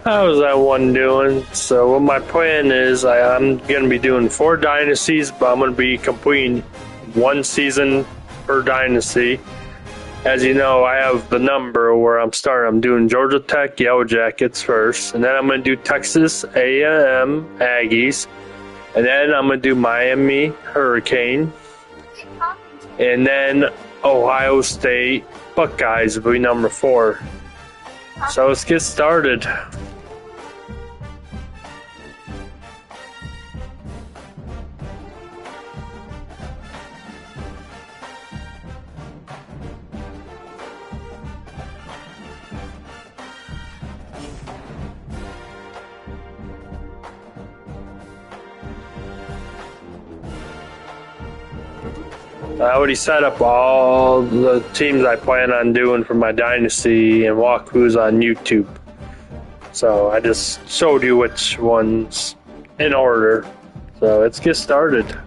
How's that one doing? So what my plan is, I'm going to be doing 4 dynasties, but I'm going to be completing 1 season per dynasty. As you know, I have the number where I'm starting. I'm doing Georgia Tech Yellow Jackets first, and then I'm going to do Texas A&M Aggies, and then I'm going to do Miami Hurricane, and then Ohio State Buckeyes will be number 4. So let's get started. I already set up all the teams I plan on doing for my dynasty and walkthroughs on YouTube. So I just showed you which ones in order. So let's get started.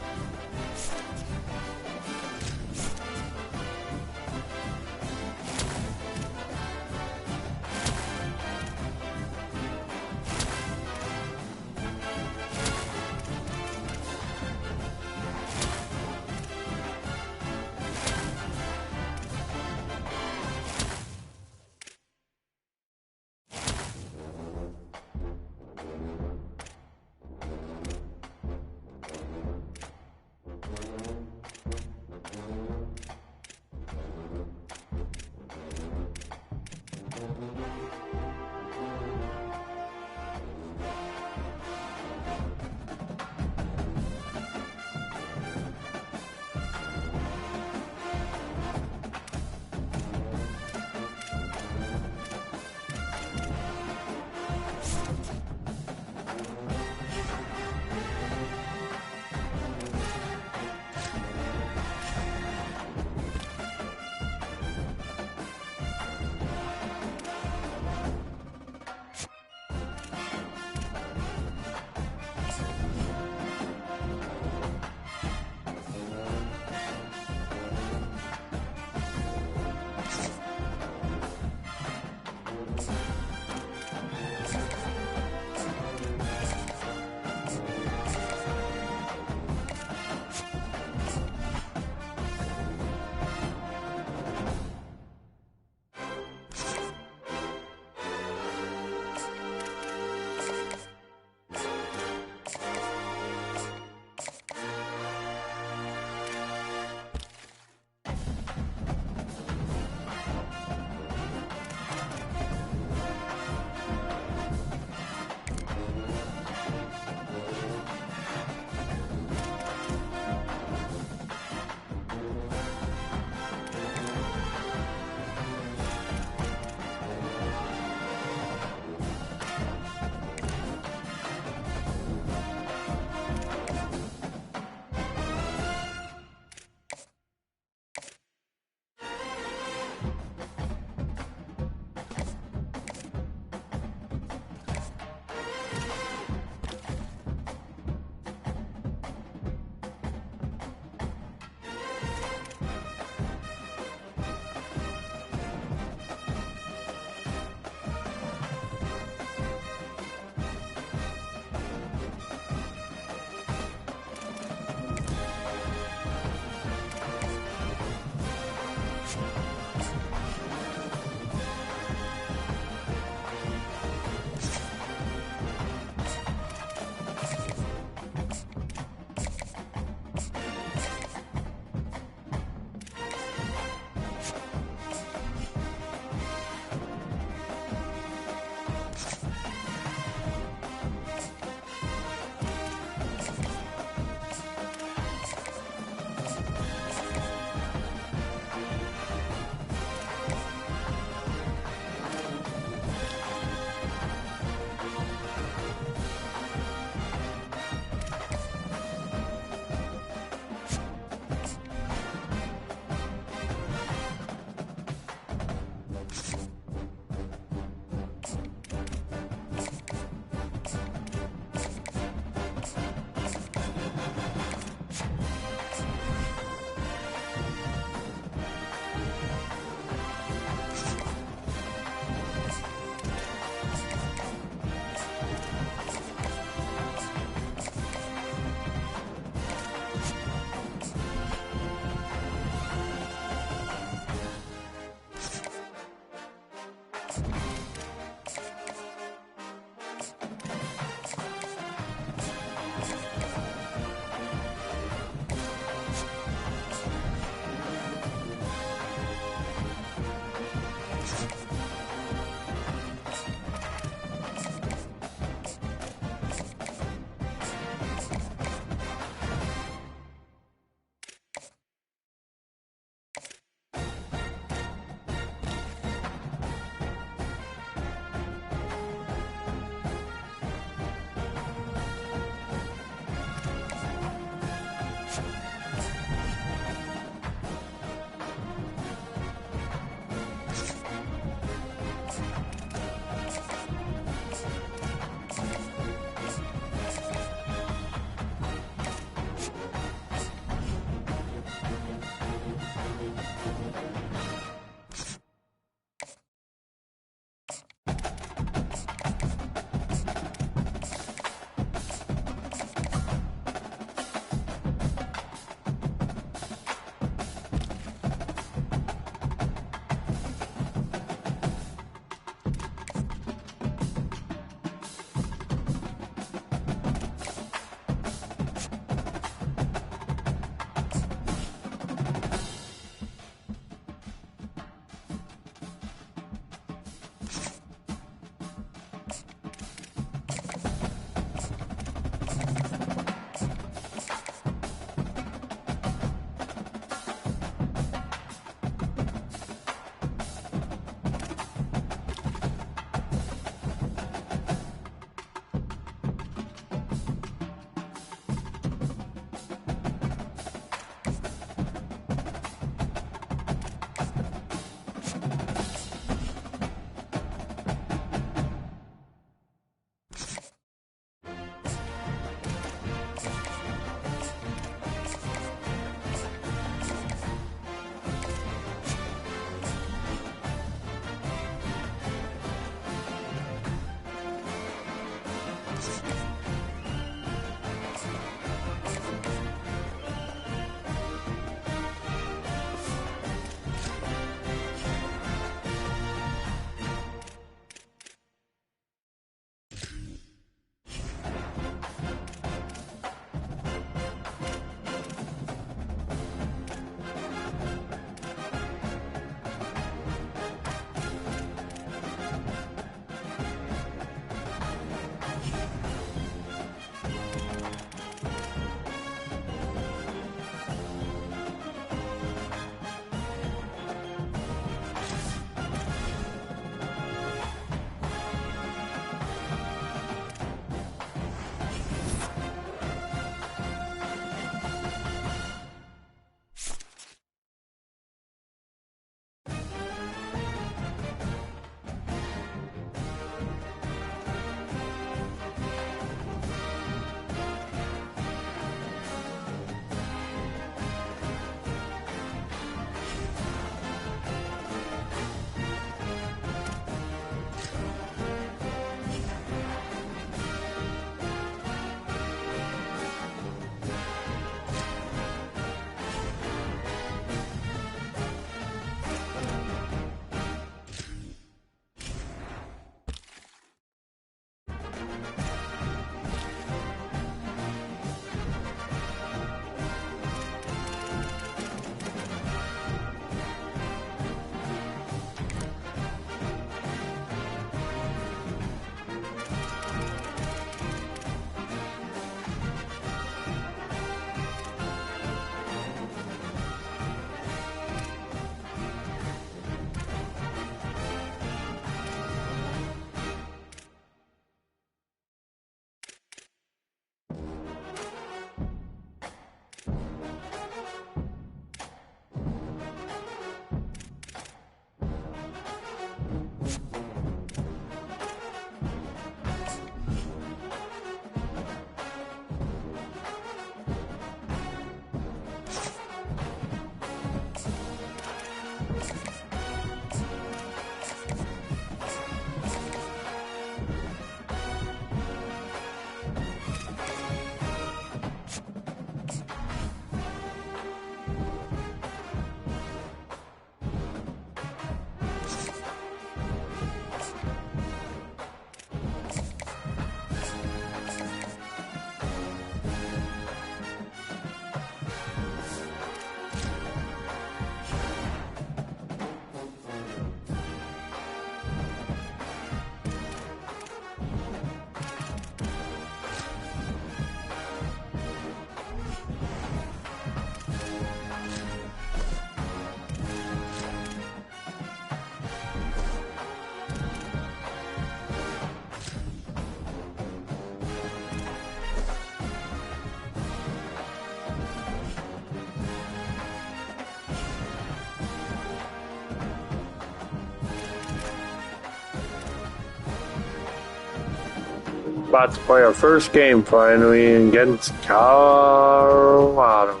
about to play our first game finally against Colorado.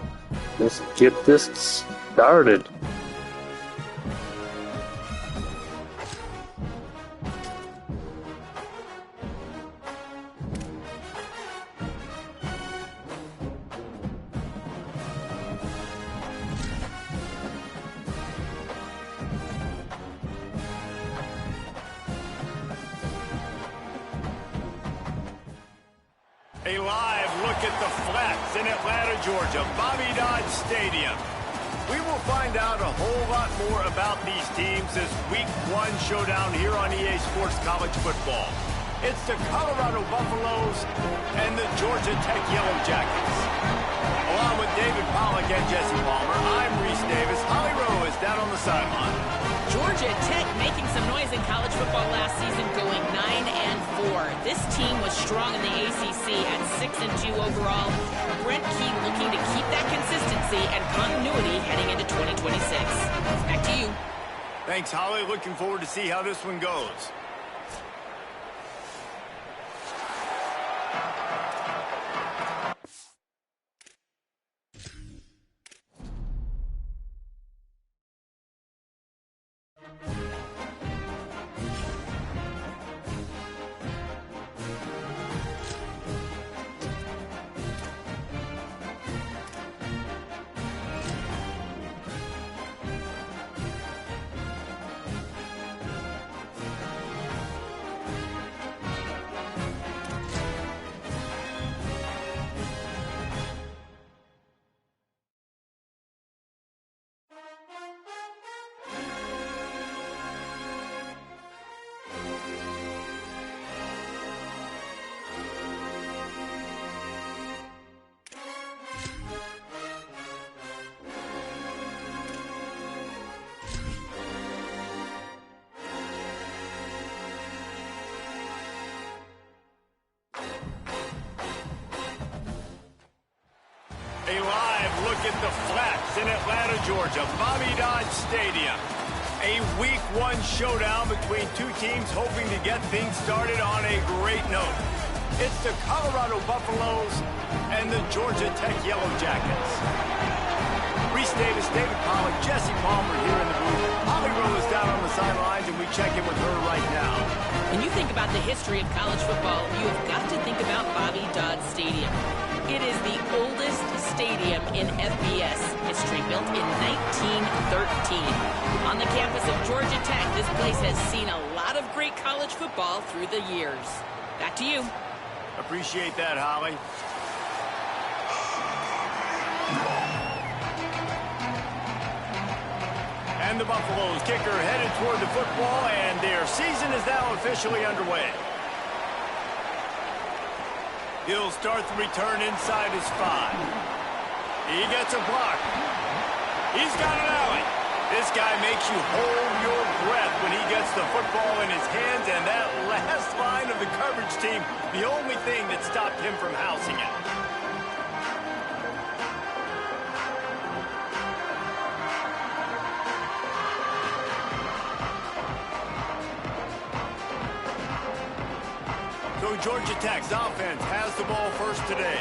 Let's get this started. A live look at the Flats in Atlanta, Georgia, Bobby Dodd Stadium. We will find out a whole lot more about these teams this Week 1 showdown here on EA Sports College Football. It's the Colorado Buffaloes and the Georgia Tech Yellow Jackets. Along with David Pollack and Jesse Palmer, I'm Reese Davis. Holly Rowe is down on the sideline. Georgia Tech making some noise in college football last season, going 9-4. This team was strong in the ACC at 6-2 overall. Brent Key looking to keep that consistency and continuity heading into 2026. Back to you. Thanks, Holly. Looking forward to see how this one goes. A live look at the Flats in Atlanta, Georgia, Bobby Dodd Stadium. A Week 1 showdown between two teams hoping to get things started on a great note. It's the Colorado Buffaloes and the Georgia Tech Yellow Jackets. Reese Davis, David Pollack, Jesse Palmer here in the booth. Holly Rowe is down on the sidelines, and we check in with her right now. When you think about the history of college football, you have got to think about Bobby Dodd Stadium. It is the oldest stadium in FBS history, built in 1913. On the campus of Georgia Tech, this place has seen a lot of great college football through the years. Back to you. Appreciate that, Holly. And the Buffaloes kicker headed toward the football, and their season is now officially underway. He'll start the return inside his 5. He gets a block. He's got an alley. This guy makes you hold your breath when he gets the football in his hands, and that last line of the coverage team, the only thing that stopped him from housing it. So Georgia Tech's offense has the ball first today.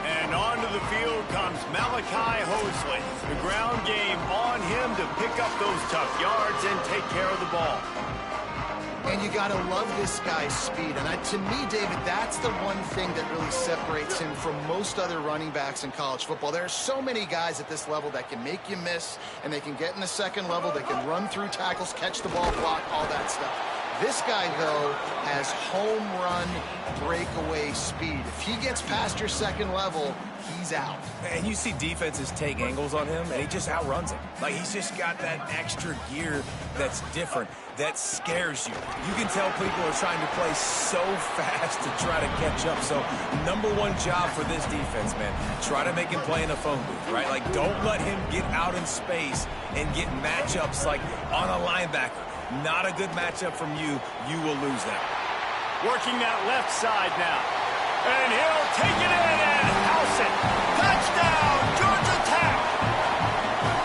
And onto the field comes Malachi Hosley. The ground game on him to pick up those tough yards and take care of the ball. And you got to love this guy's speed. And to me, David, that's the one thing that really separates him from most other running backs in college football. There are so many guys at this level that can make you miss, and they can get in the second level. They can run through tackles, catch the ball, block, all that stuff. This guy, though, has home run breakaway speed. If he gets past your second level, he's out. And you see defenses take angles on him, and he just outruns them. Like, he's just got that extra gear that's different, that scares you. You can tell people are trying to play so fast to try to catch up. So, number one job for this defense, man, try to make him play in a phone booth, right? Like, don't let him get out in space and get matchups like on a linebacker. Not a good matchup from you. You will lose that. Working that left side now. And he'll take it in and house it. Touchdown, Georgia Tech.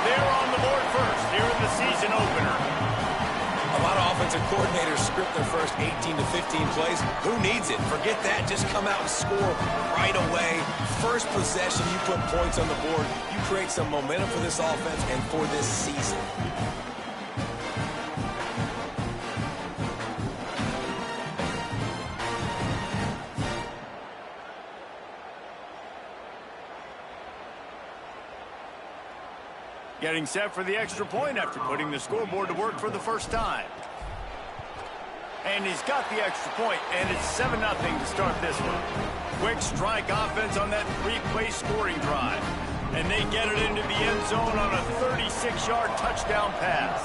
They're on the board first here in the season opener. A lot of offensive defensive coordinators script their first 18 to 15 plays. Who needs it? Forget that. Just come out and score right away. First possession, you put points on the board. You create some momentum for this offense and for this season. Getting set for the extra point after putting the scoreboard to work for the first time. And he's got the extra point, and it's 7-0 to start this one. Quick strike offense on that three-play scoring drive. And they get it into the end zone on a 36-yard touchdown pass.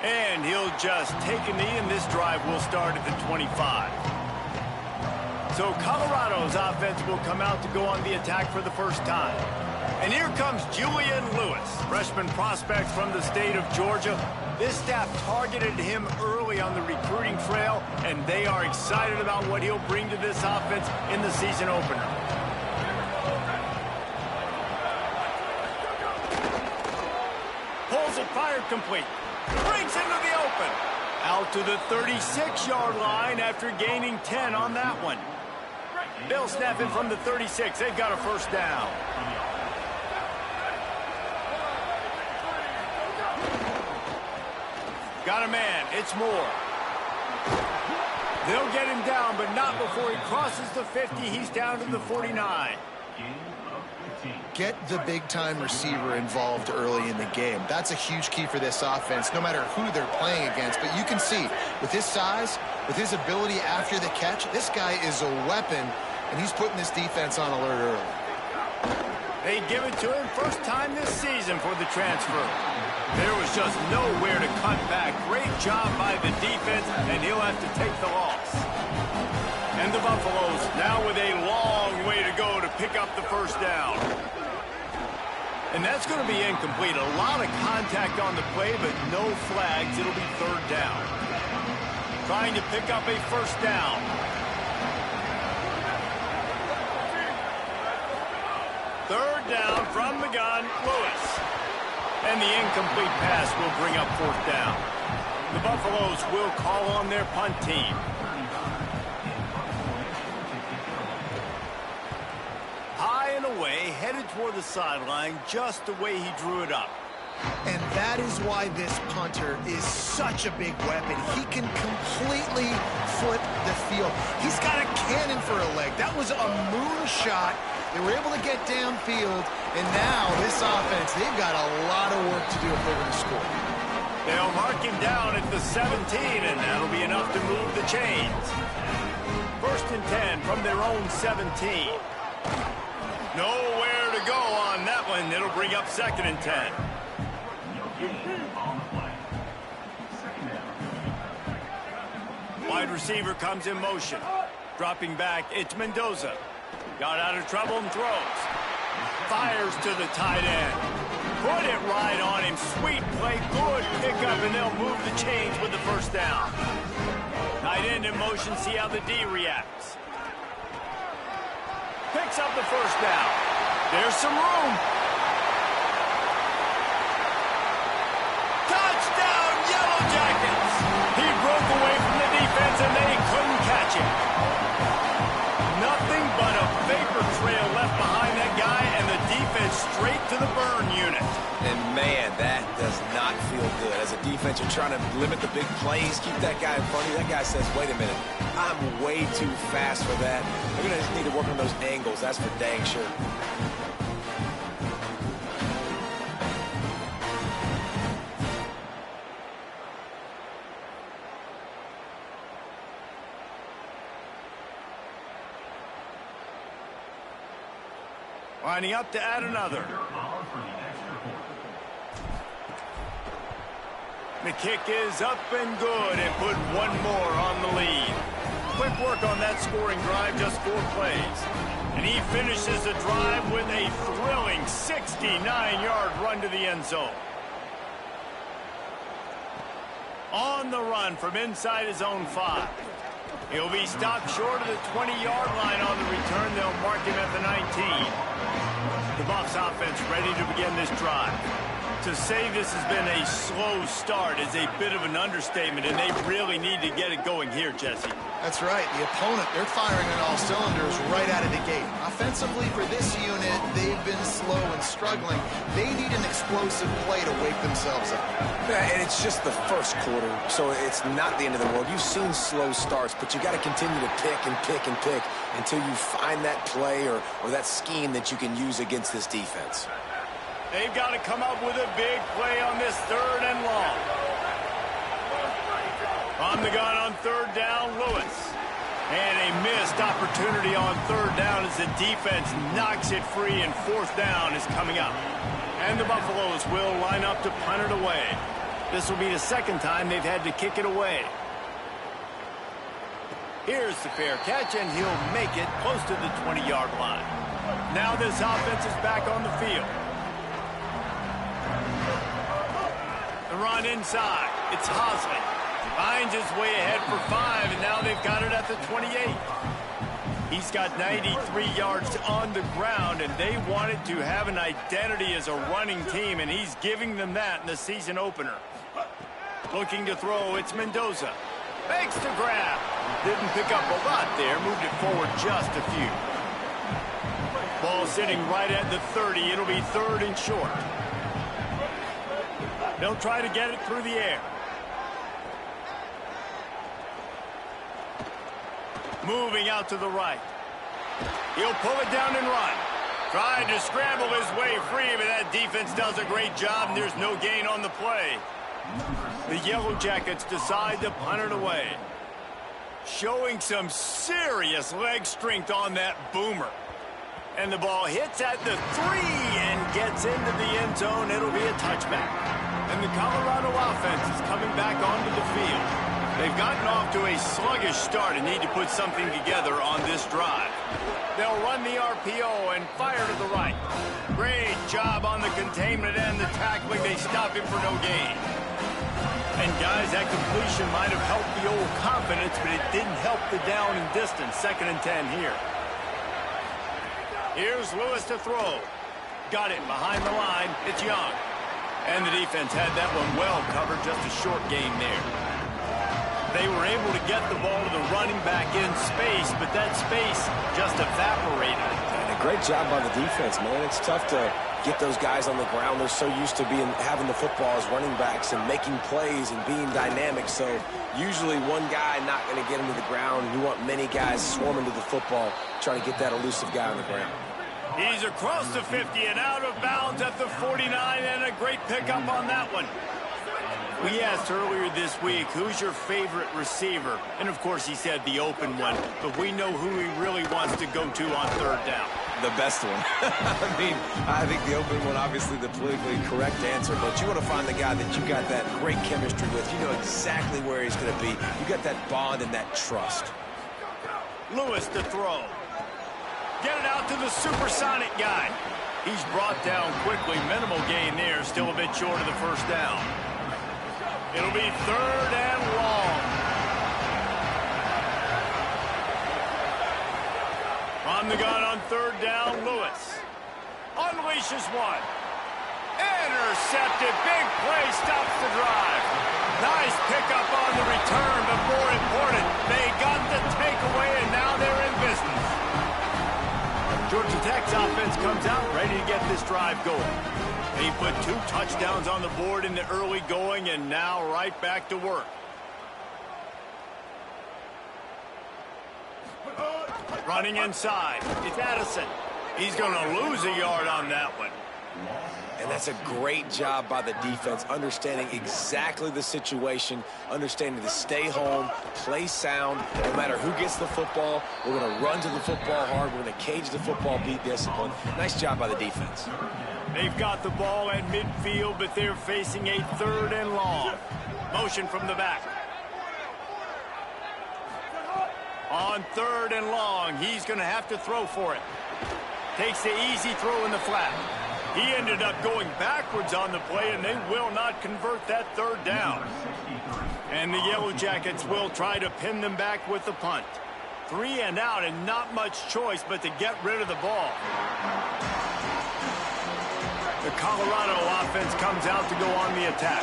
And he'll just take a knee, and this drive will start at the 25. So Colorado's offense will come out to go on the attack for the first time. And here comes Julian Lewis, freshman prospect from the state of Georgia. This staff targeted him early on the recruiting trail, and they are excited about what he'll bring to this offense in the season opener. Pulls it, fired complete. Breaks into the open. Out to the 36-yard line after gaining 10 on that one. They'll snap it from the 36. They've got a first down. Got a man. It's Moore. They'll get him down, but not before he crosses the 50. He's down to the 49. Get the big-time receiver involved early in the game. That's a huge key for this offense, no matter who they're playing against. But you can see, with his size, with his ability after the catch, this guy is a weapon, and he's putting this defense on alert early. They give it to him first time this season for the transfer. There was just nowhere to cut back. Great job by the defense, and he'll have to take the loss. And the Buffaloes now with a long way to go to pick up the first down. And that's going to be incomplete. A lot of contact on the play, but no flags. It'll be third down. Trying to pick up a first down. Third down from the gun, Lewis. And the incomplete pass will bring up fourth down. The Buffaloes will call on their punt team. High and away, headed toward the sideline, just the way he drew it up. And that is why this punter is such a big weapon. He can completely flip the field. He's got a cannon for a leg. That was a moonshot. They were able to get downfield, and now this offense, they've got a lot of work to do if they're going to score. They'll mark him down at the 17, and that'll be enough to move the chains. First and 10 from their own 17. Nowhere to go on that one. It'll bring up second and 10. Wide receiver comes in motion. Dropping back, it's Mendoza. Got out of trouble and throws. Fires to the tight end. Put it right on him. Sweet play, good pickup, and they'll move the chains with the first down. Tight end in motion, see how the D reacts. Picks up the first down. There's some room. Touchdown, Yellow Jackets! He broke away from the defense, and they couldn't catch him. Nothing but a vapor trail left behind that guy, and the defense straight to the burn unit. And, man, that does not feel good. As a defense, you're trying to limit the big plays, keep that guy in front of you. That guy says, wait a minute, I'm way too fast for that. They're going to need to work on those angles. That's for dang sure. Lining up to add another. The kick is up and good and put one more on the lead. Quick work on that scoring drive, just 4 plays. And he finishes the drive with a thrilling 69-yard run to the end zone. On the run from inside his own 5. He'll be stopped short of the 20-yard line on the return. They'll mark him at the 19. The Bucs offense ready to begin this drive. To say this has been a slow start is a bit of an understatement, and they really need to get it going here, Jesse. That's right. The opponent, they're firing on all cylinders right out of the gate. Offensively, for this unit, they've been slow and struggling. They need an explosive play to wake themselves up. Yeah, and it's just the first quarter, so it's not the end of the world. You've seen slow starts, but you got to continue to pick and pick and pick until you find that play or that scheme that you can use against this defense. They've got to come up with a big play on this 3rd and long. On the gun on 3rd down, Lewis. And a missed opportunity on 3rd down as the defense knocks it free, and 4th down is coming up. And the Buffaloes will line up to punt it away. This will be the 2nd time they've had to kick it away. Here's the fair catch, and he'll make it close to the 20-yard line. Now this offense is back on the field. The run inside. It's Hosley. Finds his way ahead for 5, and now they've got it at the 28. He's got 93 yards on the ground, and they wanted to have an identity as a running team, and he's giving them that in the season opener. Looking to throw, it's Mendoza. Makes the grab. Didn't pick up a lot there, moved it forward just a few. Ball sitting right at the 30. It'll be 3rd and short. They'll try to get it through the air. Moving out to the right. He'll pull it down and run. Trying to scramble his way free, but that defense does a great job, and there's no gain on the play. The Yellow Jackets decide to punt it away. Showing some serious leg strength on that boomer. And the ball hits at the 3 and gets into the end zone. It'll be a touchback. And the Colorado offense is coming back onto the field. They've gotten off to a sluggish start and need to put something together on this drive. They'll run the RPO and fire to the right. Great job on the containment and the tackling. They stop him for no gain. And guys, that completion might have helped the old confidence, but it didn't help the down and distance. 2nd and 10 here. Here's Lewis to throw. Got it behind the line. It's Young. And the defense had that one well covered, just a short gain there. They were able to get the ball to the running back in space, but that space just evaporated. And a great job by the defense, man. It's tough to get those guys on the ground. They're so used to having the football as running backs and making plays and being dynamic. So usually one guy not going to get him to the ground. You want many guys swarming to the football, trying to get that elusive guy on the ground. He's across the 50 and out of bounds at the 49, and a great pickup on that one. We asked earlier this week, who's your favorite receiver? And, of course, he said the open one, but we know who he really wants to go to on 3rd down. The best one. I think the open one, obviously the politically correct answer, but you want to find the guy that you got that great chemistry with. You know exactly where he's going to be. You got that bond and that trust. Lewis to throw. Get it out to the supersonic guy. He's brought down quickly. Minimal gain there. Still a bit short of the 1st down. It'll be 3rd and long. On the gun on 3rd down, Lewis. Unleashes one. Intercepted. Big play stops the drive. Nice pickup on the return, but more important, they got the takeaway, and now they're in business. Georgia Tech's offense comes out ready to get this drive going. They put 2 touchdowns on the board in the early going, and now right back to work. Running inside. It's Addison. He's going to lose a yard on that one. And that's a great job by the defense, understanding exactly the situation, understanding to stay home, play sound. No matter who gets the football, we're going to run to the football hard. We're going to cage the football, be disciplined. Nice job by the defense. They've got the ball at midfield, but they're facing a 3rd and long. Motion from the back. On 3rd and long, he's going to have to throw for it. Takes the easy throw in the flat. He ended up going backwards on the play, and they will not convert that 3rd down. And the Yellow Jackets will try to pin them back with the punt. 3 and out and not much choice but to get rid of the ball. The Colorado offense comes out to go on the attack.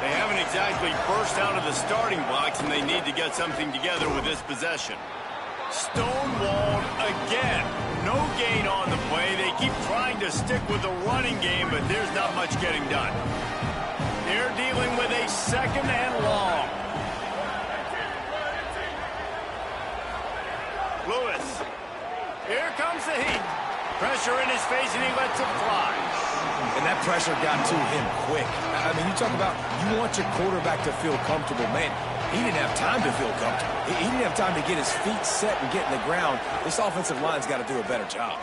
They haven't exactly burst out of the starting blocks, and they need to get something together with this possession. Stonewalled again. No gain on the play. They keep trying to stick with the running game, but there's not much getting done. They're dealing with a 2nd and long. Lewis. Here comes the heat. Pressure in his face, and he lets it fly. And that pressure got to him quick. I mean, you talk about you want your quarterback to feel comfortable. Man, he didn't have time to feel comfortable. He didn't have time to get his feet set and get in the ground. This offensive line's got to do a better job.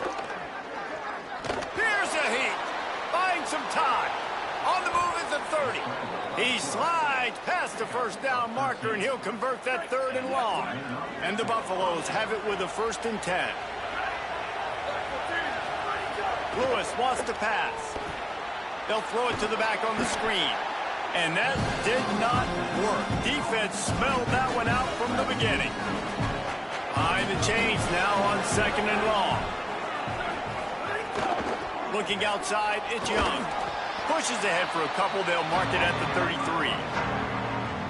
Here's the heat. Buying some time. On the move is the 30. He slides past the first down marker, and he'll convert that 3rd and long. And the Buffaloes have it with a 1st and 10. Lewis wants to pass. They'll throw it to the back on the screen. And that did not work. Defense smelled that one out from the beginning. Behind the chains now on 2nd and long. Looking outside, it's Young. Pushes ahead for a couple. They'll mark it at the 33.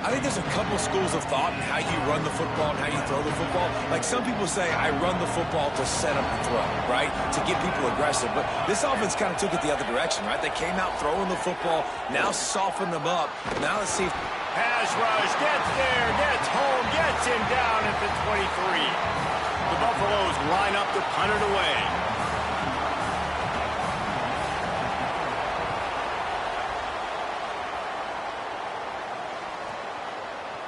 I think there's a couple schools of thought in how you run the football and how you throw the football. Like some people say, I run the football to set up and throw, right? To get people aggressive. But this offense kind of took it the other direction, right? They came out throwing the football, now soften them up. Now let's see. Pass rush, gets there, gets home, gets him down at the 23. The Buffaloes line up to punt it away.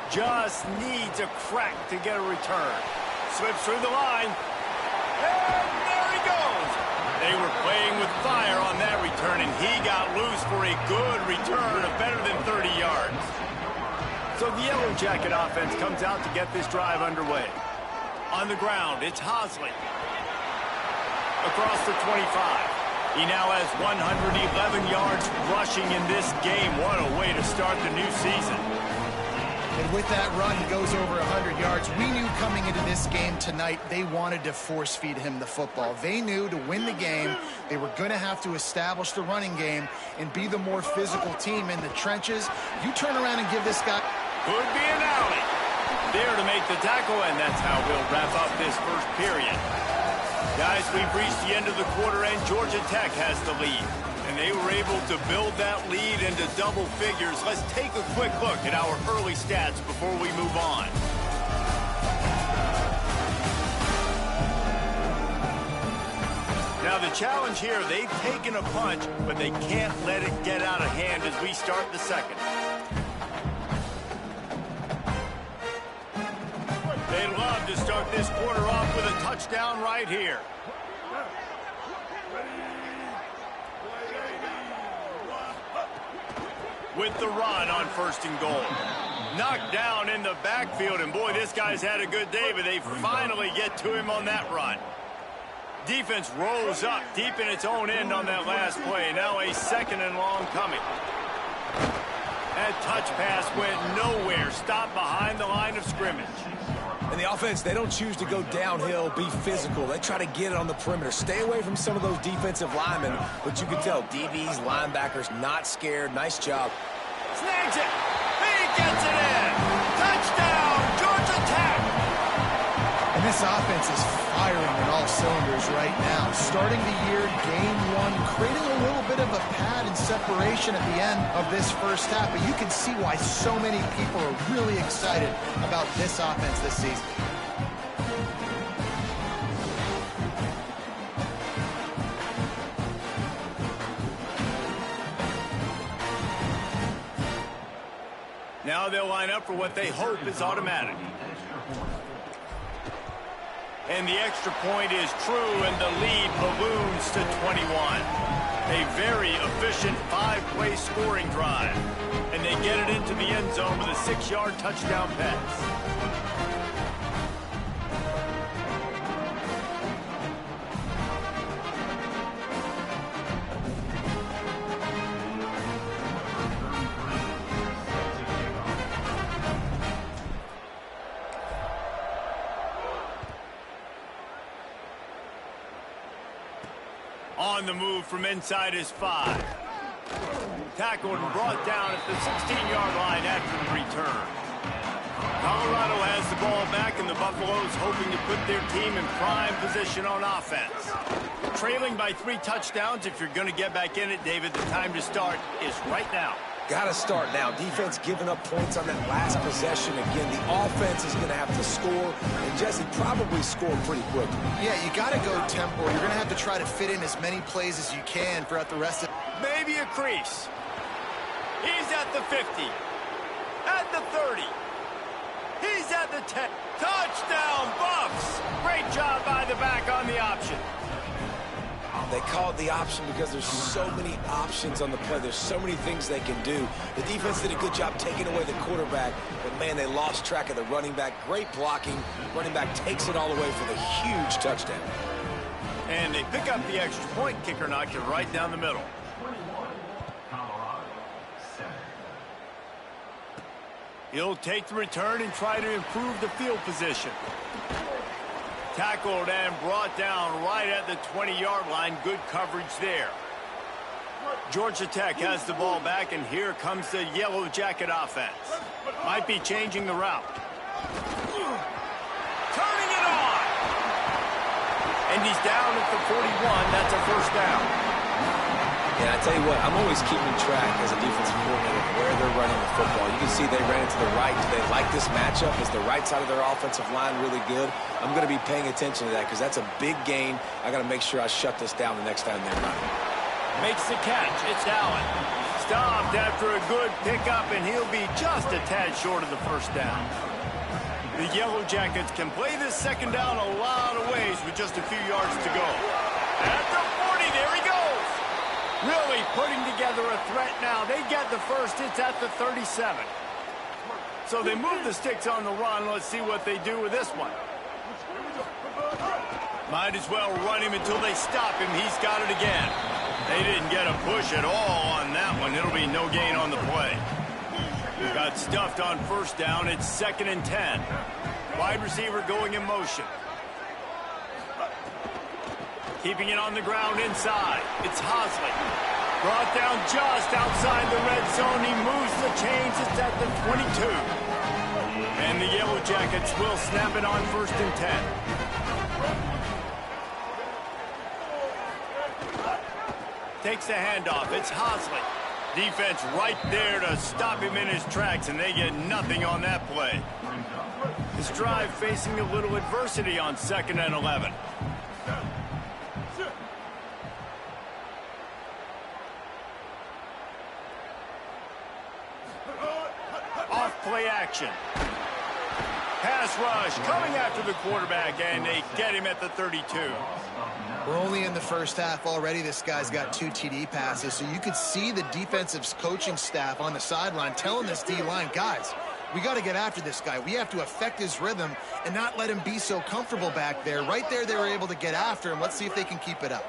Just needs a crack to get a return. Slips through the line. And there he goes. They were playing with fire on that return, and he got loose for a good return of better than 30 yards. So the Yellow Jacket offense comes out to get this drive underway. On the ground, it's Hosley. Across the 25. He now has 111 yards rushing in this game. What a way to start the new season. And with that run, he goes over 100 yards. We knew coming into this game tonight, they wanted to force-feed him the football. They knew to win the game, they were going to have to establish the running game and be the more physical team in the trenches. You turn around and give this guy... Could be an alley. There to make the tackle, and that's how we'll wrap up this first period. Guys, we've reached the end of the quarter, and Georgia Tech has the lead. And they were able to build that lead into double figures. Let's take a quick look at our early stats before we move on. Now the challenge here, they've taken a punch, but they can't let it get out of hand as we start the second. They'd love to start this quarter off with a touchdown right here. With the run on 1st and goal. Knocked down in the backfield, and boy, this guy's had a good day, but they finally get to him on that run. Defense rolls up deep in its own end on that last play. Now a 2nd and long coming. That touch pass went nowhere. Stopped behind the line of scrimmage. And the offense, they don't choose to go downhill, be physical. They try to get it on the perimeter. Stay away from some of those defensive linemen. But you can tell, DBs, linebackers, not scared. Nice job. Snags it. He gets it in. Touchdown, Georgia Tech. And this offense is firing on all cylinders right now. Starting the year, game 1, creating a little bit of a pad and separation at the end of this first half. But you can see why so many people are really excited about this offense this season. Now they'll line up for what they hope is automatic. And the extra point is true, and the lead balloons to 21. A very efficient 5-play scoring drive. And they get it into the end zone with a 6-yard touchdown pass. On the move from inside his 5. Tackled and brought down at the 16-yard line after the return. Colorado has the ball back, and the Buffaloes hoping to put their team in prime position on offense. Trailing by 3 touchdowns, if you're going to get back in it, David, the time to start is right now. Got to start now. Defense giving up points on that last possession. Again, the offense is going to have to score, and Jesse probably score pretty quickly. Yeah, you got to go tempo. You're going to have to try to fit in as many plays as you can throughout the rest of... Maybe a crease. He's at the 50. At the 30. He's at the 10. Touchdown, Buffs! Great job by the back on the option. They call it the option because there's so many options on the play. There's so many things they can do. The defense did a good job taking away the quarterback, but, man, they lost track of the running back. Great blocking. Running back takes it all away for the huge touchdown. And they pick up the extra point. Kicker knocked it right down the middle. He'll take the return and try to improve the field position. Tackled and brought down right at the 20-yard line. Good coverage there. Georgia Tech has the ball back, and here comes the Yellow Jacket offense. Might be changing the route. Turning it on! And he's down at the 41. That's a first down. Yeah, I tell you what, I'm always keeping track as a defensive coordinator of where they're running the football. You can see they ran it to the right. Do they like this matchup? Is the right side of their offensive line really good? I'm going to be paying attention to that because that's a big gain. I got to make sure I shut this down the next time they run. Makes the catch. It's Allen. Stopped after a good pickup, and he'll be just a tad short of the first down. The Yellow Jackets can play this second down a lot of ways with just a few yards to go. At the 40, there he goes. Really putting together a threat now. They get the first. It's at the 37. So they move the sticks on the run. Let's see what they do with this one. Might as well run him until they stop him. He's got it again. They didn't get a push at all on that one. It'll be no gain on the play. Got stuffed on first down. It's 2nd and 10. Wide receiver going in motion. Keeping it on the ground inside. It's Hosley. Brought down just outside the red zone. He moves the chains. It's at the 22. And the Yellow Jackets will snap it on 1st and 10. Takes the handoff. It's Hosley. Defense right there to stop him in his tracks, and they get nothing on that play. This drive facing a little adversity on 2nd and 11. Play action. Pass rush coming after the quarterback, and they get him at the 32. We're only in the first half already. This guy's got 2 TD passes, so you could see the defensive coaching staff on the sideline telling this D-line, guys, we got to get after this guy. We have to affect his rhythm and not let him be so comfortable back there. Right there, they were able to get after him. Let's see if they can keep it up.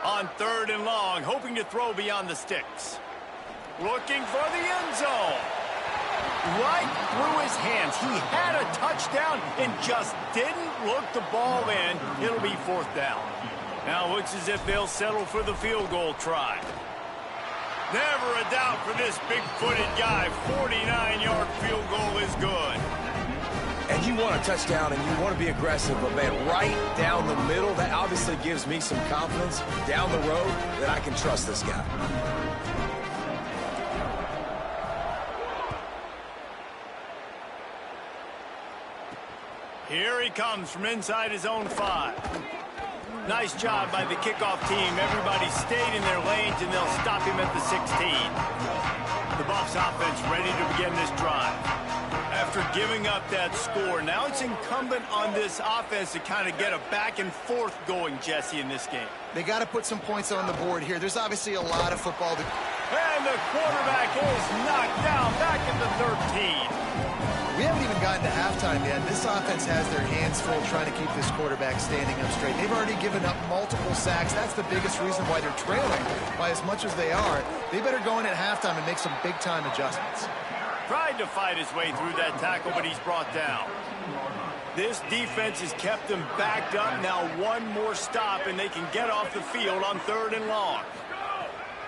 On 3rd and long, hoping to throw beyond the sticks. Looking for the end zone. Right through his hands. He had a touchdown and just didn't look the ball in. It'll be 4th down. Now looks as if they'll settle for the field goal try. Never a doubt for this big-footed guy. 49-yard field goal is good. And you want a touchdown and you want to be aggressive, but, man, right down the middle, that obviously gives me some confidence down the road that I can trust this guy. Here he comes from inside his own 5. Nice job by the kickoff team. Everybody stayed in their lanes, and they'll stop him at the 16. The Buffs offense ready to begin this drive. After giving up that score, now it's incumbent on this offense to kind of get a back and forth going, Jesse, in this game. They got to put some points on the board here. There's obviously a lot of football. And the quarterback is knocked down back at the 13. We haven't even gotten to halftime yet. This offense has their hands full trying to keep this quarterback standing up straight. They've already given up multiple sacks. That's the biggest reason why they're trailing by as much as they are. They better go in at halftime and make some big-time adjustments. Tried to fight his way through that tackle, but he's brought down. This defense has kept them backed up. Now one more stop, and they can get off the field on 3rd and long.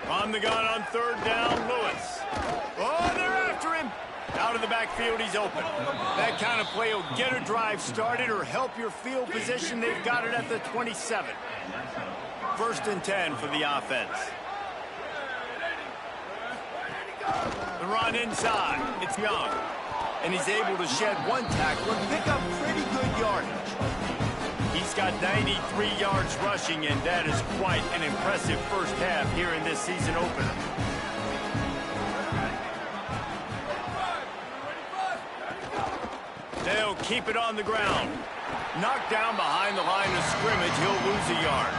On the gun on 3rd down, Lewis. Oh, they're after him. Out of the backfield, he's open. That kind of play will get a drive started or help your field position. They've got it at the 27. 1st and 10 for the offense. The run inside. It's Young. And he's able to shed one tackle and pick up pretty good yardage. He's got 93 yards rushing, and that is quite an impressive first half here in this season opener. They'll keep it on the ground. Knocked down behind the line of scrimmage, he'll lose a yard.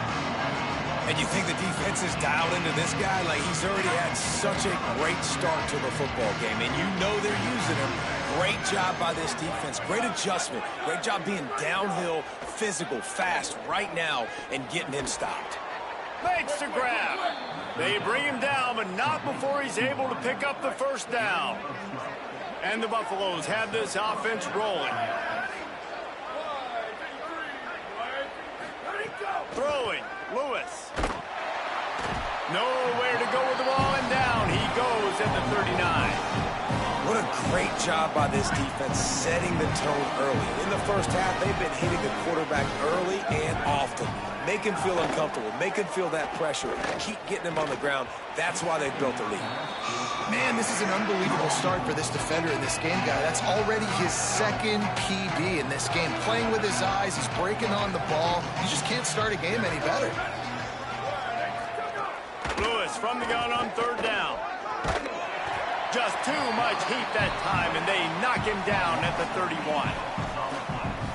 And you think the defense is dialed into this guy? Like, he's already had such a great start to the football game, and you know they're using him. Great job by this defense. Great adjustment. Great job being downhill, physical, fast right now, and getting him stopped. Makes the grab. They bring him down, but not before he's able to pick up the first down. And the Buffaloes have this offense rolling. Throwing, Lewis. Nowhere to go with the ball, and down he goes at the 39. What a great job by this defense setting the tone early. In the first half, they've been hitting the quarterback early and often. Make him feel uncomfortable. Make him feel that pressure. Keep getting him on the ground. That's why they've built a lead. Man, this is an unbelievable start for this defender in this game, guy. That's already his 2nd PB in this game. Playing with his eyes, he's breaking on the ball. You just can't start a game any better. Lewis from the gun on 3rd down. Just too much heat that time, and they knock him down at the 31.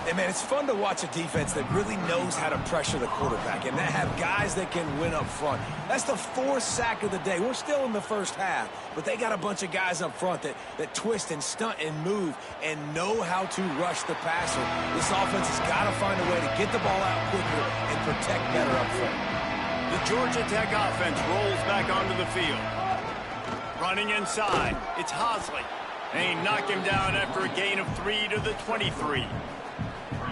Hey, man, it's fun to watch a defense that really knows how to pressure the quarterback and that have guys that can win up front. That's the 4th sack of the day. We're still in the first half, but they got a bunch of guys up front that twist and stunt and move and know how to rush the passer. This offense has got to find a way to get the ball out quicker and protect better up front. The Georgia Tech offense rolls back onto the field. Running inside, it's Hosley. They knock him down after a gain of 3 to the 23.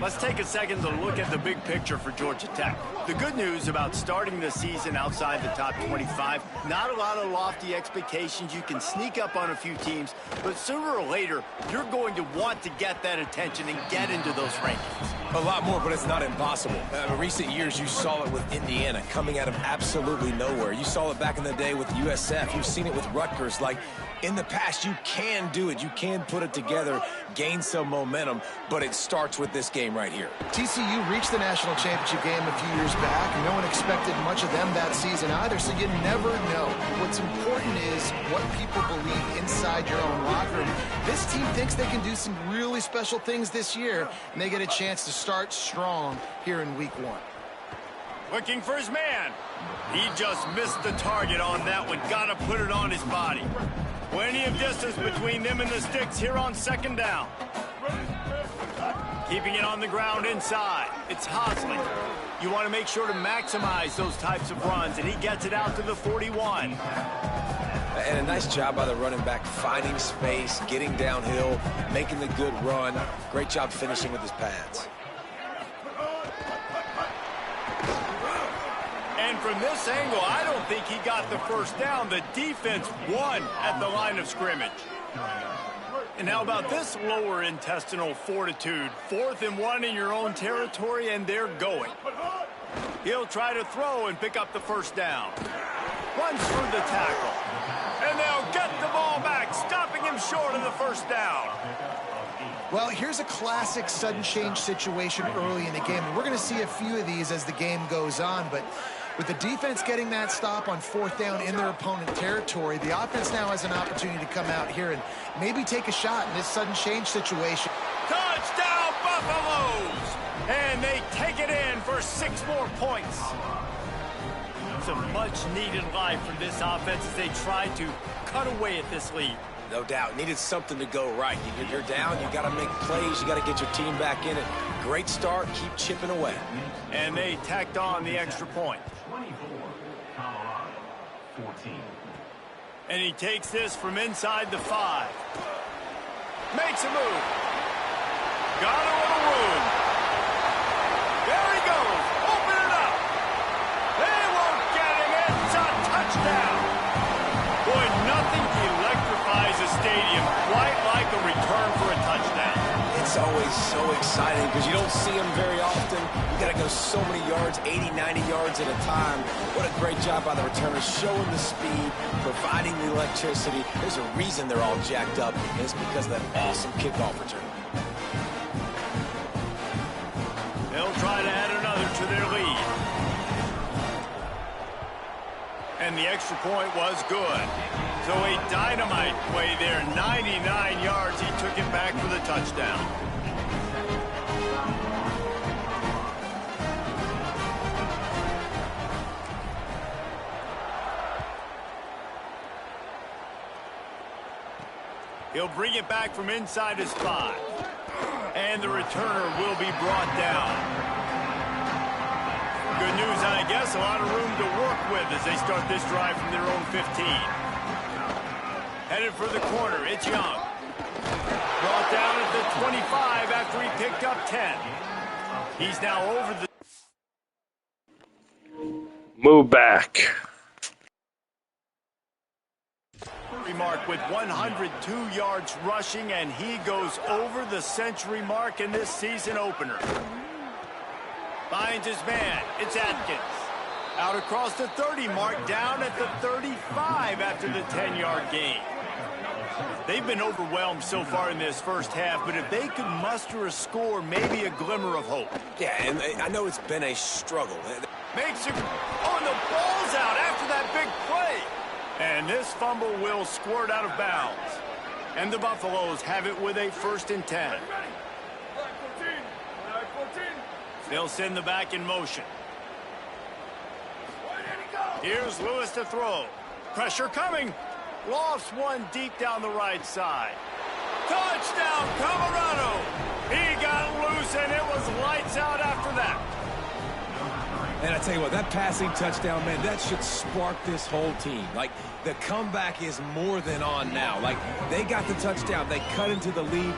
Let's take a second to look at the big picture for Georgia Tech. The good news about starting the season outside the top 25, not a lot of lofty expectations. You can sneak up on a few teams, but sooner or later, you're going to want to get that attention and get into those rankings. A lot more, but it's not impossible. In recent years, you saw it with Indiana coming out of absolutely nowhere. You saw it back in the day with USF. You've seen it with Rutgers. Like, in the past, you can do it. You can put it together, gain some momentum, but it starts with this game right here. TCU reached the national championship game a few years back, and no one expected much of them that season either, so you never know. What's important is what people believe inside your own locker room. This team thinks they can do some really special things this year, and they get a chance to start strong here in week 1. Looking for his man. He just missed the target on that one. Got to put it on his body. Plenty of distance between them and the sticks here on 2nd down. Keeping it on the ground inside. It's Hosley. You want to make sure to maximize those types of runs, and he gets it out to the 41. And a nice job by the running back, finding space, getting downhill, making the good run. Great job finishing with his pads. And from this angle, I don't think he got the first down. The defense won at the line of scrimmage. And how about this lower intestinal fortitude? 4th and 1 in your own territory, and they're going. He'll try to throw and pick up the first down. Runs through the tackle. And they'll get the ball back, stopping him short of the first down. Well, here's a classic sudden change situation early in the game. And we're going to see a few of these as the game goes on, but with the defense getting that stop on 4th down in their opponent territory, the offense now has an opportunity to come out here and maybe take a shot in this sudden change situation. Touchdown, Buffaloes! And they take it in for 6 more points. Some much-needed life from this offense as they try to cut away at this lead. No doubt. Needed something to go right. You're down. You got to make plays. You got to get your team back in it. Great start. Keep chipping away. And they tacked on the extra point. 14. And he takes this from inside the 5. Makes a move. Got a little room. It's always so exciting because you don't see them very often. You got to go so many yards, 80, 90 yards at a time. What a great job by the returners, showing the speed, providing the electricity. There's a reason they're all jacked up, and it's because of that awesome kickoff return. They'll try to add another to their lead. And the extra point was good. So a dynamite play there, 99 yards. He took it back for the touchdown. He'll bring it back from inside his 5. And the returner will be brought down. Good news, I guess, a lot of room to work with as they start this drive from their own 15. Headed for the corner, it's Young. Brought down at the 25 after he picked up 10. He's now over the... Move back. Mark with 102 yards rushing, and he goes over the century mark in this season opener. Finds his man. It's Atkins. Out across the 30 mark, down at the 35 after the 10-yard gain. They've been overwhelmed so far in this first half, but if they could muster a score, maybe a glimmer of hope. Yeah, and I know it's been a struggle. Makes it... Oh, and the ball's out after that big play. And this fumble will squirt out of bounds. And the Buffaloes have it with a 1st and 10. They'll send the back in motion. Here's Lewis to throw. Pressure coming. Lofts one deep down the right side. Touchdown, Colorado! He got loose, and it was lights out after that. And I tell you what, that passing touchdown, man, that should spark this whole team. Like, the comeback is more than on now. Like, they got the touchdown. They cut into the lead.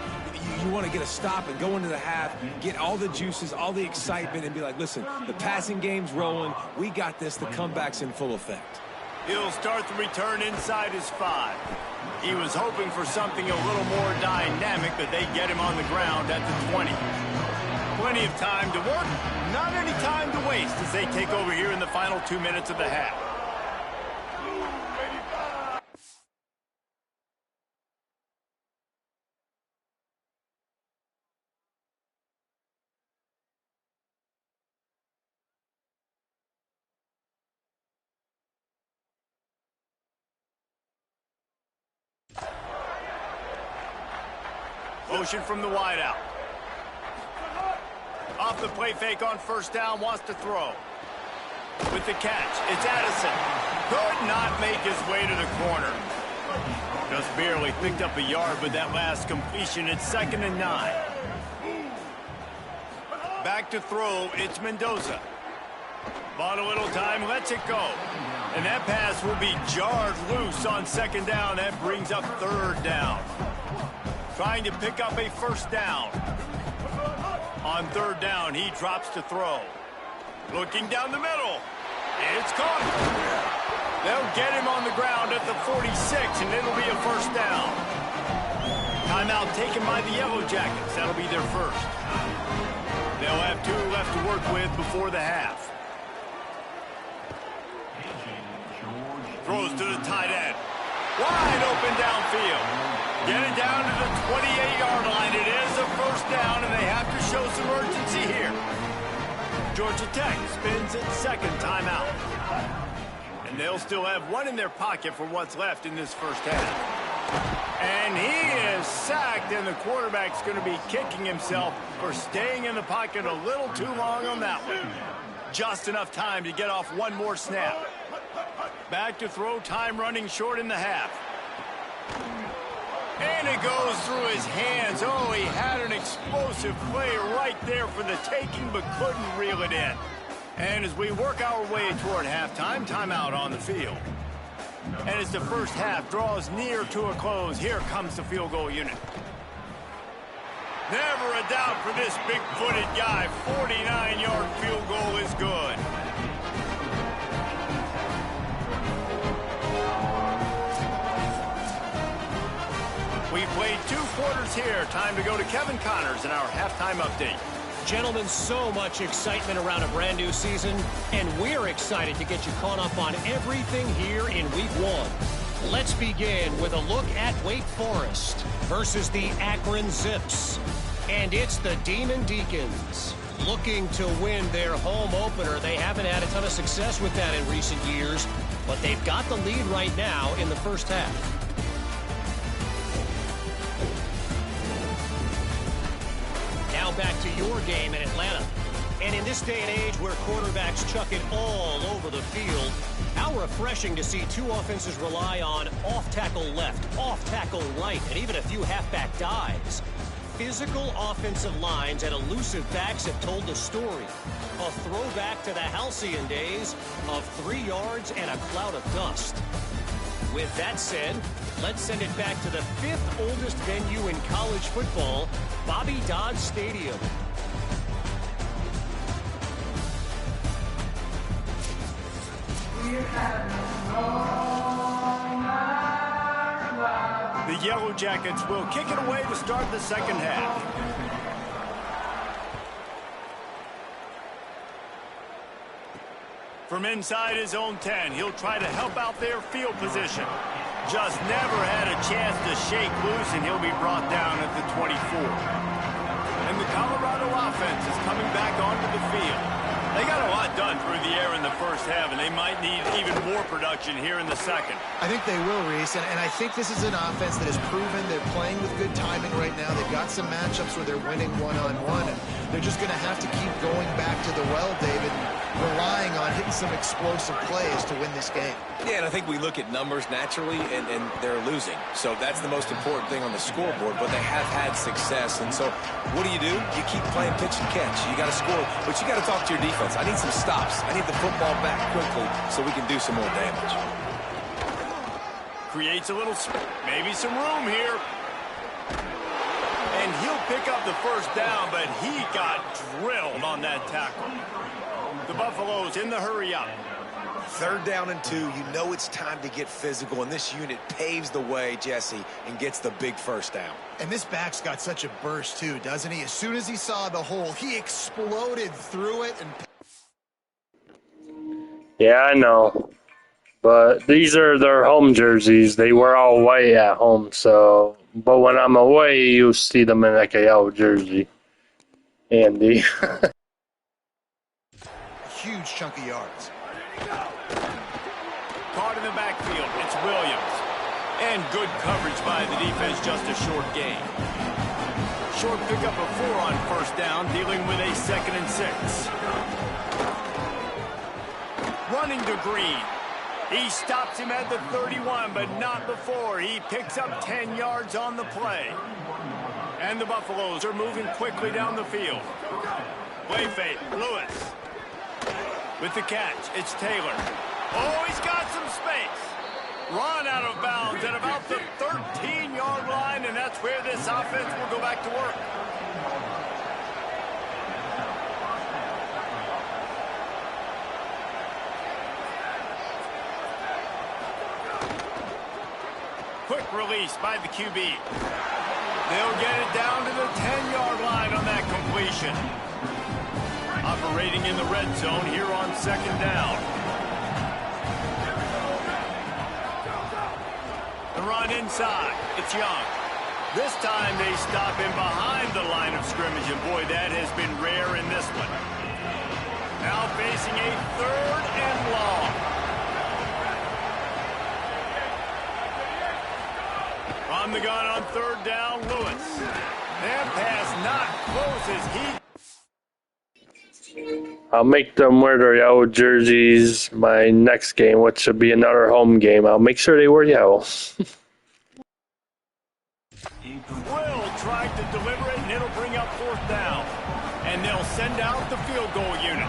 You want to get a stop and go into the half, get all the juices, all the excitement, and be like, listen, the passing game's rolling. We got this. The comeback's in full effect. He'll start the return inside his 5. He was hoping for something a little more dynamic, but they get him on the ground at the 20. Plenty of time to work, not any time to waste as they take over here in the final 2 minutes of the half. Motion from the wideout. Off the play fake on 1st down, wants to throw. With the catch, it's Addison. Could not make his way to the corner. Just barely picked up a yard with that last completion. It's 2nd and 9. Back to throw, it's Mendoza. Bought a little time, lets it go. And that pass will be jarred loose on 2nd down. That brings up 3rd down. Trying to pick up a 1st down. On 3rd down, he drops to throw. Looking down the middle. It's caught. They'll get him on the ground at the 46, and it'll be a 1st down. Timeout taken by the Yellow Jackets. That'll be their 1st. They'll have 2 left to work with before the half. Throws to the tight end. Wide open downfield. Get it down to the 28-yard line. It is a 1st down, and they have to show some urgency here. Georgia Tech spins its 2nd timeout. And they'll still have 1 in their pocket for what's left in this first half. And he is sacked, and the quarterback's going to be kicking himself for staying in the pocket a little too long on that one. Just enough time to get off 1 more snap. Back to throw, time running short in the half. And it goes through his hands. Oh, he had an explosive play right there for the taking, but couldn't reel it in. And as we work our way toward halftime, timeout on the field. And as the first half draws near to a close, here comes the field goal unit. Never a doubt for this big-footed guy. 49-yard field goal is good. We've played 2 quarters here. Time to go to Kevin Connors in our halftime update. Gentlemen, so much excitement around a brand new season, and we're excited to get you caught up on everything here in Week 1. Let's begin with a look at Wake Forest versus the Akron Zips. And it's the Demon Deacons looking to win their home opener. They haven't had a ton of success with that in recent years, but they've got the lead right now in the first half. Now back to your game in Atlanta. And in this day and age where quarterbacks chuck it all over the field, how refreshing to see 2 offenses rely on off-tackle left, off-tackle right, and even a few halfback dives. Physical offensive lines and elusive backs have told the story. A throwback to the halcyon days of 3 yards and a cloud of dust. With that said, let's send it back to the 5th oldest venue in college football, Bobby Dodd Stadium. The Yellow Jackets will kick it away to start the second half. From inside his own 10, he'll try to help out their field position. Just never had a chance to shake loose, and he'll be brought down at the 24. And the Colorado offense is coming back onto the field. They got a lot done through the air in the first half, and they might need even more production here in the second. I think they will, Reese, and I think this is an offense that has proven they're playing with good timing right now. They've got some matchups where they're winning one-on-one, and they're just going to have to keep going back to the well, David, relying on hitting some explosive plays to win this game. Yeah, and I think we look at numbers naturally, and they're losing. So that's the most important thing on the scoreboard, but they have had success. And so what do? You keep playing pitch and catch. You got to score, but you got to talk to your defense. I need some stops. I need the football back quickly so we can do some more damage. Creates a little, maybe some room here. And he'll pick up the first down, but he got drilled on that tackle. The Buffaloes in the hurry up. 3rd down and 2, you know it's time to get physical, and this unit paves the way, Jesse, and gets the big first down. And this back's got such a burst, too, doesn't he? As soon as he saw the hole, he exploded through it. And Yeah, I know. But these are their home jerseys. They were all white at home, so... But when I'm away, you see them in like a yellow jersey. Andy. huge chunk of yards. Caught in the backfield, it's Williams. And good coverage by the defense, just a short gain. Short pickup of 4 on first down, dealing with a 2nd and 6. Running to Green. He stops him at the 31, but not before. He picks up 10 yards on the play. And the Buffaloes are moving quickly down the field. Play fake, Lewis. With the catch, it's Taylor. Oh, he's got some space. Run out of bounds at about the 13-yard line, and that's where this offense will go back to work. Quick release by the QB. They'll get it down to the 10-yard line on that completion. Operating in the red zone here on 2nd down. The run inside. It's Young. This time they stop him behind the line of scrimmage, and boy, that has been rare in this one. Now facing a 3rd and long. On the gun on 3rd down, Lewis. That pass not close as he... I'll make them wear their yellow jerseys my next game, which should be another home game. I'll make sure they wear yellow. Will tried to deliver it, and it'll bring up 4th down. And they'll send out the field goal unit.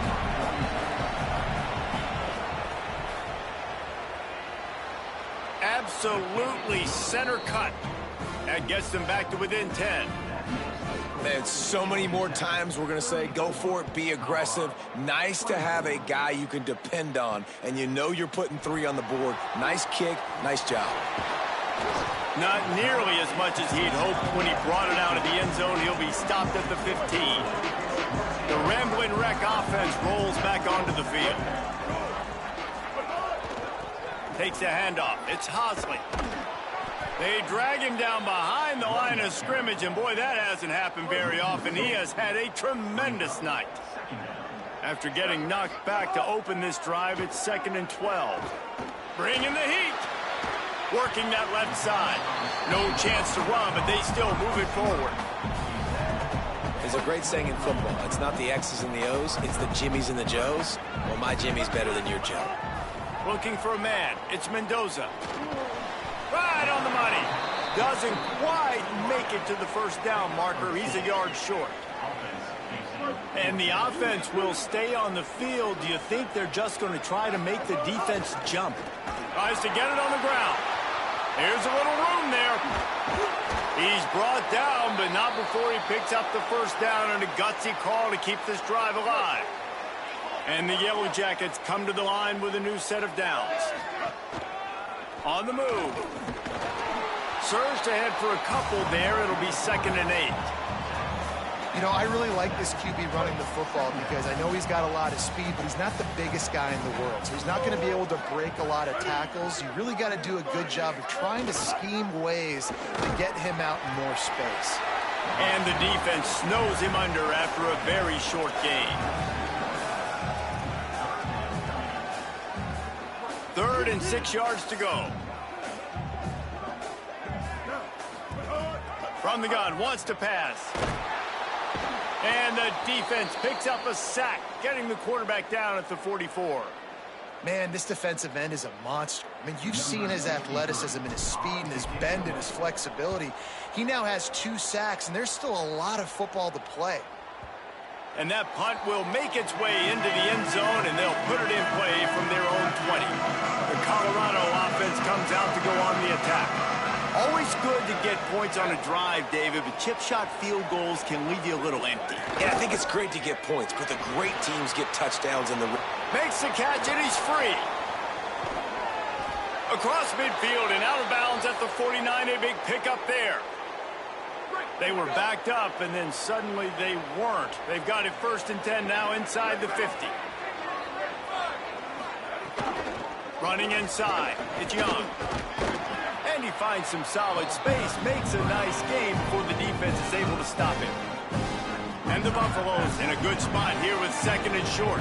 Absolutely center cut. That gets them back to within 10. Man, so many more times we're going to say, go for it, be aggressive. Nice to have a guy you can depend on, and you know you're putting 3 on the board. Nice kick, nice job. Not nearly as much as he'd hoped when he brought it out of the end zone. He'll be stopped at the 15. The Rambling Wreck offense rolls back onto the field. Takes a handoff. It's Hosley. They drag him down behind the line of scrimmage, and boy, that hasn't happened very often. He has had a tremendous night. After getting knocked back to open this drive, it's 2nd and 12. Bringing the heat. Working that left side. No chance to run, but they still move it forward. There's a great saying in football. It's not the X's and the O's, it's the Jimmies and the Joes. Well, my Jimmy's better than your Joe. Looking for a man. It's Mendoza. Right on the money. Doesn't quite make it to the first down marker. He's a yard short. And the offense will stay on the field. Do you think they're just going to try to make the defense jump? Tries to get it on the ground. Here's a little room there. He's brought down, but not before he picks up the first down, and a gutsy call to keep this drive alive. And the Yellow Jackets come to the line with a new set of downs. On the move. Surged ahead for a couple there. It'll be 2nd and 8. You know, I really like this QB running the football because I know he's got a lot of speed, but he's not the biggest guy in the world. So he's not going to be able to break a lot of tackles. You really got to do a good job of trying to scheme ways to get him out in more space. And the defense snows him under after a very short gain. 3rd and 6 yards to go. From the gun, wants to pass. And the defense picks up a sack, getting the quarterback down at the 44. Man, this defensive end is a monster. I mean, you've seen his athleticism and his speed and his bend and his flexibility. He now has 2 sacks, and there's still a lot of football to play. And that punt will make its way into the end zone, and they'll put it in play from their own 20. The Colorado offense comes out to go on the attack. Always good to get points on a drive, David, but chip shot field goals can leave you a little empty. Yeah, I think it's great to get points, but the great teams get touchdowns in the... Makes the catch, and he's free. Across midfield and out of bounds at the 49, a big pickup there. They were backed up, and then suddenly they weren't. They've got it 1st and 10 now inside the 50. Running inside. It's Young. And he finds some solid space, makes a nice game before the defense is able to stop him. And the Buffaloes in a good spot here with 2nd and short.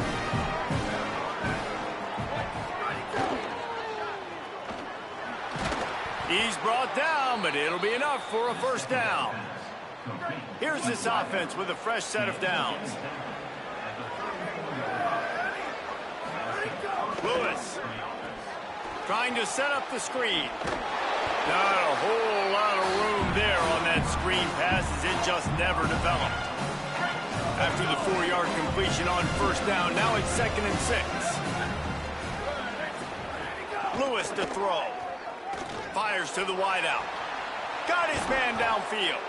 He's brought down, but it'll be enough for a first down. Here's this offense with a fresh set of downs. Lewis trying to set up the screen. Not a whole lot of room there on that screen pass as it just never developed. After the 4-yard completion on first down, now it's 2nd and 6. Lewis to throw. Fires to the wideout. Got his man downfield.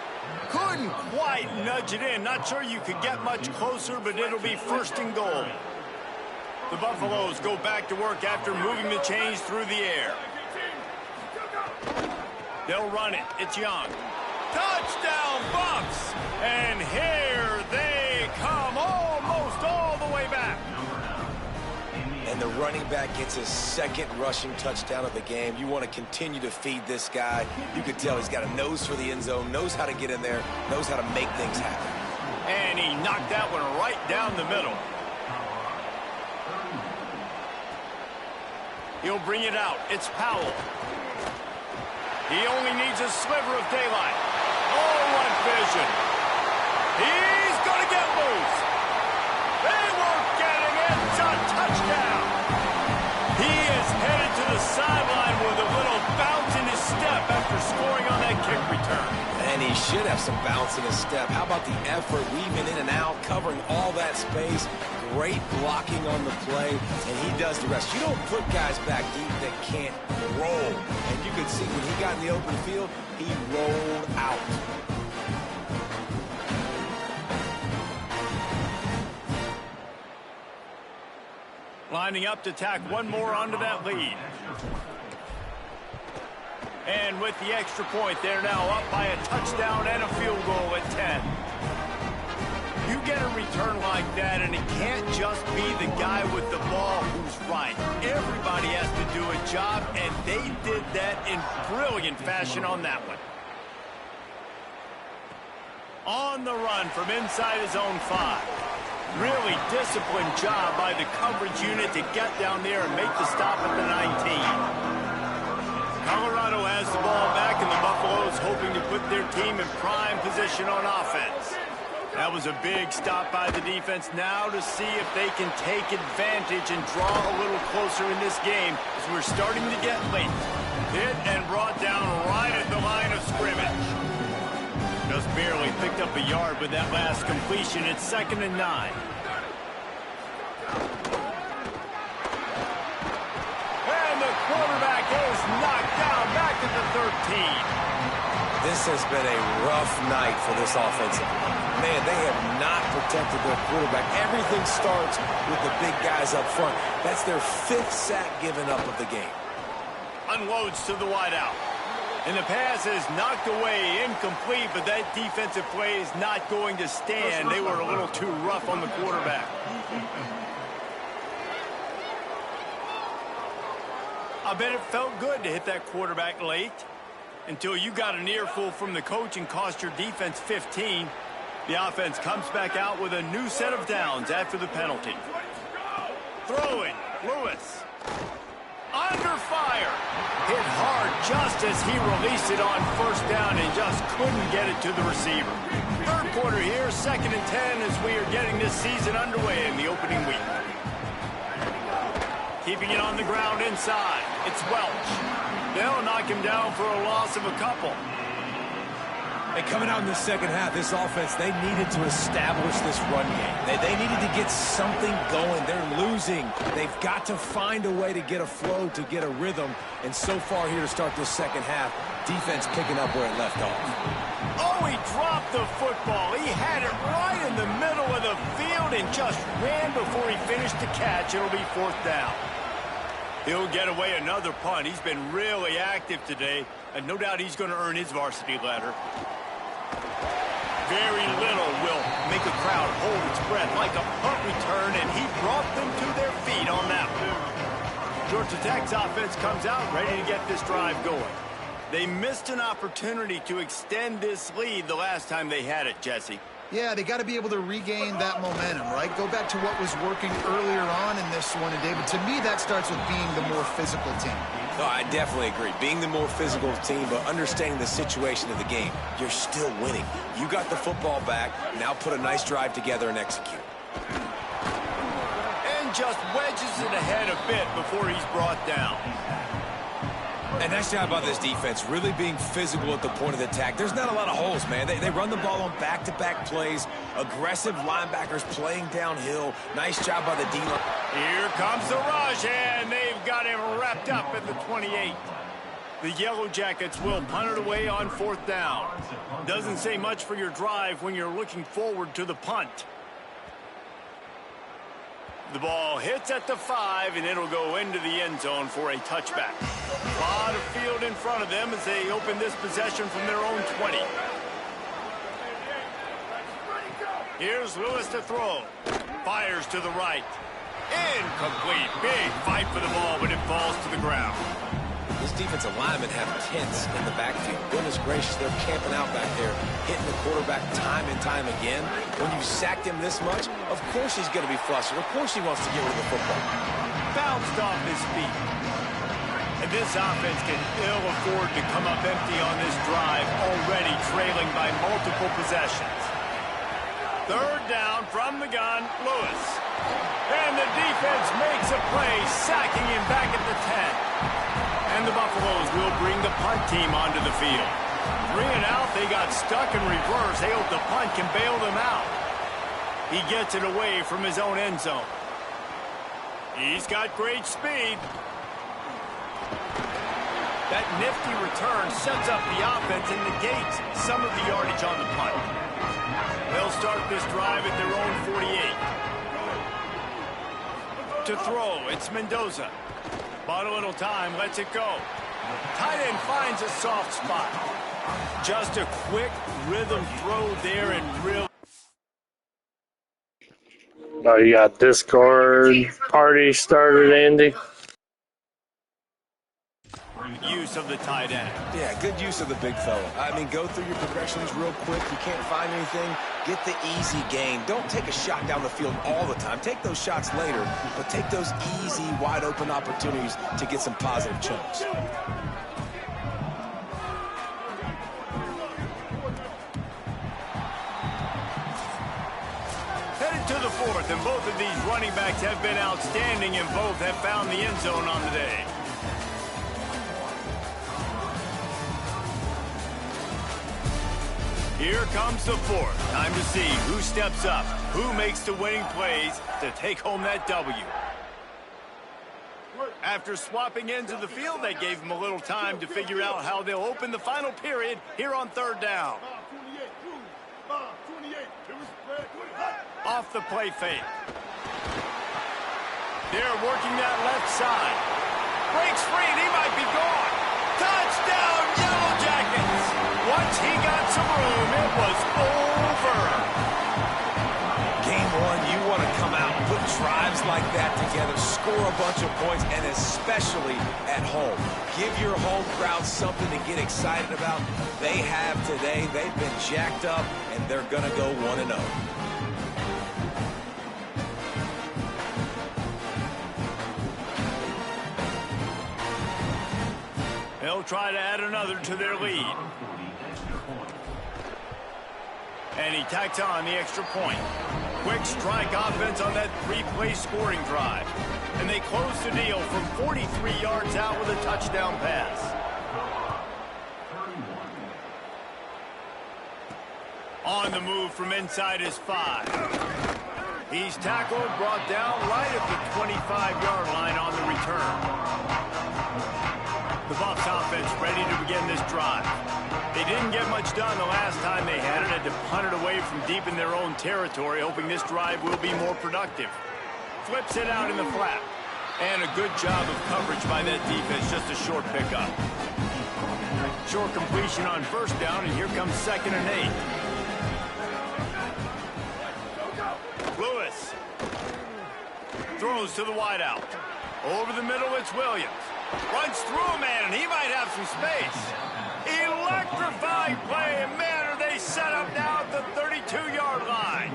Couldn't quite nudge it in. Not sure you could get much closer, but it'll be 1st and goal. The Buffaloes go back to work after moving the chains through the air. They'll run it. It's Young. Touchdown, Bucks! And here they come, almost all the way back. And the running back gets his 2nd rushing touchdown of the game. You want to continue to feed this guy. You can tell he's got a nose for the end zone, knows how to get in there, knows how to make things happen. And he knocked that one right down the middle. He'll bring it out. It's Powell. He only needs a sliver of daylight. Oh, what vision. He's going to get loose. They won't get him. It's a touchdown. He is headed to the sideline with a little bounce in his step after scoring on that kick return. And he should have some bounce in his step. How about the effort, weaving in and out, covering all that space. Great blocking on the play, and he does the rest. You don't put guys back deep that can't roll. And you could see when he got in the open field, he rolled out. Lining up to tack one more onto that lead. And with the extra point, they're now up by a touchdown and a field goal at 10. You get a return like that, and it can't just be the guy with the ball who's right. Everybody has to do a job, and they did that in brilliant fashion on that one. On the run from inside his own 5. Really disciplined job by the coverage unit to get down there and make the stop at the 19. Colorado has the ball back, and the Buffaloes hoping to put their team in prime position on offense. That was a big stop by the defense. Now to see if they can take advantage and draw a little closer in this game as we're starting to get late. Hit and brought down right at the line of scrimmage. Just barely picked up a yard with that last completion. It's 2nd and 9. Quarterback is knocked down back at the 13. This has been a rough night for this offensive line. Man, they have not protected their quarterback. Everything starts with the big guys up front. That's their 5th sack given up of the game. Unloads to the wideout. And the pass is knocked away, incomplete, but that defensive play is not going to stand. They were a little too rough on the quarterback. I bet it felt good to hit that quarterback late until you got an earful from the coach and cost your defense 15. The offense comes back out with a new set of downs after the penalty. Throwing, Lewis. Under fire. Hit hard just as he released it on 1st down and just couldn't get it to the receiver. 3rd quarter here, 2nd and 10 as we are getting this season underway in the opening week. Keeping it on the ground inside. It's Welch. They'll knock him down for a loss of a couple. And coming out in the second half, this offense, they needed to establish this run game. They needed to get something going. They're losing. They've got to find a way to get a flow, to get a rhythm. And so far here to start this second half, defense picking up where it left off. Oh, he dropped the football. He had it right in the middle of the field and just ran before he finished the catch. It'll be 4th down. He'll get away another punt. He's been really active today, and no doubt he's going to earn his varsity letter. Very little will make a crowd hold its breath like a punt return, and he brought them to their feet on that one. Georgia Tech's offense comes out ready to get this drive going. They missed an opportunity to extend this lead the last time they had it, Jesse. Yeah, they got to be able to regain that momentum, right? Go back to what was working earlier on in this one. And, David, to me, that starts with being the more physical team. No, I definitely agree. Being the more physical team, but understanding the situation of the game. You're still winning. You got the football back. Now put a nice drive together and execute. And just wedges it ahead a bit before he's brought down. And nice job by this defense, really being physical at the point of the attack. There's not a lot of holes, man. They run the ball on back-to-back plays. Aggressive linebackers playing downhill. Nice job by the D-line. Here comes the rush, and they've got him wrapped up at the 28. The Yellow Jackets will punt it away on 4th down. Doesn't say much for your drive when you're looking forward to the punt. The ball hits at the 5, and it'll go into the end zone for a touchback. A lot of field in front of them as they open this possession from their own 20. Here's Lewis to throw. Fires to the right. Incomplete. Big fight for the ball, but it falls to the ground. This defensive linemen have tents in the backfield. Goodness gracious, they're camping out back there, hitting the quarterback time and time again. When you sacked him this much, of course he's going to be flustered. Of course he wants to get rid of the football. Bounced off his feet. And this offense can ill afford to come up empty on this drive, already trailing by multiple possessions. 3rd down from the gun, Lewis. And the defense makes a play, sacking him back at the 10. And the Buffaloes will bring the punt team onto the field. 3 and out, they got stuck in reverse. They hope the punt can bail them out. He gets it away from his own end zone. He's got great speed. That nifty return sets up the offense and negates some of the yardage on the punt. They'll start this drive at their own 48. To throw, it's Mendoza. Bought a little time, lets it go. Tight end finds a soft spot. Just a quick rhythm throw there and real. Oh, you got Discord party started, Andy. Use of the tight end. Yeah, good use of the big fella. I mean, go through your progressions real quick. You can't find anything, get the easy gain. Don't take a shot down the field all the time. Take those shots later, but take those easy, wide-open opportunities to get some positive chunks. Headed to the fourth, and both of these running backs have been outstanding, and both have found the end zone on the day. Here comes the fourth. Time to see who steps up, who makes the winning plays to take home that W. After swapping ends of the field, they gave him a little time to figure out how they'll open the final period here on third down. Off the play fake. They're working that left side. Breaks free and he might be gone. Touchdown, Yellow Jackets! Once he got some room, it was over. Game one, you want to come out and put drives like that together, score a bunch of points, and especially at home. Give your home crowd something to get excited about. They have today. They've been jacked up, and they're going to go 1-0. They'll try to add another to their lead. And he tacks on the extra point. Quick strike offense on that three-play scoring drive. And they close the deal from 43 yards out with a touchdown pass. On the move from inside his 5. He's tackled, brought down right at the 25-yard line on the return. The Buffs offense ready to begin this drive. They didn't get much done the last time they had it, had to punt it away from deep in their own territory, hoping this drive will be more productive. Flips it out in the flat. And a good job of coverage by that defense, just a short pickup. Short completion on first down, and here comes 2nd and 8. Lewis throws to the wideout. Over the middle, it's Williams. Runs through a man, and he might have some space. Electrifying play, and man, are they set up now at the 32-yard line.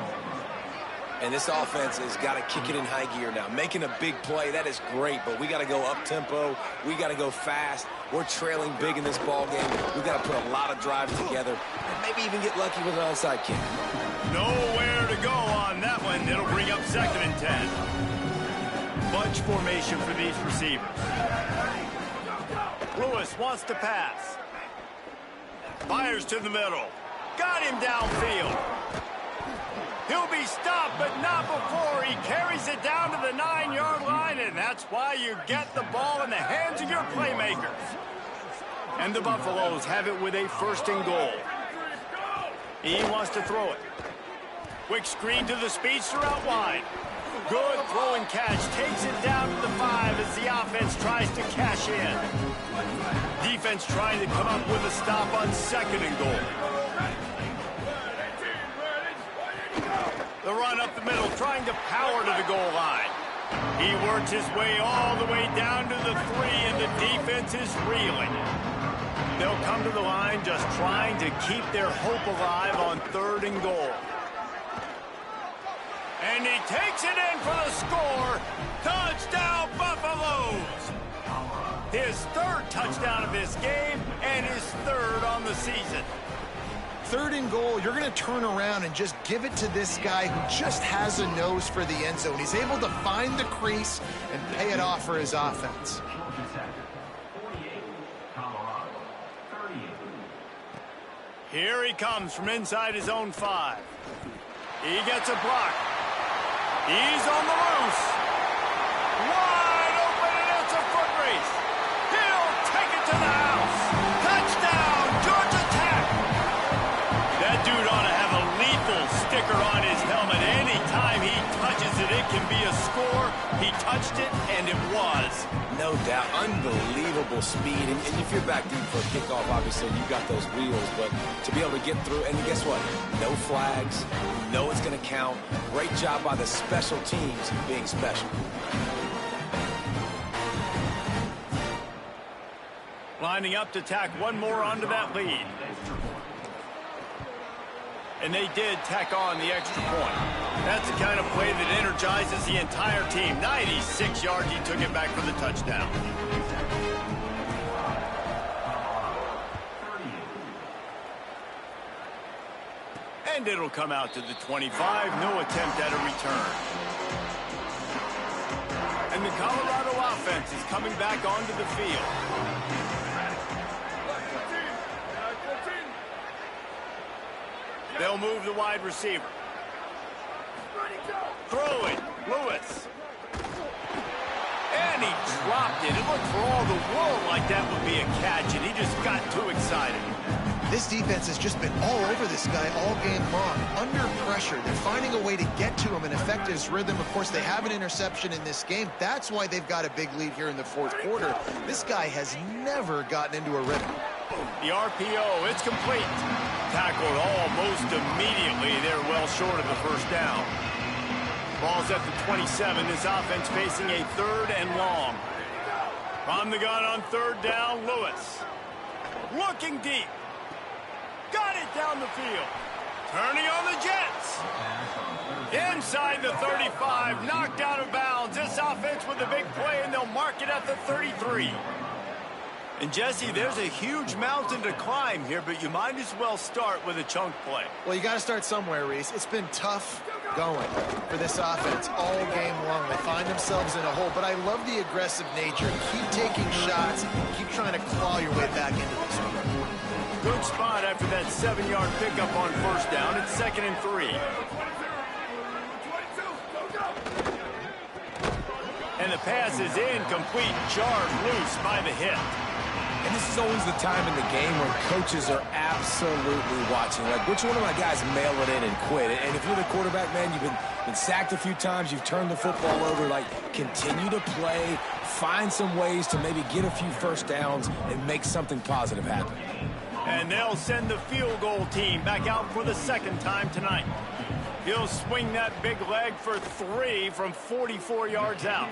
And this offense has got to kick it in high gear now. Making a big play, that is great, but we got to go up-tempo. We got to go fast. We're trailing big in this ball game. We've got to put a lot of drives together and maybe even get lucky with an onside kick. Nowhere to go on that one. It'll bring up 2nd and 10. Bunch formation for these receivers. Lewis wants to pass. Fires to the middle. Got him downfield. He'll be stopped, but not before he carries it down to the 9-yard line, and that's why you get the ball in the hands of your playmakers. And the Buffaloes have it with a 1st and goal. He wants to throw it. Quick screen to the speedster out wide. Good throw and catch. Takes it down to the 5 as the offense tries to cash in. Defense trying to come up with a stop on 2nd and goal. The run up the middle, trying to power to the goal line. He works his way all the way down to the 3, and the defense is reeling. They'll come to the line just trying to keep their hope alive on 3rd and goal. And he takes it in for the score. Touchdown, Buffaloes! His 3rd touchdown of this game and his 3rd on the season. 3rd and goal, you're going to turn around and just give it to this guy who just has a nose for the end zone. He's able to find the crease and pay it off for his offense. Here he comes from inside his own 5. He gets a block. He's on the loose. Wide open, and it's a foot race. He'll take it to the house. Touchdown, Georgia Tech. That dude ought to have a lethal sticker on his helmet. Anytime he touches it, it can be a score He touched it, and it was. No doubt. Unbelievable speed. And if you're back deep for a kickoff, obviously, you got those wheels. But to be able to get through, and guess what? No flags. You know it's going to count. Great job by the special teams being special. Lining up to tack one more onto that lead. And they did tack on the extra point. That's the kind of play that energizes the entire team. 96 yards, he took it back for the touchdown. And it'll come out to the 25. No attempt at a return. And the Colorado offense is coming back onto the field. They'll move the wide receiver. Throw it, Lewis. And he dropped it. It looked for all the world like that would be a catch, and he just got too excited. This defense has just been all over this guy all game long. Under pressure, they're finding a way to get to him and affect his rhythm. Of course, they have an interception in this game. That's why they've got a big lead here in the fourth quarter. This guy has never gotten into a rhythm. The RPO, it's complete. Tackled almost immediately. They're well short of the first down. Ball's at the 27. This offense facing a 3rd and long. From the gun on 3rd down, Lewis. Looking deep. Got it down the field. Turning on the Jets. Inside the 35. Knocked out of bounds. This offense with a big play, and they'll mark it at the 33. And, Jesse, there's a huge mountain to climb here, but you might as well start with a chunk play. Well, you got to start somewhere, Reese. It's been tough going for this offense all game long. They find themselves in a hole, but I love the aggressive nature. Keep taking shots. Keep trying to claw your way back into this one. Good spot after that 7-yard pickup on 1st down. It's 2nd and 3. And the pass is incomplete, jarred loose by the hit. And this is always the time in the game where coaches are absolutely watching. Like, which one of my guys mail it in and quit? And if you're the quarterback, man, you've been sacked a few times, you've turned the football over. Like, continue to play, find some ways to maybe get a few first downs and make something positive happen. And they'll send the field goal team back out for the 2nd time tonight. He'll swing that big leg for 3 from 44 yards out.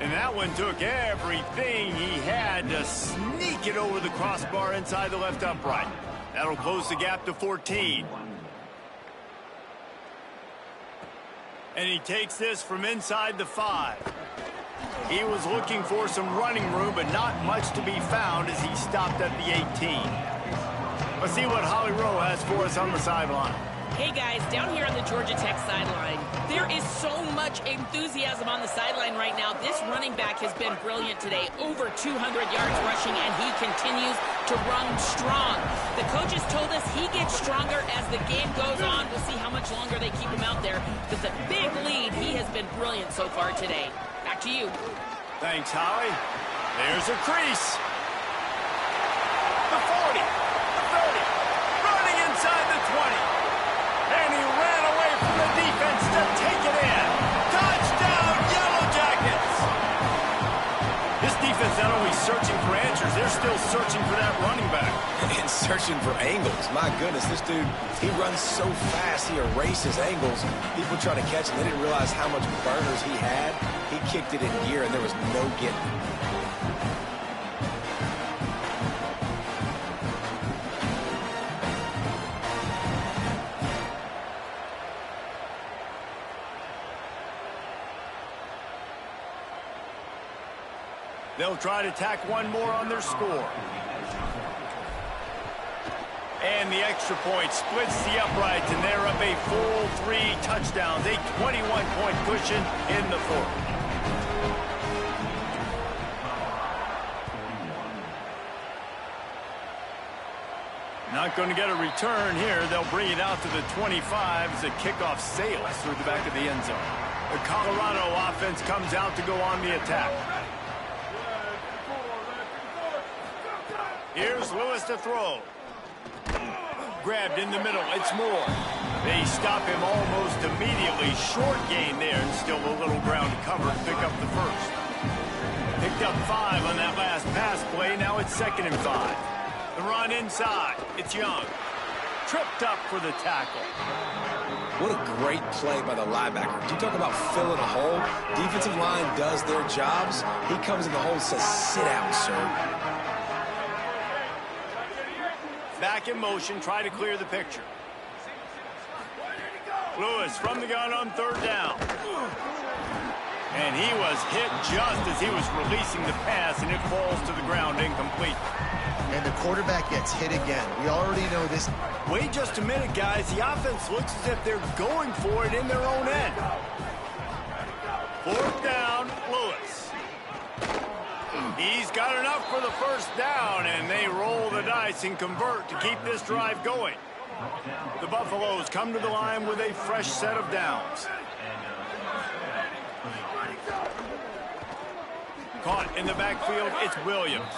And that one took everything he had to sneak it over the crossbar inside the left upright. That'll close the gap to 14. And he takes this from inside the 5. He was looking for some running room, but not much to be found as he stopped at the 18. Let's see what Holly Rowe has for us on the sideline. Hey guys, down here on the Georgia Tech sideline, there is so much enthusiasm on the sideline right now. This running back has been brilliant today, over 200 yards rushing, and he continues to run strong. The coaches told us he gets stronger as the game goes on. We'll see how much longer they keep him out there. With a big lead, he has been brilliant so far today. Back to you. Thanks, Holly. There's a crease. The 40, the 30, running inside the 20. And he ran away from the defense to take it in. Touchdown, Yellow Jackets! This defense not only searching for answers, they're still searching for that running back. And searching for angles. My goodness, this dude, he runs so fast, he erases angles. People try to catch him. They didn't realize how much burners he had. He kicked it in gear, and there was no getting it. They'll try to tack one more on their score. And the extra point splits the uprights, and they're up a full 3 touchdowns, a 21-point cushion in the 4th. Not going to get a return here. They'll bring it out to the 25 as the kickoff sails through the back of the end zone. The Colorado offense comes out to go on the attack. Here's Lewis to throw. Grabbed in the middle. It's Moore. They stop him almost immediately. immediately. Short gain there, and still a little ground to cover to pick up the first. Picked up 5 on that last pass play. Now it's 2nd and 5. The run inside. It's Young. Tripped up for the tackle. What a great play by the linebacker. You talk about filling a hole. Defensive line does their jobs. He comes in the hole and says, sit down, sir. Back in motion, try to clear the picture. Lewis from the gun on 3rd down. And he was hit just as he was releasing the pass, and it falls to the ground incomplete. And the quarterback gets hit again. We already know this. Wait just a minute, guys. The offense looks as if they're going for it in their own end. 4th down, Lewis. He's got enough for the first down, and they roll the dice and convert to keep this drive going. The Buffaloes come to the line with a fresh set of downs. Caught in the backfield, it's Williams.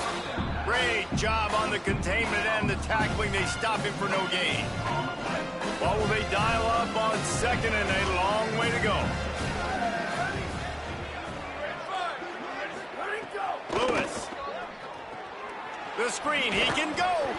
Great job on the containment and the tackling. They stop him for no gain. Well, will they dial up on 2nd and a long way to go? Lewis. The screen, he can go.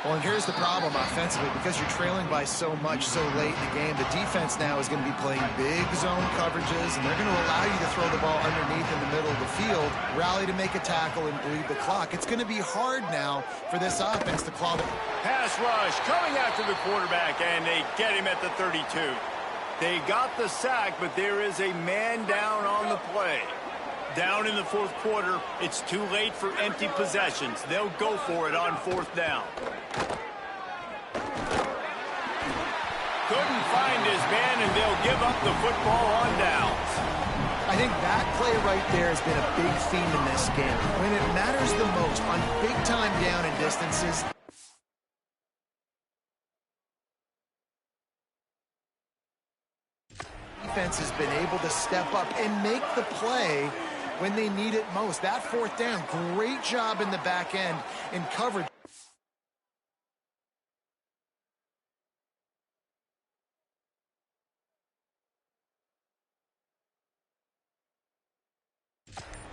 Well, and here's the problem offensively. Because you're trailing by so much so late in the game, the defense now is going to be playing big zone coverages, and they're going to allow you to throw the ball underneath in the middle of the field, rally to make a tackle, and bleed the clock. It's going to be hard now for this offense to claw the... Pass rush coming after the quarterback, and they get him at the 32. They got the sack, but there is a man down on the play. Down in the 4th quarter, it's too late for empty possessions. They'll go for it on 4th down. Couldn't find his man, and they'll give up the football on downs. I think that play right there has been a big theme in this game. When it matters the most, on big-time down and distances, defense has been able to step up and make the play when they need it most. That 4th down, great job in the back end in coverage.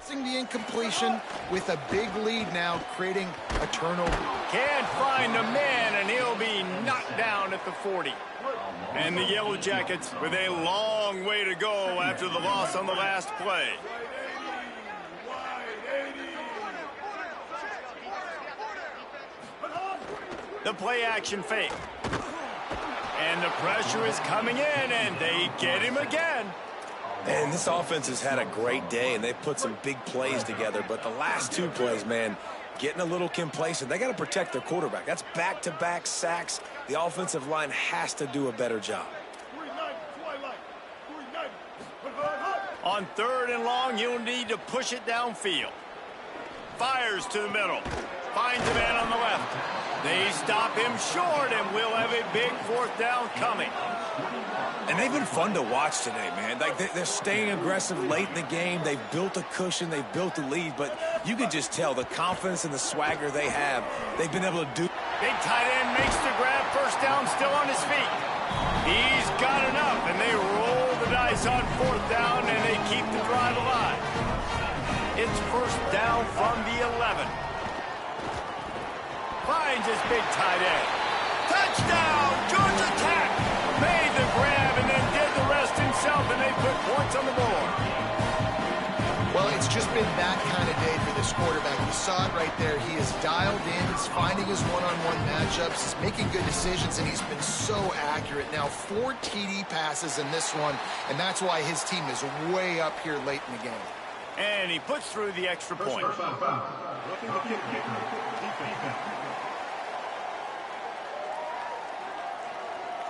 The incompletion with a big lead now, creating a turnover. Can't find a man, and he'll be knocked down at the 40. And the Yellow Jackets with a long way to go after the loss on the last play. The play action fake. And the pressure is coming in, and they get him again. And this offense has had a great day, and they've put some big plays together. But the last 2 plays, man, getting a little complacent. They got to protect their quarterback. That's back-to-back sacks. The offensive line has to do a better job. On 3rd and long, you'll need to push it downfield. Fires to the middle. Finds a man on the left. They stop him short, and we'll have a big 4th down coming. And they've been fun to watch today, man. Like they're staying aggressive late in the game. They've built a cushion. They've built a lead. But you can just tell the confidence and the swagger they have. They've been able to do. Big tight end makes the grab. 1st down, still on his feet. He's got enough, and they roll the dice on 4th down, and they keep the drive alive. It's 1st down from the 11. Finds his big tight end. Touchdown, Georgia Tech. Made the grab and then did the rest himself, and they put points on the board. Well, it's just been that kind of day for this quarterback. You saw it right there. He is dialed in. He's finding his one-on-one matchups. He's making good decisions, and he's been so accurate. Now, 4 TD passes in this one, and that's why his team is way up here late in the game. And he puts through the extra point.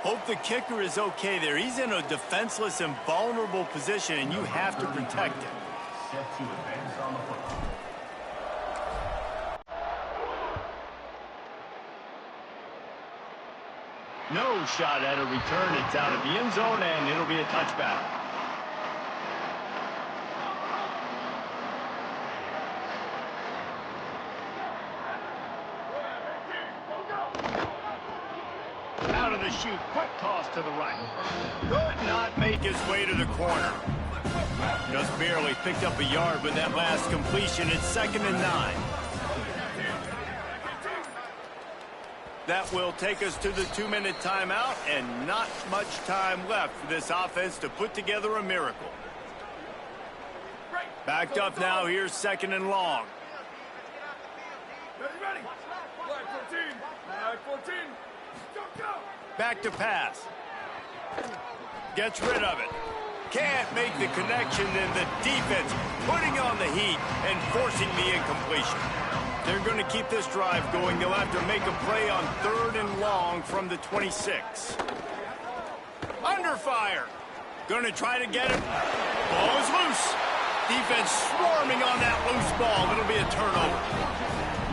Hope the kicker is okay there. He's in a defenseless and vulnerable position, and you have to protect him. No shot at a return. It's out of the end zone, and it'll be a touchback. Out of the shoot. Quick toss to the right. Could not make his way to the corner. Just barely picked up a yard with that last completion. It's 2nd and 9. That will take us to the 2-minute timeout, and not much time left for this offense to put together a miracle. Backed up now. Here's 2nd and long. Ready. Flag 14. Flag 14. Go. Back to pass. Gets rid of it. Can't make the connection, and the defense putting on the heat and forcing the incompletion. They're going to keep this drive going. They'll have to make a play on 3rd and long from the 26. Under fire. Going to try to get it. Ball is loose. Defense swarming on that loose ball. It'll be a turnover.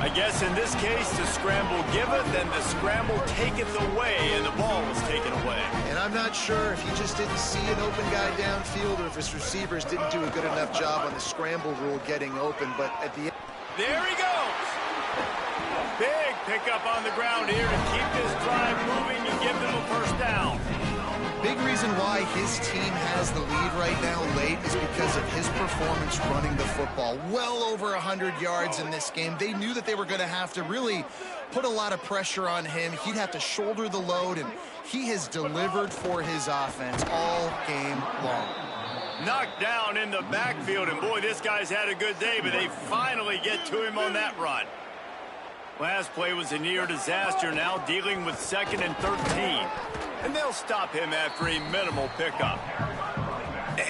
I guess in this case, the scramble given, then the scramble taketh away, and the ball was taken away. And I'm not sure if he just didn't see an open guy downfield or if his receivers didn't do a good enough job on the scramble rule getting open, but at the end... There he goes. Big pickup on the ground here to keep this drive moving and give them a first down. Big reason why his team has the lead right now late is because of his performance running the football. Well over 100 yards in this game. They knew that they were going to have to really put a lot of pressure on him. He'd have to shoulder the load, and he has delivered for his offense all game long. Knocked down in the backfield, and boy, this guy's had a good day, but they finally get to him on that run. Last play was a near disaster, now dealing with 2nd and 13. And they'll stop him after a minimal pickup.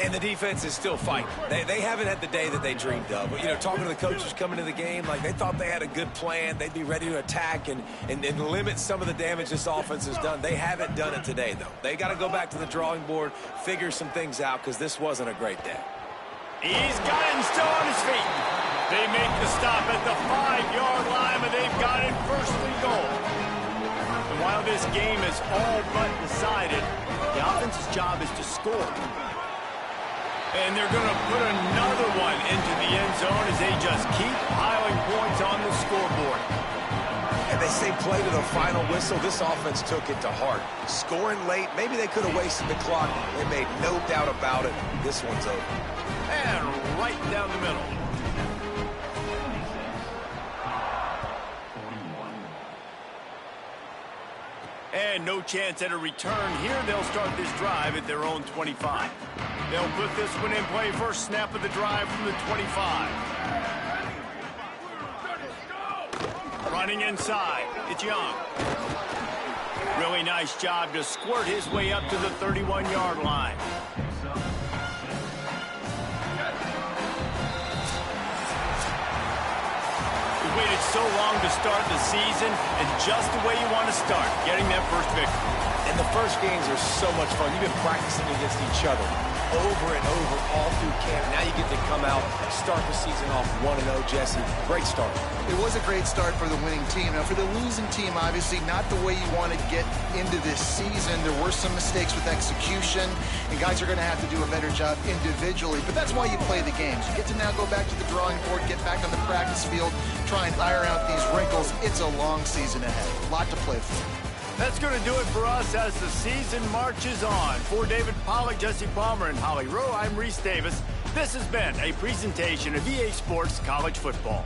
And the defense is still fighting. They haven't had the day that they dreamed of. You know, talking to the coaches coming to the game, like they thought they had a good plan. They'd be ready to attack and limit some of the damage this offense has done. They haven't done it today, though. They got to go back to the drawing board, figure some things out, because this wasn't a great day. He's got him still on his feet. They make the stop at the 5-yard line, but they've got it 1st and goal. And while this game is all but decided, the offense's job is to score. And they're going to put another one into the end zone as they just keep piling points on the scoreboard. And they say play to the final whistle. This offense took it to heart. Scoring late, maybe they could have wasted the clock. They made no doubt about it. This one's over. And right down the middle. And no chance at a return here. They'll start this drive at their own 25. They'll put this one in play. First snap of the drive from the 25. Running inside. It's Young. Really nice job to squirt his way up to the 31-yard line. Waited so long to start the season, and just the way you want to start, getting that first victory. And the first games are so much fun. You've been practicing against each other over and over all through camp. Now you get to come out and start the season off 1-0, Jesse. Great start. It was a great start for the winning team. Now, for the losing team, obviously not the way you want to get into this season. There were some mistakes with execution, and guys are going to have to do a better job individually. But that's why you play the games. You get to now go back to the drawing board, get back on the practice field, try and iron out these wrinkles. It's a long season ahead. A lot to play for. That's going to do it for us as the season marches on. For David Pollack, Jesse Palmer, and Holly Rowe, I'm Reese Davis. This has been a presentation of EA Sports College Football.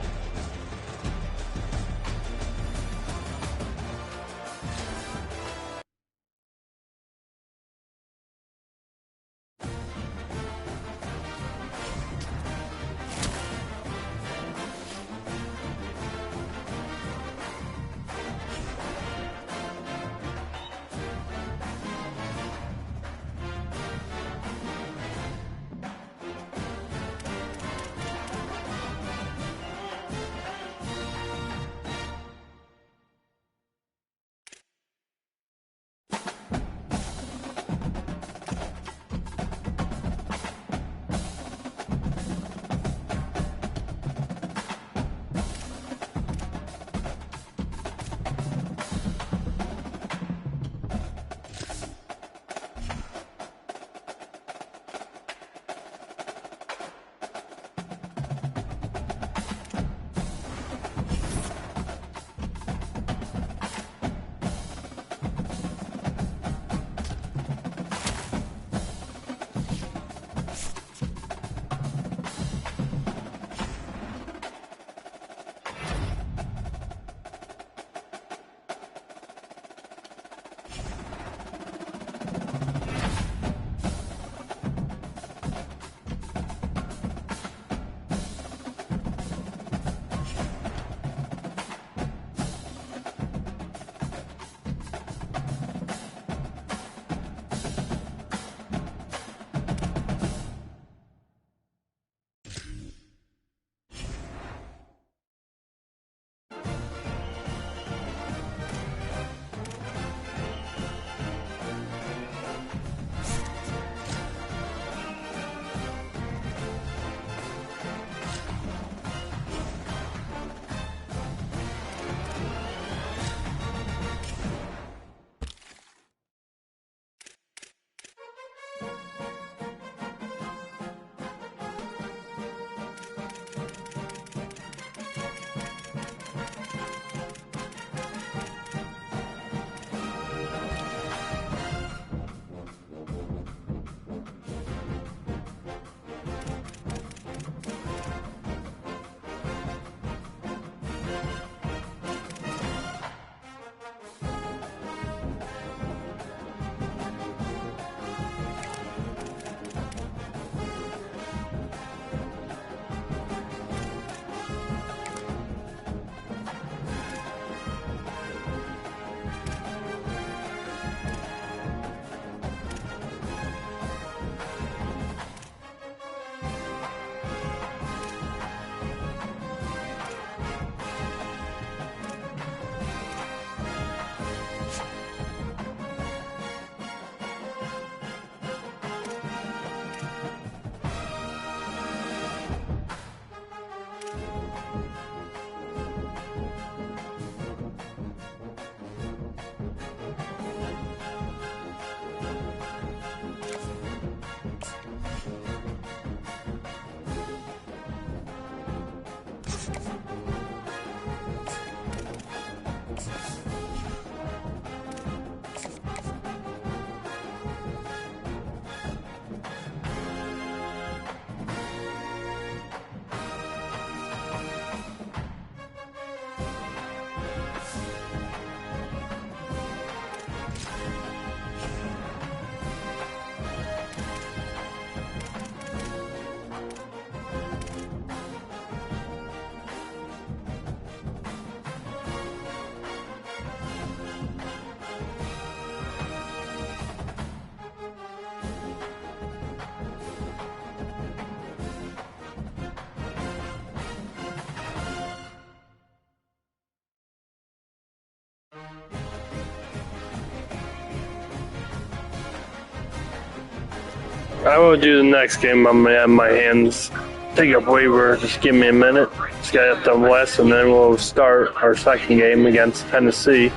I will do the next game. I'm gonna have my hands take up waiver. Just give me a minute. Just gotta get them less, and then we'll start our second game against Tennessee.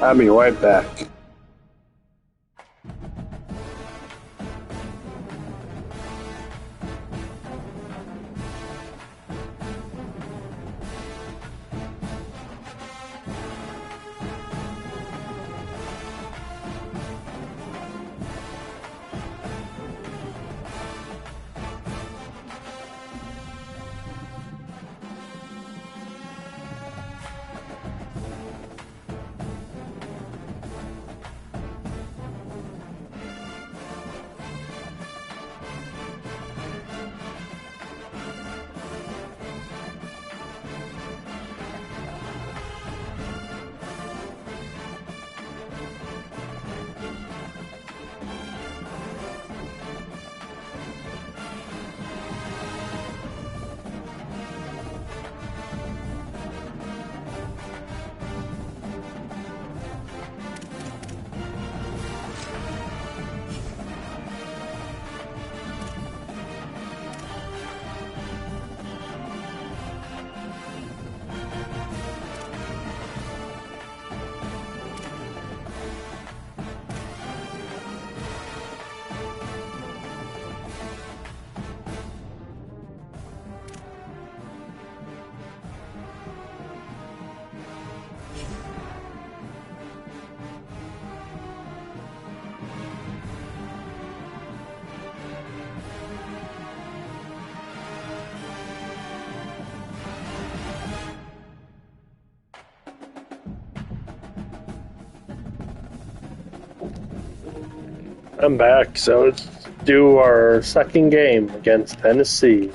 I'll be right back. I'm back, so let's do our second game against Tennessee.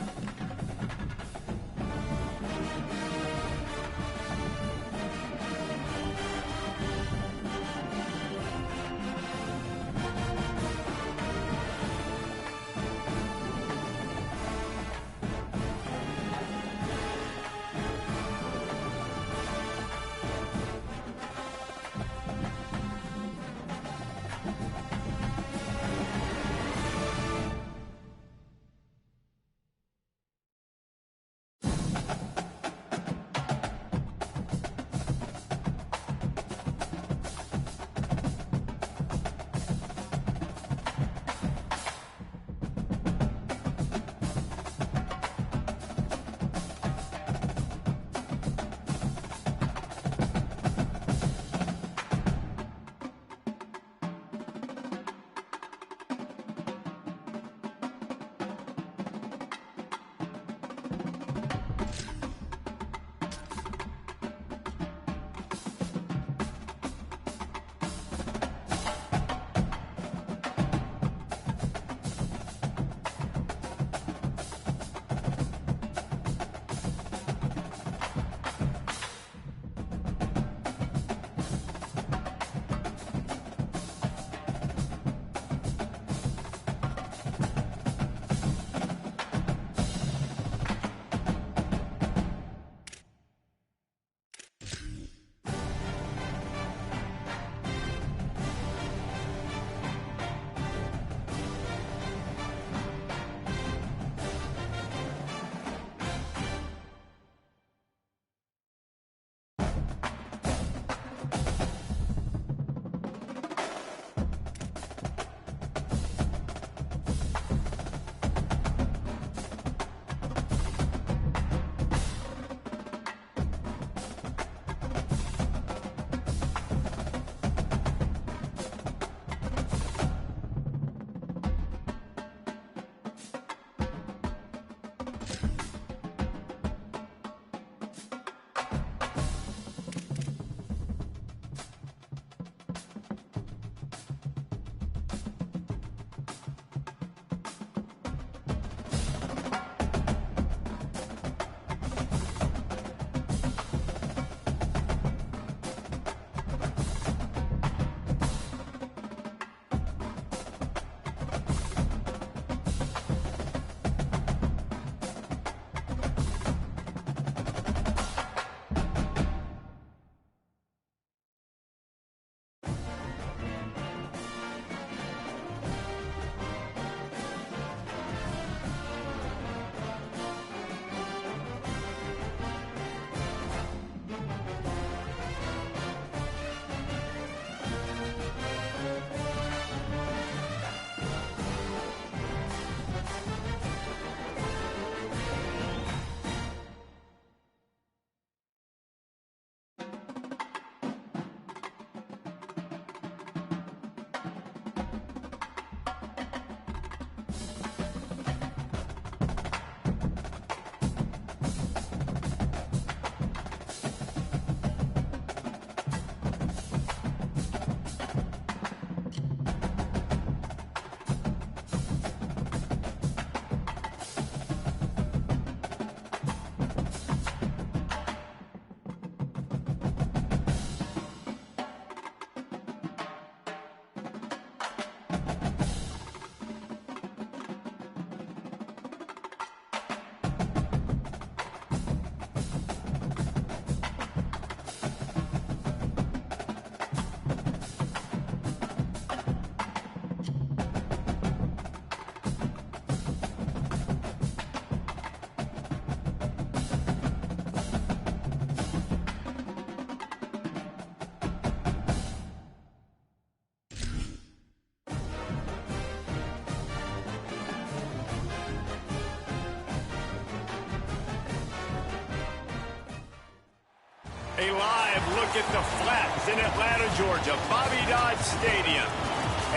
A live look at the flats in Atlanta, Georgia, Bobby Dodd Stadium.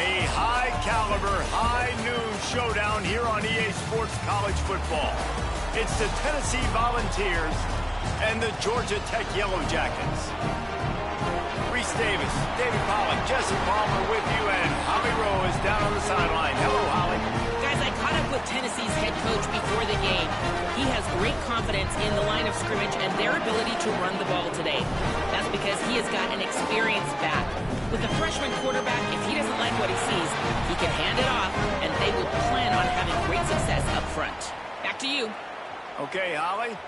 A high-caliber, high-noon showdown here on EA Sports College Football. It's the Tennessee Volunteers and the Georgia Tech Yellow Jackets. Reese Davis, David Pollack, Jesse Palmer with you, and Holly Rowe is down on the sideline. Hello, Holly. Guys, I caught up with Tennessee's head coach before the game. He has great confidence in the line of scrimmage and their ability to run the ball today. That's because he has got an experienced back. With a freshman quarterback, if he doesn't like what he sees, he can hand it off, and they will plan on having great success up front. Back to you. Okay, Holly.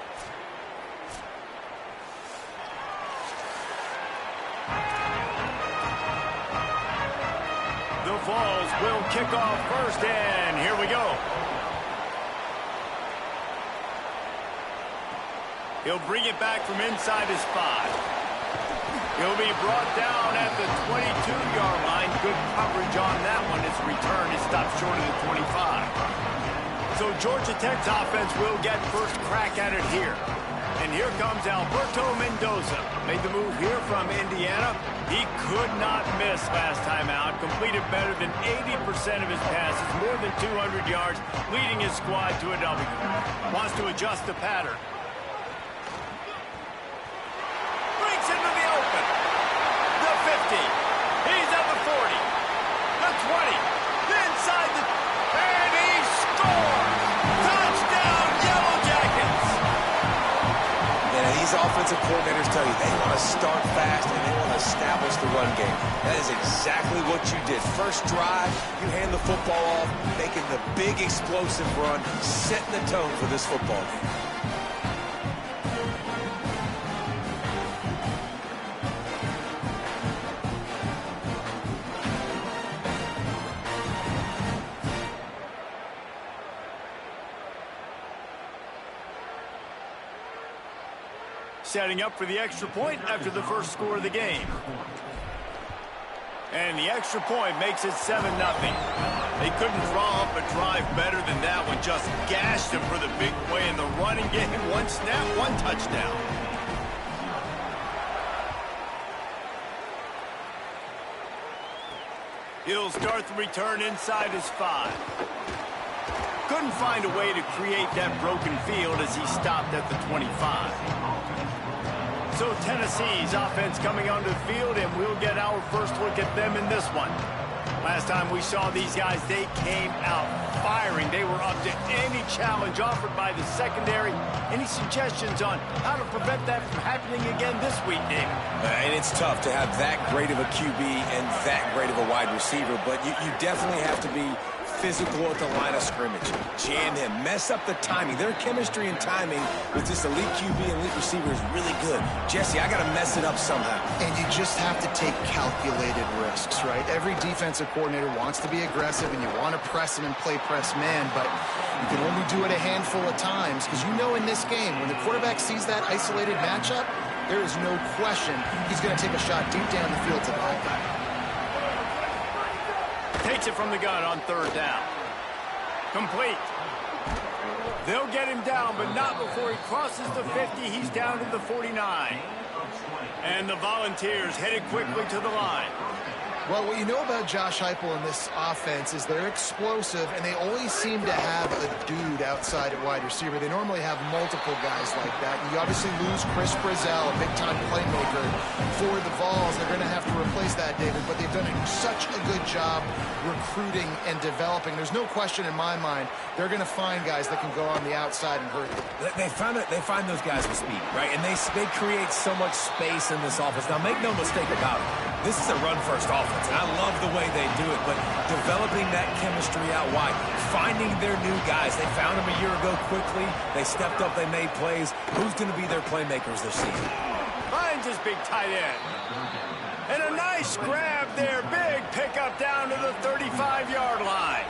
The Vols will kick off first, and here we go. He'll bring it back from inside his 5. He'll be brought down at the 22-yard line. Good coverage on that one. His return is stopped short of the 25. So Georgia Tech's offense will get first crack at it here. And here comes Alberto Mendoza. Made the move here from Indiana. He could not miss last time out. Completed better than 80% of his passes, more than 200 yards, leading his squad to a W. Wants to adjust the pattern. Breaks into the open. The 50. He's at the 40. The 20. Inside the... And he scores! Touchdown, Yellow Jackets! These offensive coordinators tell you they want to start fast and they want to establish the run game. That is exactly what you did. First drive, you hand the football off, making the big explosive run, setting the tone for this football game. Setting up for the extra point after the first score of the game. And the extra point makes it 7-0. They couldn't draw up a drive better than that one. Just gashed them for the big play in the running game. One snap, one touchdown. He'll start the return inside his 5. Couldn't find a way to create that broken field as he stopped at the 25. So Tennessee's offense coming onto the field, and we'll get our first look at them in this one. Last time we saw these guys, they came out firing. They were up to any challenge offered by the secondary. Any suggestions on how to prevent that from happening again this week, David? And it's tough to have that great of a QB and that great of a wide receiver, but you definitely have to be physical at the line of scrimmage. Jam him. Mess up the timing. Their chemistry and timing with this elite QB and elite receiver is really good. Jesse, I got to mess it up somehow. And you just have to take calculated risks, right? Every defensive coordinator wants to be aggressive, and you want to press him and play press man, but you can only do it a handful of times because you know in this game, when the quarterback sees that isolated matchup, there is no question he's going to take a shot deep down the field to that guy. Takes it from the gun on third down. Complete. They'll get him down, but not before he crosses the 50. He's down to the 49. And the Volunteers headed quickly to the line. Well, what you know about Josh Heupel in this offense is they're explosive, and they always seem to have a dude outside at wide receiver. They normally have multiple guys like that. You obviously lose Chris Brazzell, a big-time playmaker for the Vols. They're going to have to replace that, David, but they've done such a good job recruiting and developing. There's no question in my mind they're going to find guys that can go on the outside and hurt them. They find those guys with speed, right? And they create so much space in this offense. Now, make no mistake about it. This is a run-first offense, and I love the way they do it, but developing that chemistry out wide, finding their new guys. They found them a year ago quickly. They stepped up. They made plays. Who's going to be their playmakers this season? Finds his big tight end. And a nice grab there. Big pickup down to the 35-yard line.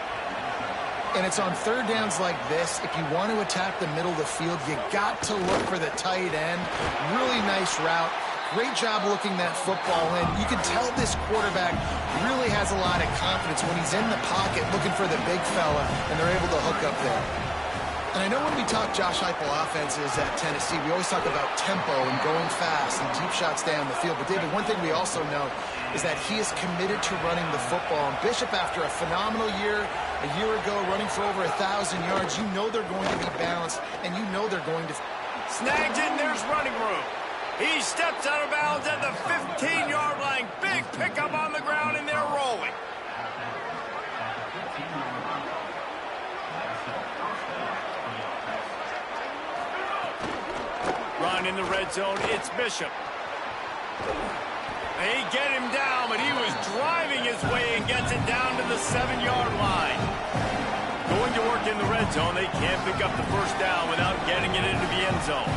And it's on third downs like this. If you want to attack the middle of the field, you got to look for the tight end. Really nice route. Great job looking that football in. You can tell this quarterback really has a lot of confidence when he's in the pocket looking for the big fella, and they're able to hook up there. And I know when we talk Josh Heupel offenses at Tennessee, we always talk about tempo and going fast and deep shots down the field. But, David, one thing we also know is that he is committed to running the football. And Bishop, after a phenomenal year, a year ago, running for over 1,000 yards, you know they're going to be balanced, and you know they're going to... Snagged it, and there's running room. He steps out of bounds at the 15-yard line. Big pickup on the ground, and they're rolling. Run in the red zone, it's Bishop. They get him down, but he was driving his way and gets it down to the 7-yard line. Going to work in the red zone, they can't pick up the first down without getting it into the end zone.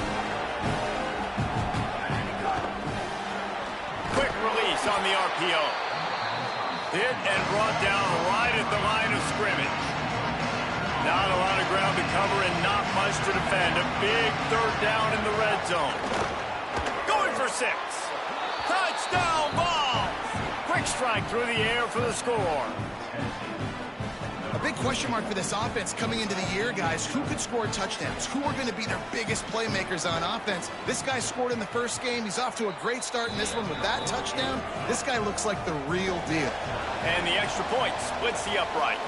Quick release on the RPO. Hit and brought down right at the line of scrimmage. Not a lot of ground to cover and not much to defend. A big third down in the red zone. Going for 6. Touchdown ball. Quick strike through the air for the score. A big question mark for this offense coming into the year, guys. Who could score touchdowns? Who are going to be their biggest playmakers on offense? This guy scored in the first game. He's off to a great start in this one with that touchdown. This guy looks like the real deal. And the extra point splits the uprights.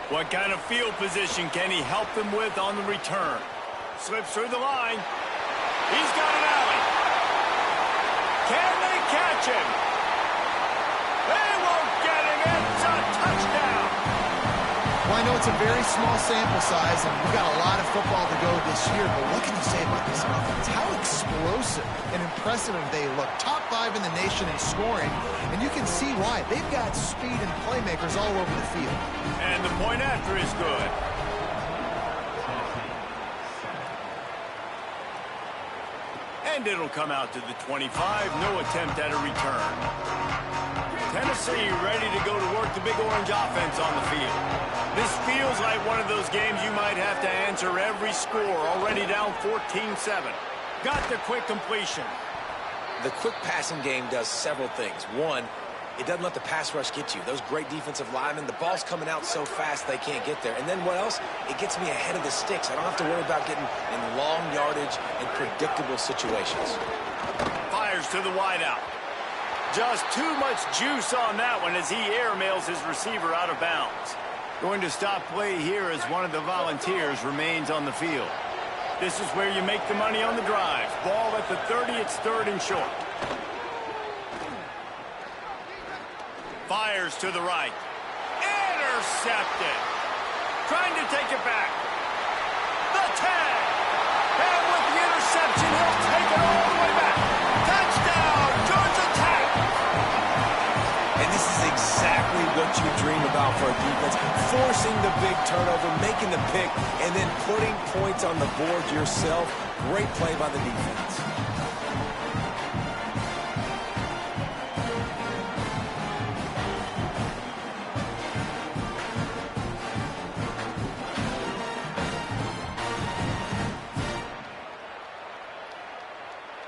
What kind of field position can he help them with on the return? Slips through the line. He's got an alley. Can they catch him? They won't get him. It's a touchdown. Well, I know it's a very small sample size, and we've got a lot of football to go this year, but what can you say about this offense? How explosive and impressive they look. Top 5 in the nation in scoring, and you can see why. They've got speed and playmakers all over the field. And the point after is good. And it'll come out to the 25. No attempt at a return. Tennessee ready to go to work the big orange offense on the field. This feels like one of those games you might have to answer every score. Already down 14-7. Got the quick completion. The quick passing game does several things. One, it doesn't let the pass rush get you. Those great defensive linemen, the ball's coming out so fast they can't get there. And then what else? It gets me ahead of the sticks. I don't have to worry about getting in long yardage and predictable situations. Fires to the wideout. Just too much juice on that one as he airmails his receiver out of bounds. Going to stop play here as one of the Volunteers remains on the field. This is where you make the money on the drive. Ball at the 30, it's 3rd and short. Fires to the right. Intercepted. Trying to take it back. The tag. And with the interception, he'll take it all the way back. Touchdown, Georgia Tech. And this is exactly what you dream about for a defense. Forcing the big turnover, making the pick, and then putting points on the board yourself. Great play by the defense.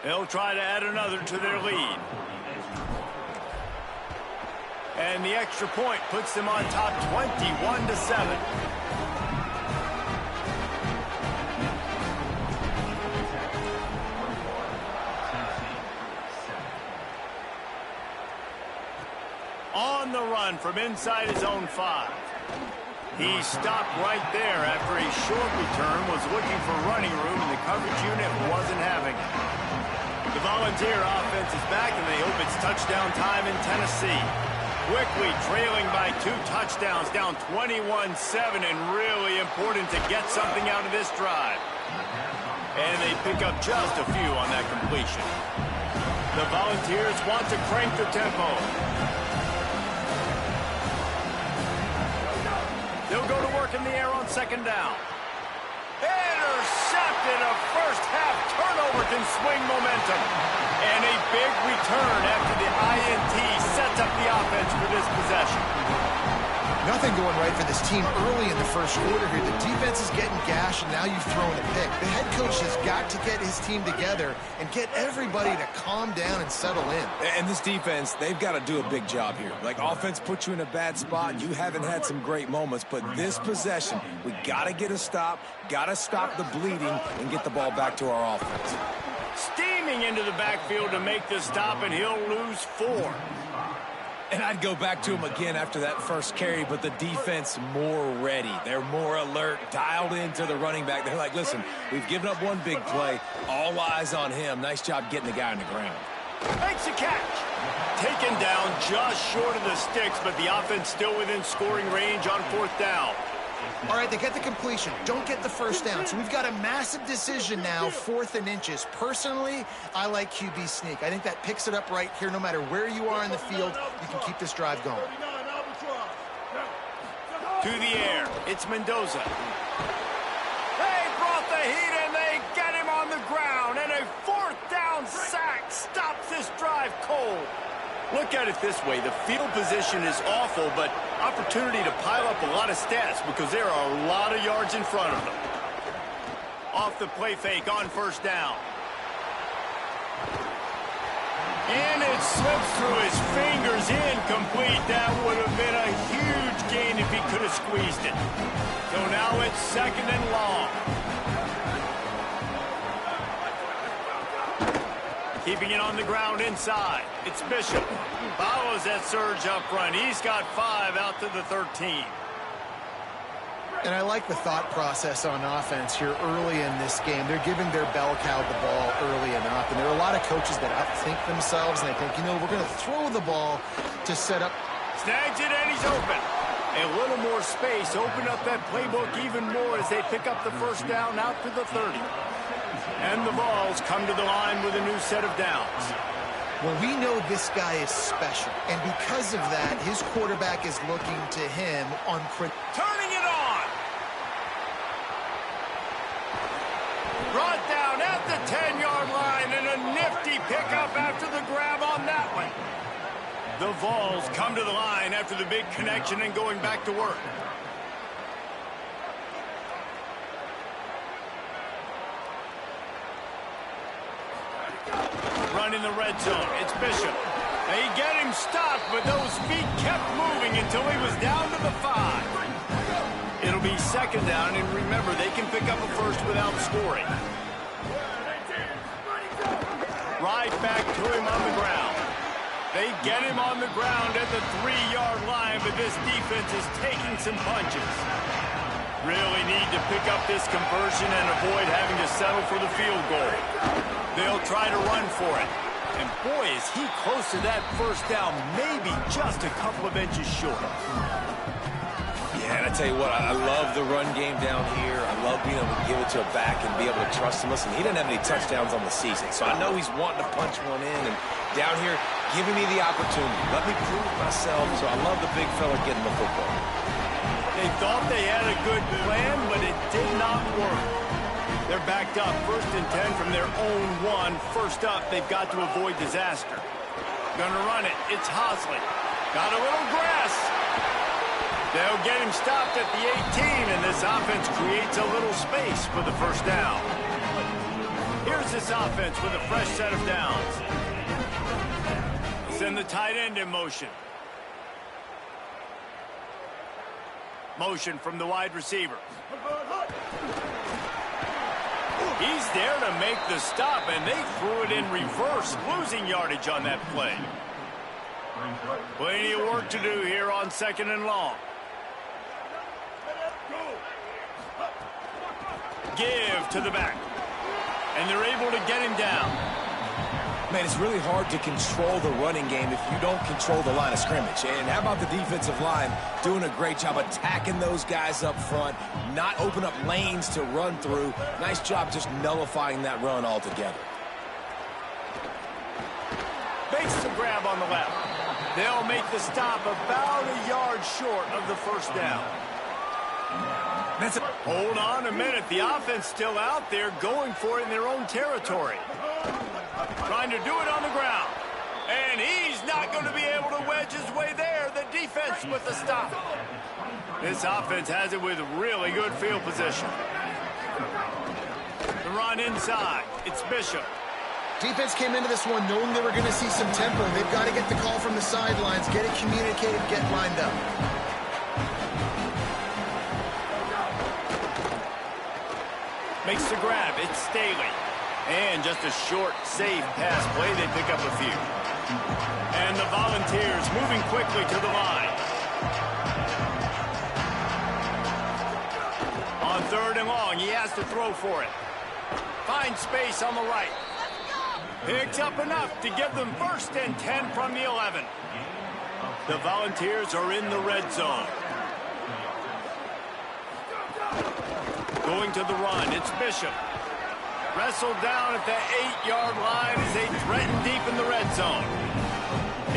They'll try to add another to their lead. And the extra point puts them on top 21-7. On the run from inside his own 5. He stopped right there after a short return, was looking for running room, and the coverage unit wasn't having it. The Volunteer offense is back, and they hope it's touchdown time in Tennessee. Quickly trailing by 2 touchdowns, down 21-7, and really important to get something out of this drive. And they pick up just a few on that completion. The Volunteers want to crank the tempo. They'll go to work in the air on 2nd down. Intercepted. A first-half turnover can swing momentum. And a big return after the INT sets up the offense for this possession. Nothing going right for this team early in the first quarter here. The defense is getting gashed, and now you've thrown a pick. The head coach has got to get his team together and get everybody to calm down and settle in. And this defense, they've got to do a big job here. Like, offense puts you in a bad spot. You haven't had some great moments, but this possession, we got to get a stop, got to stop the bleeding, and get the ball back to our offense. Steaming into the backfield to make the stop, and he'll lose 4. And I'd go back to him again after that first carry, but the defense more ready. They're more alert, dialed into the running back. They're like, listen, we've given up one big play. All eyes on him. Nice job getting the guy on the ground. Makes a catch. Taken down just short of the sticks, but the offense still within scoring range on 4th down. All right, they get the completion. Don't get the first down. So we've got a massive decision now, 4th and inches. Personally, I like QB sneak. I think that picks it up right here. No matter where you are in the field, you can keep this drive going. To the air, it's Mendoza. They brought the heat and they get him on the ground. And a 4th down sack stops this drive cold. Look at it this way. The field position is awful, but opportunity to pile up a lot of stats because there are a lot of yards in front of them. Off the play fake on 1st down. And it slips through his fingers, incomplete. That would have been a huge gain if he could have squeezed it. So now it's 2nd and long. Keeping it on the ground inside. It's Bishop. Follows that surge up front. He's got 5 out to the 13. And I like the thought process on offense here early in this game. They're giving their bell cow the ball early enough. And there are a lot of coaches that outthink themselves, and they think, you know, we're going to throw the ball to set up. Snags it, and he's open. A little more space. Open up that playbook even more as they pick up the 1st down out to the 30. And the Vols come to the line with a new set of downs. Well, we know this guy is special, and because of that, his quarterback is looking to him on... Turning it on! Brought down at the 10-yard line, and a nifty pickup after the grab on that one. The Vols come to the line after the big connection and going back to work. In the red zone, it's Bishop. They get him stopped, but those feet kept moving until he was down to the 5. It'll be 2nd down, and remember, they can pick up a first without scoring. Right back to him on the ground. They get him on the ground at the 3-yard line, but this defense is taking some punches. Really need to pick up this conversion and avoid having to settle for the field goal. They'll try to run for it. And boy, is he close to that 1st down, maybe just a couple of inches short. Yeah, and I tell you what, I love the run game down here. I love being able to give it to a back and be able to trust him. Listen, he doesn't have any touchdowns on the season, so I know he's wanting to punch one in. And down here, giving me the opportunity. Let me prove myself, so I love the big fella getting the football. They thought they had a good plan, but it did not work. They're backed up 1st and 10 from their own 1. First up, they've got to avoid disaster. Gonna run it. It's Hosley. Got a little grass. They'll get him stopped at the 18, and this offense creates a little space for the 1st down. Here's this offense with a fresh set of downs. Send the tight end in motion. Motion from the wide receiver. He's there to make the stop, and they threw it in reverse, losing yardage on that play. Plenty of work to do here on 2nd and long. Give to the back. And they're able to get him down. Man, it's really hard to control the running game if you don't control the line of scrimmage. And how about the defensive line doing a great job attacking those guys up front, not open up lanes to run through. Nice job just nullifying that run altogether. Makes the grab on the left. They'll make the stop about a yard short of the 1st down. Hold on a minute. The offense still out there going for it in their own territory. Trying to do it on the ground. And he's not going to be able to wedge his way there. The defense with the stop. This offense has it with really good field position. The run inside. It's Bishop. Defense came into this one knowing they were going to see some tempo. They've got to get the call from the sidelines, get it communicated, get lined up. Makes the grab. It's Staley. And just a short, safe pass play. They pick up a few. And the Volunteers moving quickly to the line. On 3rd and long, he has to throw for it. Finds space on the right. Picks up enough to give them 1st and 10 from the 11. The Volunteers are in the red zone. Going to the run, it's Bishop. Wrestled down at the 8-yard line as they threaten deep in the red zone.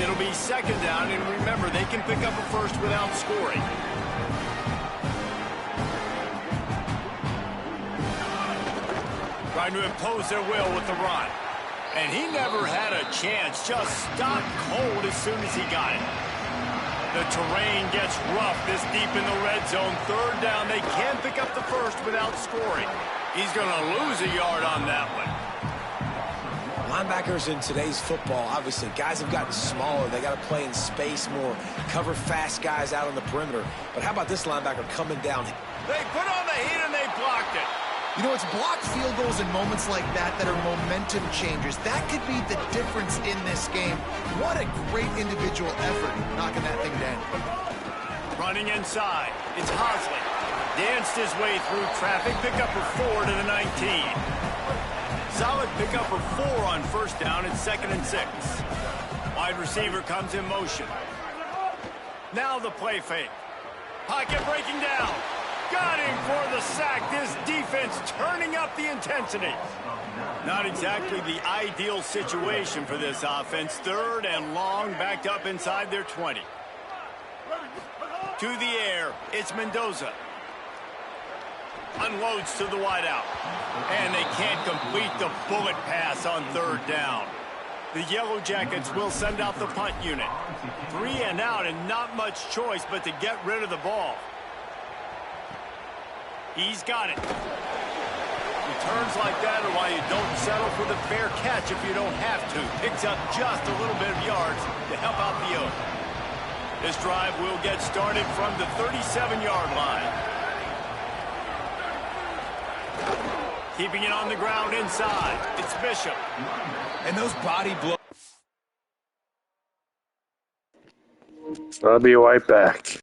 It'll be 2nd down, and remember, they can pick up a first without scoring. Trying to impose their will with the run. And he never had a chance, just stopped cold as soon as he got it. The terrain gets rough this deep in the red zone. 3rd down, they can pick up the first without scoring. He's going to lose a yard on that one. Linebackers in today's football, obviously, guys have gotten smaller. They got to play in space more, cover fast guys out on the perimeter. But how about this linebacker coming down? They put on the heat and they blocked it. You know, it's blocked field goals in moments like that that are momentum changers. That could be the difference in this game. What a great individual effort knocking that thing down. Running inside, it's Hosley. Danced his way through traffic, pick up a 4 to the 19. Solid pick up of 4 on 1st down. It's 2nd and 6. Wide receiver comes in motion. Now the play fake. Pocket breaking down. Got him for the sack. This defense turning up the intensity. Not exactly the ideal situation for this offense. 3rd and long, backed up inside their 20. To the air, it's Mendoza. Unloads to the wideout. And they can't complete the bullet pass on 3rd down. The Yellow Jackets will send out the punt unit. 3 and out and not much choice but to get rid of the ball. He's got it. Returns like that are why you don't settle for the fair catch if you don't have to. Picks up just a little bit of yards to help out the Oak. This drive will get started from the 37-yard line. Keeping it on the ground inside. It's Bishop. And those body blows. I'll be right back.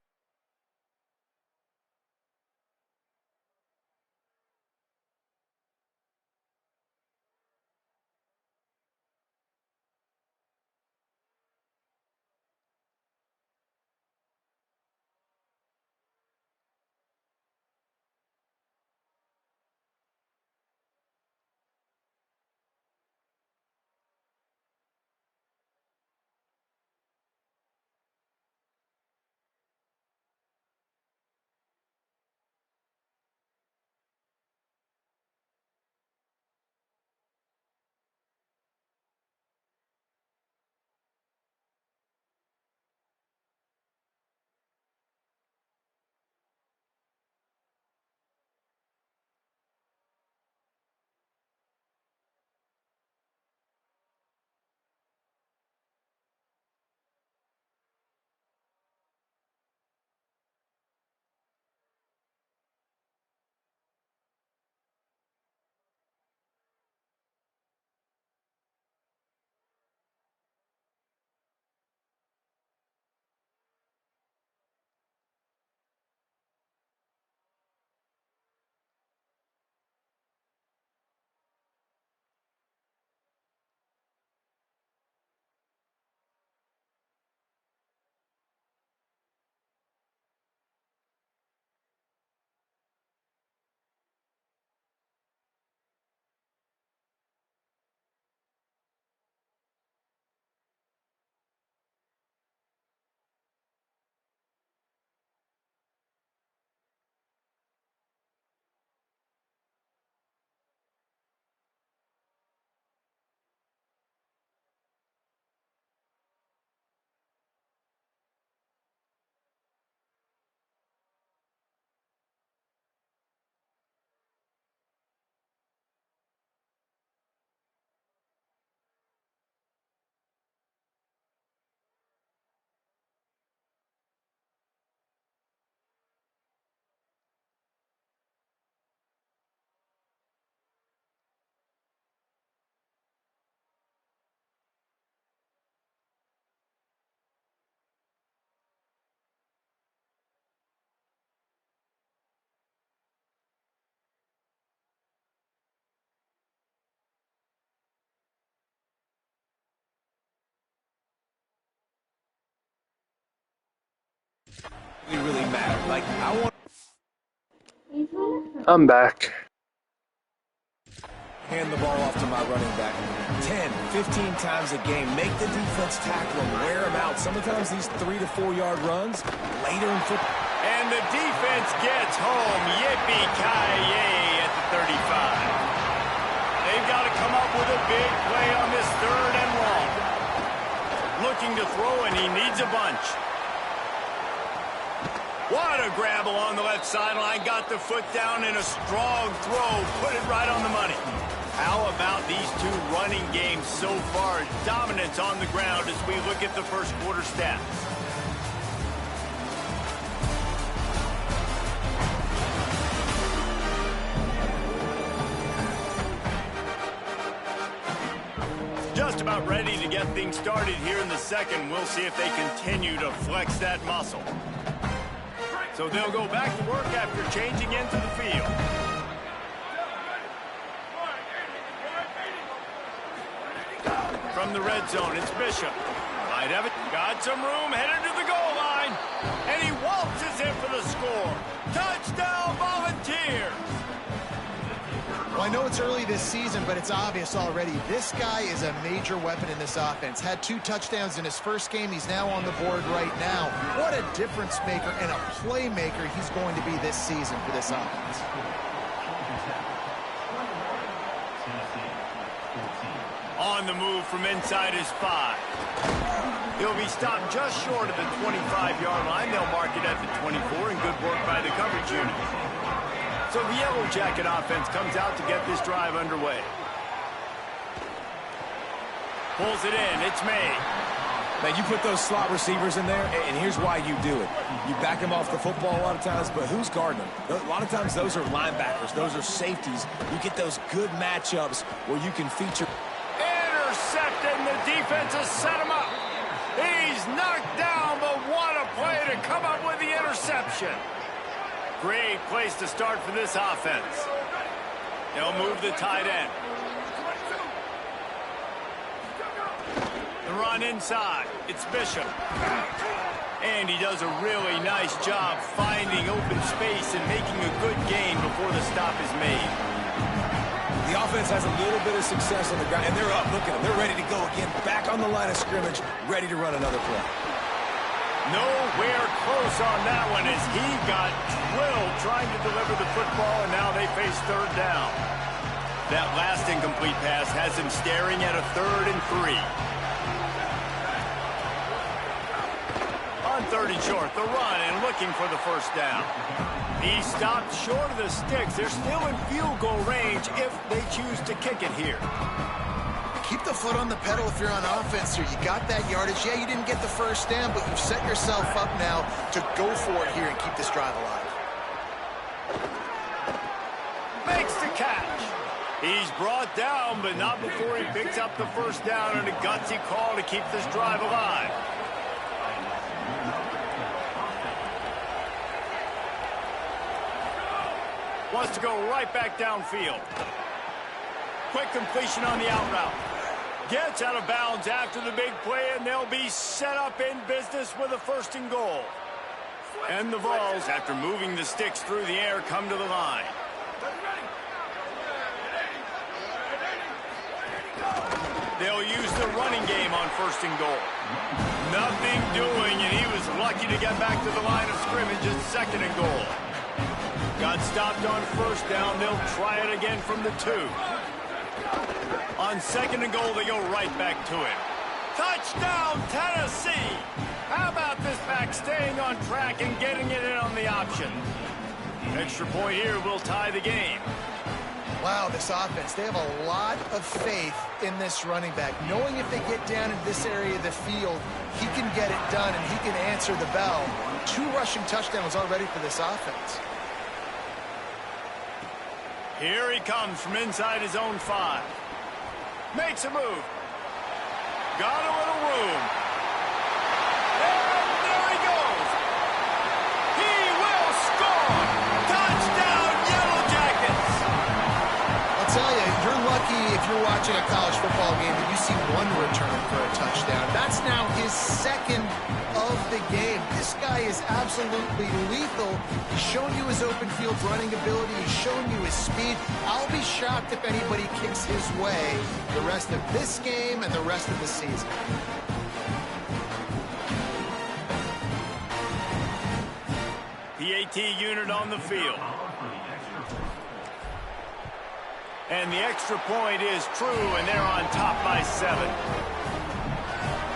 really matter. Like, I want. I'm back. Hand the ball off to my running back 10, 15 times a game. Make the defense tackle them, wear them out. Sometimes these 3 to 4 yard runs later in football. And the defense gets home. Yippee-ki-yay at the 35. They've got to come up with a big play on this 3rd and long. Looking to throw, and he needs a bunch. What a grab along the left sideline. Got the foot down in a strong throw. Put it right on the money. How about these two running games so far? Dominance on the ground as we look at the first quarter stats. Just about ready to get things started here in the second. We'll see if they continue to flex that muscle. So they'll go back to work after changing into the field. From the red zone, it's Bishop. Might have it. Got some room, headed to the goal line. And he waltzes in for the score. Touchdown, Volunteers! Well, I know it's early this season, but it's obvious already. This guy is a major weapon in this offense. Had 2 touchdowns in his first game. He's now on the board right now. What a difference maker and a playmaker he's going to be this season for this offense. On the move from inside his 5. He'll be stopped just short of the 25-yard line. They'll mark it at the 24, and good work by the coverage unit. So the Yellow Jacket offense comes out to get this drive underway. Pulls it in. It's made. Man, you put those slot receivers in there, and here's why you do it. You back them off the football a lot of times, but who's guarding them? A lot of times those are linebackers. Those are safeties. You get those good matchups where you can feature. Intercepted, and the defense has set him up. He's knocked down, but what a play to come up with the interception. Great place to start for this offense. They'll move the tight end. The run inside. It's Bishop. And he does a really nice job finding open space and making a good gain before the stop is made. The offense has a little bit of success on the ground, and they're up. Look at them. They're ready to go again. Back on the line of scrimmage, ready to run another play. Nowhere close on that one as he got drilled trying to deliver the football, and now they face 3rd down. That last incomplete pass has him staring at a 3rd and 3. On 3rd and short, the run and looking for the first down. He stopped short of the sticks. They're still in field goal range if they choose to kick it here. Keep the foot on the pedal if you're on offense here. You got that yardage. Yeah, you didn't get the first down, but you've set yourself up now to go for it here and keep this drive alive. Makes the catch. He's brought down, but not before he picks up the first down, and a gutsy call to keep this drive alive. Wants to go right back downfield. Quick completion on the out route. Gets out of bounds after the big play, and they'll be set up in business with a 1st and goal. And the Vols, after moving the sticks through the air, come to the line. They'll use the running game on 1st and goal. Nothing doing, and he was lucky to get back to the line of scrimmage at 2nd and goal. Got stopped on 1st down. They'll try it again from the 2. On 2nd and goal, they go right back to it. Touchdown, Tennessee! How about this back staying on track and getting it in on the option? Extra point here will tie the game. Wow, this offense, they have a lot of faith in this running back. Knowing if they get down in this area of the field, he can get it done and he can answer the bell. 2 rushing touchdowns already for this offense. Here he comes from inside his own 5. Makes a move. Got a little room. And there he goes. He will score. Touchdown, Yellow Jackets. I'll tell you, you're lucky if you're watching a college football game that you see one return for a touchdown. That's now his second of the game. This guy is absolutely lethal. He's shown you his open field running ability. He's shown you his speed. I'll be shocked if anybody kicks his way the rest of this game and the rest of the season. PAT unit on the field. And the extra point is true, and they're on top by 7.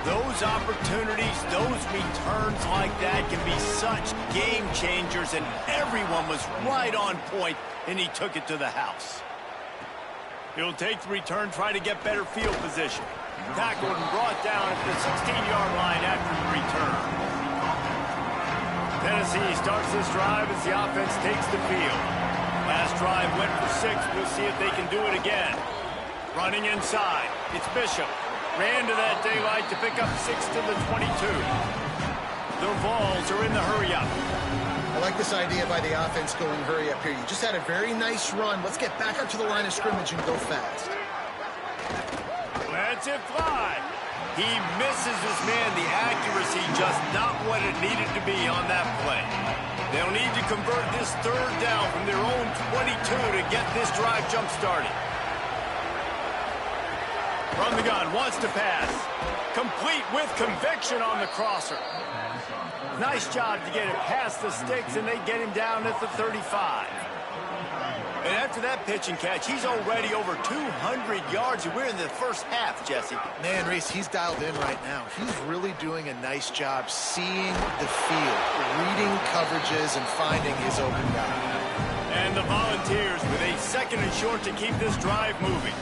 Those opportunities, those returns like that can be such game changers, and everyone was right on point, and he took it to the house. He'll take the return, try to get better field position. Tackled and brought down at the 16-yard line after the return. Tennessee starts this drive as the offense takes the field. Last drive went for 6. We'll see if they can do it again. Running inside. It's Bishop. Ran to that daylight to pick up 6 to the 22. The Vols are in the hurry-up. I like this idea by the offense going hurry-up here. You just had a very nice run. Let's get back up to the line of scrimmage and go fast. Lets it fly. He misses his man. The accuracy just not what it needed to be on that play. They'll need to convert this third down from their own 22 to get this drive jump-started. From the gun, wants to pass. Complete with conviction on the crosser. Nice job to get it past the sticks, and they get him down at the 35. And after that pitch and catch, he's already over 200 yards, and we're in the first half, Jesse. Man, Reese, he's dialed in right now. He's really doing a nice job seeing the field, reading coverages, and finding his open guy. And the Volunteers with a 2nd and short to keep this drive moving.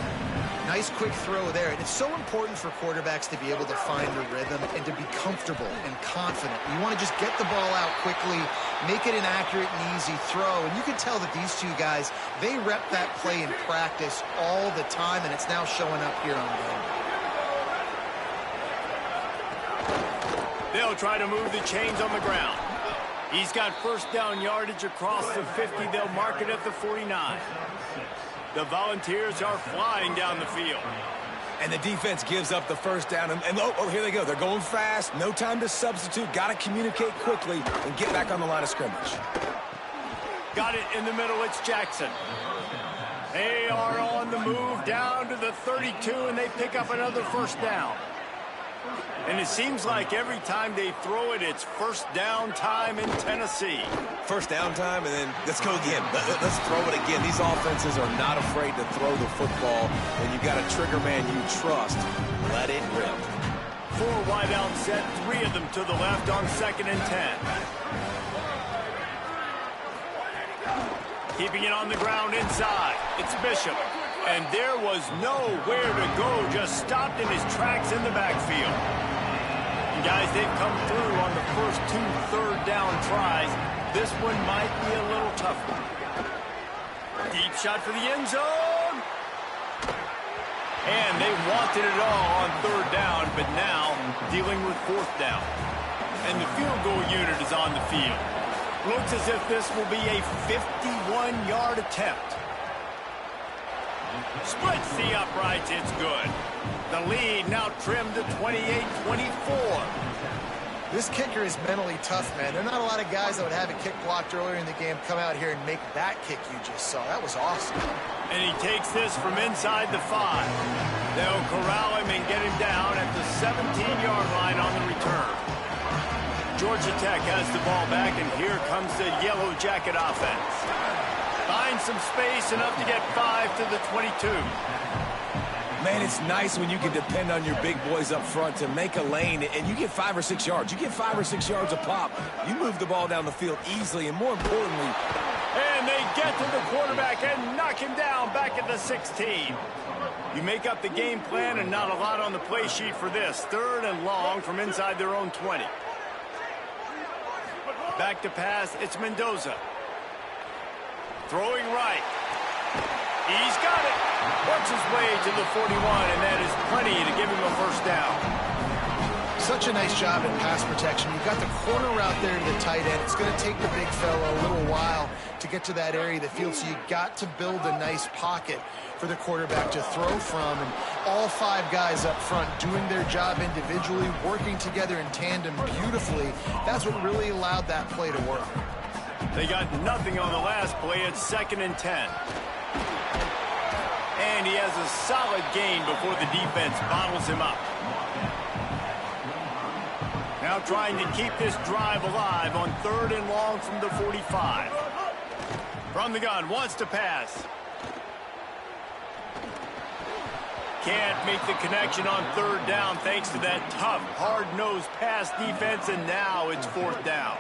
Nice quick throw there. And it's so important for quarterbacks to be able to find a rhythm and to be comfortable and confident. You want to just get the ball out quickly, make it an accurate and easy throw. And you can tell that these two guys, they rep that play in practice all the time, and it's now showing up here on game. They'll try to move the chains on the ground. He's got first down yardage across the 50. They'll mark it at the 49. The Volunteers are flying down the field. And the defense gives up the first down. And oh, here they go. They're going fast. No time to substitute. Got to communicate quickly and get back on the line of scrimmage. Got it in the middle. It's Jackson. They are on the move down to the 32, and they pick up another first down. And it seems like every time they throw it, it's first down time in Tennessee. First down time, and then let's go again. Let's throw it again. These offenses are not afraid to throw the football. When you've got a trigger man you trust, let it rip. 4 wide out set, 3 of them to the left on 2nd and 10. Keeping it on the ground inside. It's Bishop. And there was nowhere to go, just stopped in his tracks in the backfield. And guys, they've come through on the first 2 third-down tries. This one might be a little tougher. Deep shot for the end zone. And they wanted it all on 3rd down, but now dealing with 4th down. And the field goal unit is on the field. Looks as if this will be a 51-yard attempt. Splits the uprights, it's good. The lead now trimmed to 28-24. This kicker is mentally tough, man. There are not a lot of guys that would have a kick blocked earlier in the game come out here and make that kick you just saw. That was awesome. And he takes this from inside the 5. They'll corral him and get him down at the 17-yard line on the return. Georgia Tech has the ball back, and here comes the Yellow Jacket offense. Finds some space, enough to get 5 to the 22. Man, it's nice when you can depend on your big boys up front to make a lane, and you get 5 or 6 yards. You get 5 or 6 yards a pop. You move the ball down the field easily, and more importantly... And they get to the quarterback and knock him down back at the 16. You make up the game plan, and not a lot on the play sheet for this. 3rd and long from inside their own 20. Back to pass, it's Mendoza. Throwing right. He's got it. Works his way to the 41, and that is plenty to give him a first down. Such a nice job in pass protection. You've got the corner route there to the tight end. It's going to take the big fella a little while to get to that area of the field, so you got to build a nice pocket for the quarterback to throw from. And all 5 guys up front doing their job individually, working together in tandem beautifully. That's what really allowed that play to work. They got nothing on the last play. It's 2nd and 10. And he has a solid gain before the defense bottles him up. Now trying to keep this drive alive on 3rd and long from the 45. From the gun, wants to pass. Can't make the connection on 3rd down thanks to that tough, hard-nosed pass defense, and now it's 4th down.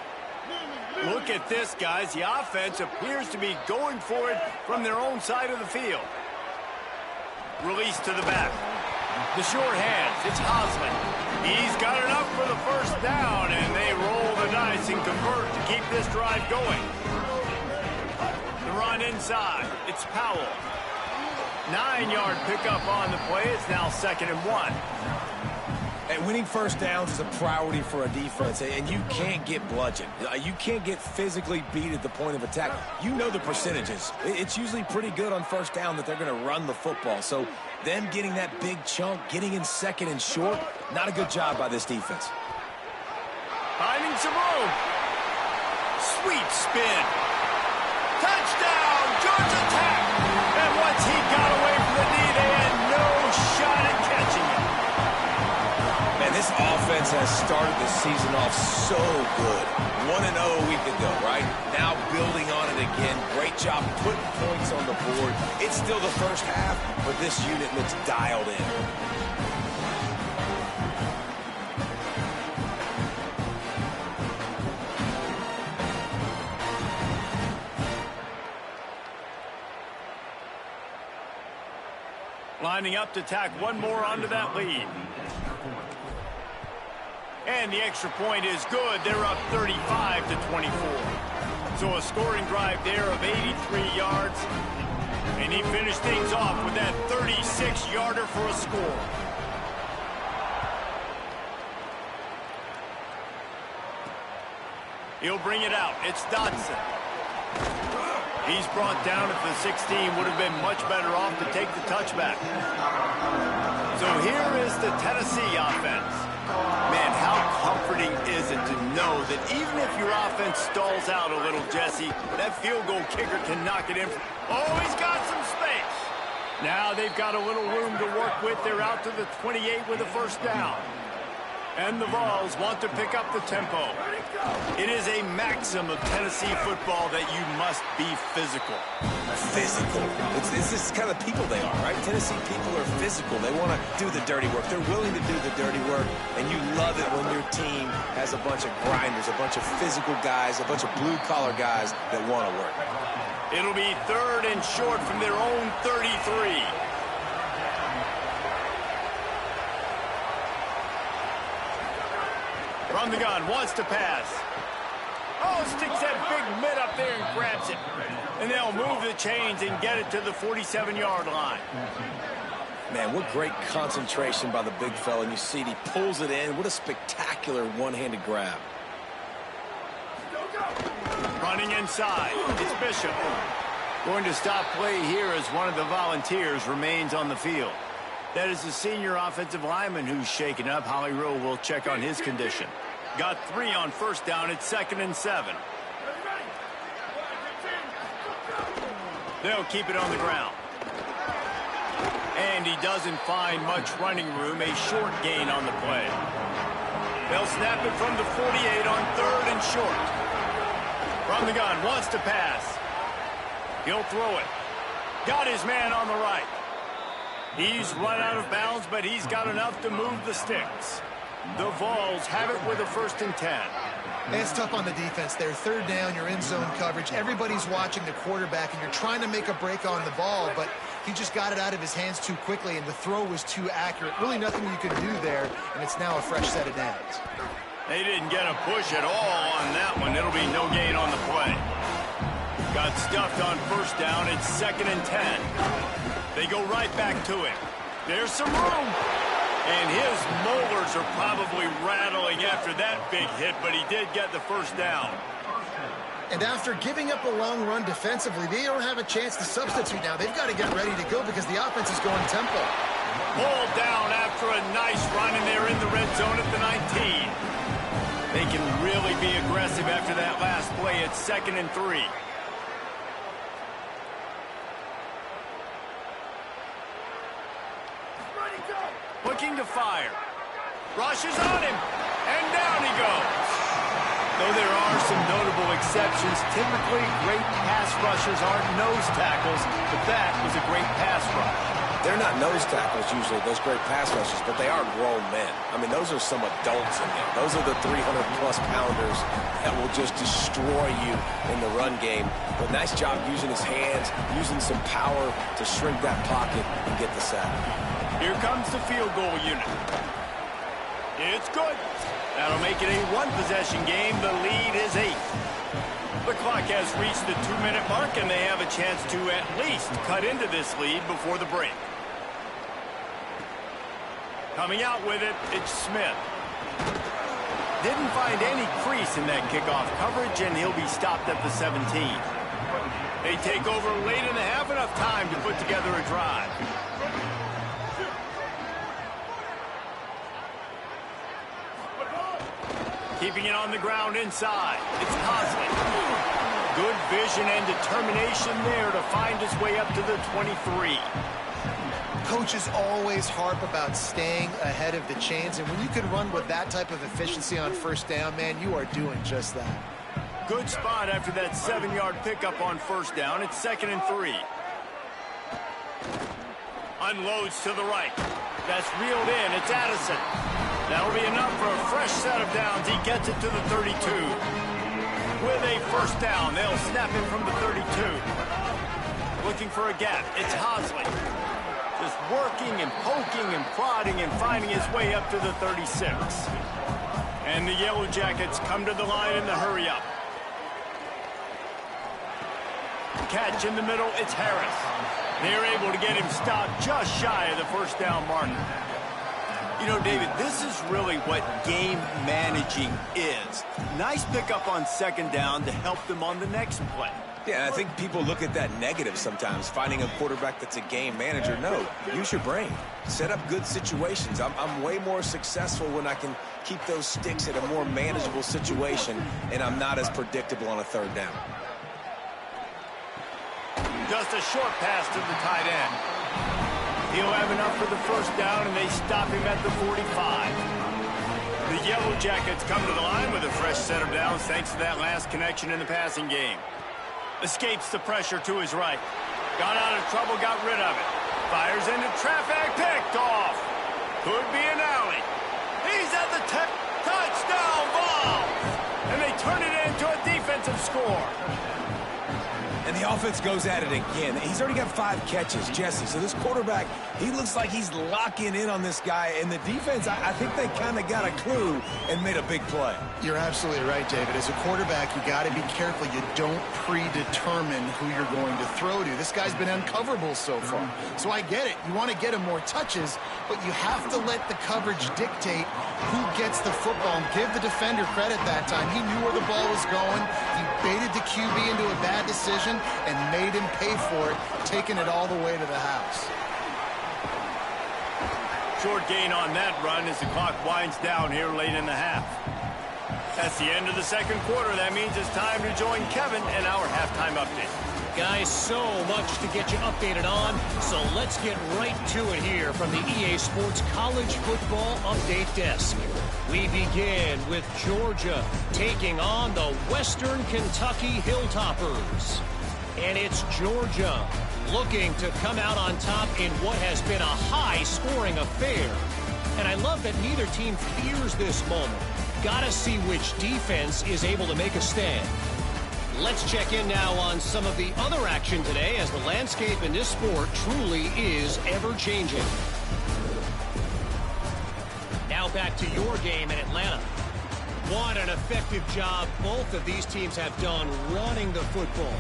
Look at this, guys. The offense appears to be going for it from their own side of the field. Release to the back. The short hands. It's Hosman. He's got enough for the 1st down, and they roll the dice and convert to keep this drive going. The run inside. It's Powell. 9-yard pickup on the play. It's now 2nd and 1. And winning 1st downs is a priority for a defense, and you can't get bludgeoned. You can't get physically beat at the point of attack. You know the percentages. It's usually pretty good on 1st down that they're going to run the football. So them getting that big chunk, getting in 2nd and short, not a good job by this defense. Finding some room. Sweet spin. Touchdown, Georgia Tech. And once he got away from the knee, they had no shot at catching him. Man, this offense has started the season off so good. 1-0 a week ago, right? Now building on it again. Great job putting points on the board. It's still the 1st half, but this unit looks dialed in. Lining up to tack one more onto that lead. And the extra point is good. They're up 35-24. So a scoring drive there of 83 yards. And he finished things off with that 36-yarder for a score. He'll bring it out. It's Dotson. He's brought down at the 16. Would have been much better off to take the touchback. So here is the Tennessee offense. Man, how comforting is it to know that even if your offense stalls out a little, Jesse, that field goal kicker can knock it in. Oh, he's got some space. Now they've got a little room to work with. They're out to the 28 with a 1st down. And the Vols want to pick up the tempo. It is a maxim of Tennessee football that you must be physical. Physical. It's just kind of people they are, right? Tennessee people are physical. They want to do the dirty work. They're willing to do the dirty work, and you love it when your team has a bunch of grinders, a bunch of physical guys, a bunch of blue-collar guys that want to work. It'll be 3rd and short from their own 33. From the gun, wants to pass. Oh, sticks that big mitt up there and grabs it. And they'll move the chains and get it to the 47-yard line. Man, what great concentration by the big fella. And you see he pulls it in. What a spectacular one-handed grab. Running inside. It's Bishop. Going to stop play here as one of the Volunteers remains on the field. That is the senior offensive lineman who's shaken up. Holly Rowe will check on his condition. Got 3 on 1st down. It's 2nd and 7. They'll keep it on the ground. And he doesn't find much running room. A short gain on the play. They'll snap it from the 48 on 3rd and short. From the gun, wants to pass. He'll throw it. Got his man on the right. He's run out of bounds, but he's got enough to move the sticks. The Vols have it with a 1st and 10. It's tough on the defense there. 3rd down, you're in zone coverage. Everybody's watching the quarterback, and you're trying to make a break on the ball, but he just got it out of his hands too quickly, and the throw was too accurate. Really nothing you could do there, and it's now a fresh set of downs. They didn't get a push at all on that one. It'll be no gain on the play. Got stuffed on 1st down. It's 2nd and 10. They go right back to it. There's some room. And his molars are probably rattling after that big hit, but he did get the first down. And after giving up a long run defensively, they don't have a chance to substitute now. They've got to get ready to go because the offense is going tempo. Ball down after a nice run, and they're in the red zone at the 19. They can really be aggressive after that last play. It's 2nd and 3. Looking to fire. Rushes on him, and down he goes. Though there are some notable exceptions, typically great pass rushers aren't nose tackles, but that was a great pass rush. They're not nose tackles usually, those great pass rushers, but they are grown men. I mean, those are some adults in there. Those are the 300-plus pounders that will just destroy you in the run game. But nice job using his hands, using some power to shrink that pocket and get the sack. Here comes the field goal unit. It's good. That'll make it a one-possession game. The lead is 8. The clock has reached the 2-minute mark, and they have a chance to at least cut into this lead before the break. Coming out with it, it's Smith. Didn't find any crease in that kickoff coverage, and he'll be stopped at the 17. They take over late in the half, enough time to put together a drive. Keeping it on the ground inside. It's Cosley. Good vision and determination there to find his way up to the 23. Coaches always harp about staying ahead of the chains, and when you can run with that type of efficiency on first down, man, you are doing just that. Good spot after that 7-yard pickup on first down. It's 2nd and 3. Unloads to the right. That's reeled in. It's Addison. That'll be enough for a fresh set of downs. He gets it to the 32. With a first down, they'll snap him from the 32. Looking for a gap. It's Hosley. Just working and poking and prodding and finding his way up to the 36. And the Yellow Jackets come to the line in the hurry-up. Catch in the middle. It's Harris. They're able to get him stopped just shy of the first down mark. You know, David, this is really what game managing is. Nice pickup on second down to help them on the next play. Yeah, I think people look at that negative sometimes, finding a quarterback that's a game manager. No, use your brain. Set up good situations. I'm way more successful when I can keep those sticks at a more manageable situation, and I'm not as predictable on a third down. Just a short pass to the tight end. He'll have enough for the first down, and they stop him at the 45. The Yellow Jackets come to the line with a fresh set of downs thanks to that last connection in the passing game. Escapes the pressure to his right. Got out of trouble, got rid of it. Fires into traffic, picked off. Could be an alley. He's at the 10. Touchdown ball! And they turn it into a defensive score. And the offense goes at it again. He's already got 5 catches, Jesse. So this quarterback, he looks like he's locking in on this guy. And the defense, I think they kind of got a clue and made a big play. You're absolutely right, David. As a quarterback, you got to be careful. You don't predetermine who you're going to throw to. This guy's been uncoverable so far. So I get it. You want to get him more touches, but you have to let the coverage dictate who gets the football. And give the defender credit that time. He knew where the ball was going. He baited the QB into a bad decision and made him pay for it, taking it all the way to the house. Short gain on that run as the clock winds down here late in the half. That's the end of the second quarter. That means it's time to join Kevin in our halftime update. Guys, so much to get you updated on, so let's get right to it here from the EA Sports College Football Update Desk. We begin with Georgia taking on the Western Kentucky Hilltoppers. And it's Georgia looking to come out on top in what has been a high-scoring affair. And I love that neither team fears this moment. Gotta see which defense is able to make a stand. Let's check in now on some of the other action today as the landscape in this sport truly is ever-changing. Now back to your game in Atlanta. What an effective job both of these teams have done running the football.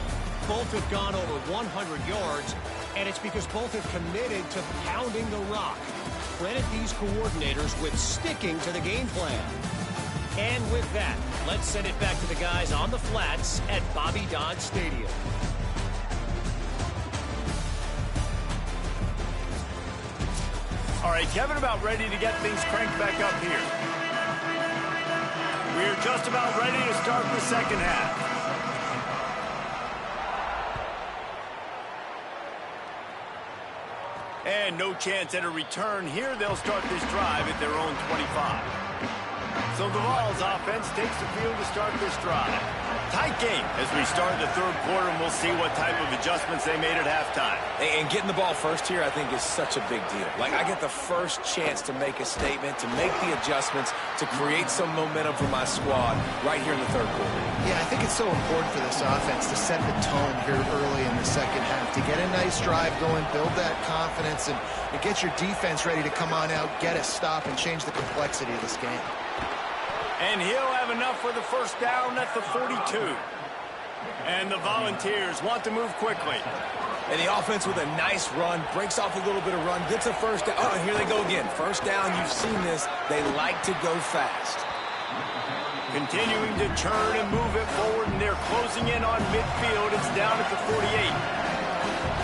Both have gone over 100 yards, and it's because both have committed to pounding the rock. credit these coordinators with sticking to the game plan. And with that, let's send it back to the guys on the flats at Bobby Dodd Stadium. All right, Kevin, about ready to get things cranked back up here. We're just about ready to start the second half. And no chance at a return here. They'll start this drive at their own 25. So the Vols offense takes the field to start this drive. Tight game as we start the third quarter, and we'll see what type of adjustments they made at halftime. And getting the ball first here, I think, is such a big deal. Like, I get the first chance to make a statement, to make the adjustments, to create some momentum for my squad right here in the third quarter. Yeah, I think it's so important for this offense to set the tone here early in the second half, to get a nice drive going, build that confidence, and get your defense ready to come on out, get a stop, and change the complexity of this game. And he'll have enough for the first down at the 42. And the Volunteers want to move quickly. And the offense with a nice run, breaks off a little bit of run, gets a first down. Oh, and here they go again. First down, you've seen this. They like to go fast. Continuing to turn and move it forward, and they're closing in on midfield. It's down at the 48.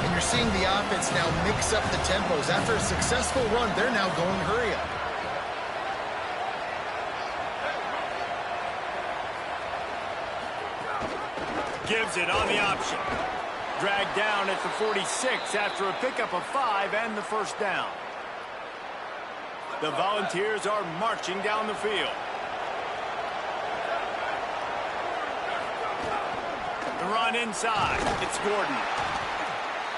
And you're seeing the offense now mix up the tempos. After a successful run, they're now going hurry up. Gives it on the option. Dragged down at the 46 after a pickup of 5 and the first down. The Volunteers are marching down the field. The run inside. It's Gordon.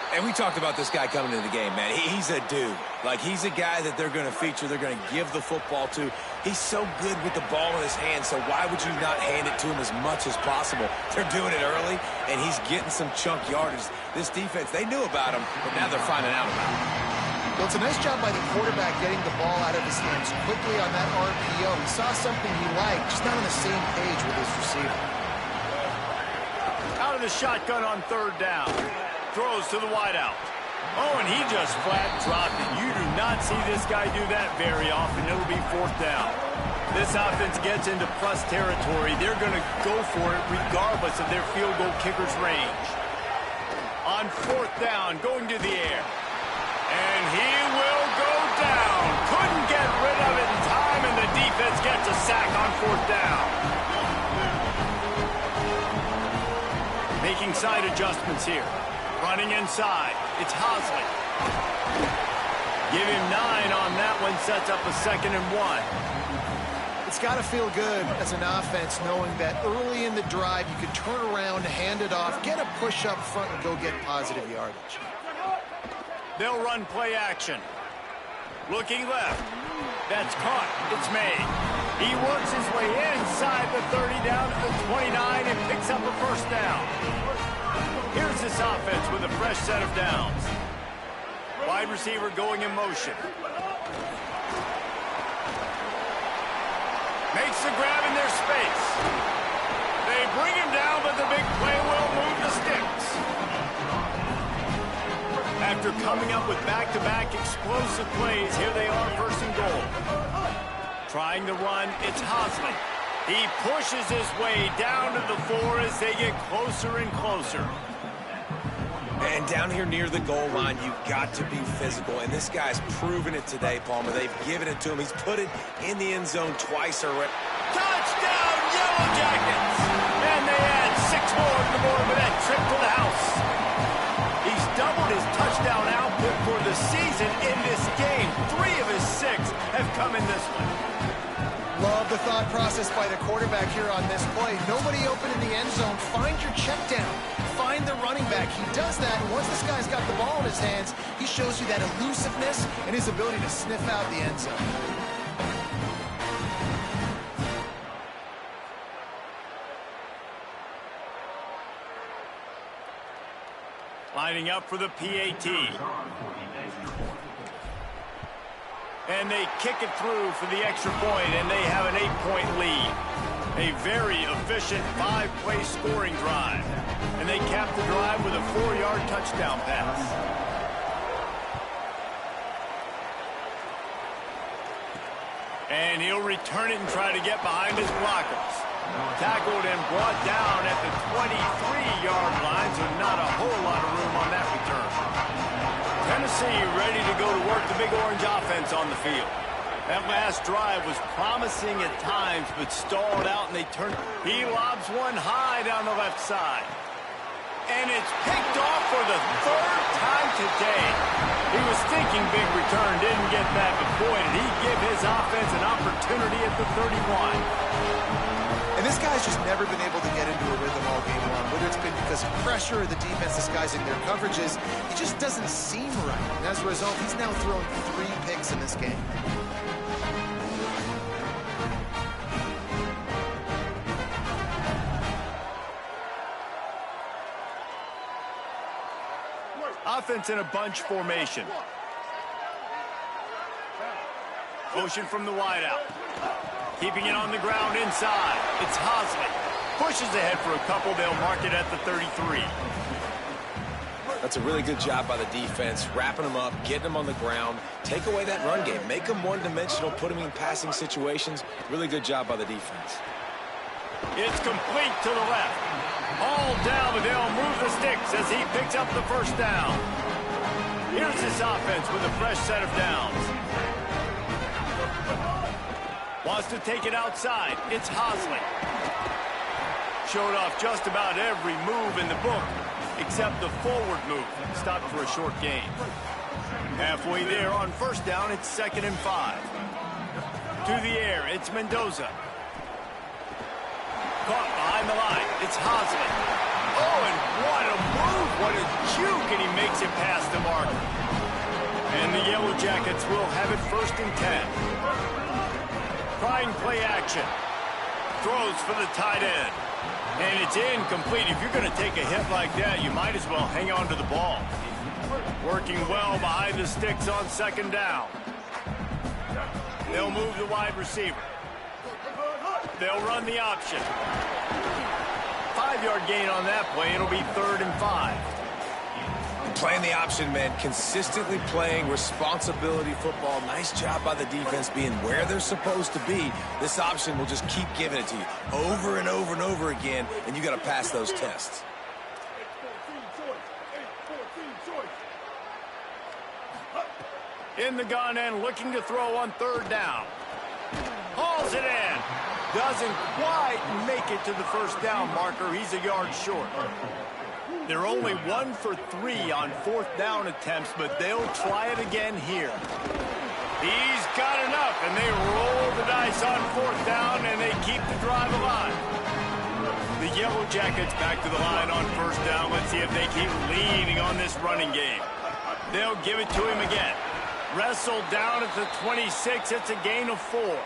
And we talked about this guy coming into the game, man. He's a dude. Like, he's a guy that they're going to feature, they're going to give the football to. He's so good with the ball in his hands, so why would you not hand it to him as much as possible? They're doing it early, and he's getting some chunk yardage. This defense, they knew about him, but now they're finding out about him. Well, it's a nice job by the quarterback getting the ball out of his hands quickly on that RPO. He saw something he liked, just not on the same page with his receiver. Out of the shotgun on third down. Throws to the wideout. Oh, and he just flat dropped it. You do not see this guy do that very often. It'll be fourth down. This offense gets into plus territory. They're going to go for it regardless of their field goal kicker's range. On fourth down, going to the air. And he will go down. Couldn't get rid of it in time, and the defense gets a sack on fourth down. Making side adjustments here. Running inside. It's Hosley. Give him 9 on that one. Sets up a 2nd and 1. It's got to feel good as an offense knowing that early in the drive you could turn around, hand it off, get a push up front, and go get positive yardage. They'll run play action. Looking left. That's caught. It's made. He works his way inside the 30 down to the 29 and picks up a first down. Here's this offense with a fresh set of downs. Wide receiver going in motion. Makes the grab in their space. They bring him down, but the big play will move the sticks. After coming up with back-to-back explosive plays, here they are, first and goal. Trying to run, it's Hosley. He pushes his way down to the 4 as they get closer and closer. And down here near the goal line, you've got to be physical. And this guy's proven it today, Palmer. They've given it to him. He's put it in the end zone twice already. Touchdown, Yellow Jackets! And they add 6 more to the board with that trip to the house. He's doubled his touchdown output for the season in this game. 3 of his 6 have come in this one. Love the thought process by the quarterback here on this play. Nobody open in the end zone. Find your check down. Find the running back. He does that, and once this guy's got the ball in his hands, he shows you that elusiveness and his ability to sniff out the end zone. Lining up for the PAT. And they kick it through for the extra point, and they have an 8-point lead. A very efficient 5-play scoring drive. And they cap the drive with a 4-yard touchdown pass. And he'll return it and try to get behind his blockers. Tackled and brought down at the 23-yard line, so not a whole lot of room on that return. Tennessee ready to go to work the Big Orange offense on the field. That last drive was promising at times, but stalled out, and they turned. He lobs one high down the left side. And it's picked off for the third time today. He was thinking big return, didn't get that, but boy, did he give his offense an opportunity at the 31. And this guy's just never been able to get into a rhythm all game long, whether it's been because of pressure or the defense disguising their coverages. He just doesn't seem right. And as a result, he's now thrown 3 picks in this game. Offense in a bunch formation. Motion from the wideout. Keeping it on the ground inside. It's Hosley. Pushes ahead for a couple. They'll mark it at the 33. That's a really good job by the defense, wrapping them up, getting them on the ground, take away that run game, make them one-dimensional, put them in passing situations. Really good job by the defense. It's complete to the left. All down, but they'll move the sticks as he picks up the first down. Here's this offense with a fresh set of downs. Wants to take it outside. It's Hosley. Showed off just about every move in the book, except the forward move. Stopped for a short gain. Halfway there on first down, it's 2nd and 5. To the air, it's Mendoza. Caught behind the line. It's Hosley. Oh, and what a move. What a juke, and he makes it past the marker. And the Yellow Jackets will have it 1st and 10. Trying play action. Throws for the tight end. And it's incomplete. If you're going to take a hit like that, you might as well hang on to the ball. Working well behind the sticks on 2nd down. They'll move the wide receiver. They'll run the option. 5-yard gain on that play. It'll be 3rd and 5. Playing the option, man, consistently playing responsibility football. Nice job by the defense being where they're supposed to be. This option will just keep giving it to you over and over and over again, and you got to pass those tests. In the gun and looking to throw on 3rd down. Hauls it in. Doesn't quite make it to the first down marker. He's a yard short. They're only 1 for 3 on 4th down attempts, but they'll try it again here. He's got enough, and they roll the dice on 4th down, and they keep the drive alive. The Yellow Jackets back to the line on 1st down. Let's see if they keep leaning on this running game. They'll give it to him again. Wrestled down at the 26. It's a gain of 4.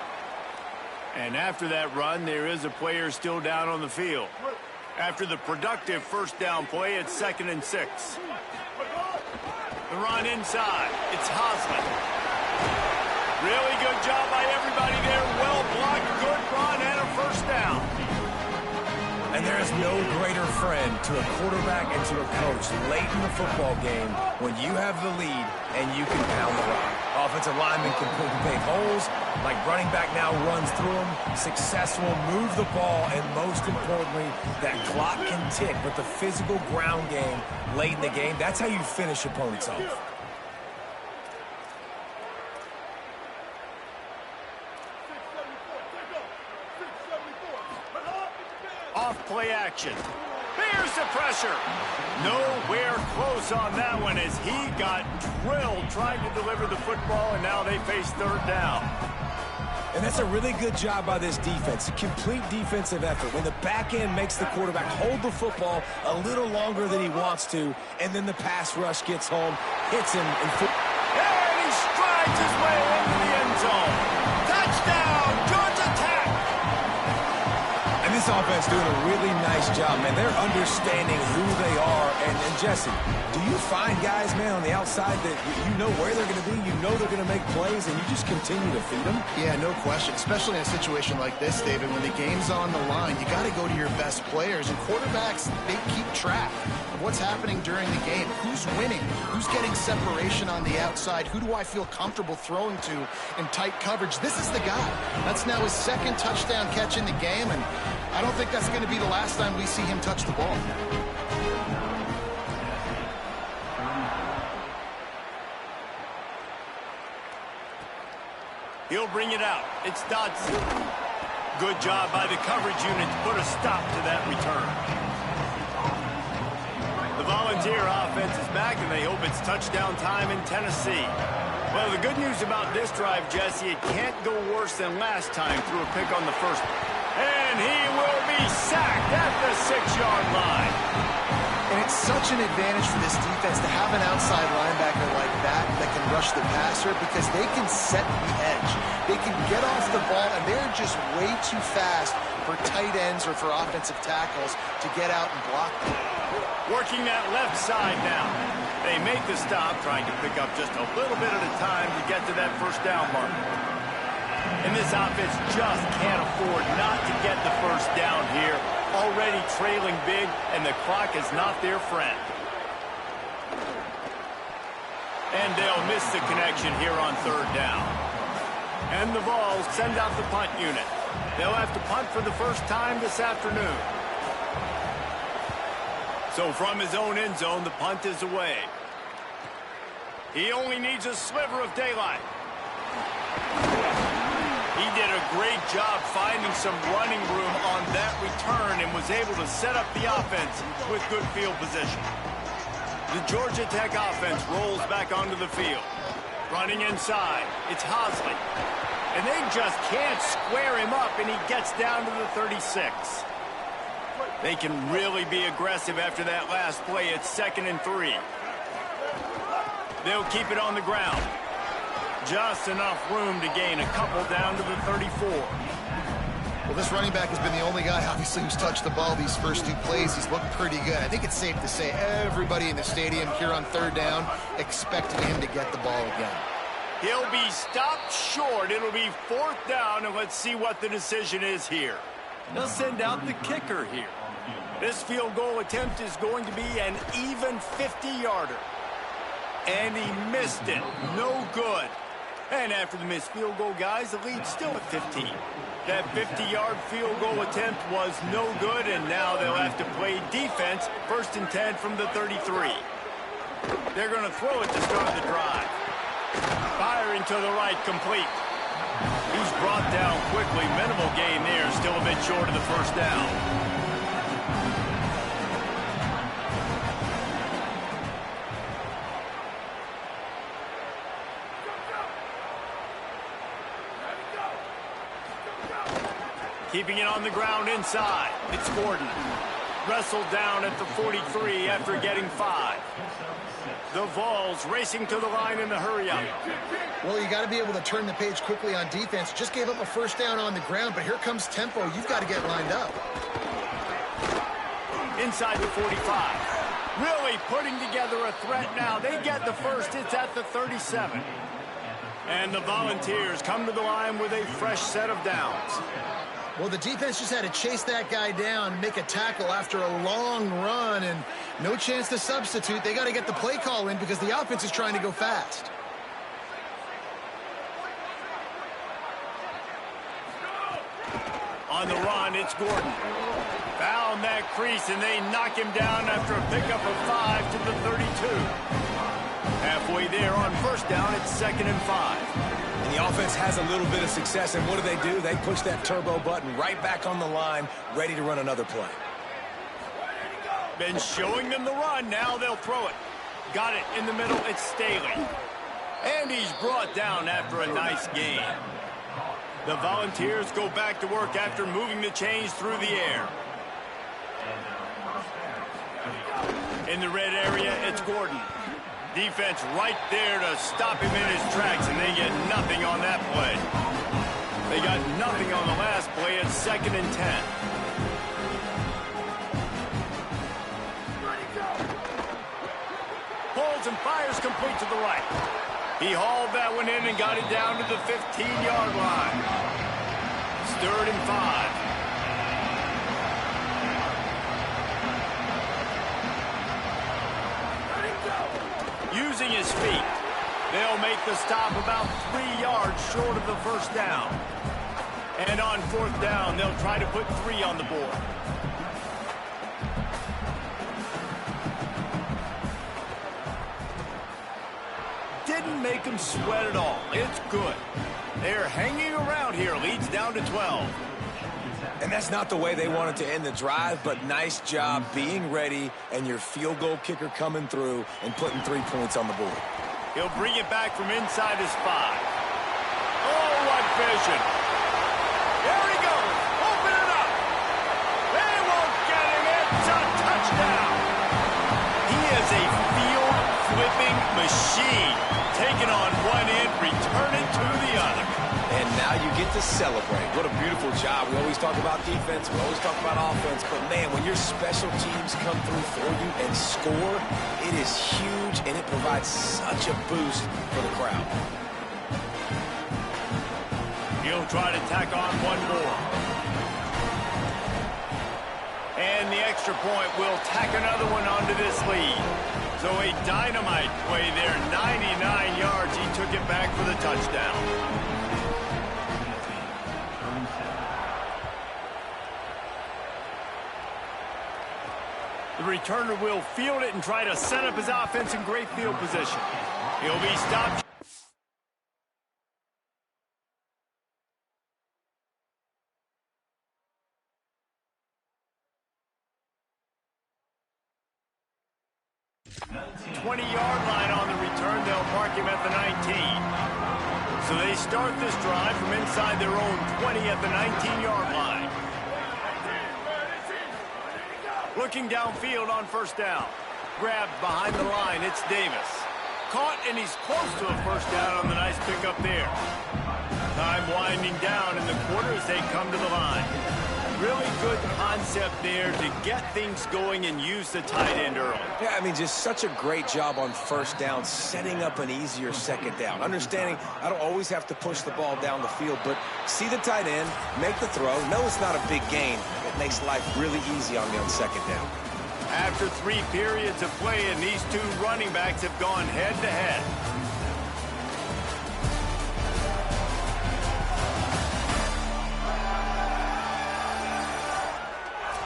And after that run, there is a player still down on the field. After the productive 1st down play, it's 2nd and 6. The run inside. It's Hosley. Really good job by everybody there. Well blocked, good run, and a 1st down. And there is no greater friend to a quarterback and to a coach late in the football game when you have the lead and you can pound the rock. Offensive linemen can pay holes, like running back now runs through them, successful, move the ball, and most importantly, that clock can tick. But the physical ground game late in the game, that's how you finish opponents off. Off play action. Here's the pressure. Nowhere close on that one as he got drilled trying to deliver the football, and now they face 3rd down. And that's a really good job by this defense. A complete defensive effort. When the back end makes the quarterback hold the football a little longer than he wants to, and then the pass rush gets home, hits him, and he strides his way into the end zone. Touchdown, Georgia Tech! And this This offense doing a really nice job, man. They're understanding who they are. And Jesse, do you find guys, man, on the outside that you know where they're going to be, you know they're going to make plays, and you just continue to feed them? Yeah, no question, especially in a situation like this, David, when the game's on the line, you got to go to your best players, and quarterbacks, they keep track of what's happening during the game. Who's winning? Who's getting separation on the outside? Who do I feel comfortable throwing to in tight coverage? This is the guy. That's now his second touchdown catch in the game, and I don't think that's going to be the last time we see him touch the ball. He'll bring it out. It's Dodson. Good job by the coverage unit to put a stop to that return. The Volunteer offense is back, and they hope it's touchdown time in Tennessee. Well, the good news about this drive, Jesse, it can't go worse than last time through a pick on the first. And he will be sacked at the 6-yard line. And it's such an advantage for this defense to have an outside linebacker like that can rush the passer because they can set the edge. They can get off the ball, and they're just way too fast for tight ends or for offensive tackles to get out and block them. Working that left side now. They make the stop, trying to pick up just a little bit at a time to get to that first down mark. And this offense just can't afford not to get the first down here. Already trailing big, and the clock is not their friend. And they'll miss the connection here on third down. And the Vols send out the punt unit. They'll have to punt for the first time this afternoon. So from his own end zone, the punt is away. He only needs a sliver of daylight. He did a great job finding some running room on that return and was able to set up the offense with good field position. The Georgia Tech offense rolls back onto the field. Running inside, it's Hosley. And they just can't square him up, and he gets down to the 36. They can really be aggressive after that last play. It's 2nd and 3. They'll keep it on the ground. Just enough room to gain a couple down to the 34. Well, this running back has been the only guy, obviously, who's touched the ball these first 2 plays. He's looked pretty good. I think it's safe to say everybody in the stadium here on third down expected him to get the ball again. He'll be stopped short. It'll be 4th down, and let's see what the decision is here. They'll send out the kicker here. This field goal attempt is going to be an even 50-yarder. And he missed it. No good. And after the missed field goal, guys, the lead's still at 15. That 50-yard field goal attempt was no good, and now they'll have to play defense. 1st and 10 from the 33. They're going to throw it to start the drive. Firing to the right, complete. He's brought down quickly. Minimal gain there, still a bit short of the first down. Keeping it on the ground inside. It's Gordon. Wrestled down at the 43 after getting 5. The Vols racing to the line in the hurry-up. Well, you got to be able to turn the page quickly on defense. Just gave up a first down on the ground, but here comes tempo. You've got to get lined up. Inside the 45. Really putting together a threat now. They get the first. It's at the 37. And the Volunteers come to the line with a fresh set of downs. Well, the defense just had to chase that guy down and make a tackle after a long run, and no chance to substitute. They got to get the play call in because the offense is trying to go fast. On the run, it's Gordon. Found that crease, and they knock him down after a pickup of 5 to the 32. Halfway there on first down, it's 2nd and 5. And the offense has a little bit of success, and what do? They push that turbo button right back on the line, ready to run another play. Been showing them the run. Now they'll throw it. Got it in the middle. It's Staley. And he's brought down after a nice gain. The Volunteers go back to work after moving the chains through the air. In the red area, it's Gordon. Defense right there to stop him in his tracks, and they get nothing on that play. They got nothing on the last play. It's 2nd and 10. complete to the right. He hauled that one in and got it down to the 15-yard line. It's 3rd and 5. Using his feet, they'll make the stop about 3 yards short of the first down. And on 4th down, they'll try to put 3 on the board. Didn't make them sweat at all. It's good. They're hanging around here. Leads down to 12. And that's not the way they wanted to end the drive, but nice job being ready and your field goal kicker coming through and putting 3 points on the board. He'll bring it back from inside his 5. Oh, what vision. There he goes. Open it up. They won't get him. It's a touchdown. He is a field-flipping machine. Taking on one end, returning to the other. And now you get to celebrate. What a beautiful job. We always talk about defense. We always talk about offense. But, man, when your special teams come through for you and score, it is huge, and it provides such a boost for the crowd. He'll try to tack on one more. And the extra point will tack another one onto this lead. So a dynamite play there, 99 yards. He took it back for the touchdown. The returner will field it and try to set up his offense in great field position. He'll be stopped. Yard line on the return. They'll mark him at the 19. So they start this drive from inside their own 20 at the 19-yard line. Looking downfield on 1st down. Grabbed behind the line. It's Davis. Caught, and he's close to a 1st down on the nice pickup there. Time winding down in the quarter as they come to the line. Really good concept there to get things going and use the tight end early. Yeah, I mean, just such a great job on 1st down, setting up an easier 2nd down. Understanding I don't always have to push the ball down the field, but see the tight end, make the throw. No, it's not a big gain. It makes life really easy on me on 2nd down. After 3 periods of play, and these 2 running backs have gone head-to-head.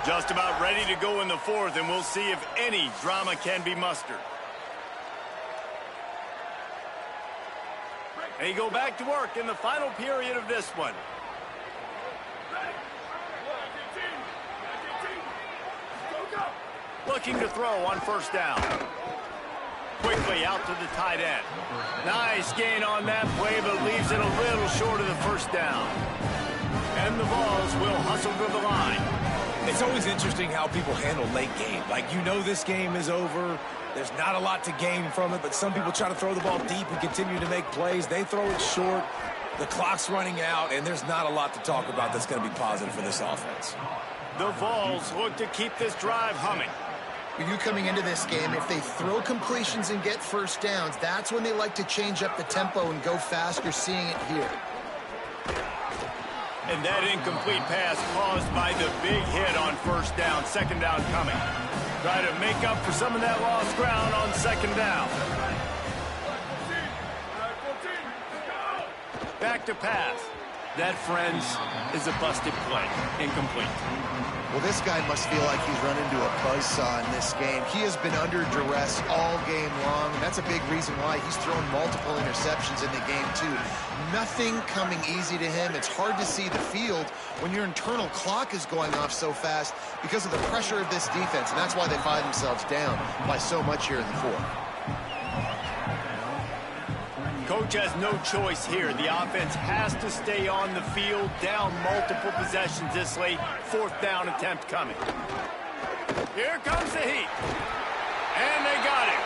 Just about ready to go in the 4th, and we'll see if any drama can be mustered. They go back to work in the final period of this one. Looking to throw on 1st down. Quickly out to the tight end. Nice gain on that play, but leaves it a little short of the 1st down. And the Vols will hustle to the line. It's always interesting how people handle late game. Like, you know this game is over. There's not a lot to gain from it, but some people try to throw the ball deep and continue to make plays. They throw it short. The clock's running out, and there's not a lot to talk about that's going to be positive for this offense. The Vols look to keep this drive humming. You coming into this game, if they throw completions and get 1st downs, that's when they like to change up the tempo and go fast. You're seeing it here. And that incomplete pass caused by the big hit on 1st down. 2nd down coming. Try to make up for some of that lost ground on 2nd down. Back to pass. That, friends, is a busted play. Incomplete. Well, this guy must feel like he's run into a buzzsaw in this game. He has been under duress all game long, and that's a big reason why he's thrown multiple interceptions in the game, too. Nothing coming easy to him. It's hard to see the field when your internal clock is going off so fast because of the pressure of this defense, and that's why they find themselves down by so much here in the 4th. Coach has no choice here. The offense has to stay on the field, down multiple possessions this late. 4th down attempt coming. Here comes the heat. And they got it.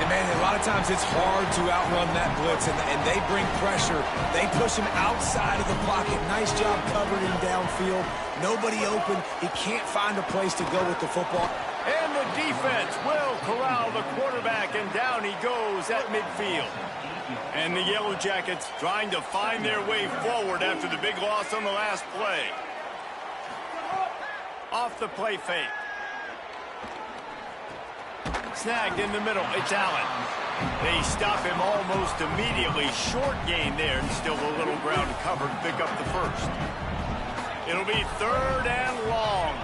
And, man, a lot of times it's hard to outrun that blitz, and they bring pressure. They push him outside of the pocket. Nice job covering him downfield. Nobody open. He can't find a place to go with the football. And the defense will corral the quarterback, and down he goes at midfield. And the Yellow Jackets trying to find their way forward after the big loss on the last play. Off the play fake. Snagged in the middle. It's Allen. They stop him almost immediately. Short gain there, and still a little ground covered to pick up the first. It'll be 3rd and long.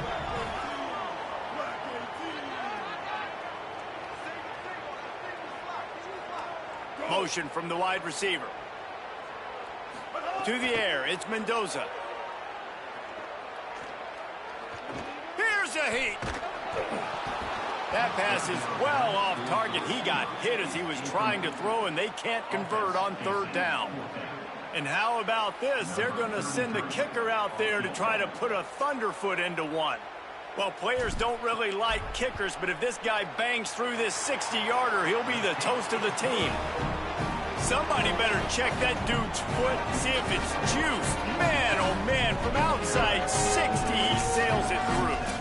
Motion from the wide receiver. To the air, it's Mendoza. Here's a heat. That pass is well off target. He got hit as he was trying to throw, and they can't convert on 3rd down. And how about this? They're going to send the kicker out there to try to put a thunderfoot into one. Well, players don't really like kickers, but if this guy bangs through this 60-yarder, he'll be the toast of the team. Somebody better check that dude's foot and see if it's juiced. Man, oh man, from outside 60, he sails it through.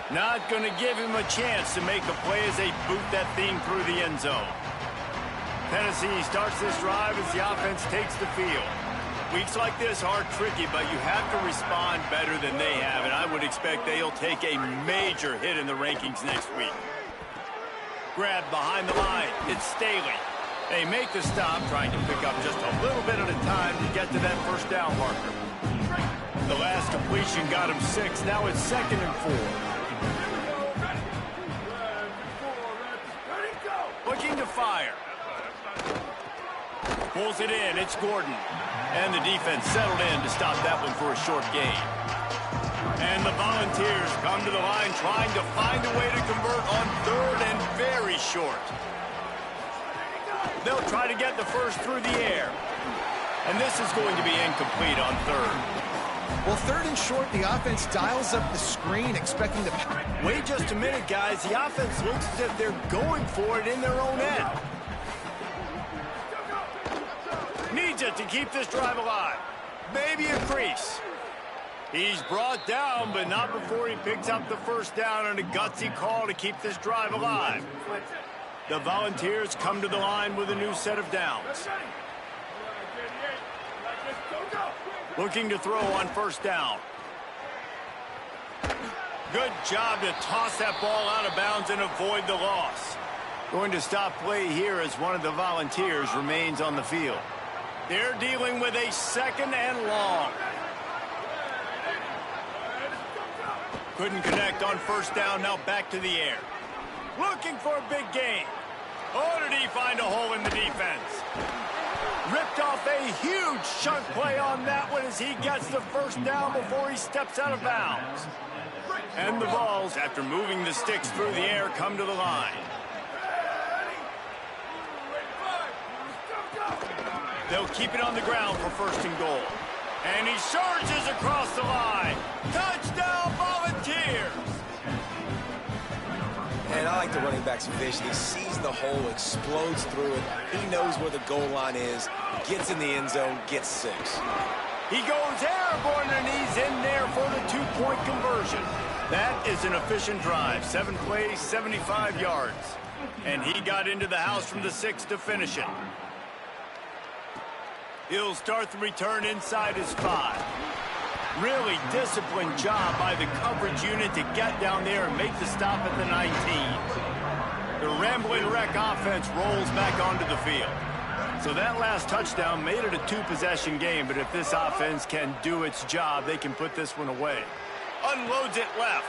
Not going to give him a chance to make a play as they boot that thing through the end zone. Tennessee starts this drive as the offense takes the field. Weeks like this are tricky, but you have to respond better than they have, and I would expect they'll take a major hit in the rankings next week. Grabbed behind the line. It's Staley. They make the stop, trying to pick up just a little bit at a time to get to that 1st down marker. The last completion got him 6. Now it's 2nd and 4. Looking to fire. Pulls it in. It's Gordon. And the defense settled in to stop that one for a short gain. And the Volunteers come to the line trying to find a way to convert on 3rd and very short. They'll try to get the first through the air. And this is going to be incomplete on 3rd. Well, 3rd and short, the offense dials up the screen, expecting to... Wait just a minute, guys. The offense looks as if they're going for it in their own end. Needs it to keep this drive alive. Maybe a crease. He's brought down, but not before he picks up the 1st down on a gutsy call to keep this drive alive. The Volunteers come to the line with a new set of downs. Looking to throw on 1st down. Good job to toss that ball out of bounds and avoid the loss. Going to stop play here as one of the Volunteers remains on the field. They're dealing with a 2nd and long. Couldn't connect on 1st down, now back to the air. Looking for a big gain. Oh, did he find a hole in the defense? Ripped off a huge chunk play on that one as he gets the 1st down before he steps out of bounds. And the Vols, after moving the sticks through the air, come to the line. They'll keep it on the ground for 1st and goal. And he surges across the line. Touchdown, Volunteers! And I like the running back's vision. He sees the hole, explodes through it. He knows where the goal line is, gets in the end zone, gets 6. He goes airborne, and he's in there for the 2-point conversion. That is an efficient drive. 7 plays, 75 yards. And he got into the house from the 6 to finish it. He'll start the return inside his 5. Really disciplined job by the coverage unit to get down there and make the stop at the 19. The Rambling Wreck offense rolls back onto the field. So that last touchdown made it a 2-possession game, but if this offense can do its job, they can put this one away. Unloads it left.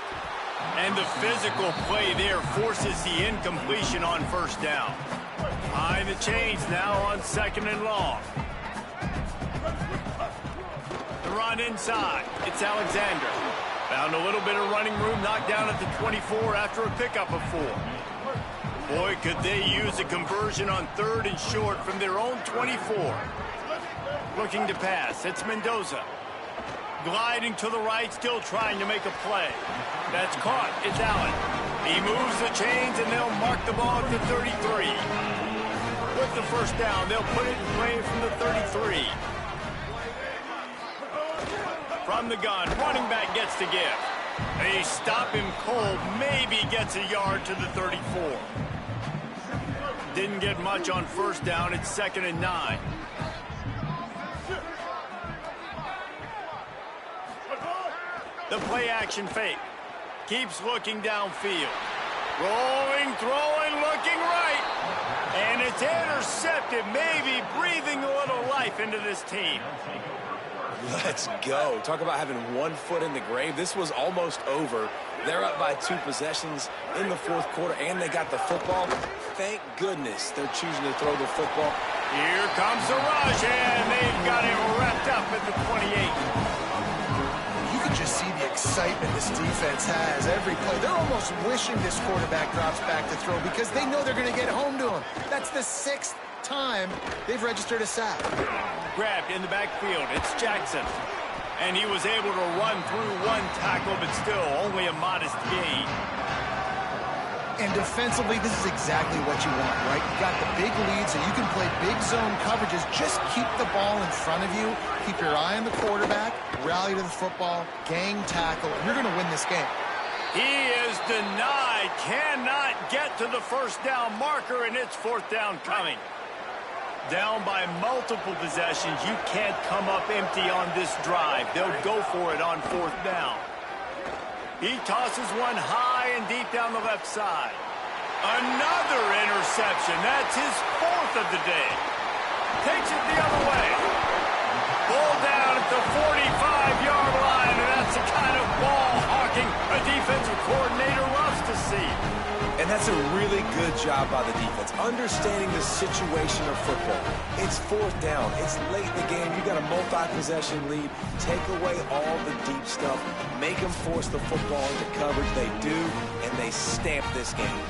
And the physical play there forces the incompletion on 1st down. Behind the chains now on 2nd and long. The run inside. It's Alexander. Found a little bit of running room, knocked down at the 24 after a pickup of 4. Boy, could they use a conversion on 3rd and short from their own 24. Looking to pass. It's Mendoza. Gliding to the right, still trying to make a play. That's caught. It's Allen. He moves the chains, and they'll mark the ball at the 33. With the first down, they'll put it in play from the 33. From the gun, running back gets to give. They stop him cold, maybe gets a yard to the 34. Didn't get much on first down. It's 2nd and 9. The play action fake. Keeps looking downfield. Rolling, throwing, looking right. And it's intercepted, maybe breathing a little life into this team. Let's go. Talk about having one foot in the grave. This was almost over. They're up by 2 possessions in the 4th quarter, and they got the football. Thank goodness they're choosing to throw the football. Here comes the rush, and they've got him wrapped up at the 28. You can just see the excitement this defense has every play. They're almost wishing this quarterback drops back to throw because they know they're going to get home to him. That's the 6th time they've registered a sack. Grabbed in the backfield. It's Jackson. And he was able to run through 1 tackle, but still only a modest gain. And defensively, this is exactly what you want, right? You got the big lead, so you can play big zone coverages. Just keep the ball in front of you. Keep your eye on the quarterback. Rally to the football. Gang tackle. You're going to win this game. He is denied. Cannot get to the first down marker, and it's 4th down coming. Down by multiple possessions. You can't come up empty on this drive. They'll go for it on 4th down. He tosses one high and deep down the left side. Another interception. That's his 4th of the day. Takes it the other way. Ball down at the 45-yard line, and that's the kind of ball hawking a defensive coordinator loves to see. And that's a really good job by the defense, understanding the situation of football. It's 4th down. It's late in the game. You got a multi-possession lead. Take away all the deep stuff. Make them force the football into coverage. They do, and they stamp this game.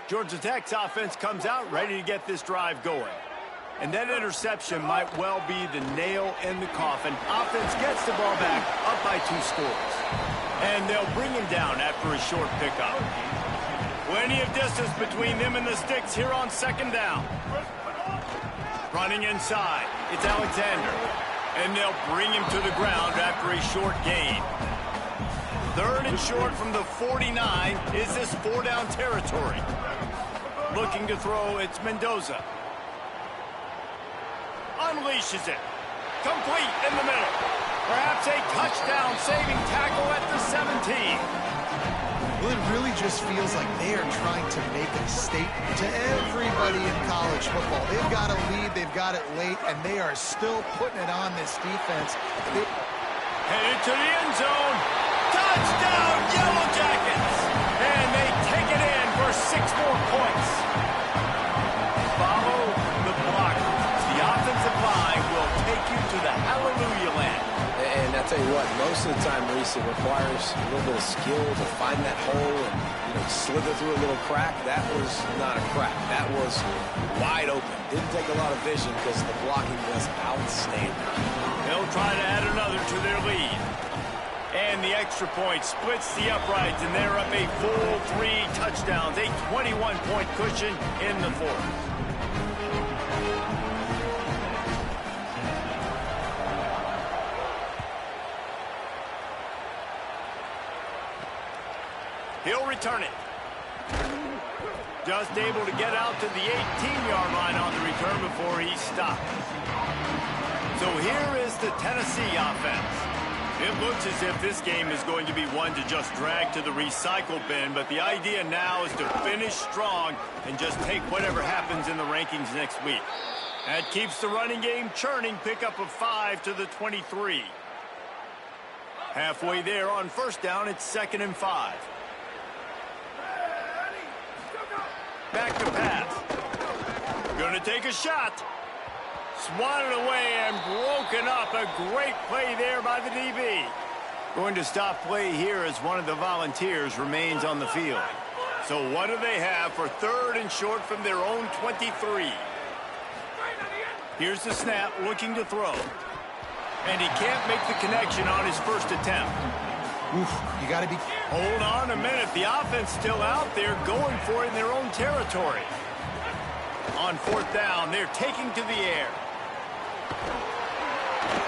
Georgia Tech's offense comes out ready to get this drive going. And that interception might well be the nail in the coffin. Offense gets the ball back, up by 2 scores. And they'll bring him down after a short pickup. Plenty of distance between them and the sticks here on 2nd down. Running inside, it's Alexander. And they'll bring him to the ground after a short gain. 3rd and short from the 49. Is this 4-down territory? Looking to throw, it's Mendoza. Unleashes it. Complete in the middle. Perhaps a touchdown-saving tackle at the 17. Well, it really just feels like they are trying to make a statement to everybody in college football. They've got a lead, they've got it late, and they are still putting it on this defense. Headed to the end zone. Touchdown, Yellow Jackets! And they take it in for 6 more points. Follow the blockers. The offensive line will take you to the hallelujah land. And I tell you what, most of the time, Reese, it requires a little bit of skill to find that hole and slither through a little crack. That was not a crack. That was wide open. Didn't take a lot of vision because the blocking was outstanding. They'll try to add another to their lead. And the extra point splits the uprights, and they're up a full 3 touchdowns, a 21-point cushion in the 4th. He'll return it. Just able to get out to the 18-yard line on the return before he's stopped. So here is the Tennessee offense. It looks as if this game is going to be one to just drag to the recycle bin, but the idea now is to finish strong and just take whatever happens in the rankings next week. That keeps the running game churning, pickup of 5 to the 23. Halfway there on first down, it's 2nd and 5. Back to pass. Gonna take a shot. Swatted away and broken up. A great play there by the DB. Going to stop play here as one of the Volunteers remains on the field. So what do they have for 3rd and short from their own 23? Here's the snap, looking to throw. And he can't make the connection on his first attempt. Oof, you got to be... Hold on a minute. The offense still out there going for it in their own territory. On 4th down, they're taking to the air.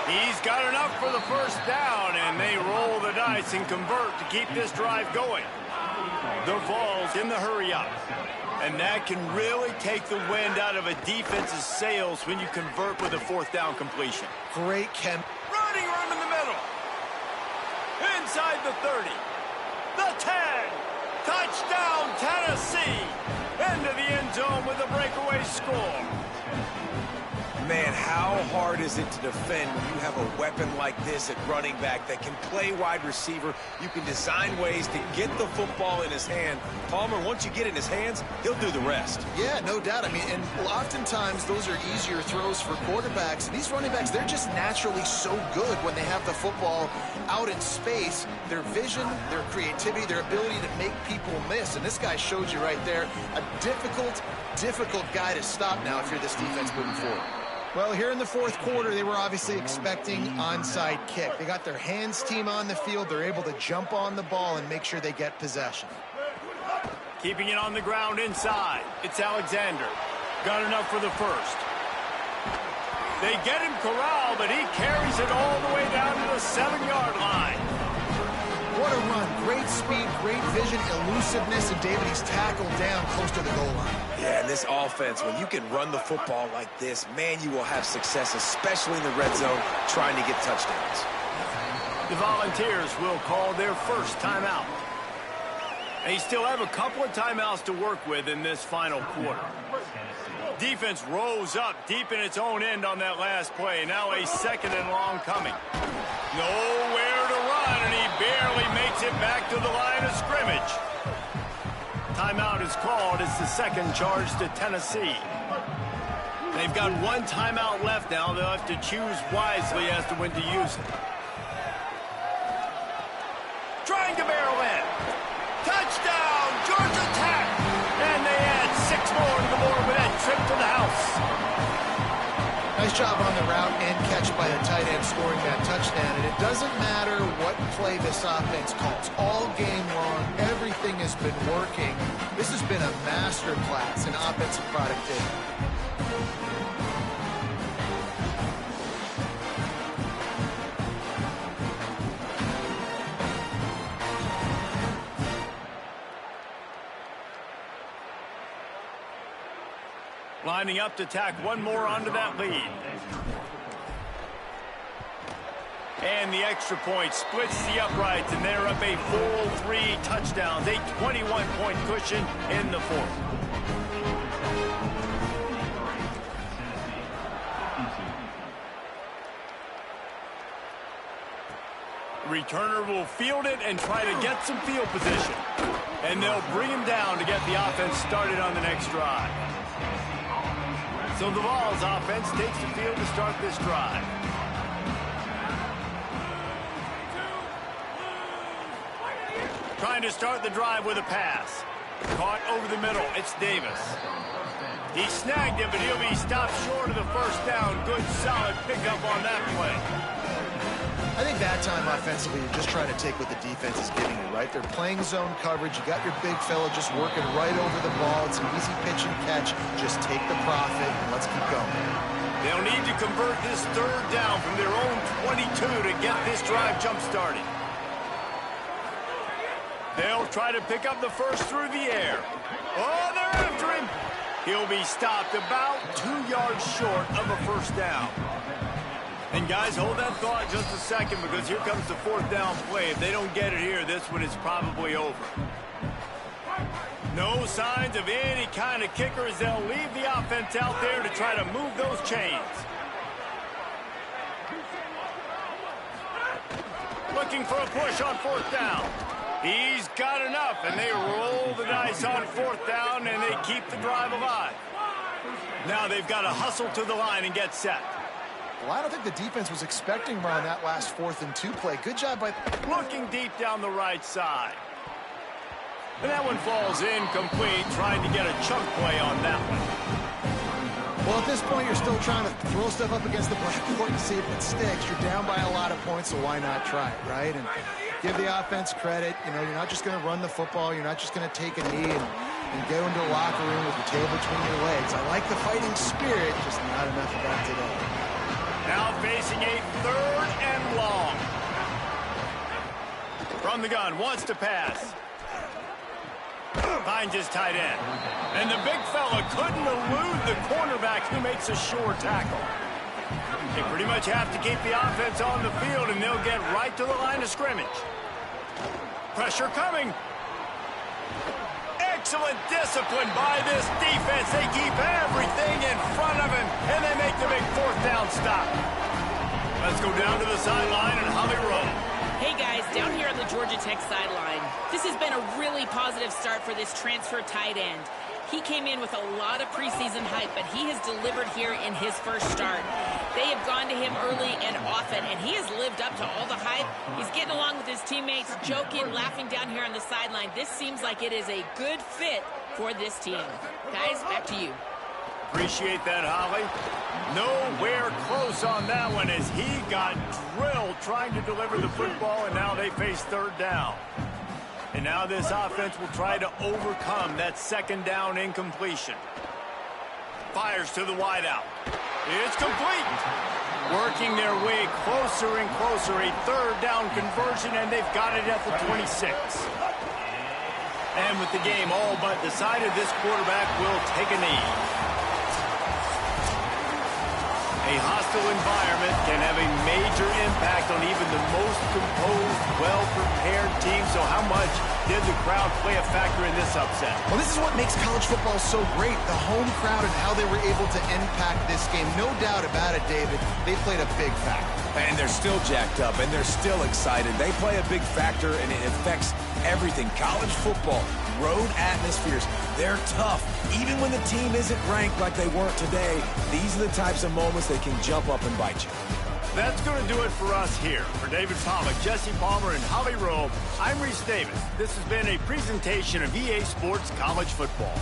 He's got enough for the first down, and they roll the dice and convert to keep this drive going. The Vols in the hurry-up. And that can really take the wind out of a defense's sails when you convert with a 4th down completion. Great, Ken. Running room in the middle. Inside the 30. The 10. Touchdown, Tennessee. Into the end zone with a breakaway score. Man, how hard is it to defend when you have a weapon like this at running back that can play wide receiver? You can design ways to get the football in his hand. Palmer, once you get it in his hands, he'll do the rest. Yeah, no doubt. I mean, and oftentimes those are easier throws for quarterbacks. These running backs, they're just naturally so good when they have the football out in space. Their vision, their creativity, their ability to make people miss. And this guy showed you right there, a difficult guy to stop now if you're this defense moving forward. Well, here in the 4th quarter, they were obviously expecting onside kick. They got their hands team on the field. They're able to jump on the ball and make sure they get possession. Keeping it on the ground inside. It's Alexander. Got enough for the first. They get him corralled, but he carries it all the way down to the 7-yard line. What a run. Great speed, great vision, elusiveness, and David, he's tackled down close to the goal line. Yeah, and this offense, when you can run the football like this, man, you will have success, especially in the red zone, trying to get touchdowns. The Volunteers will call their first timeout. They still have a couple of timeouts to work with in this final quarter. Defense rose up deep in its own end on that last play. Now a 2nd and long coming. Nowhere to run, and he barely makes it back to the line of scrimmage. Timeout is called. It's the 2nd charge to Tennessee. They've got 1 timeout left now. They'll have to choose wisely as to when to use it. Trying to barrel in. Touchdown, Georgia Tech. And they add 6 more to the board with that trip to the house. Nice job on the route and catch by the tight end scoring that touchdown. And it doesn't matter what play this offense calls. All game long, everything has been working. This has been a master class in offensive productivity. Lining up to tack 1 more onto that lead. And the extra point splits the uprights, and they're up a full 3 touchdowns, a 21-point cushion in the 4th. Returner will field it and try to get some field position. And they'll bring him down to get the offense started on the next drive. So the Vols offense takes the field to start this drive. Trying to start the drive with a pass. Caught over the middle. It's Davis. He snagged it, but he'll be stopped short of the first down. Good, solid pickup on that play. I think that time offensively, you're just trying to take what the defense is giving you, right? They're playing zone coverage. You got your big fella just working right over the ball. It's an easy pitch and catch. Just take the profit and let's keep going. They'll need to convert this 3rd down from their own 22 to get this drive jump-started. They'll try to pick up the first through the air. Oh, they're after him. He'll be stopped about 2 yards short of a first down. And guys, hold that thought just a second, because here comes the 4th down play. If they don't get it here, this one is probably over. No signs of any kind of kickers. They'll leave the offense out there to try to move those chains. Looking for a push on 4th down. He's got enough, and they roll the dice on 4th down, and they keep the drive alive. Now they've got to hustle to the line and get set. Well, I don't think the defense was expecting him on that last 4th and 2 play. Good job by... Looking deep down the right side. And that one falls incomplete, trying to get a chunk play on that one. Well, at this point, you're still trying to throw stuff up against the blackboard and see if it sticks. You're down by a lot of points, so why not try it, right? And give the offense credit. You know, you're not just going to run the football. You're not just going to take a knee and go into the locker room with your tail between your legs. I like the fighting spirit, just not enough of that today. Now facing a 3rd and long. From the gun, wants to pass. Finds his tight end. And the big fella couldn't elude the cornerback who makes a sure tackle. They pretty much have to keep the offense on the field, and they'll get right to the line of scrimmage. Pressure coming. Excellent discipline by this defense. They keep everything in front of him, and they make the big 4th down stop. Let's go down to the sideline and Holly Rowe. Hey guys, down here on the Georgia Tech sideline, this has been a really positive start for this transfer tight end. He came in with a lot of preseason hype, but he has delivered here in his first start. They have gone to him early and often, and he has lived up to all the hype. He's getting along with his teammates, joking, laughing down here on the sideline. This seems like it is a good fit for this team. Guys, back to you. Appreciate that, Holly. Nowhere close on that one as he got drilled trying to deliver the football, and now they face 3rd down. And now this offense will try to overcome that 2nd down incompletion. Fires to the wideout. It's complete. Working their way closer and closer. A 3rd down conversion, and they've got it at the 26. And with the game all but decided, this quarterback will take a knee. A hostile environment can have a major impact on even the most composed, well-prepared team. So how much did the crowd play a factor in this upset? Well, this is what makes college football so great, the home crowd and how they were able to impact this game. No doubt about it, David. They played a big factor. And they're still jacked up, and they're still excited. They play a big factor, and it affects everything. College football, road atmospheres, they're tough. Even when the team isn't ranked like they weren't today, these are the types of moments that can jump up and bite you. That's going to do it for us here. For David Pollack, Jesse Palmer, and Holly Rowe, I'm Reese Davis. This has been a presentation of EA Sports College Football.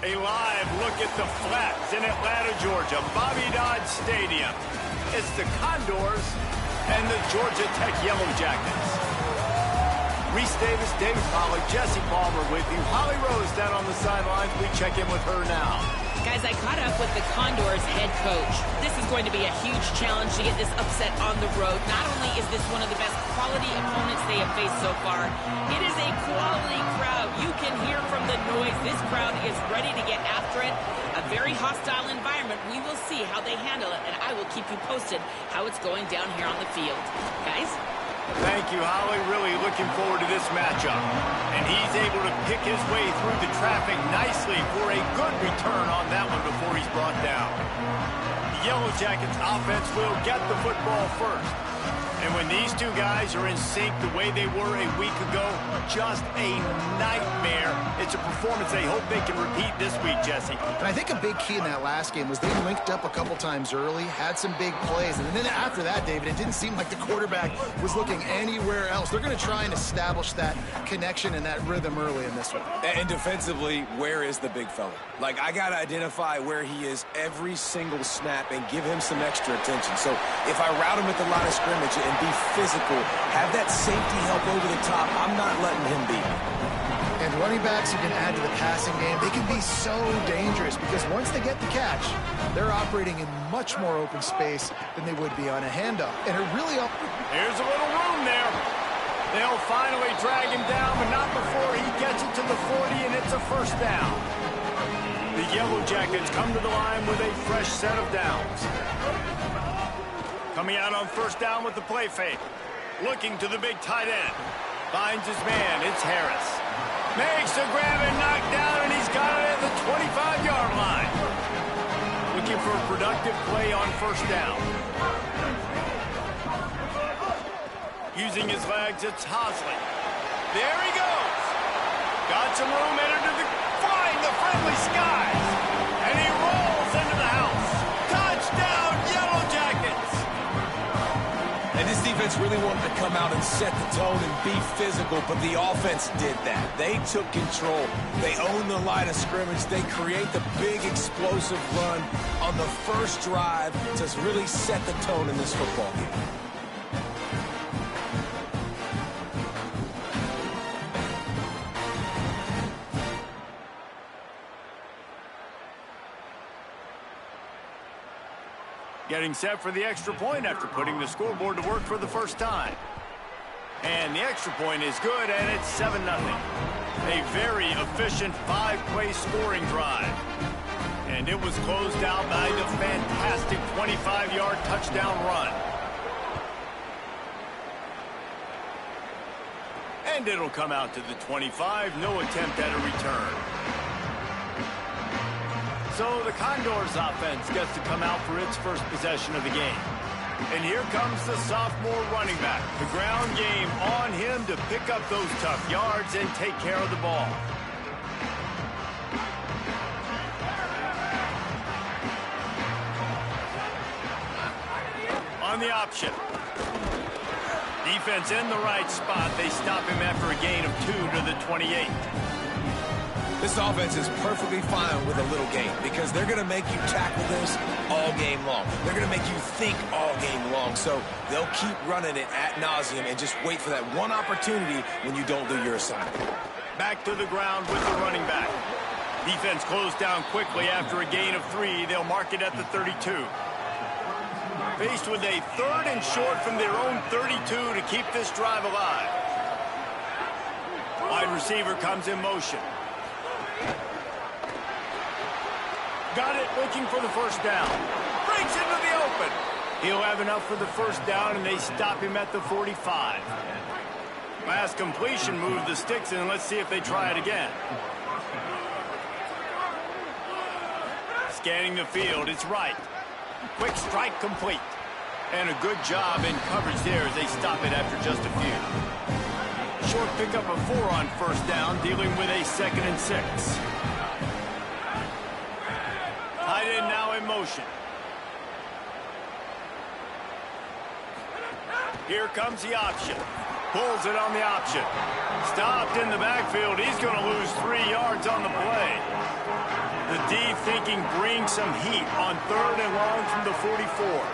A live look at the Flats in Atlanta, Georgia, Bobby Dodd Stadium. It's the Condors and the Georgia Tech Yellow Jackets. Reese Davis, David Pollack, Jesse Palmer with you. Holly Rose down on the sidelines. We check in with her now. Guys, I caught up with the Condors head coach. This is going to be a huge challenge to get this upset on the road. Not only is this one of the best quality opponents they have faced so far, it is a quality crowd. You can hear from the noise. This crowd is ready to get after it. A very hostile environment. We will see how they handle it, and I will keep you posted how it's going down here on the field. Guys? Thank you, Holly. Really looking forward to this matchup. And he's able to pick his way through the traffic nicely for a good return on that one before he's brought down. The Yellow Jackets offense will get the football first. And when these two guys are in sync the way they were a week ago, just a nightmare. It's a performance they hope they can repeat this week, Jesse. And I think a big key in that last game was they linked up a couple times early, had some big plays, and then after that, David, it didn't seem like the quarterback was looking anywhere else. They're going to try and establish that connection and that rhythm early in this one. And defensively, where is the big fella? Like, I got to identify where he is every single snap and give him some extra attention. So if I route him at the line of scrimmage and be physical, have that safety help over the top, I'm not letting him beat me. And running backs who can add to the passing game, they can be so dangerous because once they get the catch, they're operating in much more open space than they would be on a handoff. And it really... Here's a little room there. They'll finally drag him down, but not before he gets it to the 40, and it's a first down. The Yellow Jackets come to the line with a fresh set of downs. Coming out on first down with the play fake. Looking to the big tight end. Finds his man. It's Harris. Makes a grab and knock down, and he's got it at the 25-yard line. Looking for a productive play on first down. Using his legs, it's Hosley. There he goes. Got some room, entered to the... Flying the friendly skies. And he rolls into the house. Touchdown, Yellow Jackets. And this defense really wanted to come out and set the tone and be physical, but the offense did that. They took control. They owned the line of scrimmage. They create the big explosive run on the first drive to really set the tone in this football game. Getting set for the extra point after putting the scoreboard to work for the first time. And the extra point is good, and it's 7-0. A very efficient 5-play scoring drive. And it was closed out by the fantastic 25-yard touchdown run. And it'll come out to the 25. No attempt at a return. So the Condors offense gets to come out for its first possession of the game. And here comes the sophomore running back. The ground game on him to pick up those tough yards and take care of the ball. On the option. Defense in the right spot. They stop him after a gain of 2 to the 28. This offense is perfectly fine with a little game because they're going to make you tackle this all game long. They're going to make you think all game long. So they'll keep running it ad nauseum and just wait for that one opportunity when you don't do your assignment. Back to the ground with the running back. Defense closed down quickly after a gain of 3. They'll mark it at the 32. Faced with a 3rd and short from their own 32 to keep this drive alive. Wide receiver comes in motion. Got it, looking for the first down. Breaks into the open. He'll have enough for the first down, and they stop him at the 45. Last completion moved the sticks in. Let's see if they try it again. Scanning the field, it's right. Quick strike complete. And a good job in coverage there as they stop it after just a few. Short pickup of 4 on first down, dealing with a 2nd and 6. Tight end now in motion. Here comes the option. Pulls it on the option. Stopped in the backfield. He's going to lose 3 yards on the play. The D thinking bring some heat on 3rd and long from the 44.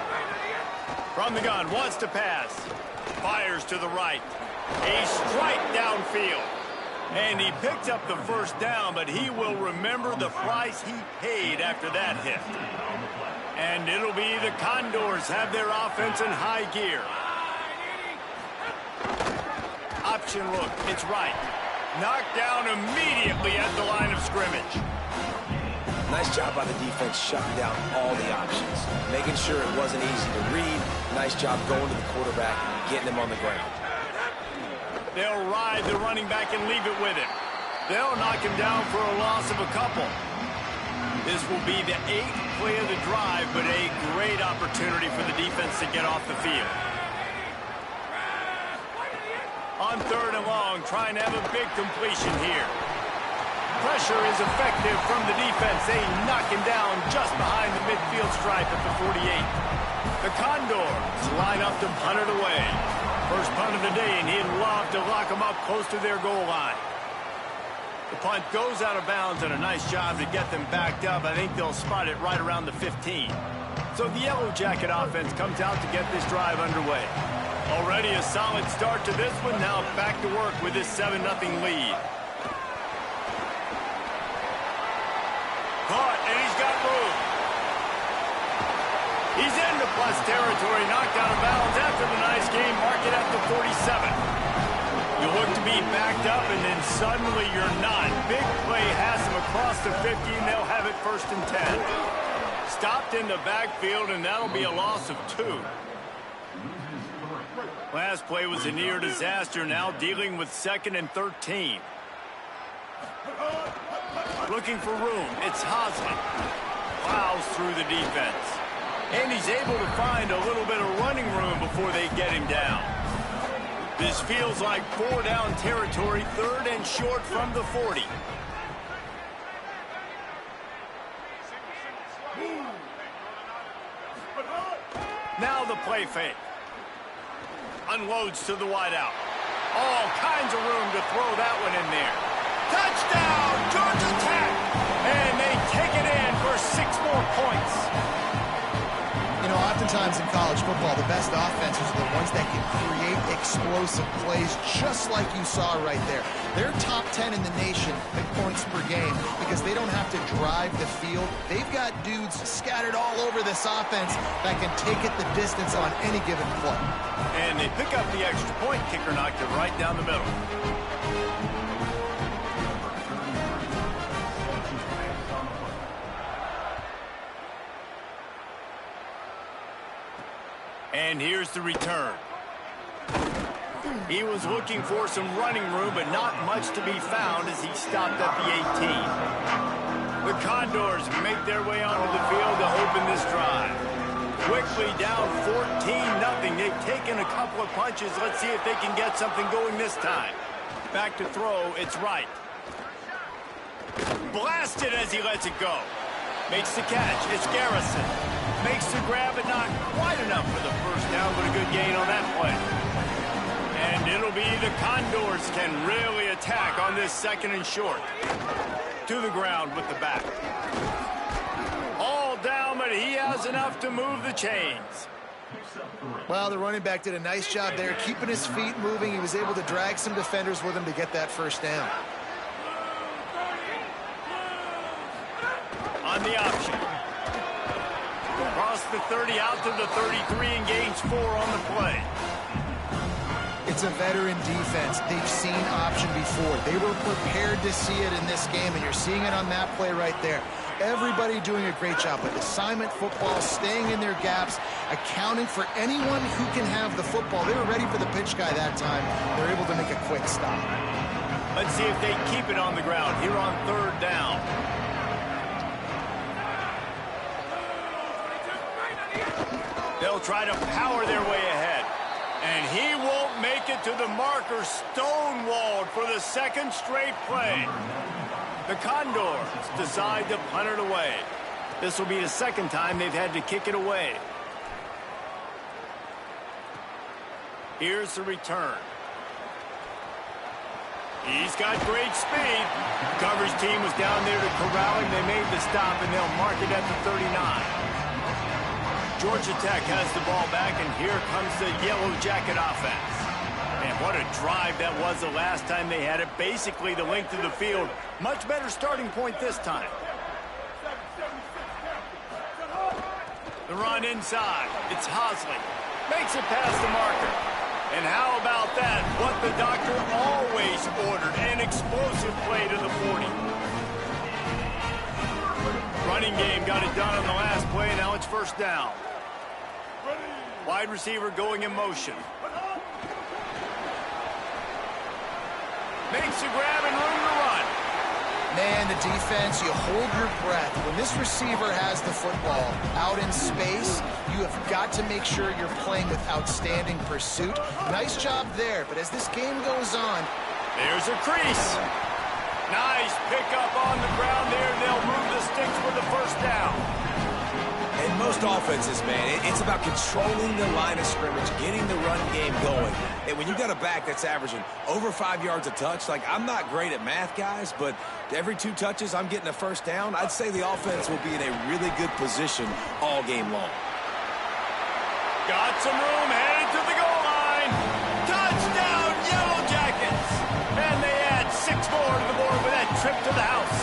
From the gun, wants to pass. Fires to the right. A strike downfield. And he picked up the first down, but he will remember the price he paid after that hit. And it'll be the Condors have their offense in high gear. Option look, it's right. Knocked down immediately at the line of scrimmage. Nice job by the defense shutting down all the options, making sure it wasn't easy to read. Nice job going to the quarterback, getting him on the ground. They'll ride the running back and leave it with him. They'll knock him down for a loss of a couple. This will be the 8th play of the drive, but a great opportunity for the defense to get off the field. On 3rd and long, trying to have a big completion here. Pressure is effective from the defense. They knock him down just behind the midfield stripe at the 48. The Condors line up to punt it away. First punt of the day, and he'd love to lock them up close to their goal line. The punt goes out of bounds, and a nice job to get them backed up. I think they'll spot it right around the 15. So the Yellow Jacket offense comes out to get this drive underway. Already a solid start to this one. Now back to work with this 7-0 lead. Caught, and he's got room. He's into plus territory, knocked out of bounds after the nice game. Mark it at the 47. You look to be backed up, and then suddenly you're not. Big play has him across the 50, and they'll have it 1st and 10. Stopped in the backfield, and that'll be a loss of 2. Last play was a near disaster, now dealing with 2nd and 13. Looking for room, it's Hosley. Plows through the defense. And he's able to find a little bit of running room before they get him down. This feels like 4-down territory, 3rd and short from the 40. Now the play fake. Unloads to the wideout. All kinds of room to throw that one in there. Touchdown, Georgia Tech! And they take it in for 6 more points. You know, oftentimes in college football, the best offenses are the ones that can create explosive plays, just like you saw right there. They're top 10 in the nation in points per game because they don't have to drive the field. They've got dudes scattered all over this offense that can take it the distance on any given play. And they pick up the extra point. Kicker knocked it right down the middle. And here's the return. He was looking for some running room, but not much to be found as he stopped at the 18. The Condors make their way onto the field to open this drive. Quickly down 14-0. They've taken a couple of punches. Let's see if they can get something going this time. Back to throw, it's right. Blasted as he lets it go. Makes the catch, it's Garrison. Makes the grab, but not quite enough for the first down, but a good gain on that play. And it'll be the Condors can really attack on this 2nd and short. To the ground with the back. All down, but he has enough to move the chains. Well, the running back did a nice job there, keeping his feet moving. He was able to drag some defenders with him to get that first down. On the option. Across the 30 out to the 33 and gains 4 on the play. It's a veteran defense. They've seen option before. They were prepared to see it in this game, and you're seeing it on that play right there. Everybody doing a great job with assignment football, staying in their gaps, accounting for anyone who can have the football. They were ready for the pitch guy that time. They're able to make a quick stop. Let's see if they keep it on the ground here on 3rd down. They'll try to power their way ahead. And he won't make it to the marker, stonewalled for the 2nd straight play. The Condors decide to punt it away. This will be the 2nd time they've had to kick it away. Here's the return. He's got great speed. The coverage team was down there to corral him. They made the stop, and they'll mark it at the 39. Georgia Tech has the ball back, and here comes the Yellow Jacket offense. And what a drive that was the last time they had it. Basically the length of the field. Much better starting point this time. The run inside. It's Hosley. Makes it past the marker. And how about that? What the doctor always ordered. An explosive play to the 40. Running game got it done on the last play. Now it's first down. Wide receiver going in motion. Makes a grab and room to run. Man, the defense, you hold your breath. When this receiver has the football out in space, you have got to make sure you're playing with outstanding pursuit. Nice job there, but as this game goes on... There's a crease. Nice pickup on the ground there. They'll move the sticks for the first down. In most offenses, man, it's about controlling the line of scrimmage, getting the run game going. And when you got a back that's averaging over 5 yards a touch, like, I'm not great at math, guys, but every 2 touches I'm getting a first down, I'd say the offense will be in a really good position all game long. Got some room, headed to the goal line. Touchdown, Yellow Jackets. And they add 6 more to the board with that trip to the house.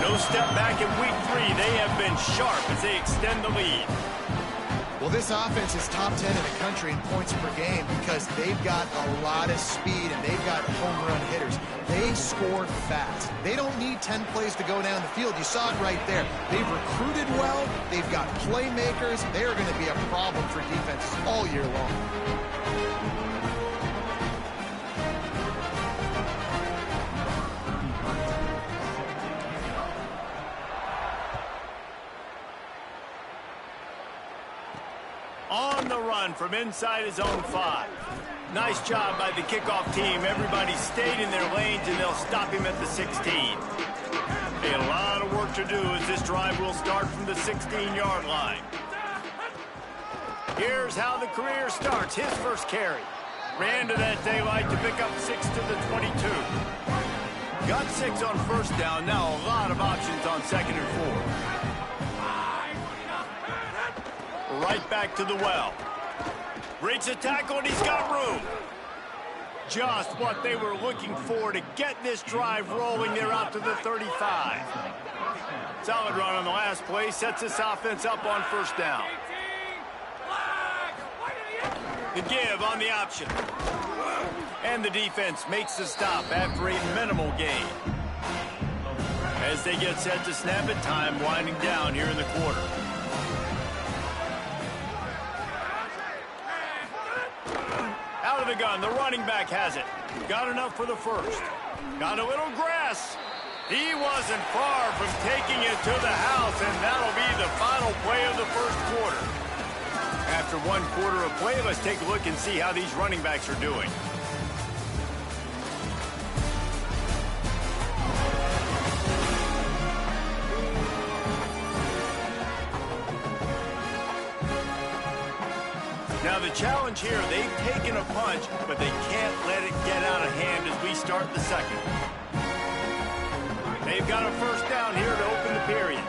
No step back in week 3. They have been sharp as they extend the lead. Well, this offense is top 10 in the country in points per game because they've got a lot of speed and they've got home run hitters. They score fast. They don't need 10 plays to go down the field. You saw it right there. They've recruited well. They've got playmakers. They are going to be a problem for defenses all year long. On the run from inside his own 5. Nice job by the kickoff team. Everybody stayed in their lanes, and they'll stop him at the 16. A lot of work to do as this drive will start from the 16-yard line. Here's how the career starts. His first carry. Ran to that daylight to pick up 6 to the 22. Got 6 on first down. Now a lot of options on 2nd and 4. Right back to the well. Breaks a tackle, and he's got room. Just what they were looking for to get this drive rolling. They're out to the 35. Solid run on the last play. Sets this offense up on first down. The give on the option. And the defense makes the stop after a minimal gain. As they get set to snap it, time winding down here in the quarter. Out of the gun, the running back has it. Got enough for the first. Got a little grass. He wasn't far from taking it to the house, and that'll be the final play of the first quarter. After 1 quarter of play, let's take a look and see how these running backs are doing. Now the challenge here, they've taken a punch, but they can't let it get out of hand as we start the second. They've got a first down here to open the period.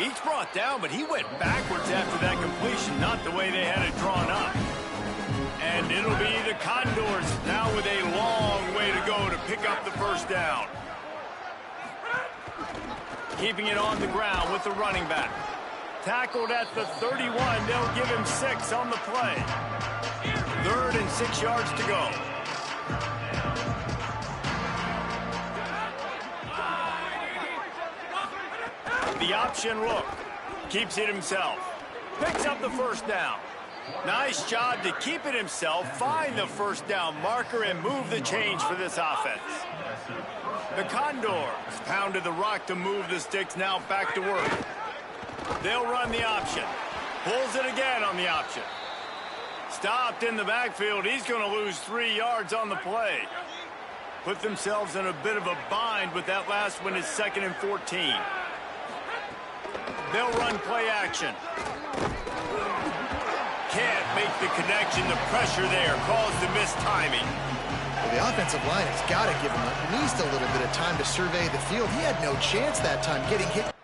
Each brought down, but he went backwards after that completion, not the way they had it drawn up. And it'll be the Condors now with a long way to go to pick up the first down. Keeping it on the ground with the running back. Tackled at the 31. They'll give him 6 on the play. 3rd and 6 yards to go. The option look. Keeps it himself. Picks up the first down. Nice job to keep it himself, find the first down marker, and move the change for this offense. The Condors pounded the rock to move the sticks, now back to work. They'll run the option. Pulls it again on the option. Stopped in the backfield. He's going to lose 3 yards on the play. Put themselves in a bit of a bind with that last one is 2nd and 14. They'll run play action. Can't make the connection. The pressure there caused the mistiming. Well, the offensive line has got to give him at least a little bit of time to survey the field. He had no chance that time getting hit.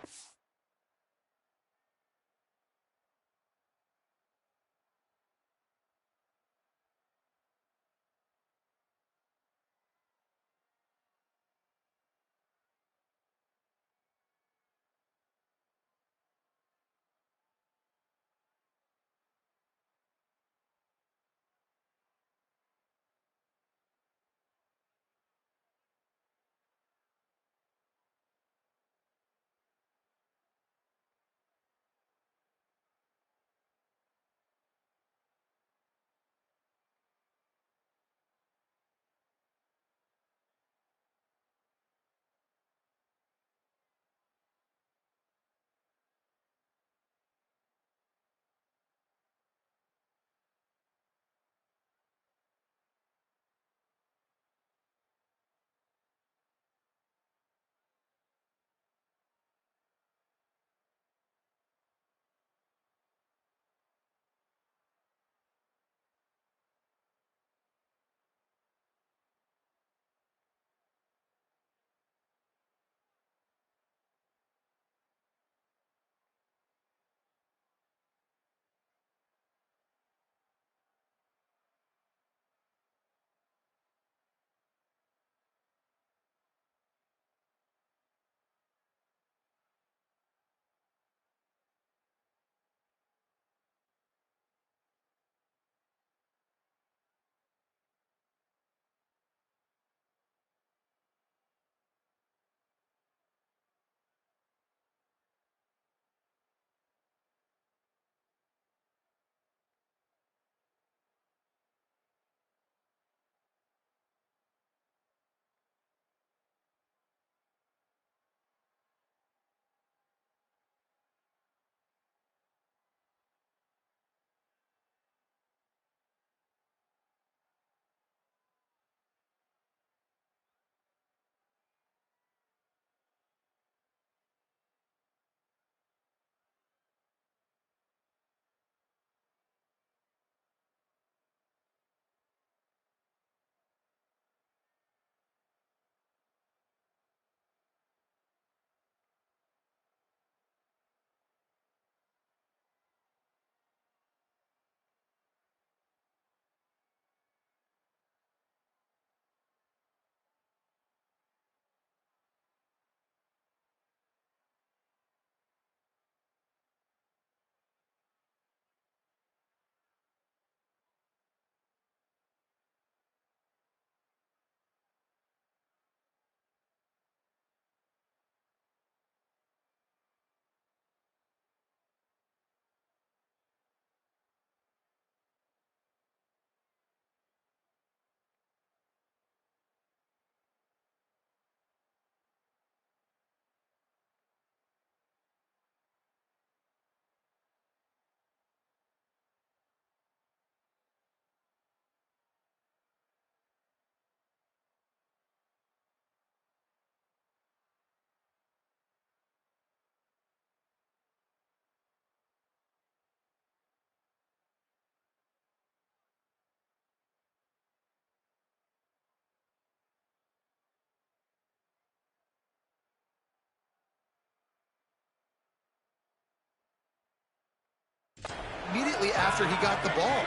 Immediately after he got the ball.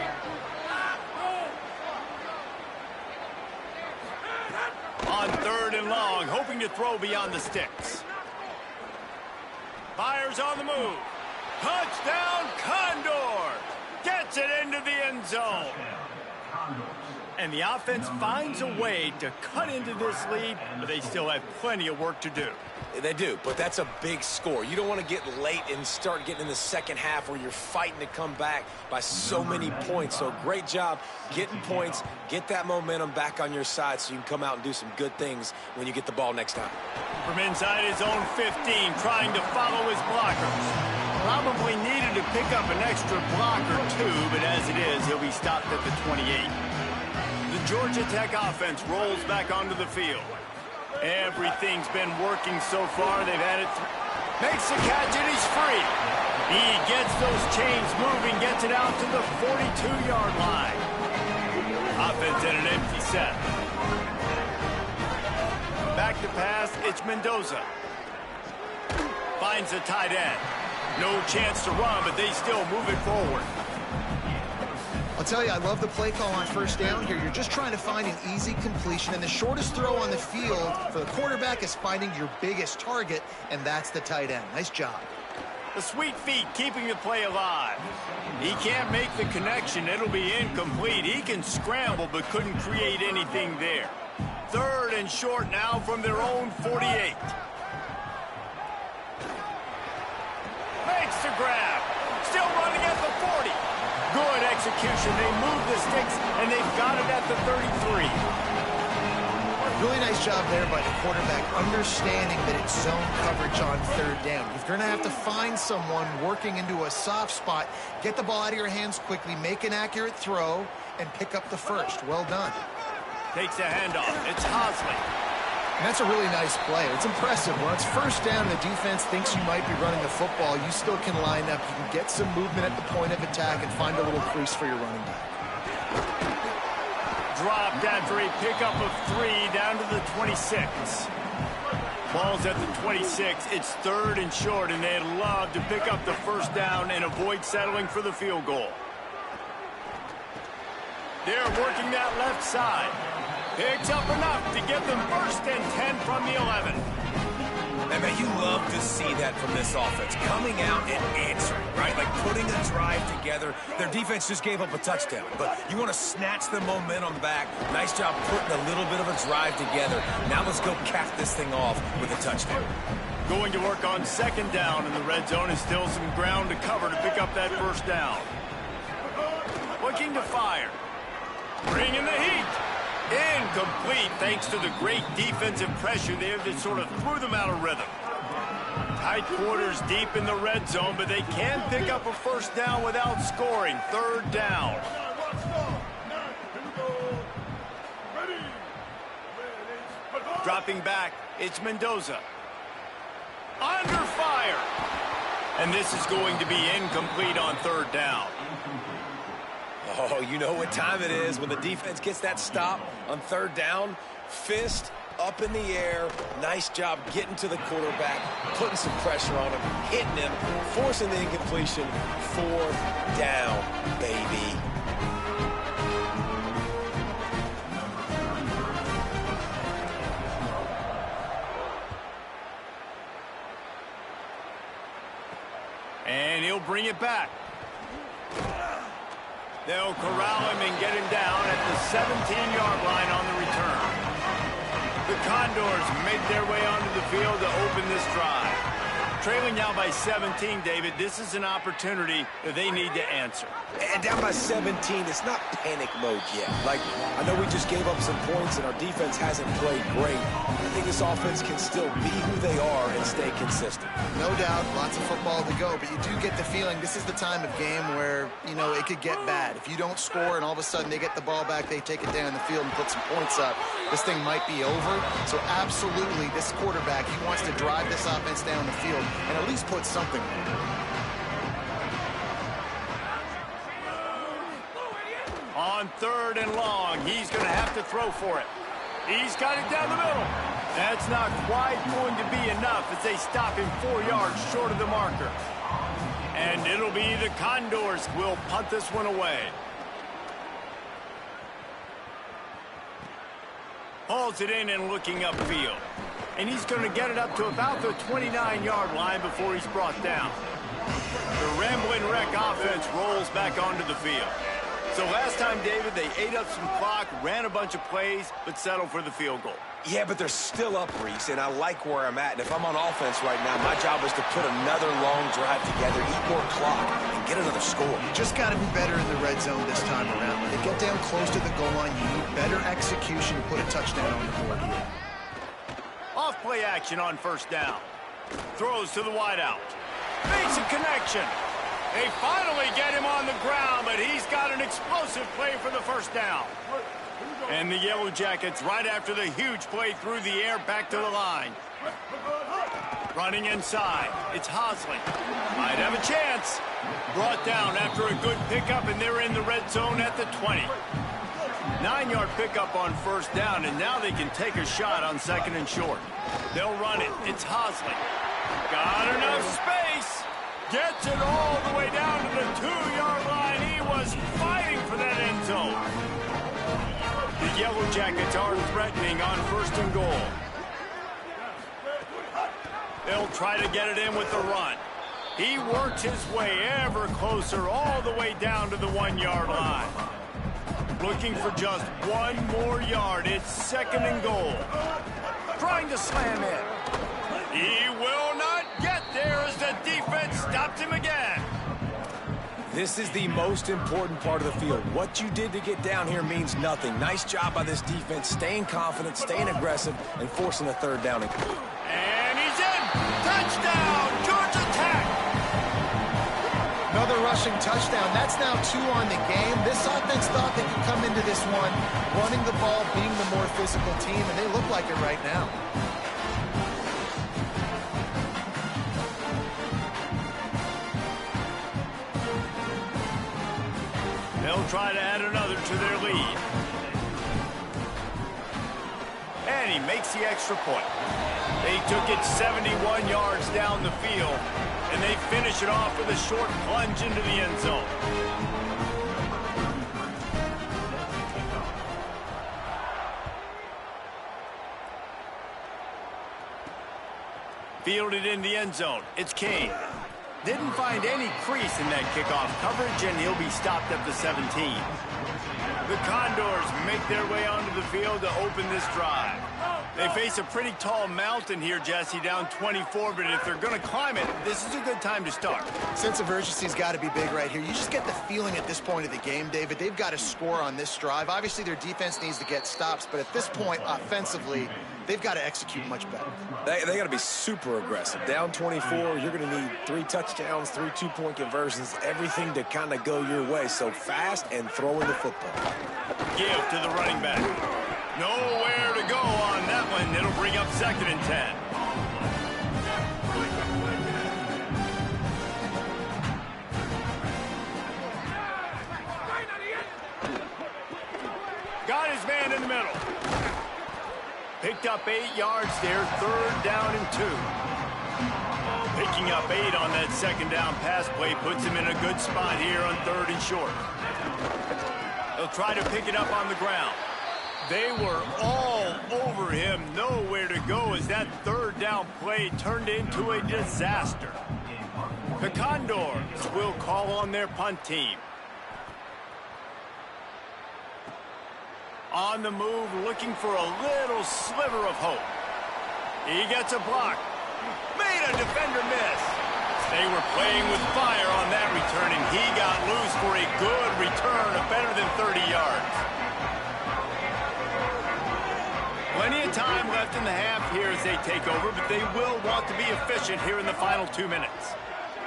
On 3rd and long, hoping to throw beyond the sticks. Fires on the move. Touchdown, Condor! Gets it into the end zone. And the offense finds a way to cut into this lead, but they still have plenty of work to do. They do, but that's a big score. You don't want to get late and start getting in the second half where you're fighting to come back by so many points. So great job getting points, get that momentum back on your side so you can come out and do some good things when you get the ball next time. From inside his own 15, trying to follow his blockers. Probably needed to pick up an extra block or two, but as it is, he'll be stopped at the 28. The Georgia Tech offense rolls back onto the field. Everything's been working so far. They've had it Makes the catch, and he's free. He gets those chains moving, gets it out to the 42-yard line. Offense in an empty set. Back to pass, it's Mendoza. Finds the tight end. No chance to run, but they still move it forward. I'll tell you, I love the play call on first down here. You're just trying to find an easy completion, and the shortest throw on the field for the quarterback is finding your biggest target, and that's the tight end. Nice job. The sweet feet keeping the play alive. He can't make the connection. It'll be incomplete. He can scramble, but couldn't create anything there. 3rd and short now from their own 48. Makes the grab. Still running at the 40. Good execution. They move the sticks, and they've got it at the 33. Really nice job there by the quarterback, understanding that it's zone coverage on 3rd down. If you're going to have to find someone working into a soft spot, get the ball out of your hands quickly, make an accurate throw, and pick up the first. Well done. Takes a handoff. It's Hosley. And that's a really nice play. It's impressive. When it's first down and the defense thinks you might be running the football, you still can line up. You can get some movement at the point of attack and find a little crease for your running back. Dropped after a pickup of 3 down to the 26. Ball's at the 26. It's 3rd and short, and they'd love to pick up the first down and avoid settling for the field goal. They're working that left side. Picks up enough to give them 1st and 10 from the 11. And man, you love to see that from this offense, coming out and answering, right? Like putting a drive together. Their defense just gave up a touchdown, but you want to snatch the momentum back. Nice job putting a little bit of a drive together. Now let's go cap this thing off with a touchdown. Going to work on 2nd down, and the red zone is still some ground to cover to pick up that first down. Looking to fire. Bringing the heat. Incomplete thanks to the great defensive pressure there that sort of threw them out of rhythm. Tight quarters deep in the red zone, but they can pick up a first down without scoring. 3rd down. Dropping back, it's Mendoza. Under fire. And this is going to be incomplete on 3rd down. Oh, you know what time it is when the defense gets that stop on 3rd down. Fist up in the air. Nice job getting to the quarterback, putting some pressure on him, hitting him, forcing the incompletion. 4th down, baby. And he'll bring it back. They'll corral him and get him down at the 17-yard line on the return. The Condors make their way onto the field to open this drive. Trailing now by 17, David, this is an opportunity that they need to answer. And down by 17, it's not panic mode yet. Like, I know we just gave up some points and our defense hasn't played great. I think this offense can still be who they are and stay consistent. No doubt, lots of football to go, but you do get the feeling this is the time of game where, you know, it could get bad. If you don't score and all of a sudden they get the ball back, they take it down the field and put some points up, this thing might be over. So absolutely, this quarterback, he wants to drive this offense down the field and at least put something on. On 3rd and long, he's going to have to throw for it. He's got it down the middle. That's not quite going to be enough as they stop him 4 yards short of the marker. And it'll be the Condors who will punt this one away. Hauls it in and looking upfield. And he's going to get it up to about the 29-yard line before he's brought down. The Rambling Wreck offense rolls back onto the field. So last time, David, they ate up some clock, ran a bunch of plays, but settled for the field goal. Yeah, but they're still up, Reese, and I like where I'm at. And if I'm on offense right now, my job is to put another long drive together, eat more clock, and get another score. You just got to be better in the red zone this time around. When they get down close to the goal line, you need better execution to put a touchdown on the board here. Off play action on 1st down. Throws to the wideout. Makes a connection. They finally get him on the ground, but he's got an explosive play for the 1st down. And the Yellow Jackets, right after the huge play through the air, back to the line. Running inside. It's Hosley. Might have a chance. Brought down after a good pickup, and they're in the red zone at the 20. 9-yard pickup on first down, and now they can take a shot on second and short. They'll run it. It's Hosley. Got enough space. Gets it all the way down to the 2-yard line. He was fighting for that end zone. The Yellow Jackets are threatening on first and goal. They'll try to get it in with the run. He works his way ever closer all the way down to the 1-yard line. Looking for just one more yard. It's second and goal. Trying to slam in. He will not get there as the defense stopped him again. This is the most important part of the field. What you did to get down here means nothing. Nice job by this defense, staying confident, staying aggressive, and forcing a third down. And he's in. Touchdown, Georgia Tech. Another rushing touchdown. That's now 2 on the game. This offense thought they could come into this one running the ball, being the more physical team, and they look like it right now. They'll try to add another to their lead. And he makes the extra point. They took it 71 yards down the field, and they finish it off with a short plunge into the end zone. Fielded in the end zone. It's Kane. Didn't find any crease in that kickoff coverage, and he'll be stopped at the 17. The Condors make their way onto the field to open this drive. They face a pretty tall mountain here, Jesse, down 24, but if they're going to climb it, this is a good time to start. Sense of urgency's got to be big right here. You just get the feeling at this point of the game, David, they've got to score on this drive. Obviously, their defense needs to get stops, but at this point, offensively, they've got to execute much better. They got to be super aggressive. Down 24, you're going to need 3 touchdowns, 3 two-point conversions, everything to kind of go your way. So fast and throwing the football. Give to the running back. Nowhere to go on that one. It'll bring up second and 10. Got his man in the middle. Picked up 8 yards there, third down and 2. Picking up 8 on that second down pass play puts him in a good spot here on third and short. They'll try to pick it up on the ground. They were all over him, nowhere to go as that third down play turned into a disaster. The Condors will call on their punt team. On the move, looking for a little sliver of hope. He gets a block. Made a defender miss. They were playing with fire on that return, and he got loose for a good return of better than 30 yards. Plenty of time left in the half here as they take over, but they will want to be efficient here in the final 2 minutes.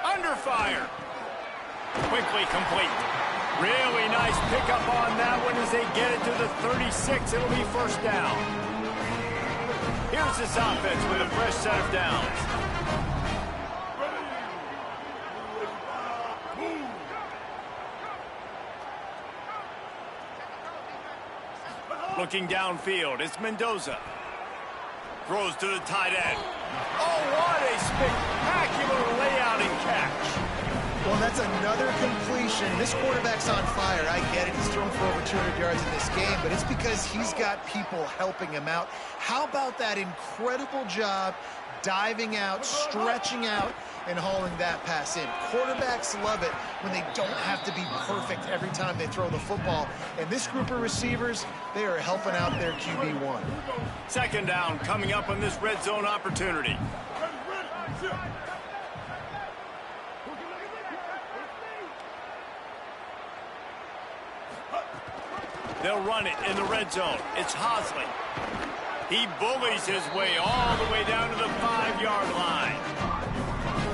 Under fire. Quickly complete. Really nice pickup on that one as they get it to the 36. It'll be first down. Here's this offense with a fresh set of downs. Looking downfield, it's Mendoza. Throws to the tight end. Oh, what a spectacular layout and catch. Well, that's another completion. This quarterback's on fire. I get it. He's thrown for over 200 yards in this game, but it's because he's got people helping him out. How about that incredible job diving out, stretching out, and hauling that pass in? Quarterbacks love it when they don't have to be perfect every time they throw the football. And this group of receivers, they are helping out their QB1. Second down coming up on this red zone opportunity. They'll run it in the red zone. It's Hosley. He bullies his way all the way down to the 5-yard line.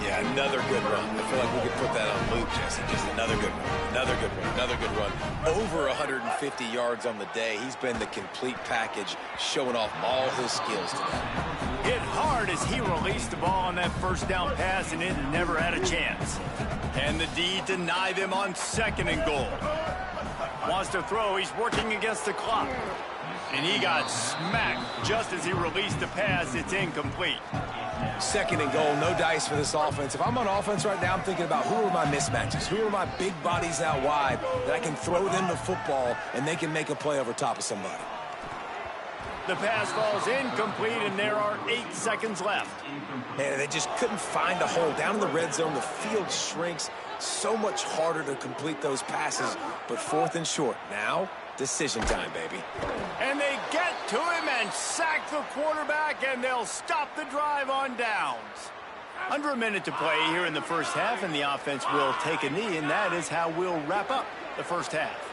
Yeah, Another good run. I feel like we could put that on loop, Jesse. Just another good run. Another good run. Another good run. Over 150 yards on the day. He's been the complete package, showing off all his skills today. Hit hard as he released the ball on that first down pass, and it never had a chance. And the D deny them on 2nd and goal. Wants to throw. He's working against the clock. And he got smacked just as he released the pass. It's incomplete. 2nd and goal, no dice for this offense. If I'm on offense right now, I'm thinking about who are my mismatches? Who are my big bodies out wide that I can throw them the football and they can make a play over top of somebody? The pass falls incomplete, and there are 8 seconds left. Man, they just couldn't find a hole. Down in the red zone, the field shrinks. So much harder to complete those passes, but 4th and short. Now, decision time, baby. And they get to him and sack the quarterback, and they'll stop the drive on downs. Under a minute to play here in the first half, and the offense will take a knee, and that is how we'll wrap up the first half.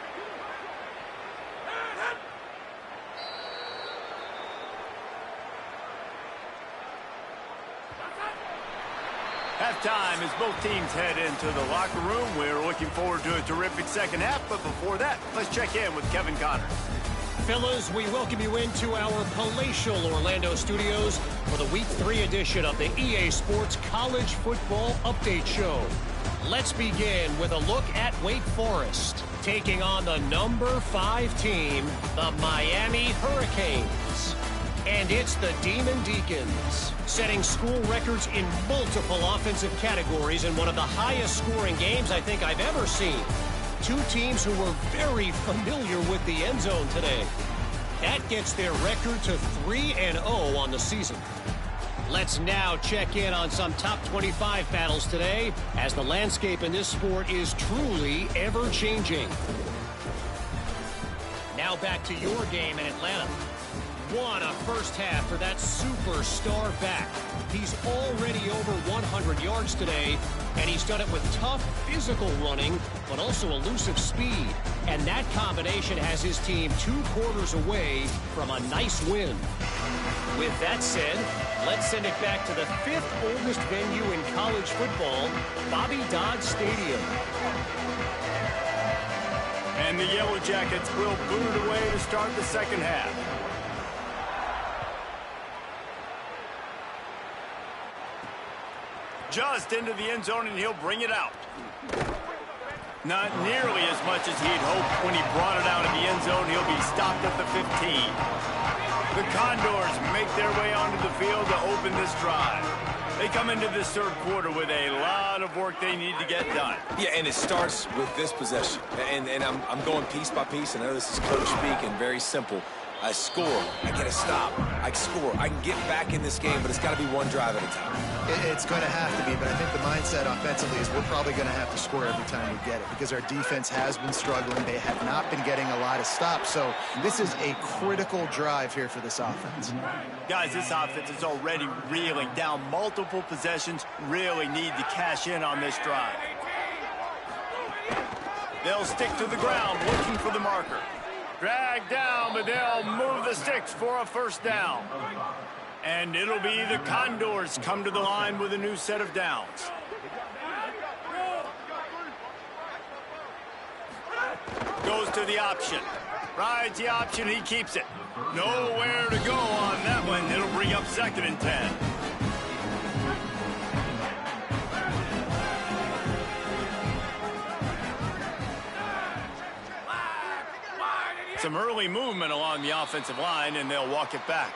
Halftime as both teams head into the locker room. We're looking forward to a terrific second half, but before that, let's check in with Kevin Connors. Fellas, we welcome you into our palatial Orlando studios for the Week 3 edition of the EA Sports College Football Update Show. Let's begin with a look at Wake Forest, taking on the number 5 team, the Miami Hurricanes. And it's the Demon Deacons, setting school records in multiple offensive categories in one of the highest scoring games I think I've ever seen. 2 teams who were very familiar with the end zone today. That gets their record to 3-0 on the season. Let's now check in on some top 25 battles today, as the landscape in this sport is truly ever-changing. Now back to your game in Atlanta. What a first half for that superstar back. He's already over 100 yards today, and he's done it with tough physical running, but also elusive speed. And that combination has his team 2 quarters away from a nice win. With that said, let's send it back to the 5th oldest venue in college football, Bobby Dodd Stadium. And the Yellow Jackets will boot it away to start the second half. Just into the end zone, and he'll bring it out. Not nearly as much as he'd hoped when he brought it out of the end zone. He'll be stopped at the 15. The Condors make their way onto the field to open this drive. They come into this 3rd quarter with a lot of work they need to get done. Yeah, and it starts with this possession. And I'm going piece by piece. I know this is coach speak and very simple. I score. I get a stop. I score. I can get back in this game, but it's got to be one drive at a time. It's going to have to be, but I think the mindset offensively is we're probably going to have to score every time we get it because our defense has been struggling. They have not been getting a lot of stops, so this is a critical drive here for this offense. Guys, this offense is already reeling down multiple possessions. Really need to cash in on this drive. They'll stick to the ground looking for the marker. Drag down, but they'll move the sticks for a first down. And it'll be the Condors come to the line with a new set of downs. Goes to the option. Rides the option, he keeps it. Nowhere to go on that one. It'll bring up 2nd and 10. Some early movement along the offensive line, and they'll walk it back.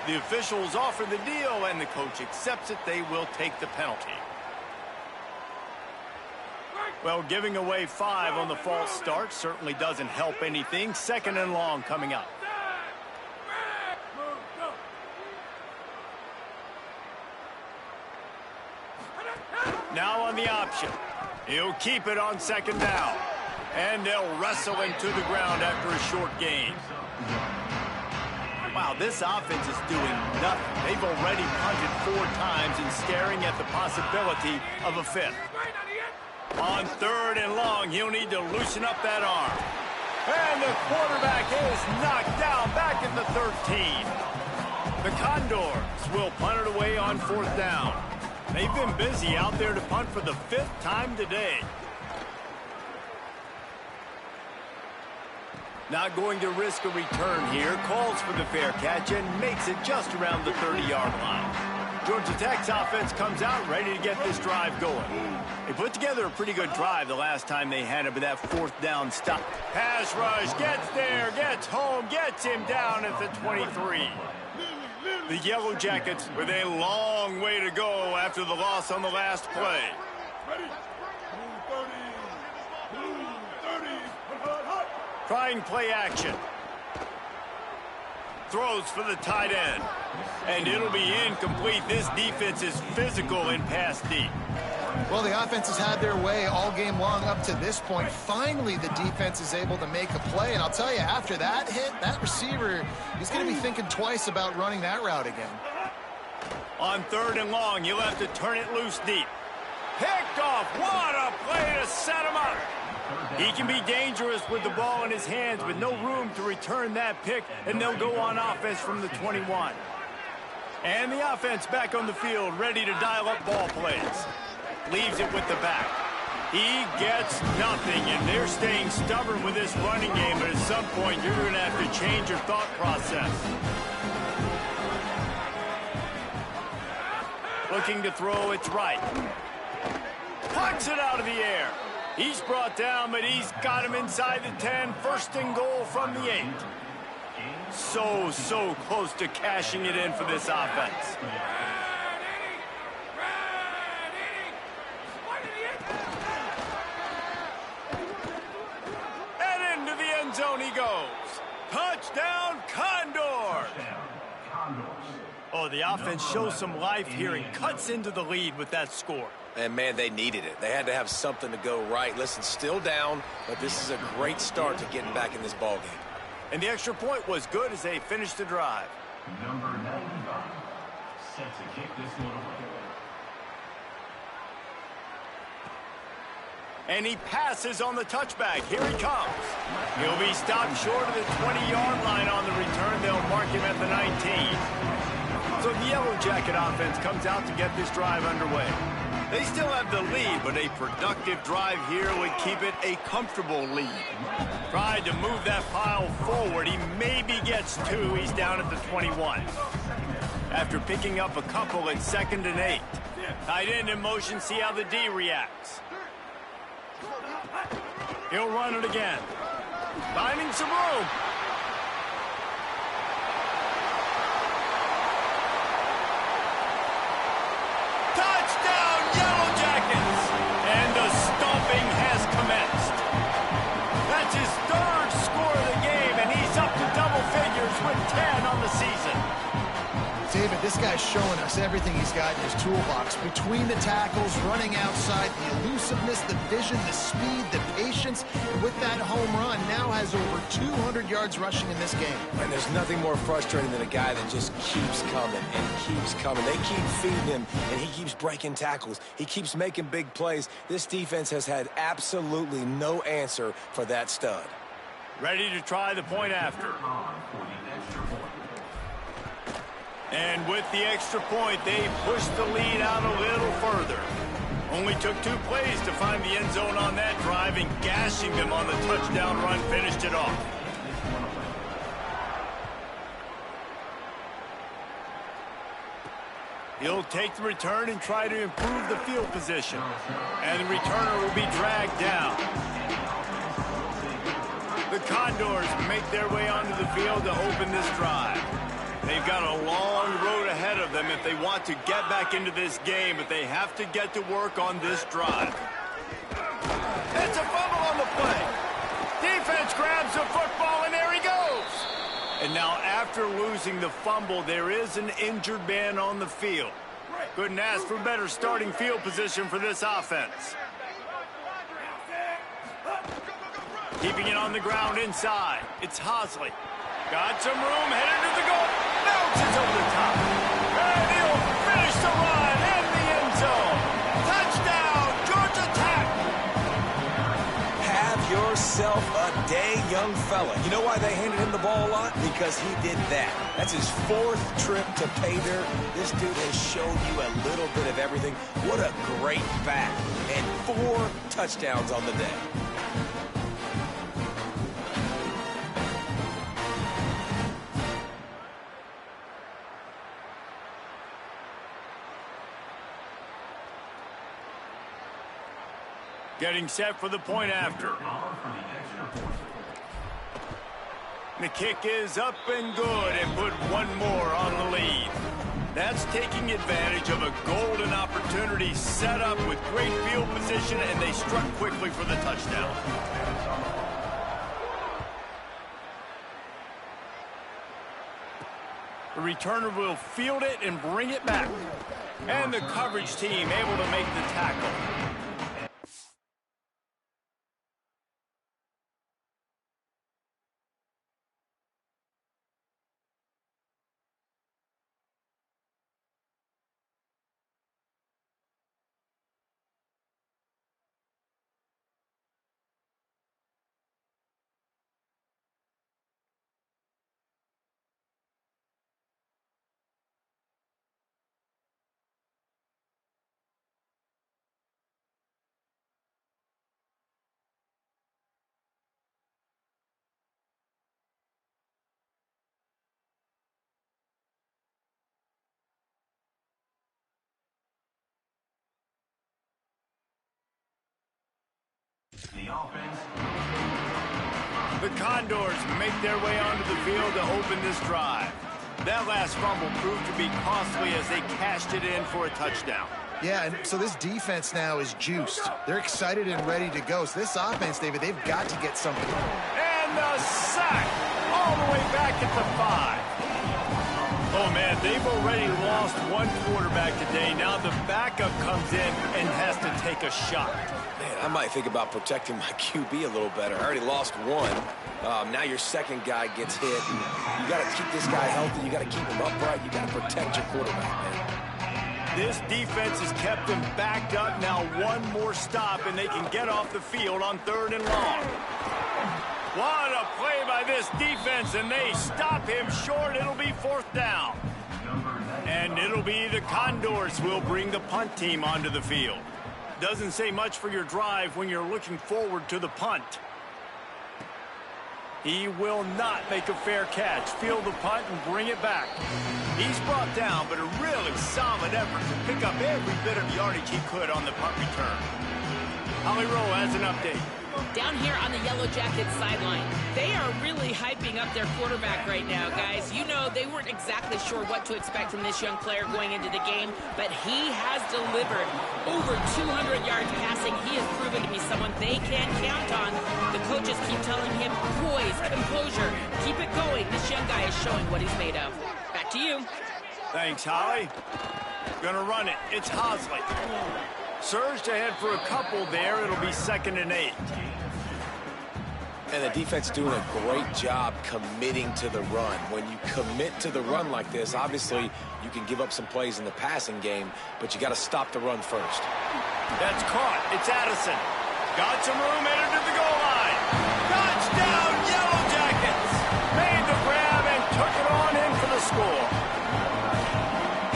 The officials offer the deal, and the coach accepts it. They will take the penalty. Well, giving away 5 on the false start certainly doesn't help anything. 2nd and long coming up. Now on the option. He'll keep it on 2nd down. And they'll wrestle him to the ground after a short gain. Wow, this offense is doing nothing. They've already punted 4 times and staring at the possibility of a 5th. On 3rd and long, he'll need to loosen up that arm. And the quarterback is knocked down back at the 13. The Condors will punt it away on 4th down. They've been busy out there to punt for the 5th time today. Not going to risk a return here. Calls for the fair catch and makes it just around the 30-yard line. Georgia Tech's offense comes out ready to get this drive going. They put together a pretty good drive the last time they had it with that 4th down stop. Pass rush, gets there, gets home, gets him down at the 23. The Yellow Jackets with a long way to go after the loss on the last play. Trying play action. Throws for the tight end. And it'll be incomplete. This defense is physical in pass deep. Well, the offense has had their way all game long up to this point. Finally, the defense is able to make a play. And I'll tell you, after that hit, that receiver, he's going to be thinking twice about running that route again. On 3rd and long, you'll have to turn it loose deep. Picked off. What a play to set him up. He can be dangerous with the ball in his hands with no room to return that pick, and they'll go on offense from the 21. And the offense back on the field, ready to dial up ball plays. Leaves it with the back. He gets nothing, and they're staying stubborn with this running game, but at some point you're going to have to change your thought process. Looking to throw, it's right. Pucks it out of the air. He's brought down, but he's got him inside the 10. 1st and goal from the 8. So close to cashing it in for this offense. And into the end zone he goes. Touchdown, Condors! Oh, the offense shows some life here and cuts into the lead with that score. And, man, they needed it. They had to have something to go right. Listen, still down, but this is a great start to getting back in this ballgame. And the extra point was good as they finished the drive. Number 95, set to kick this one away. And he passes on the touchback. Here he comes. He'll be stopped short of the 20-yard line on the return. They'll mark him at the 19. So the Yellow Jacket offense comes out to get this drive underway. They still have the lead, but a productive drive here would keep it a comfortable lead. Tried to move that pile forward. He maybe gets 2. He's down at the 21. After picking up a couple at 2nd and 8. Tight end in motion, see how the D reacts. He'll run it again. Finding some room. Touchdown, Yellow Jackets! And the stomping has commenced. That's his 3rd score of the game, and he's up to double figures with 10 on the season. David, this guy's showing us everything he's got in his toolbox. Between the tackles, running outside, the elusiveness, the vision, the speed, the patience. And with that home run, now has over 200 yards rushing in this game. And there's nothing more frustrating than a guy that just keeps coming and keeps coming. They keep feeding him, and he keeps breaking tackles. He keeps making big plays. This defense has had absolutely no answer for that stud. Ready to try the point after. And with the extra point, they pushed the lead out a little further. Only took 2 plays to find the end zone on that drive, and gashing them on the touchdown run finished it off. He'll take the return and try to improve the field position. And the returner will be dragged down. The Condors make their way onto the field to open this drive. They've got a long road ahead of them if they want to get back into this game, but they have to get to work on this drive. It's a fumble on the play. Defense grabs the football, and there he goes. And now after losing the fumble, there is an injured man on the field. Couldn't ask for better starting field position for this offense. Keeping it on the ground inside. It's Hosley. Got some room, headed to the goal. Bounces over the top. And he'll finish the run in the end zone. Touchdown, Georgia Tech. Have yourself himself a day young fella. You know why they handed him the ball a lot? Because he did that. That's his 4th trip to pay dirt. This dude has shown you a little bit of everything. What a great back. And 4 touchdowns on the day. Getting set for the point after. The kick is up and good and put one more on the lead. That's taking advantage of a golden opportunity set up with great field position, and they struck quickly for the touchdown. The returner will field it and bring it back. And the coverage team able to make the tackle. The Condors make their way onto the field to open this drive. That last fumble proved to be costly as they cashed it in for a touchdown. Yeah, and so this defense now is juiced. They're excited and ready to go. So this offense, David, they've got to get something. And the sack all the way back at the 5. Oh, man, they've already lost one quarterback today. Now the backup comes in and has to take a shot. Man, I might think about protecting my QB a little better. I already lost one. Now your second guy gets hit. And you got to keep this guy healthy. You got to keep him upright. You got to protect your quarterback, man. This defense has kept them backed up. Now one more stop, and they can get off the field on 3rd and long. What a play by this defense, and they stop him short. It'll be 4th down. And it'll be the Condors who will bring the punt team onto the field. Doesn't say much for your drive when you're looking forward to the punt. He will not make a fair catch. Field the punt and bring it back. He's brought down, but a really solid effort to pick up every bit of yardage he could on the punt return. Holly Rowe has an update. Down here on the Yellow Jackets sideline, they are really hyping up their quarterback right now, guys. You know, they weren't exactly sure what to expect from this young player going into the game, but he has delivered over 200 yards passing. He has proven to be someone they can count on. The coaches keep telling him, poise, composure, keep it going. This young guy is showing what he's made of. Back to you. Thanks, Holly. Gonna run it. It's Hosley. Surged ahead for a couple there. It'll be 2nd and 8. And the defense doing a great job committing to the run. When you commit to the run like this, obviously you can give up some plays in the passing game, but you got to stop the run first. That's caught. It's Addison. Got some room, headed to the goal line. Touchdown, Yellow Jackets. Made the grab and took it on in for the score.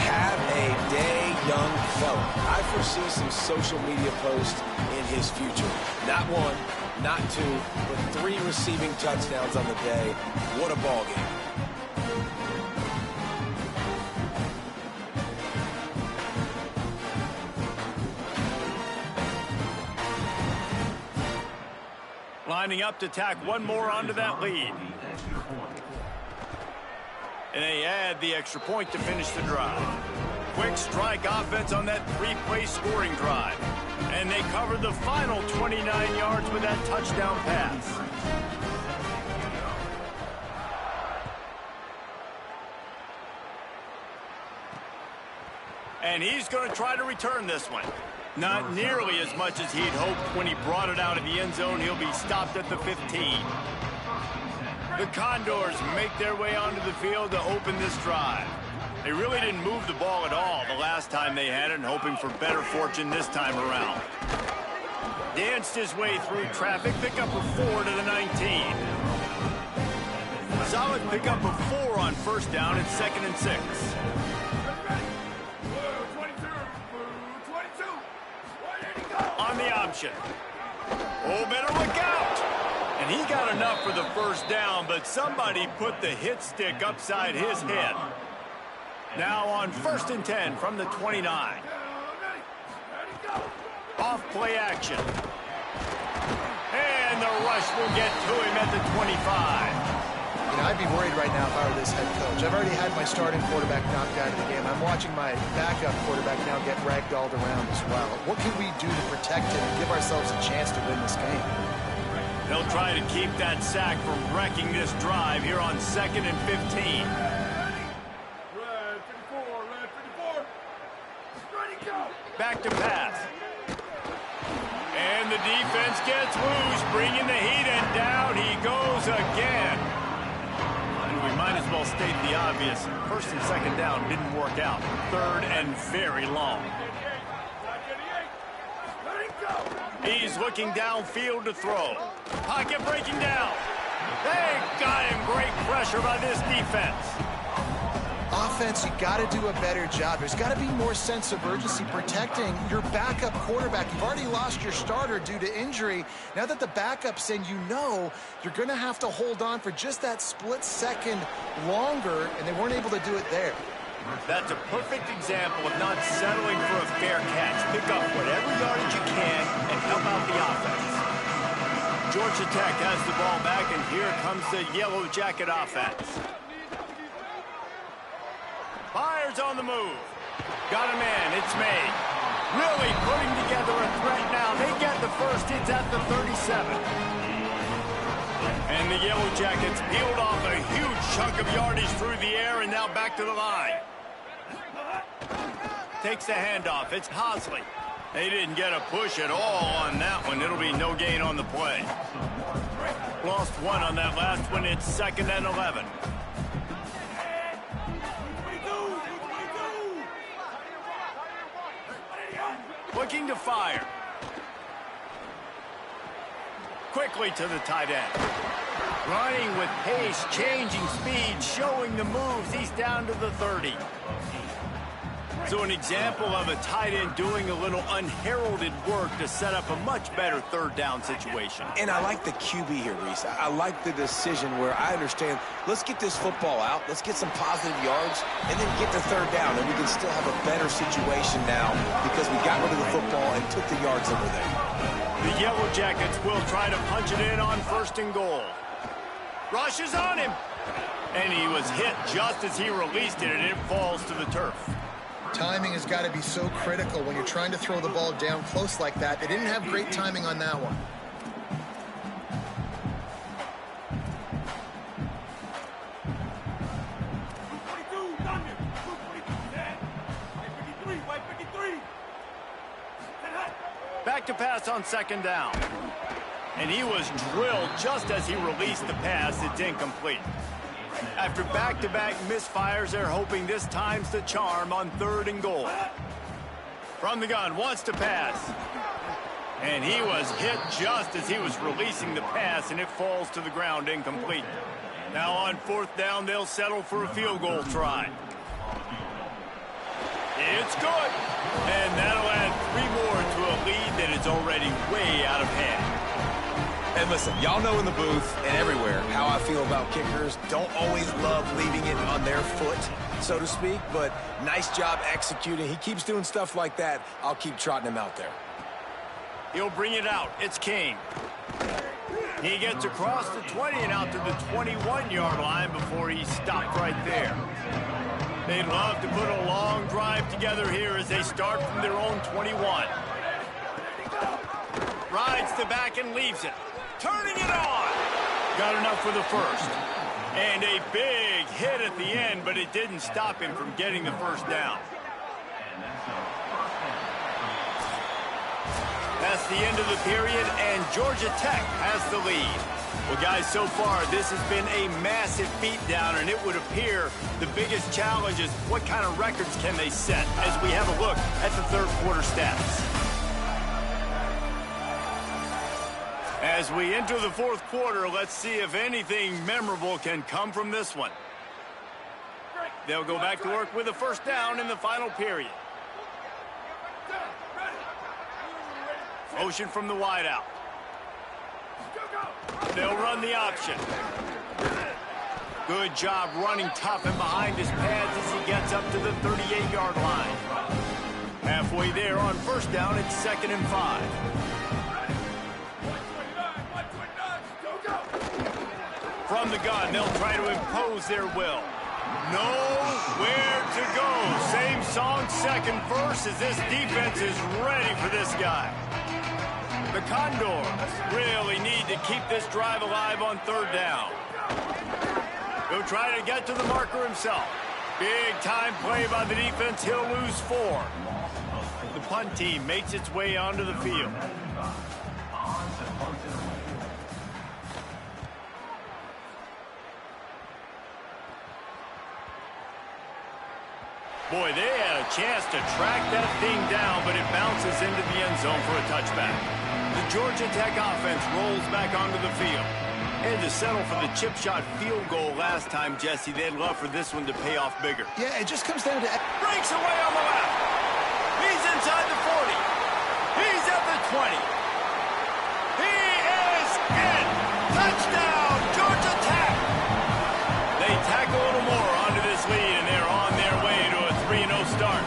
Have a day, young fella. I foresee some social media posts in his future. Not one, not 2, but 3 receiving touchdowns on the day. What a ball game. Lining up to tack one more onto that lead. And they add the extra point to finish the drive. Quick strike offense on that 3-play scoring drive. And they covered the final 29 yards with that touchdown pass. And he's going to try to return this one. Not nearly as much as he'd hoped when he brought it out of the end zone. He'll be stopped at the 15. The Condors make their way onto the field to open this drive. They really didn't move the ball at all the last time they had it, and hoping for better fortune this time around. danced his way through traffic. Pickup of 4 to the 19. Solid pickup of 4 on first down and 2nd and 6. 22. On the option. Oh, better look out. And he got enough for the first down, but somebody put the hit stick upside his head. Now on 1st and 10 from the 29. Off play action. And the rush will get to him at the 25. You know, I'd be worried right now if I were this head coach. I've already had my starting quarterback knocked out of the game. I'm watching my backup quarterback now get ragdolled around as well. What can we do to protect him and give ourselves a chance to win this game? They'll try to keep that sack from wrecking this drive here on 2nd and 15. Red 54. Ready, go. Back to pass. And the defense gets loose, bringing the heat, and down he goes again. And we might as well state the obvious. 1st and 2nd down didn't work out. 3rd and very long. He's looking downfield to throw. Pocket breaking down. They got him. Great pressure by this defense. Offense, you got to do a better job. There's got to be more sense of urgency protecting your backup quarterback. You've already lost your starter due to injury. Now that the backup's in, you know you're going to have to hold on for just that split second longer, and they weren't able to do it there. That's a perfect example of not settling for a fair catch. Pick up whatever yardage you can and help out the offense. Georgia Tech has the ball back, and here comes the Yellow Jacket offense. Fires on the move. Got a man. It's made. Really putting together a threat now. They get the first. It's at the 37. And the Yellow Jackets peeled off a huge chunk of yardage through the air and now back to the line. Takes the handoff. It's Hosley. They didn't get a push at all on that one. It'll be no gain on the play. Lost 1 on that last one. It's 2nd and 11. Looking to fire. Quickly to the tight end. Running with pace, changing speed, showing the moves. He's down to the 30. So an example of a tight end doing a little unheralded work to set up a much better 3rd down situation. And I like the QB here, Reese. I like the decision where I understand, let's get this football out, let's get some positive yards, and then get the 3rd down, and we can still have a better situation now because we got rid of the football and took the yards over there. The Yellow Jackets will try to punch it in on 1st and goal. Rush is on him. And he was hit just as he released it, and it falls to the turf. Timing has got to be so critical when you're trying to throw the ball down close like that. They didn't have great timing on that one. Back to pass on 2nd down. And he was drilled just as he released the pass. It's incomplete. After back-to-back misfires, they're hoping this time's the charm on 3rd and goal. From the gun, wants to pass. And he was hit just as he was releasing the pass, and it falls to the ground incomplete. Now on 4th down, they'll settle for a field goal try. It's good. And that'll add 3 more to a lead that is already way out of hand. And listen, y'all know in the booth and everywhere how I feel about kickers. Don't always love leaving it on their foot, so to speak, but nice job executing. He keeps doing stuff like that. I'll keep trotting him out there. He'll bring it out. It's King. He gets across the 20 and out to the 21-yard line before he stopped right there. They'd love to put a long drive together here as they start from their own 21. Rides the back and leaves it. Turning it on. Got enough for the first. And a big hit at the end, but it didn't stop him from getting the first down. That's the end of the period, and Georgia Tech has the lead. Well, guys, so far, this has been a massive beatdown, and it would appear the biggest challenge is what kind of records can they set as we have a look at the 3rd quarter stats. As we enter the fourth quarter, let's see if anything memorable can come from this one. They'll go back to work with a first down in the final period. Motion from the wideout. They'll run the option. Good job running tough and behind his pads as he gets up to the 38-yard line. Halfway there on first down, it's 2nd and 5. From the gun, they'll try to impose their will. Nowhere to go. Same song, second verse, as this defense is ready for this guy. The Condors really need to keep this drive alive on third down. He'll try to get to the marker himself. Big time play by the defense. He'll lose 4. The punt team makes its way onto the field. Boy, they had a chance to track that thing down, but it bounces into the end zone for a touchback. The Georgia Tech offense rolls back onto the field. And to settle for the chip shot field goal last time, Jesse, they'd love for this one to pay off bigger. Yeah, it just comes down to... Breaks away on the left. He's inside the 40. He's at the 20. He is in. Touchdown, Georgia Tech. They tack a little more onto this lead, and they're on their way to a 3-0 start.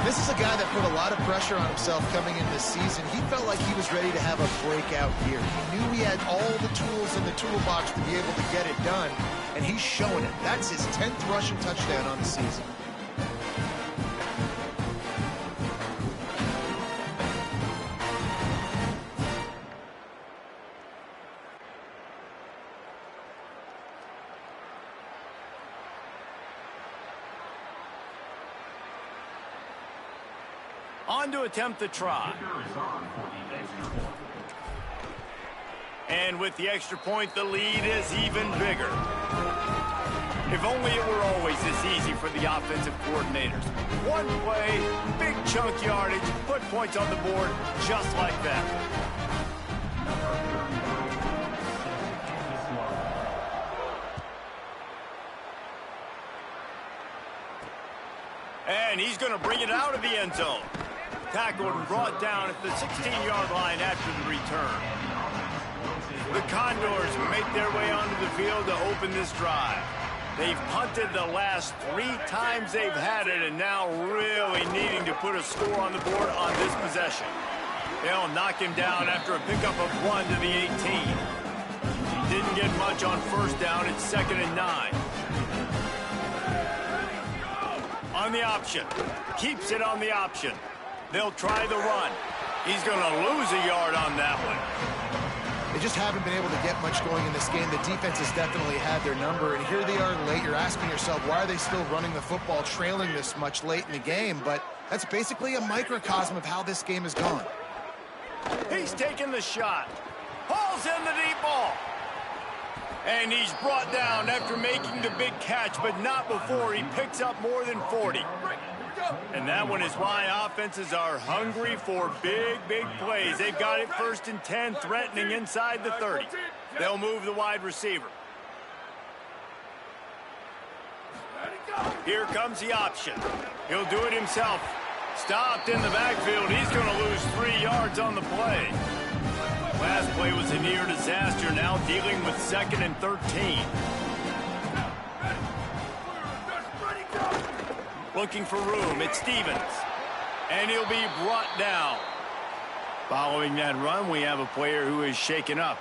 This is a guy that put a lot of pressure on himself coming in this season. He felt like he was ready to have a breakout year. He knew he had all the tools in the toolbox to be able to get it done, and he's showing it. That's his 10th rushing touchdown on the season. On to attempt the try. And with the extra point, the lead is even bigger. If only it were always this easy for the offensive coordinators. One play, big chunk yardage, put points on the board just like that. And he's going to bring it out of the end zone. Tackled and brought down at the 16-yard line after the return. The Condors make their way onto the field to open this drive. They've punted the last 3 times they've had it, and now really needing to put a score on the board on this possession. They'll knock him down after a pickup of 1 to the 18. Didn't get much on first down. It's 2nd and 9. On the option. Keeps it on the option. They'll try the run. He's going to lose a yard on that one. They just haven't been able to get much going in this game. The defense has definitely had their number, and here they are late. You're asking yourself, why are they still running the football, trailing this much late in the game? But that's basically a microcosm of how this game has gone. He's taking the shot. Hauls in the deep ball. And he's brought down after making the big catch, but not before he picks up more than 40. And that one is why offenses are hungry for big, big plays. They've got it 1st and 10, threatening inside the 30. They'll move the wide receiver. Here comes the option. He'll do it himself. Stopped in the backfield. He's going to lose 3 yards on the play. Last play was a near disaster, now dealing with 2nd and 13. Looking for room, it's Stevens. And he'll be brought down. Following that run, we have a player who is shaken up.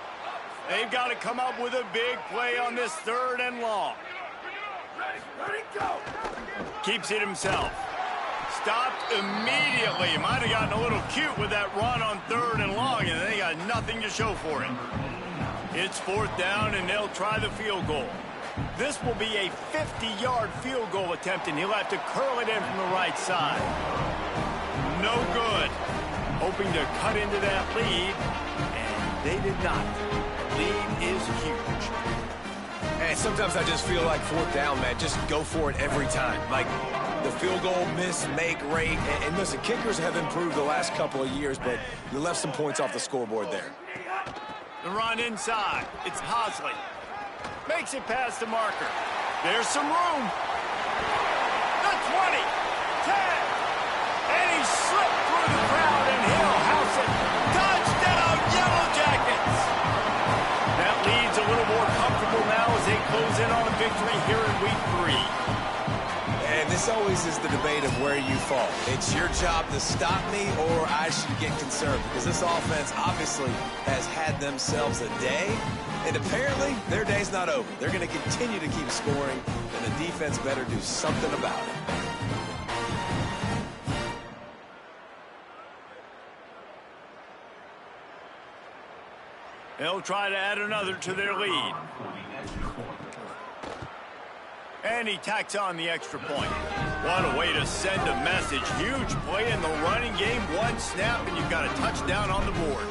They've got to come up with a big play on this 3rd and long. Keeps it himself. Stopped immediately. Might have gotten a little cute with that run on 3rd and long, and they got nothing to show for it. It's 4th down, and they'll try the field goal. This will be a 50-yard field goal attempt, and he'll have to curl it in from the right side. No good. Hoping to cut into that lead, and they did not. Lead is huge. And sometimes I just feel like 4th down, man. Just go for it every time. Like the field goal, miss, make, rate. And listen, kickers have improved the last couple of years, but you left some points off the scoreboard there. The run inside. It's Hosley. Makes it past the marker. There's some room. The 20. 10. And he slipped through the crowd, and he'll house it. Touchdown, Yellow Jackets. That lead's a little more comfortable now as they close in on a victory here in Week 3. And this always is the debate of where you fall. It's your job to stop me, or I should get concerned, because this offense obviously has had themselves a day, and apparently their day's not over. They're going to continue to keep scoring, and the defense better do something about it. They'll try to add another to their lead. And he tacks on the extra point. What a way to send a message. Huge play in the running game. One snap, and you've got a touchdown on the board.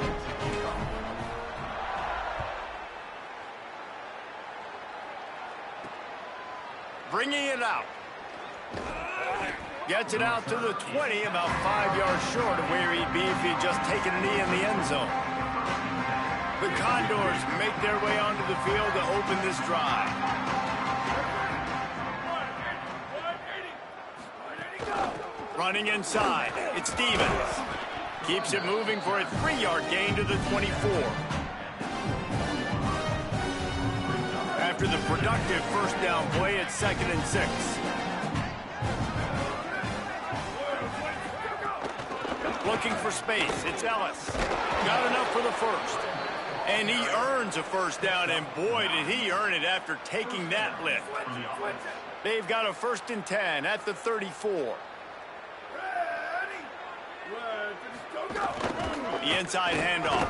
Bringing it out. Gets it out to the 20, about 5 yards short of where he'd be if he'd just taken a knee in the end zone. The Condors make their way onto the field to open this drive. Running inside, it's Stevens. Keeps it moving for a 3-yard gain to the 24. After the productive first down play, it's 2nd and 6. Looking for space, it's Ellis. Got enough for the first. And he earns a first down, and boy, did he earn it after taking that lift. They've got a 1st and 10 at the 34. The inside handoff.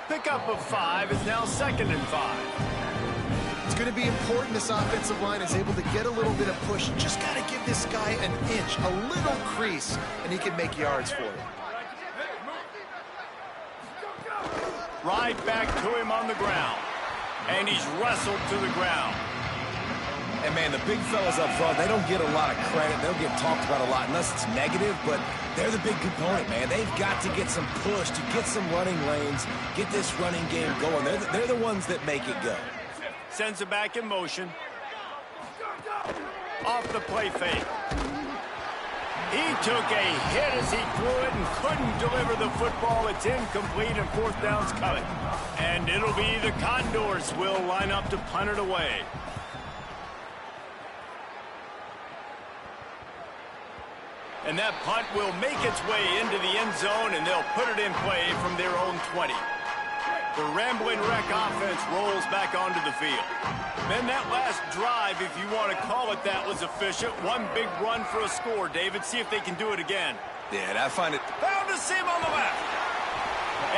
Pickup of 5 is now 2nd and 5. It's going to be important this offensive line is able to get a little bit of push. Just got to give this guy an inch, a little crease, and he can make yards for it. Right back to him on the ground. And he's wrestled to the ground. And, man, the big fellas up front, they don't get a lot of credit. They'll get talked about a lot unless it's negative, but they're the big component, man. They've got to get some push, to get some running lanes, get this running game going. They're the ones that make it go. Sends it back in motion. Off the play fake. He took a hit as he threw it and couldn't deliver the football. It's incomplete, and 4th down's coming. And it'll be the Condors will line up to punt it away. And that punt will make its way into the end zone, and they'll put it in play from their own 20. The Rambling Wreck offense rolls back onto the field. Then that last drive, if you want to call it that, was efficient. One big run for a score, David. See if they can do it again. Yeah, I find it. Found a seam on the left.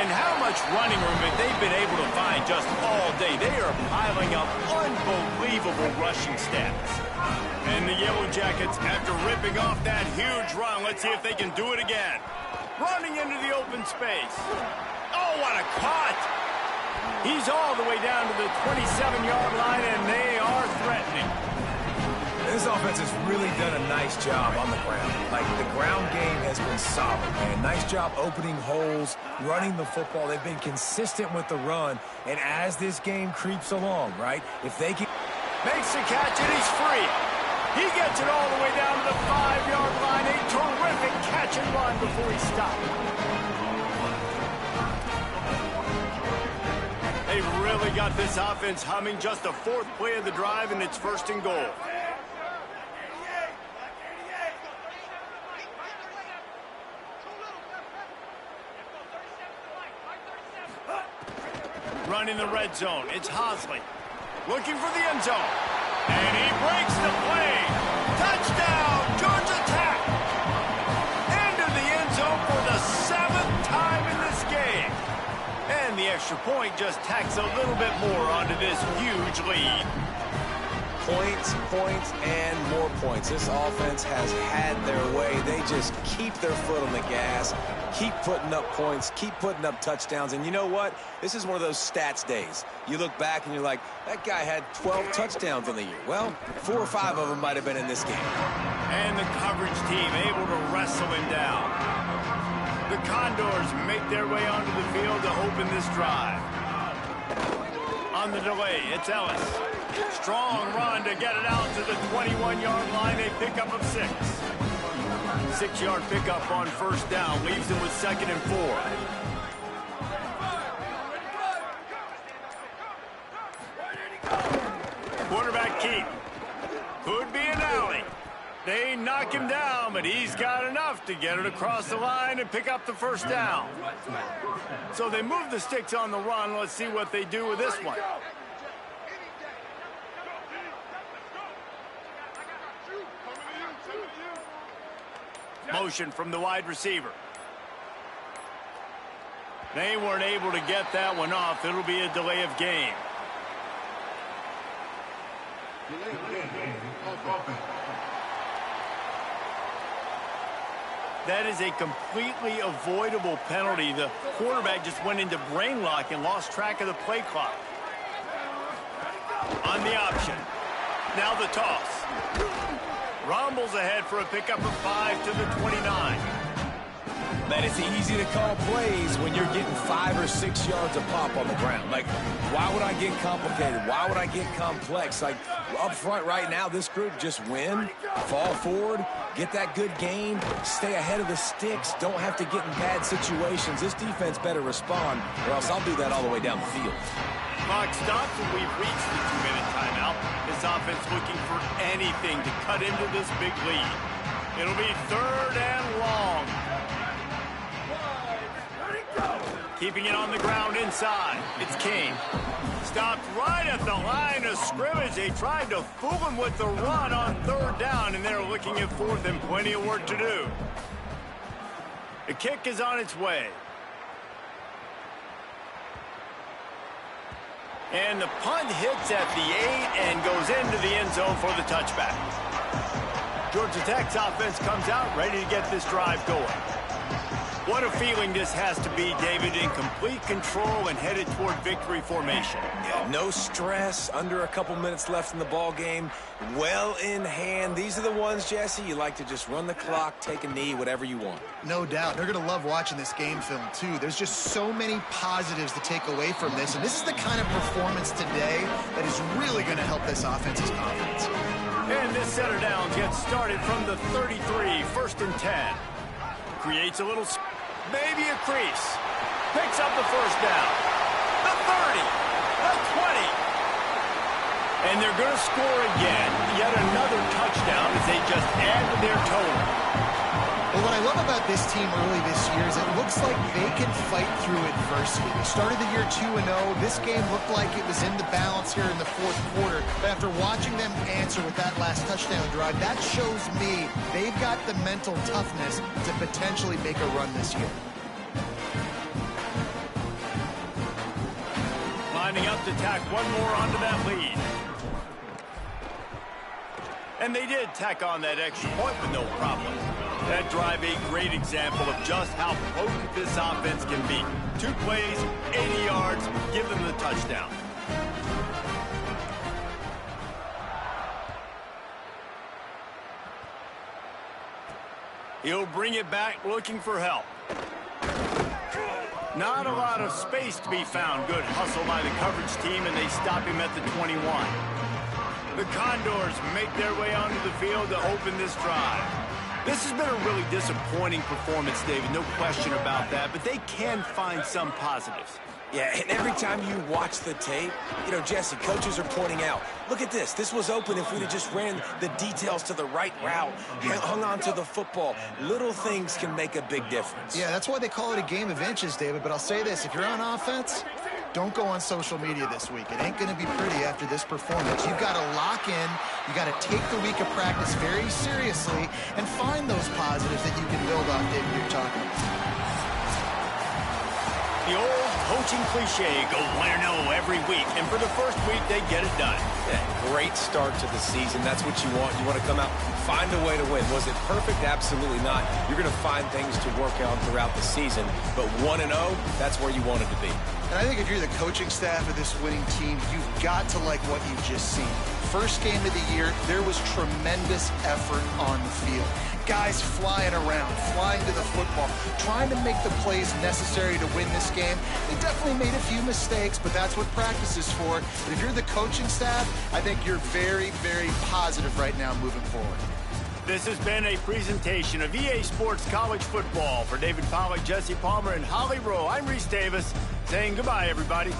And how much running room have they been able to find just all day? They are piling up unbelievable rushing stats. And the Yellow Jackets, after ripping off that huge run, let's see if they can do it again. Running into the open space. Oh, what a cut! He's all the way down to the 27-yard line, and they are threatening. This offense has really done a nice job on the ground. Like, the ground game has been solid, man. Nice job opening holes, running the football. They've been consistent with the run. And as this game creeps along, right, if they can... Makes the catch, and he's free. He gets it all the way down to the 5-yard line. A terrific catch and run before he stopped. They've really got this offense humming. Just the 4th play of the drive, and it's 1st and goal. Running the red zone, it's Hosley. Looking for the end zone. And he breaks the play. Touchdown, Georgia Tech. Into the end zone for the 7th time in this game. And the extra point just tacks a little bit more onto this huge lead. Points, points, and more points. This offense has had their way. They just keep their foot on the gas, keep putting up points, keep putting up touchdowns. And you know what? This is one of those stats days. You look back and you're like, that guy had 12 touchdowns on the year. Well, 4 or 5 of them might have been in this game. And the coverage team able to wrestle him down. The The Condors make their way onto the field to open this drive. On the delay, it's Ellis. Strong run to get it out to the 21-yard line. A pickup of 6. 6-yard pickup on first down. Leaves them with 2nd and 4. Quarterback keep. Could be an alley. They knock him down, but he's got enough to get it across the line and pick up the first down. So they move the sticks on the run. Let's see what they do with this one. Motion from the wide receiver. They weren't able to get that one off. It'll be a delay of game. That is a completely avoidable penalty. The quarterback just went into brain lock and lost track of the play clock. On the option. Now the toss. Rumbles ahead for a pickup of 5 to the 29. Man, it's easy to call plays when you're getting 5 or 6 yards of pop on the ground. Like, why would I get complicated? Why would I get complex? Like, up front right now, this group just win, fall forward, get that good gain, stay ahead of the sticks, don't have to get in bad situations. This defense better respond, or else I'll do that all the way down the field. Clock stops and we've reached the 2-minute timeout. This offense looking for anything to cut into this big lead. It'll be 3rd and long. Keeping it on the ground inside. It's King. Stopped right at the line of scrimmage. They tried to fool him with the run on 3rd down, and they're looking at 4th and plenty of work to do. The kick is on its way. And the punt hits at the 8 and goes into the end zone for the touchback. Georgia Tech's offense comes out ready to get this drive going. What a feeling this has to be, David, in complete control and headed toward victory formation. Yeah, no stress, under a couple minutes left in the ball game, well in hand. These are the ones, Jesse, you like to just run the clock, take a knee, whatever you want. No doubt. They're going to love watching this game film, too. There's just so many positives to take away from this, and this is the kind of performance today that is really going to help this offense's confidence. And this center down gets started from the 33, 1st and 10. Creates a little, maybe a crease. Picks up the first down. The 30, the 20. And they're going to score again. Yet another touchdown as they just add to their total. Well, what I love about this team early this year is it looks like they can fight through adversity. They started the year 2-0. This game looked like it was in the balance here in the 4th quarter. But after watching them answer with that last touchdown drive, that shows me they've got the mental toughness to potentially make a run this year. Lining up to tack one more onto that lead. And they did tack on that extra point with no problem. That drive a great example of just how potent this offense can be. 2 plays, 80 yards, give them the touchdown. He'll bring it back looking for help. Not a lot of space to be found. Good hustle by the coverage team, and they stop him at the 21. The Condors make their way onto the field to open this drive. This has been a really disappointing performance, David, no question about that, but they can find some positives. Yeah, and every time you watch the tape, you know, Jesse, coaches are pointing out, look at this. This was open if we'd have just ran the details to the right route, hung on to the football. Little things can make a big difference. Yeah, that's why they call it a game of inches, David. But I'll say this, if you're on offense, don't go on social media this week. It ain't going to be pretty after this performance. You've got to lock in. You got to take the week of practice very seriously and find those positives that you can build off, David, you're talking about. The old coaching cliche, go 1-0 every week. And for the first week, they get it done. Yeah, great start to the season. That's what you want. You want to come out, find a way to win. Was it perfect? Absolutely not. You're going to find things to work on throughout the season. But 1-0, that's where you wanted to be. And I think if you're the coaching staff of this winning team, you've got to like what you've just seen. First game of the year, there was tremendous effort on the field. Guys flying around, flying to the football, trying to make the plays necessary to win this game. They definitely made a few mistakes, but that's what practice is for. But if you're the coaching staff, I think you're very, very positive right now moving forward. This has been a presentation of EA Sports College Football. For David Pollack, Jesse Palmer, and Holly Rowe, I'm Reese Davis, saying goodbye, everybody.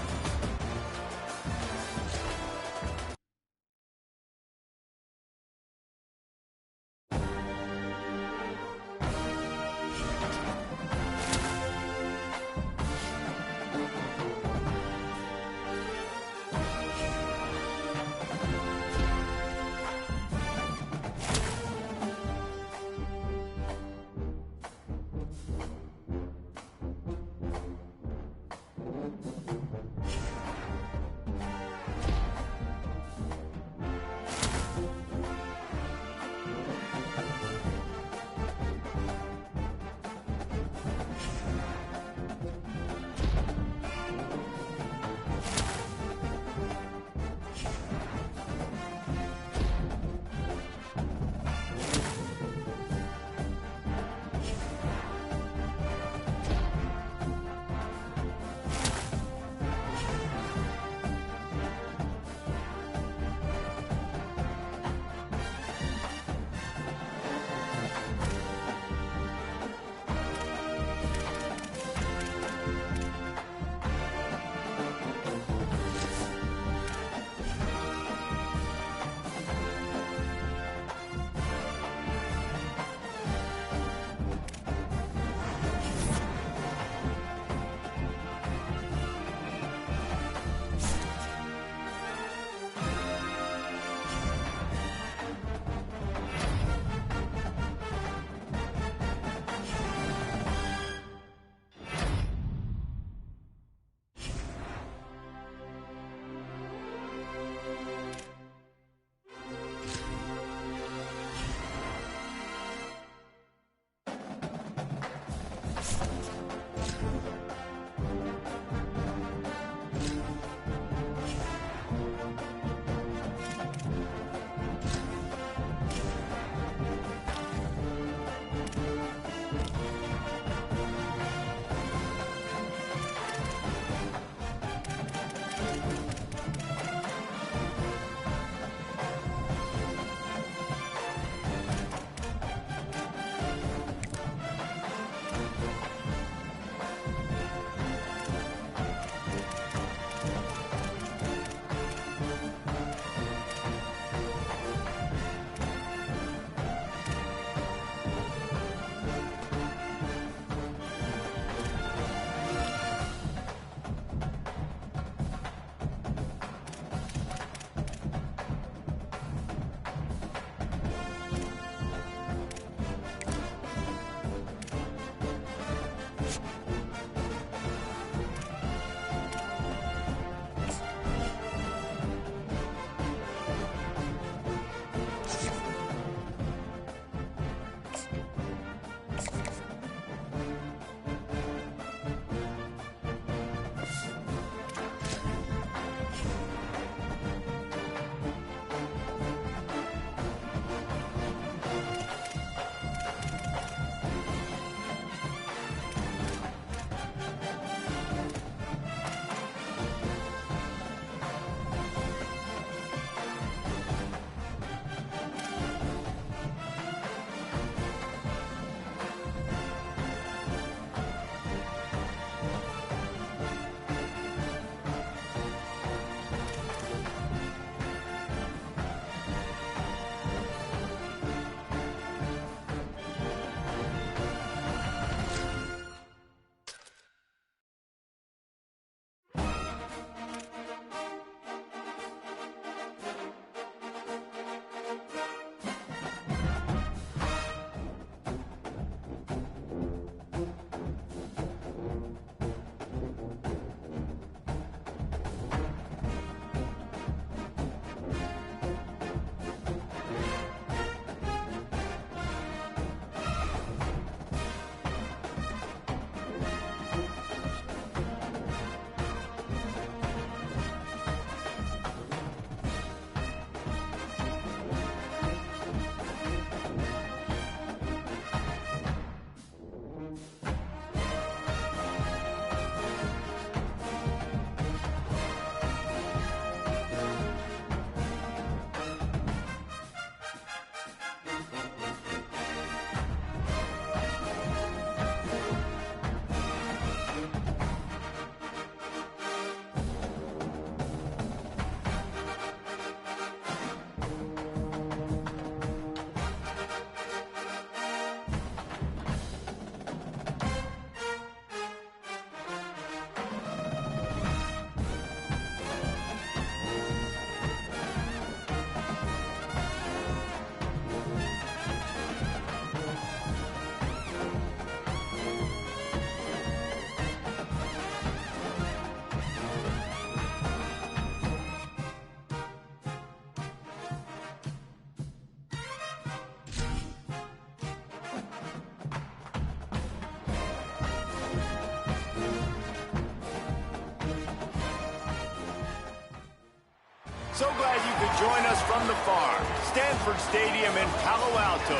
So glad you could join us from the farm, Stanford Stadium in Palo Alto.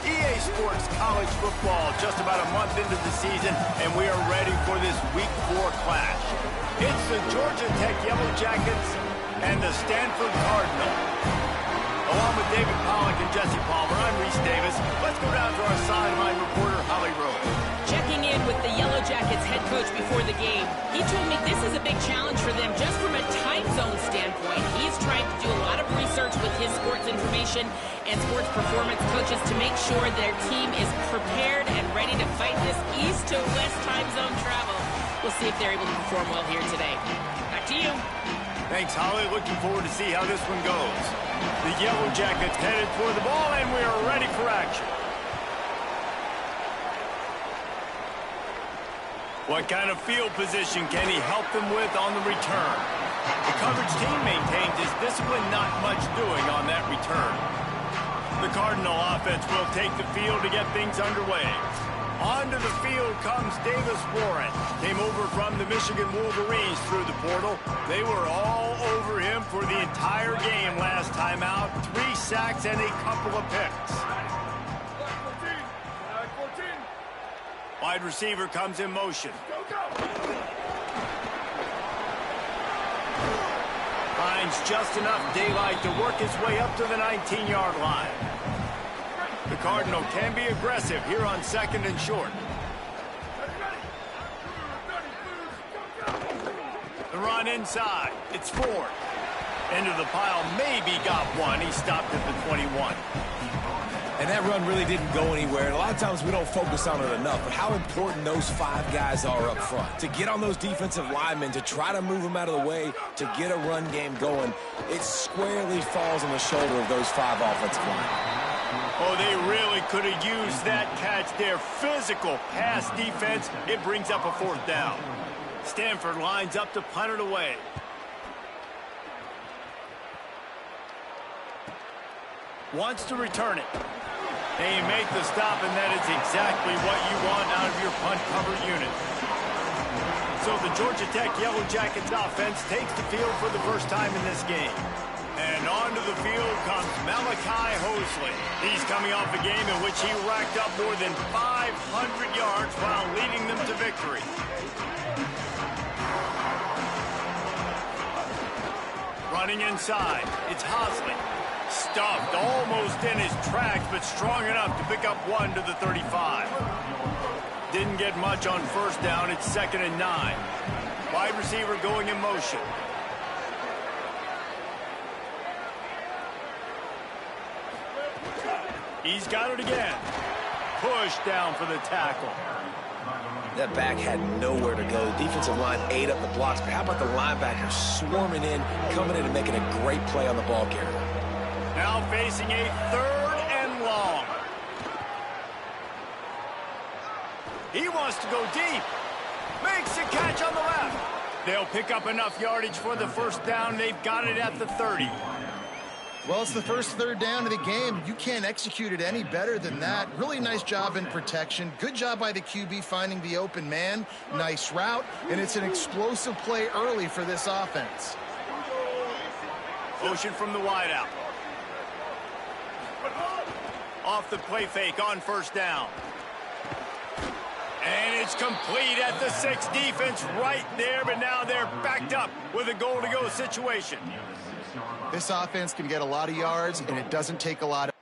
EA Sports College Football just about a month into the season, and we are ready for this Week 4 clash. It's the Georgia Tech Yellow Jackets and the Stanford Cardinal. Along with David Pollack and Jesse Palmer, I'm Reese Davis. Let's go down to our sideline reporter, Holly Rose. Checking in with the Yellow Jackets head coach before the game, he told me this is a big challenge for them just from a time zone standpoint. He's trying to do a lot of research with his sports information and sports performance coaches to make sure their team is prepared and ready to fight this east to west time zone travel. We'll see if they're able to perform well here today. Back to you. Thanks, Holly. Looking forward to see how this one goes. The Yellow Jackets headed for the ball, and we are ready for action. What kind of field position can he help them with on the return? The coverage team maintains his discipline, not much doing on that return. The Cardinal offense will take the field to get things underway. Onto the field comes Davis Warren. Came over from the Michigan Wolverines through the portal. They were all over him for the entire game last time out. 3 sacks and a couple of picks. Wide receiver comes in motion. Finds just enough daylight to work his way up to the 19-yard line. The Cardinal can be aggressive here on 2nd and short. The run inside. It's Ford. Into the pile. Maybe got one. He stopped at the 21. And that run really didn't go anywhere. And a lot of times we don't focus on it enough, but how important those 5 guys are up front. To get on those defensive linemen, to try to move them out of the way, to get a run game going, it squarely falls on the shoulder of those 5 offensive linemen. Oh, they really could have used that catch there. Physical pass defense. It brings up a 4th down. Stanford lines up to punt it away. Wants to return it. They make the stop, and that is exactly what you want out of your punt cover unit. So the Georgia Tech Yellow Jackets offense takes the field for the first time in this game. And onto the field comes Malachi Hosley. He's coming off a game in which he racked up more than 500 yards while leading them to victory. Running inside, it's Hosley. Stuffed almost in his tracks, but strong enough to pick up 1 to the 35. Didn't get much on 1st down. It's 2nd and 9. Wide receiver going in motion. He's got it again. Push down for the tackle. That back had nowhere to go. Defensive line ate up the blocks, but how about the linebackers swarming in, coming in and making a great play on the ball carrier? Now facing a 3rd and long. He wants to go deep. Makes a catch on the left. They'll pick up enough yardage for the 1st down. They've got it at the 30. Well, it's the first 3rd down of the game. You can't execute it any better than that. Really nice job in protection. Good job by the QB finding the open man. Nice route. And it's an explosive play early for this offense. Motion from the wideout. Off the play fake on 1st down. And it's complete at the 6. Defense right there, but now they're backed up with a goal-to-go situation. This offense can get a lot of yards, and it doesn't take a lot of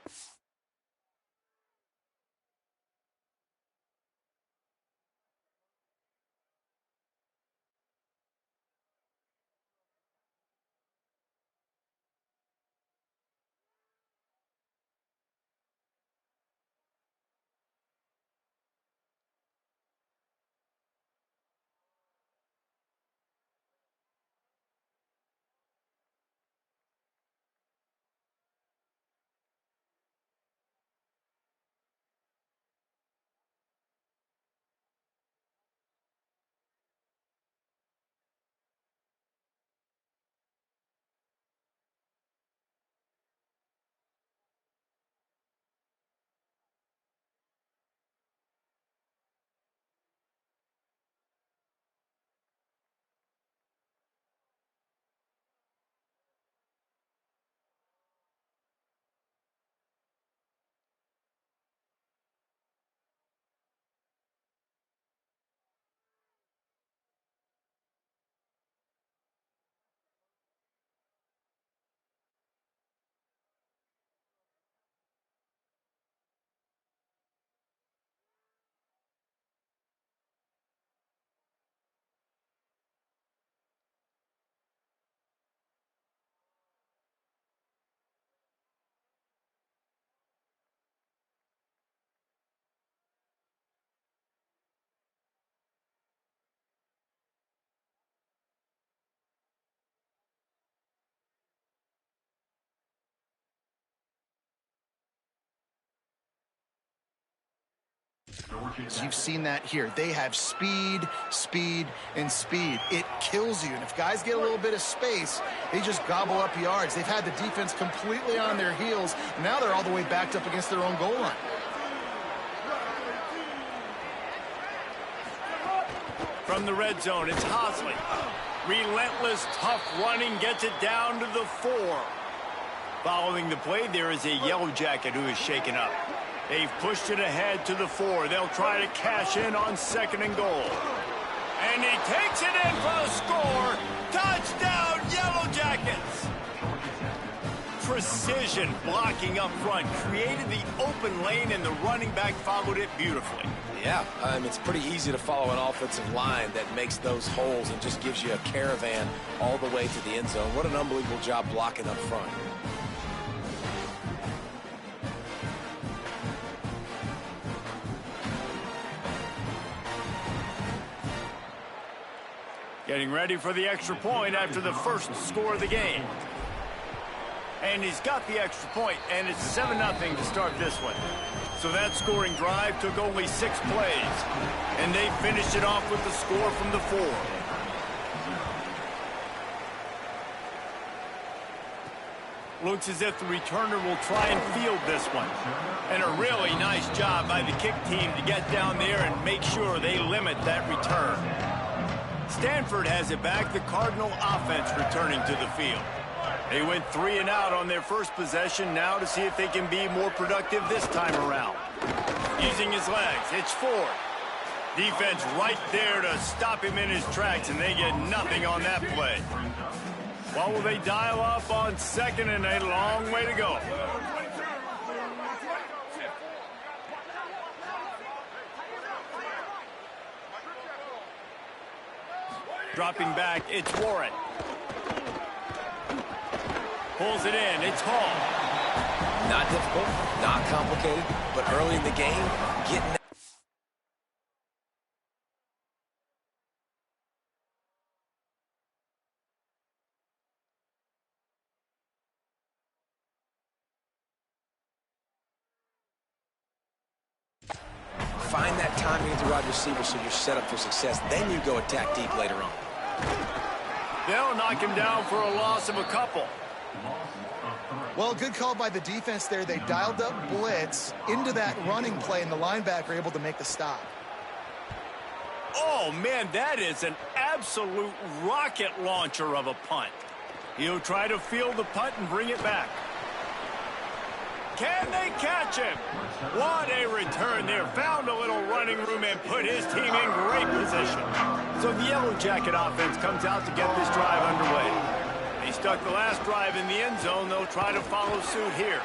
So you've seen that here. They have speed, speed, and speed. It kills you. And if guys get a little bit of space, they just gobble up yards. They've had the defense completely on their heels. And now they're all the way backed up against their own goal line. From the red zone, it's Hosley. Relentless, tough running, gets it down to the 4. Following the play, there is a yellow jacket who is shaken up. They've pushed it ahead to the 4. They'll try to cash in on 2nd and goal. And he takes it in for the score. Touchdown, Yellow Jackets! Precision blocking up front created the open lane, and the running back followed it beautifully. Yeah, it's pretty easy to follow an offensive line that makes those holes and just gives you a caravan all the way to the end zone. What an unbelievable job blocking up front. Getting ready for the extra point after the first score of the game. And he's got the extra point, and it's 7-0 to start this one. So that scoring drive took only 6 plays, and they finished it off with the score from the 4. Looks as if the returner will try and field this one. And a really nice job by the kick team to get down there and make sure they limit that return. Stanford has it back, the Cardinal offense returning to the field. They went 3 and out on their first possession, now to see if they can be more productive this time around. Using his legs, it's Ford. Defense right there to stop him in his tracks, and they get nothing on that play. What will they dial up on 2nd and a long way to go? Dropping back, it's Warren. Pulls it in, it's Hall. Not difficult, not complicated, but early in the game, getting that. Find that timing at the wide receiver so you're set up for success. Then you go attack deep later on. They'll knock him down for a loss of a couple. Well, good call by the defense there. They dialed up blitz into that running play, and the linebacker able to make the stop. Oh, man, that is an absolute rocket launcher of a punt. He'll try to field the punt and bring it back. Can they catch him? What a return there. Found a little running room and put his team in great position. So the Yellow Jacket offense comes out to get this drive underway. They stuck the last drive in the end zone. They'll try to follow suit here.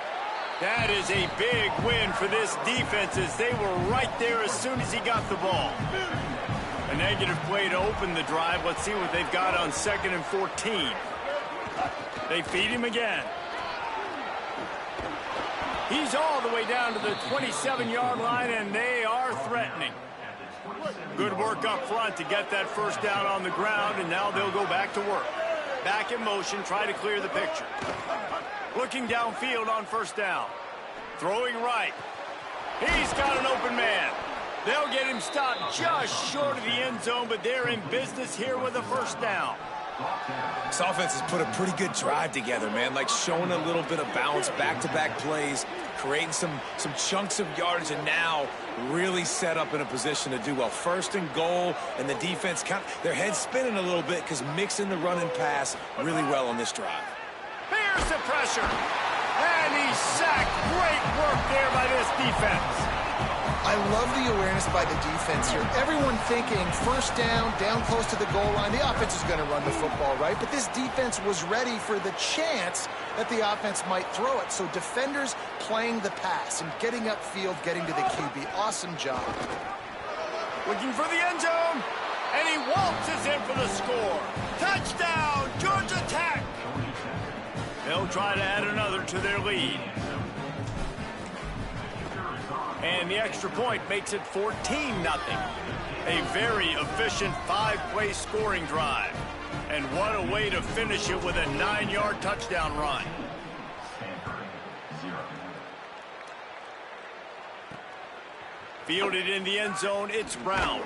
That is a big win for this defense, as they were right there as soon as he got the ball. A negative play to open the drive. Let's see what they've got on 2nd and 14. They feed him again. He's all the way down to the 27-yard line, and they are threatening. Good work up front to get that first down on the ground, and now they'll go back to work. Back in motion, try to clear the picture. Looking downfield on 1st down. Throwing right. He's got an open man. They'll get him stopped just short of the end zone, but they're in business here with a 1st down. This offense has put a pretty good drive together, man. Like showing a little bit of balance, back-to-back plays, creating some chunks of yardage, and now really set up in a position to do well. 1st and goal, and the defense, their heads spinning a little bit because mixing the run and pass really well on this drive. Here's the pressure. And he's sacked. Great work there by this defense. I love the awareness by the defense here. Everyone thinking 1st down, down close to the goal line. The offense is going to run the football, right? But this defense was ready for the chance that the offense might throw it. So defenders playing the pass and getting upfield, getting to the QB. Awesome job. Looking for the end zone. And he waltzes in for the score. Touchdown, Georgia Tech. They'll try to add another to their lead. And the extra point makes it 14-0. A very efficient 5-play scoring drive. And what a way to finish it with a 9-yard touchdown run. Fielded in the end zone, it's Brown.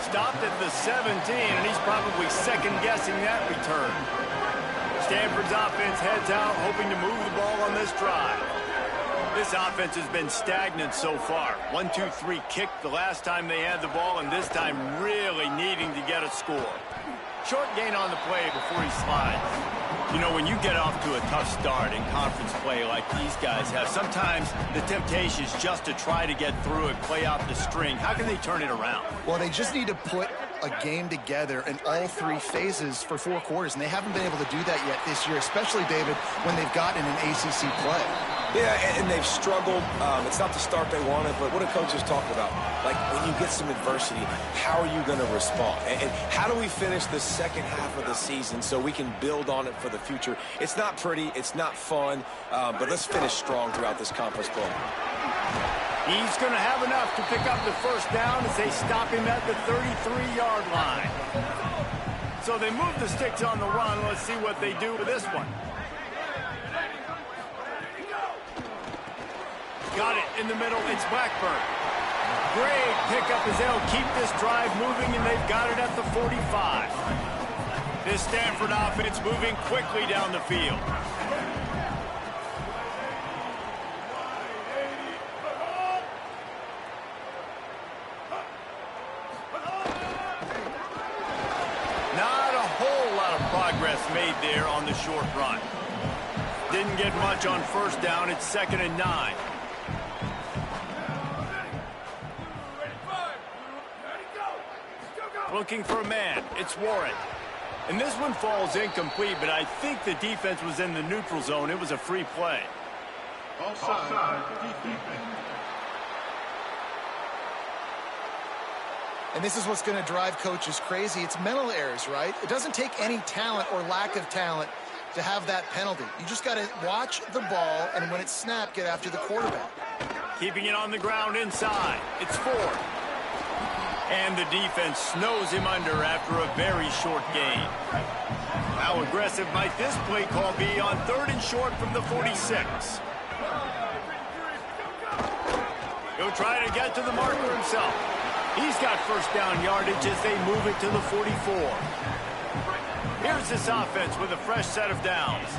Stopped at the 17, and he's probably second-guessing that return. Stanford's offense heads out, hoping to move the ball on this drive. This offense has been stagnant so far. 1-2-3 kick the last time they had the ball, and this time really needing to get a score. Short gain on the play before he slides. You know, when you get off to a tough start in conference play like these guys have, sometimes the temptation is just to try to get through it, play out the string. How can they turn it around? Well, they just need to put a game together in all three phases for 4 quarters, and they haven't been able to do that yet this year, especially, David, when they've gotten an ACC play. Yeah, and they've struggled. It's not the start they wanted, but what do coaches talk about? Like, when you get some adversity, how are you going to respond? And how do we finish the second half of the season so we can build on it for the future? It's not pretty, it's not fun, but let's finish strong throughout this conference play. He's going to have enough to pick up the first down as they stop him at the 33-yard line. So they move the sticks on the run. Let's see what they do with this one. Got it in the middle. It's Blackburn. Great pickup as they'll keep this drive moving, and they've got it at the 45. This Stanford offense moving quickly down the field. Not a whole lot of progress made there on the short run. Didn't get much on first down. It's 2nd and 9. Looking for a man. It's Warren. And this one falls incomplete, but I think the defense was in the neutral zone. It was a free play. Offside. And this is what's going to drive coaches crazy. It's mental errors, right? It doesn't take any talent or lack of talent to have that penalty. You just got to watch the ball, and when it's snapped, get after the quarterback. Keeping it on the ground inside. It's Ford. And the defense snows him under after a very short gain. How aggressive might this play call be on 3rd and short from the 46? He'll try to get to the marker himself. He's got first down yardage as they move it to the 44. Here's this offense with a fresh set of downs.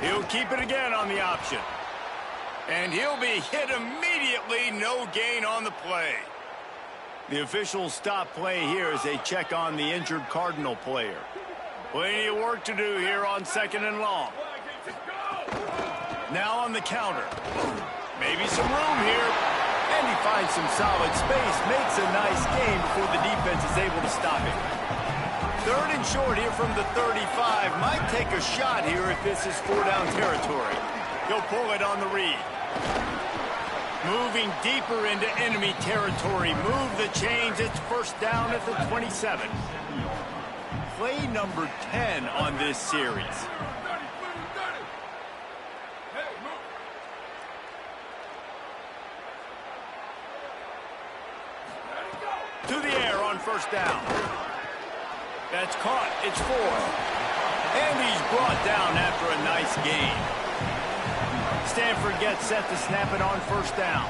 He'll keep it again on the option. And he'll be hit immediately. No gain on the play. The officials stop play here as they check on the injured Cardinal player. Plenty of work to do here on 2nd and long. Now on the counter. Maybe some room here. And he finds some solid space. Makes a nice gain before the defense is able to stop him. 3rd and short here from the 35. Might take a shot here if this is 4-down territory. He'll pull it on the read. Moving deeper into enemy territory. Move the chains. It's first down at the 27. Play number 10 on this series. To the air on first down. That's caught. It's Ford. And he's brought down after a nice gain. Stanford gets set to snap it on first down.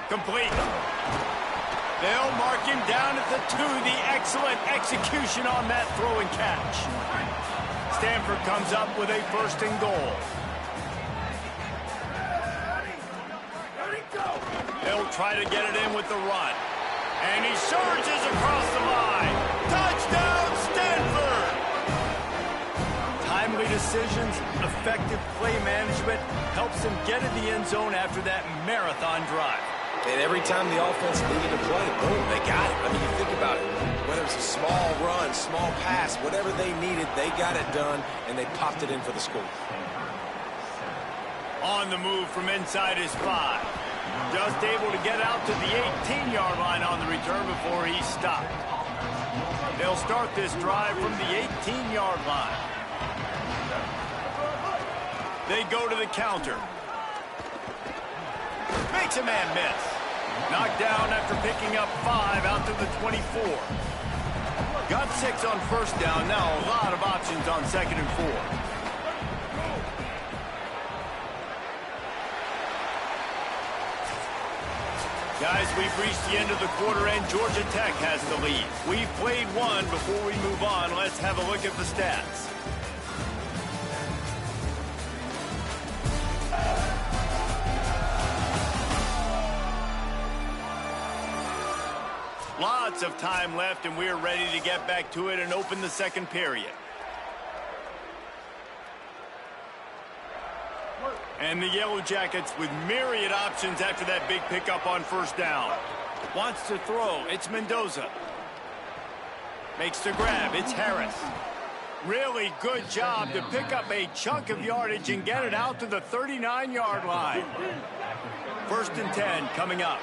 Complete. They'll mark him down at the 2. The excellent execution on that throw and catch. Stanford comes up with a 1st and goal. They'll try to get it in with the run. And he surges across the line. Touchdown, Stanford! Timely decisions, effective play management helps them get in the end zone after that marathon drive. And every time the offense needed to play, boom, they got it. I mean, you think about it. Whether it's a small run, small pass, whatever they needed, they got it done, and they popped it in for the score. On the move from inside his 5. Just able to get out to the 18-yard line on the return before he's stopped. They'll start this drive from the 18-yard line. They go to the counter. Makes a man miss. Knocked down after picking up 5 out to the 24. Got 6 on first down. Now a lot of options on 2nd and 4. Guys, we've reached the end of the quarter, and Georgia Tech has the lead. We've played one. Before we move on, let's have a look at the stats. Lots of time left, and we're ready to get back to it and open the second period. And the Yellow Jackets with myriad options after that big pickup on first down. Wants to throw. It's Mendoza. Makes the grab. It's Harris. Really good job to pick up a chunk of yardage and get it out to the 39-yard line. 1st and 10 coming up.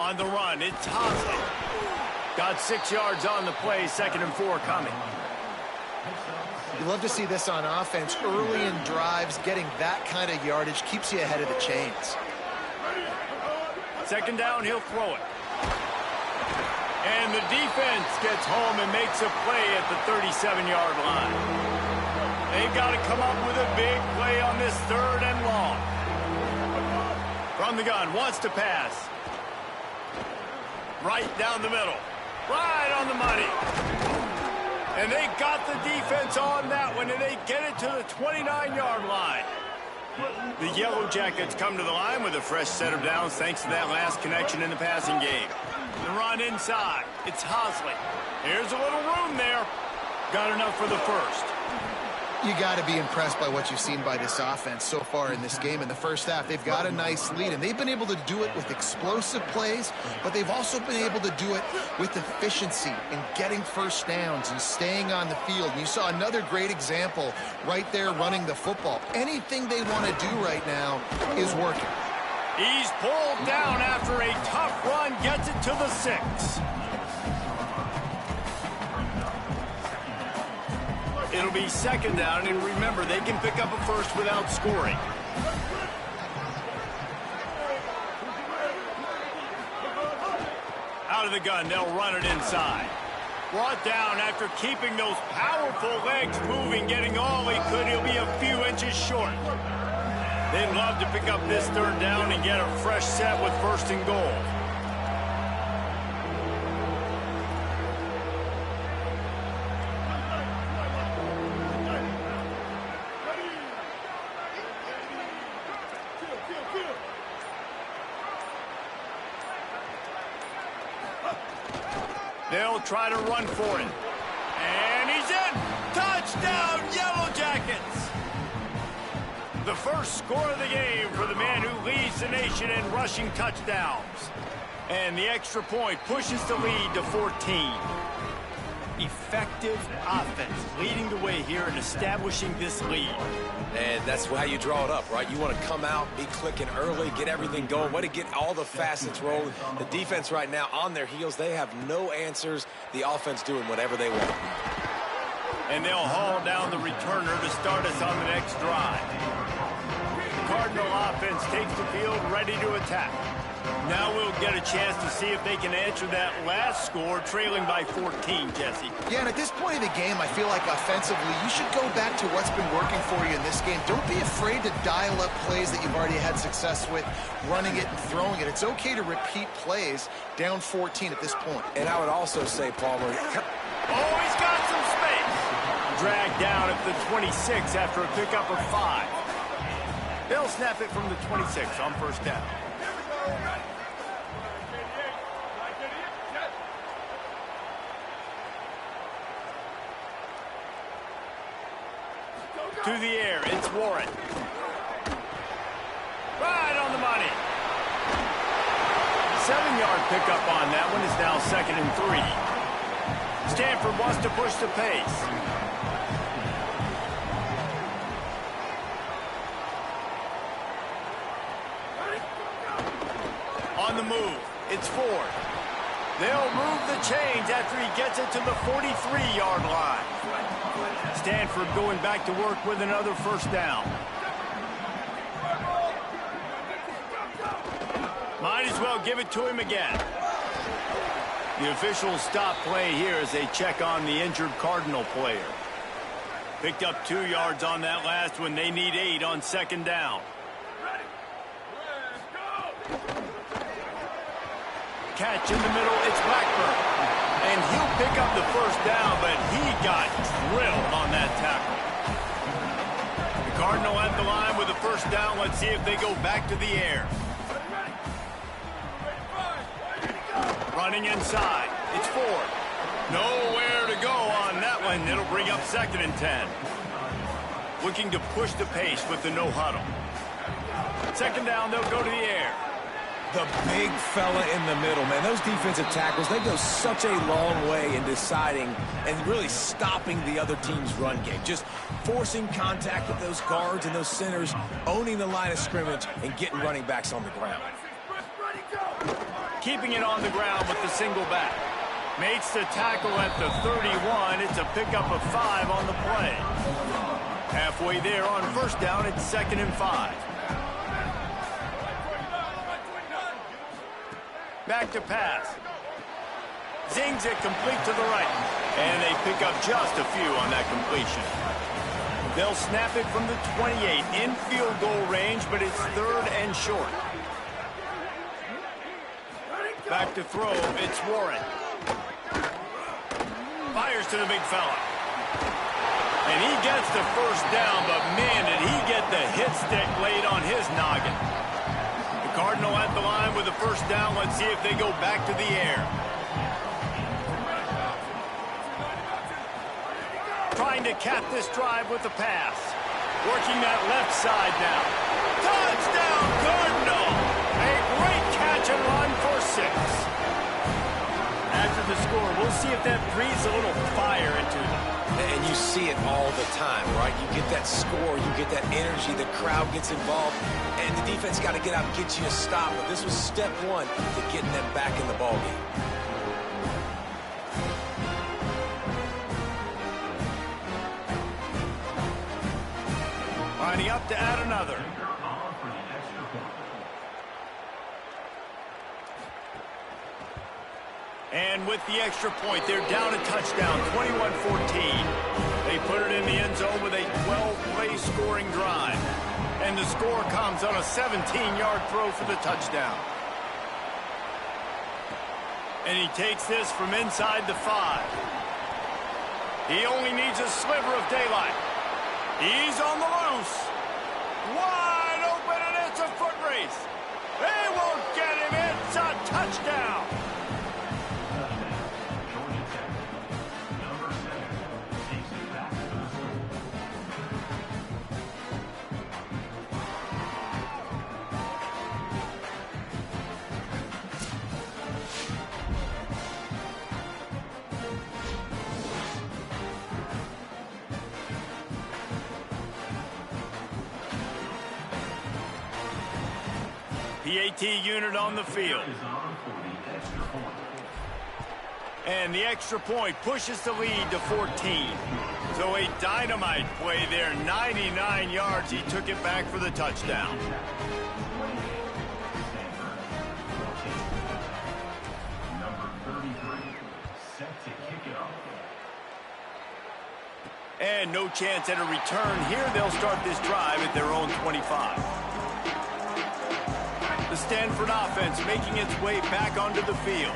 On the run, it's Hosley. Got 6 yards on the play, 2nd and 4 coming. You love to see this on offense. Early in drives, getting that kind of yardage keeps you ahead of the chains. 2nd down, he'll throw it. And the defense gets home and makes a play at the 37-yard line. They've got to come up with a big play on this 3rd and long. From the gun, wants to pass. Right down the middle. Right on the money. And they got the defense on that one, and they get it to the 29-yard line. The Yellow Jackets come to the line with a fresh set of downs thanks to that last connection in the passing game. The run inside. It's Hosley. Here's a little room there. Got enough for the 1st. You got to be impressed by what you've seen by this offense so far in this game. In the first half, they've got a nice lead, and they've been able to do it with explosive plays, but they've also been able to do it with efficiency and getting first downs and staying on the field. And you saw another great example right there running the football. Anything they want to do right now is working. He's pulled down after a tough run, gets it to the 6. It'll be 2nd down, and remember, they can pick up a 1st without scoring. Out of the gun, they'll run it inside. Brought down after keeping those powerful legs moving, getting all he could. He'll be a few inches short. They'd love to pick up this 3rd down and get a fresh set with 1st and goal. They'll try to run for it. And he's in! Touchdown, Yellow Jackets! The first score of the game for the man who leads the nation in rushing touchdowns. And the extra point pushes the lead to 14. Effective offense leading the way here and establishing this lead. And that's how you draw it up, right? You want to come out, be clicking early, get everything going, way to get all the facets rolling. The defense right now on their heels, they have no answers. The offense doing whatever they want. And they'll haul down the returner to start us on the next drive. The Cardinal offense takes the field ready to attack. Now we'll get a chance to see if they can answer that last score, trailing by 14, Jesse. Yeah, and at this point of the game, I feel like offensively, you should go back to what's been working for you in this game. Don't be afraid to dial up plays that you've already had success with, running it and throwing it. It's okay to repeat plays down 14 at this point. And I would also say, Palmer... Oh, he's got some space. Dragged down at the 26 after a pickup of 5. They'll snap it from the 26 on 1st down. To the air, it's Warren. Right on the money. 7-yard pickup on that one is now 2nd and 3. Stanford wants to push the pace. On the move, it's Ford. They'll move the chains after he gets it to the 43-yard line. Stanford going back to work with another 1st down. as well give it to him again. The officials stop play here as they check on the injured Cardinal player. Picked up 2 yards on that last one. They need 8 on second down. Catch in the middle, it's Blackburn. And he'll pick up the first down, but he got drilled on that tackle. The Cardinal at the line with the first down. Let's see if they go back to the air. Running inside, it's Ford. Nowhere to go on that one. It'll bring up 2nd and 10. Looking to push the pace with the no huddle. 2nd down, they'll go to the air. The big fella in the middle, man. Those defensive tackles, they go such a long way in deciding and really stopping the other team's run game. Just forcing contact with those guards and those centers, owning the line of scrimmage, and getting running backs on the ground. Keeping it on the ground with the single back. Makes the tackle at the 31. It's a pickup of 5 on the play. Halfway there on first down, it's 2nd and 5. Back to pass. Zings it complete to the right. And they pick up just a few on that completion. They'll snap it from the 28 in field goal range, but it's 3rd and short. Back to throw, it's Warren. Fires to the big fella. And he gets the first down, but man, did he get the hit stick laid on his noggin. Cardinal at the line with the first down. Let's see if they go back to the air. Trying to cap this drive with the pass. Working that left side now. Touchdown, Cardinal! A great catch and run for 6. After the score, we'll see if that breathes a little fire into them. And you see it all the time, right? You get that score, you get that energy, the crowd gets involved, and the defense got to get out and get you a stop. But this was step 1 to getting them back in the ballgame. Lining up to add another. And with the extra point, they're down a touchdown, 21-14. They put it in the end zone with a 12-play scoring drive. And the score comes on a 17-yard throw for the touchdown. And he takes this from inside the 5. He only needs a sliver of daylight. He's on the loose. Wide open, and it's a foot race. They won't get him. It's a touchdown. PAT unit on the field. And the extra point pushes the lead to 14. So a dynamite play there, 99 yards. He took it back for the touchdown. Number 33, set to kick it off. And no chance at a return here. They'll start this drive at their own 25. The Stanford offense making its way back onto the field.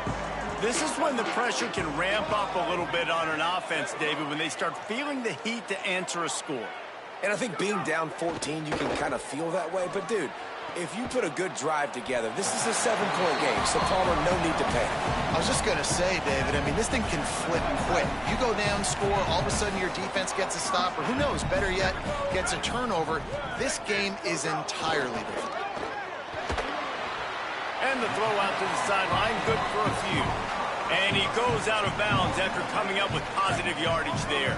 This is when the pressure can ramp up a little bit on an offense, David, when they start feeling the heat to answer a score. And I think being down 14, you can kind of feel that way. But, dude, if you put a good drive together, this is a 7-point game, so Palmer, no need to panic. I was just going to say, David, I mean, this thing can flip quick. You go down, score, all of a sudden your defense gets a stop, or who knows, better yet, gets a turnover. This game is entirely different. And the throw out to the sideline, good for a few. And he goes out of bounds after coming up with positive yardage there.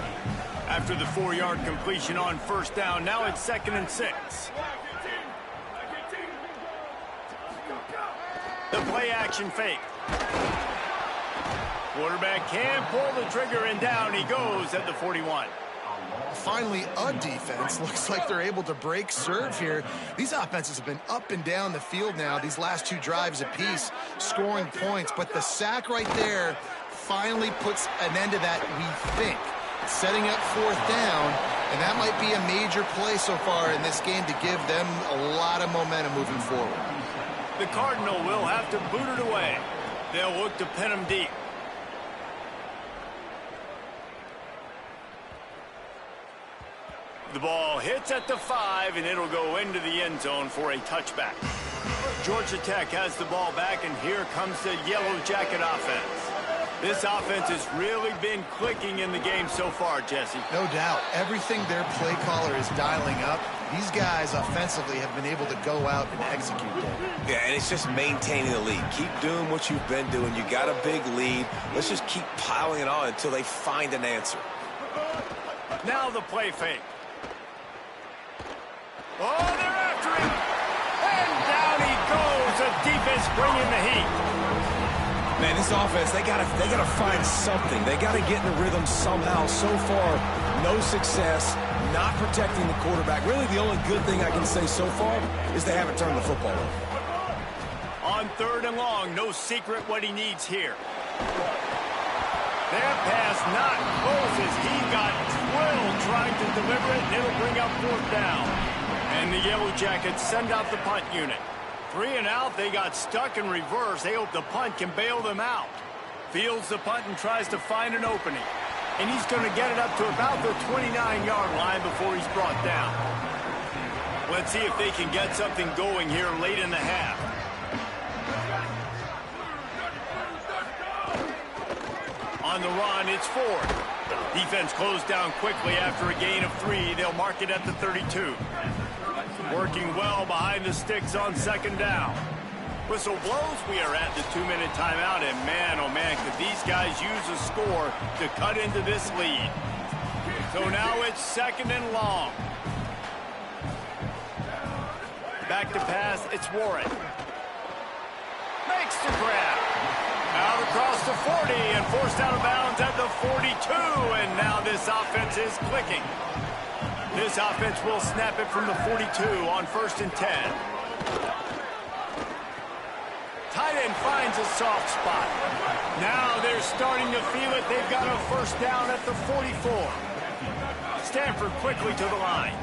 After the 4-yard completion on first down, now it's 2nd and 6. The play action fake. Quarterback can pull the trigger, and down he goes at the 41. Finally, a defense. Looks like they're able to break serve here. These offenses have been up and down the field now, these last 2 drives apiece, scoring points. But the sack right there finally puts an end to that, we think. Setting up 4th down, and that might be a major play so far in this game to give them a lot of momentum moving forward. The Cardinal will have to boot it away. They'll look to pin him deep. The ball hits at the 5, and it'll go into the end zone for a touchback. Georgia Tech has the ball back, and here comes the Yellow Jacket offense. This offense has really been clicking in the game so far, Jesse. No doubt. Everything their play caller is dialing up, these guys offensively have been able to go out and execute that. Yeah, and it's just maintaining the lead. Keep doing what you've been doing. You got a big lead. Let's just keep piling it on until they find an answer. Now the play fake. Oh, they're after him. And down he goes. The defense bringing the heat. Man, this offense, they gotta find something. They gotta get in the rhythm somehow. So far, no success, not protecting the quarterback. Really, the only good thing I can say so far is they haven't turned the football over. On 3rd and long, no secret what he needs here. That pass not close as he got twirled trying to deliver it, and it'll bring up 4th down. And the Yellow Jackets send out the punt unit. 3 and out, they got stuck in reverse. They hope the punt can bail them out. Fields the punt and tries to find an opening. And he's going to get it up to about the 29-yard line before he's brought down. Let's see if they can get something going here late in the half. On the run, it's Ford. Defense closed down quickly after a gain of 3. They'll mark it at the 32. Working well behind the sticks on 2nd down. Whistle blows, we are at the 2-minute timeout, and man, oh man, could these guys use a score to cut into this lead. So now it's 2nd and long. Back to pass, it's Warren. Makes the grab. Out across the 40 and forced out of bounds at the 42, and now this offense is clicking. This offense will snap it from the 42 on 1st and 10. Tight end finds a soft spot. Now they're starting to feel it. They've got a 1st down at the 44. Stanford quickly to the line.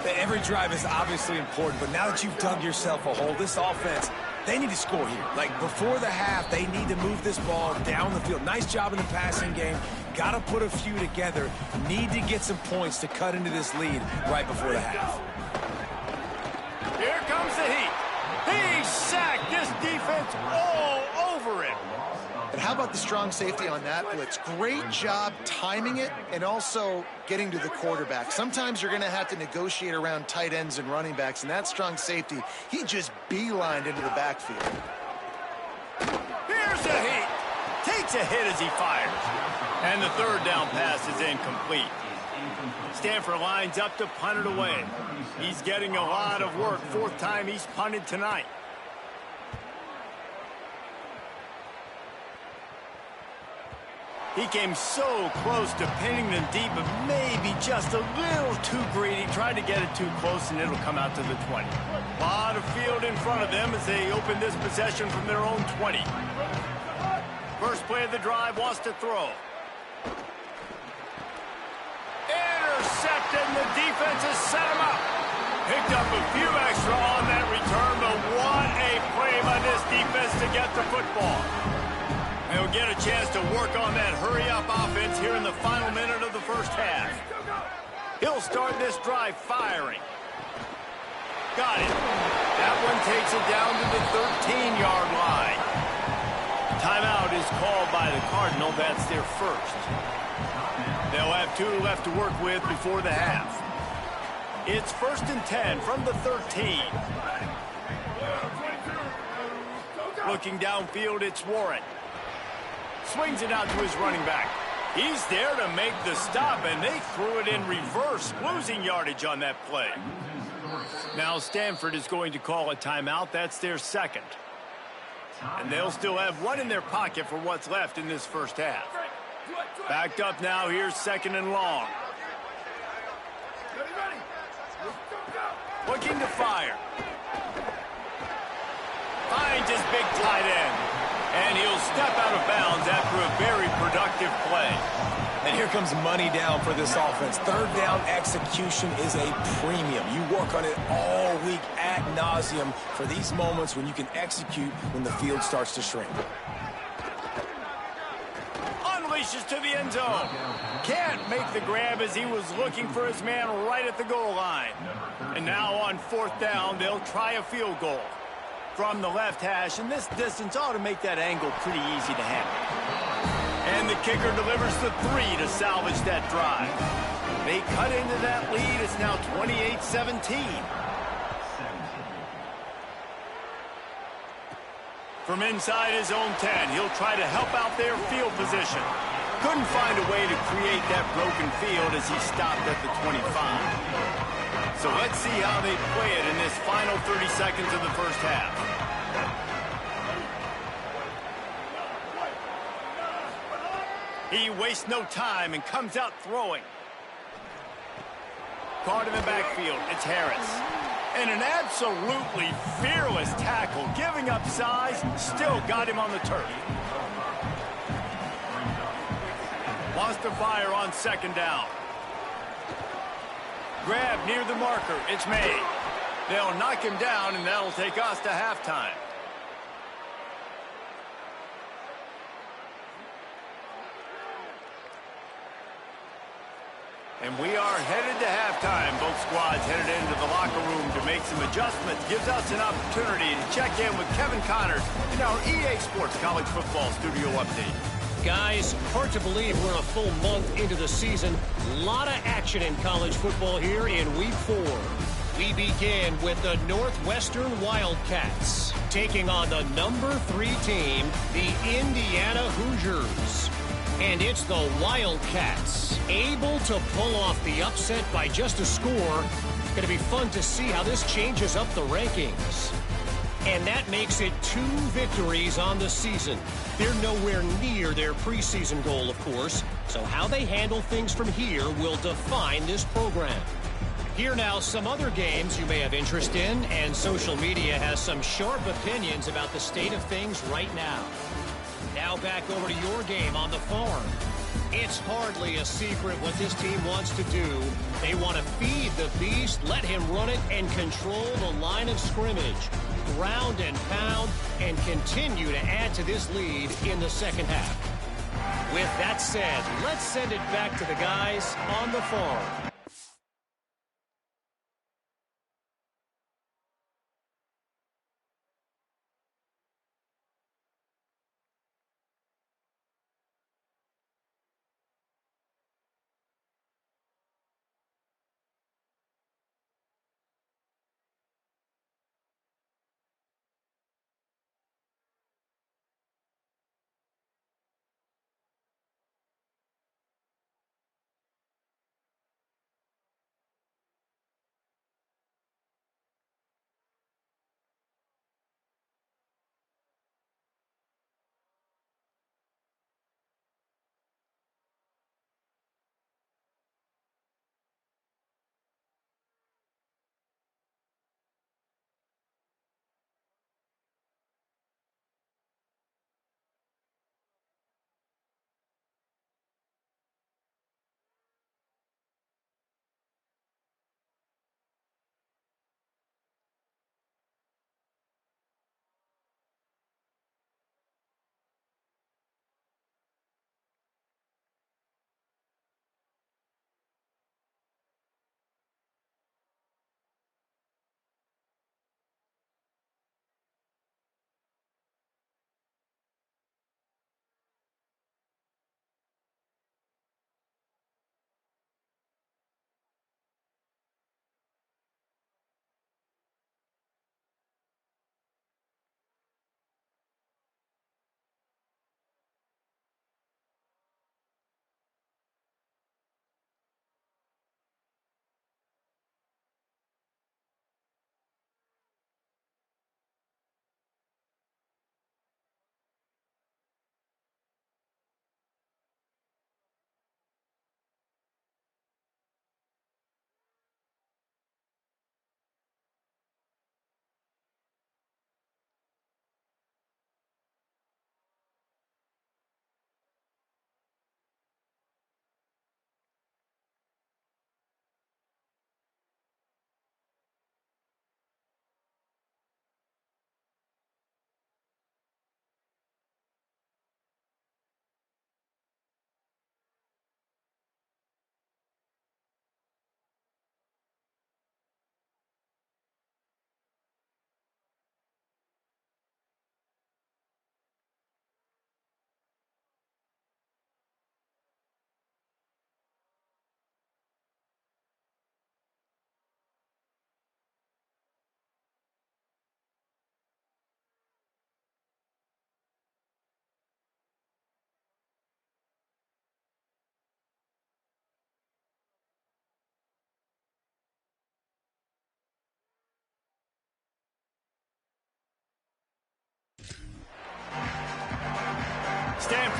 Every drive is obviously important, but now that you've dug yourself a hole, this offense, they need to score here. Like, before the half, they need to move this ball down the field. Nice job in the passing game. Got to put a few together. Need to get some points to cut into this lead right before the half. Here comes the heat. He sacked this defense all over him. And how about the strong safety on that blitz? Great job timing it and also getting to the quarterback. Sometimes you're going to have to negotiate around tight ends and running backs, and that strong safety, he just beelined into the backfield. Here's the heat. Takes a hit as he fires. And the 3rd down pass is incomplete. Stanford lines up to punt it away. He's getting a lot of work. 4th time he's punted tonight. He came so close to pinning them deep, but maybe just a little too greedy. Tried to get it too close, and it'll come out to the 20. A lot of field in front of them as they open this possession from their own 20. First play of the drive, wants to throw. Intercepted, and the defense has set him up. Picked up a few extra on that return, but what a play by this defense to get the football. They'll get a chance to work on that hurry-up offense here in the final minute of the 1st half. He'll start this drive firing. Got it. That one takes it down to the 13-yard line. Timeout is called by the Cardinal. That's their 1st. They'll have 2 left to work with before the half. It's 1st and 10 from the 13. Looking downfield, it's Warren. Swings it out to his running back. He's there to make the stop, and they threw it in reverse, losing yardage on that play. Now Stanford is going to call a timeout. That's their 2nd. And they'll still have 1 in their pocket for what's left in this 1st half. Backed up now, here's 2nd and long. Ready, ready. Looking to fire. Finds his big tight end. And he'll step out of bounds after a very productive play. And here comes money down for this offense. Third down execution is a premium. You work on it all week ad nauseum for these moments when you can execute when the field starts to shrink. Unleashes to the end zone. Can't make the grab as he was looking for his man right at the goal line. And now on fourth down, they'll try a field goal. From the left hash, and this distance ought to make that angle pretty easy to handle. And the kicker delivers the 3 to salvage that drive. They cut into that lead. It's now 28-17. From inside his own 10, he'll try to help out their field position. Couldn't find a way to create that broken field as he stopped at the 25. So let's see how they play it in this final 30 seconds of the first half. He wastes no time and comes out throwing. Caught in the backfield, it's Harris. And an absolutely fearless tackle, giving up size, still got him on the turf. Wants to fire on second down. Grab near the marker, it's made. They'll knock him down, and that'll take us to halftime. And we are headed to halftime. Both squads headed into the locker room to make some adjustments. Gives us an opportunity to check in with Kevin Connors in our EA Sports College Football Studio Update. Guys, hard to believe we're a full month into the season. A lot of action in college football here in Week 4. We begin with the Northwestern Wildcats taking on the number 3 team, the Indiana Hoosiers. And it's the Wildcats able to pull off the upset by just a score. Going to be fun to see how this changes up the rankings. And that makes it 2 victories on the season. They're nowhere near their preseason goal, of course. So how they handle things from here will define this program. Here now, some other games you may have interest in, and social media has some sharp opinions about the state of things right now. Now back over to your game on the farm. It's hardly a secret what this team wants to do. They want to feed the beast, let him run it, and control the line of scrimmage. Ground and pound, and continue to add to this lead in the second half. With that said, let's send it back to the guys on the farm.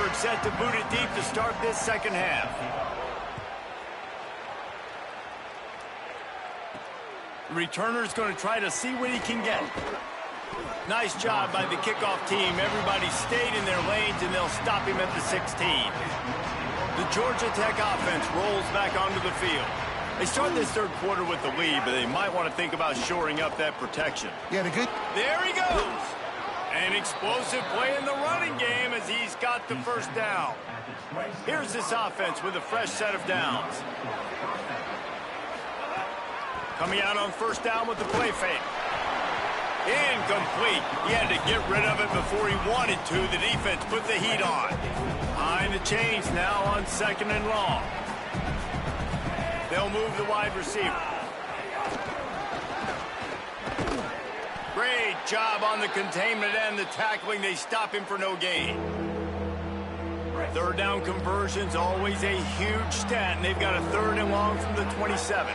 Stanford set to boot it deep to start this second half. The returner's going to try to see what he can get. Nice job by the kickoff team. Everybody stayed in their lanes, and they'll stop him at the 16. The Georgia Tech offense rolls back onto the field. They start this third quarter with the lead, but they might want to think about shoring up that protection. Yeah, There he goes. An explosive play in the running game as he's got the first down. Here's this offense with a fresh set of downs. Coming out on first down with the play fake. Incomplete. He had to get rid of it before he wanted to. The defense put the heat on. Behind the chains now on second and long. They'll move the wide receiver. Great job on the containment and the tackling. They stop him for no gain. Third down conversion's always a huge stat, and they've got a third and long from the 27.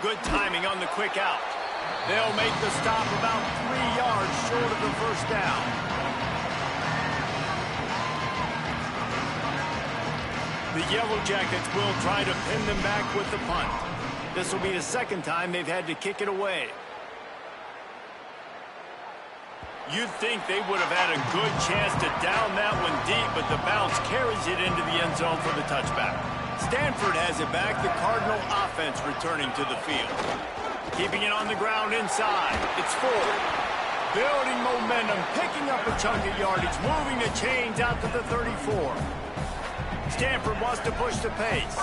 Good timing on the quick out. They'll make the stop about 3 yards short of the first down. The Yellow Jackets will try to pin them back with the punt. This will be the second time they've had to kick it away. You'd think they would have had a good chance to down that one deep, but the bounce carries it into the end zone for the touchback. Stanford has it back. The Cardinal offense returning to the field. Keeping it on the ground inside. It's forward. Building momentum, picking up a chunk of yardage, moving the chains out to the 34. Stanford wants to push the pace.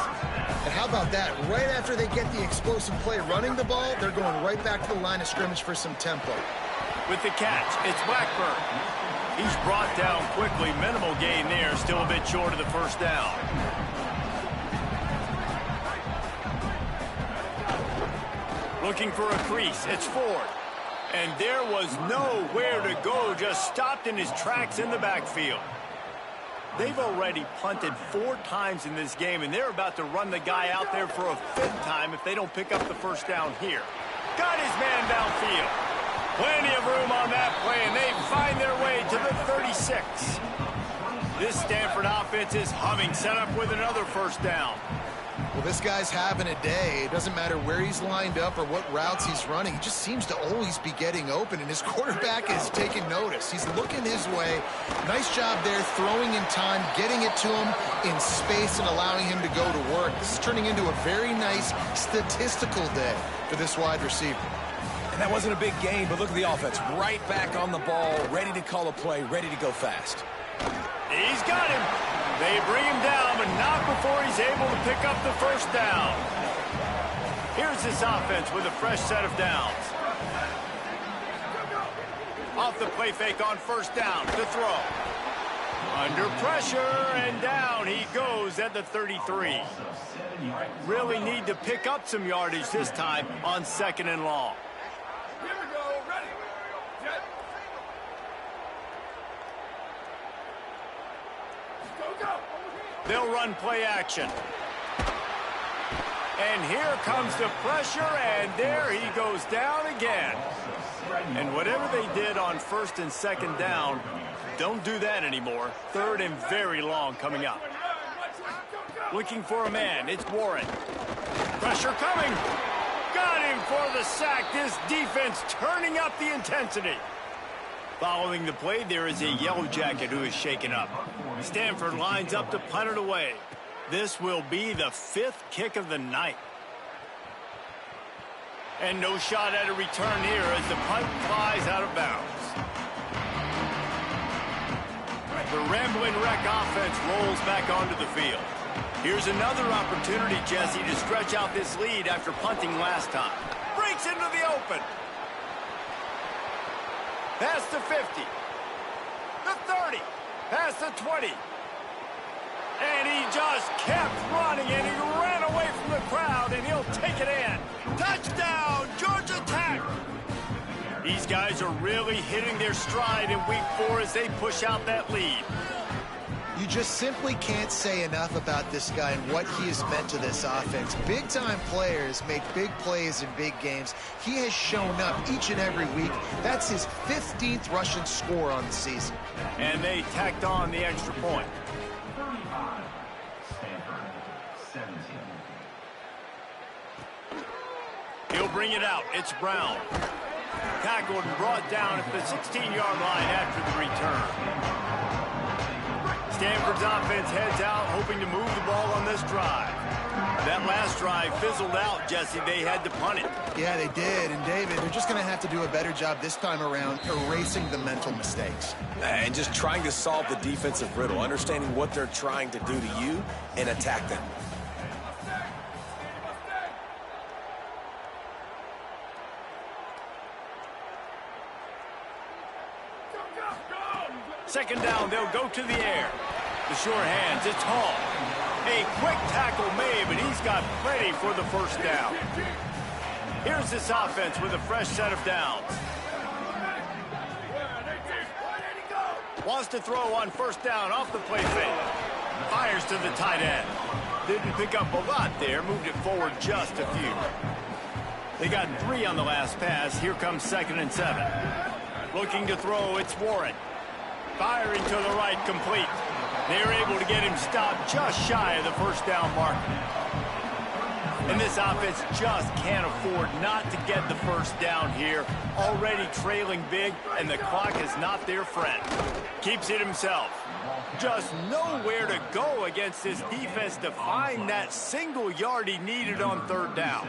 And how about that? Right after they get the explosive play running the ball, they're going right back to the line of scrimmage for some tempo. With the catch, it's Blackburn. He's brought down quickly. Minimal gain there, still a bit short of the first down. Looking for a crease, it's Ford. And there was nowhere to go, just stopped in his tracks in the backfield. They've already punted 4 times in this game, and they're about to run the guy out there for a 5th time if they don't pick up the first down here. Got his man downfield. Plenty of room on that play, and they find their way to the 36. This Stanford offense is humming, set up with another first down. Well, this guy's having a day. It doesn't matter where he's lined up or what routes he's running. He just seems to always be getting open, and his quarterback is taking notice. He's looking his way. Nice job there, throwing in time, getting it to him in space and allowing him to go to work. This is turning into a very nice statistical day for this wide receiver. And that wasn't a big gain, but look at the offense. Right back on the ball, ready to call a play, ready to go fast. He's got him. They bring him down, but not before he's able to pick up the first down. Here's this offense with a fresh set of downs. Off the play fake on first down to throw. Under pressure, and down he goes at the 33. Really need to pick up some yardage this time on second and long. Here we go. Ready. Jet. Go. They'll run play action. And here comes the pressure, and there he goes down again. And whatever they did on first and second down, don't do that anymore. Third and very long coming up. Looking for a man, it's Warren. Pressure coming. Got him for the sack. This defense turning up the intensity. Following the play, there is a Yellow Jacket who is shaken up. Stanford lines up to punt it away. This will be the 5th kick of the night. And no shot at a return here as the punt flies out of bounds. The Rambling Wreck offense rolls back onto the field. Here's another opportunity, Jesse, to stretch out this lead after punting last time. Breaks into the open. Past the 50. The 30. Past the 20. And he just kept running, and he ran away from the crowd, and he'll take it in. Touchdown, Georgia Tech! These guys are really hitting their stride in week 4 as they push out that lead. You just simply can't say enough about this guy and what he has meant to this offense. Big-time players make big plays in big games. He has shown up each and every week. That's his 15th rushing score on the season. And they tacked on the extra point. 35. Stanford, 17. He'll bring it out. It's Brown. Tackled and brought down at the 16-yard line after the return. Stanford's offense heads out, hoping to move the ball on this drive. That last drive fizzled out, Jesse. They had to punt it. Yeah, they did. And, David, they're just going to have to do a better job this time around erasing the mental mistakes. And just trying to solve the defensive riddle, understanding what they're trying to do to you and attack them. Second down, they'll go to the air. The sure hands, it's Hall. A quick tackle made, but he's got plenty for the first down. Here's this offense with a fresh set of downs. Wants to throw on first down off the play fake. Fires to the tight end. Didn't pick up a lot there, moved it forward just a few. They got 3 on the last pass. Here comes 2nd and 7. Looking to throw, it's Warren. Firing to the right, complete. They're able to get him stopped just shy of the first down mark. And this offense just can't afford not to get the first down here. Already trailing big, and the clock is not their friend. Keeps it himself. Just nowhere to go against this defense to find that single yard he needed on 3rd down.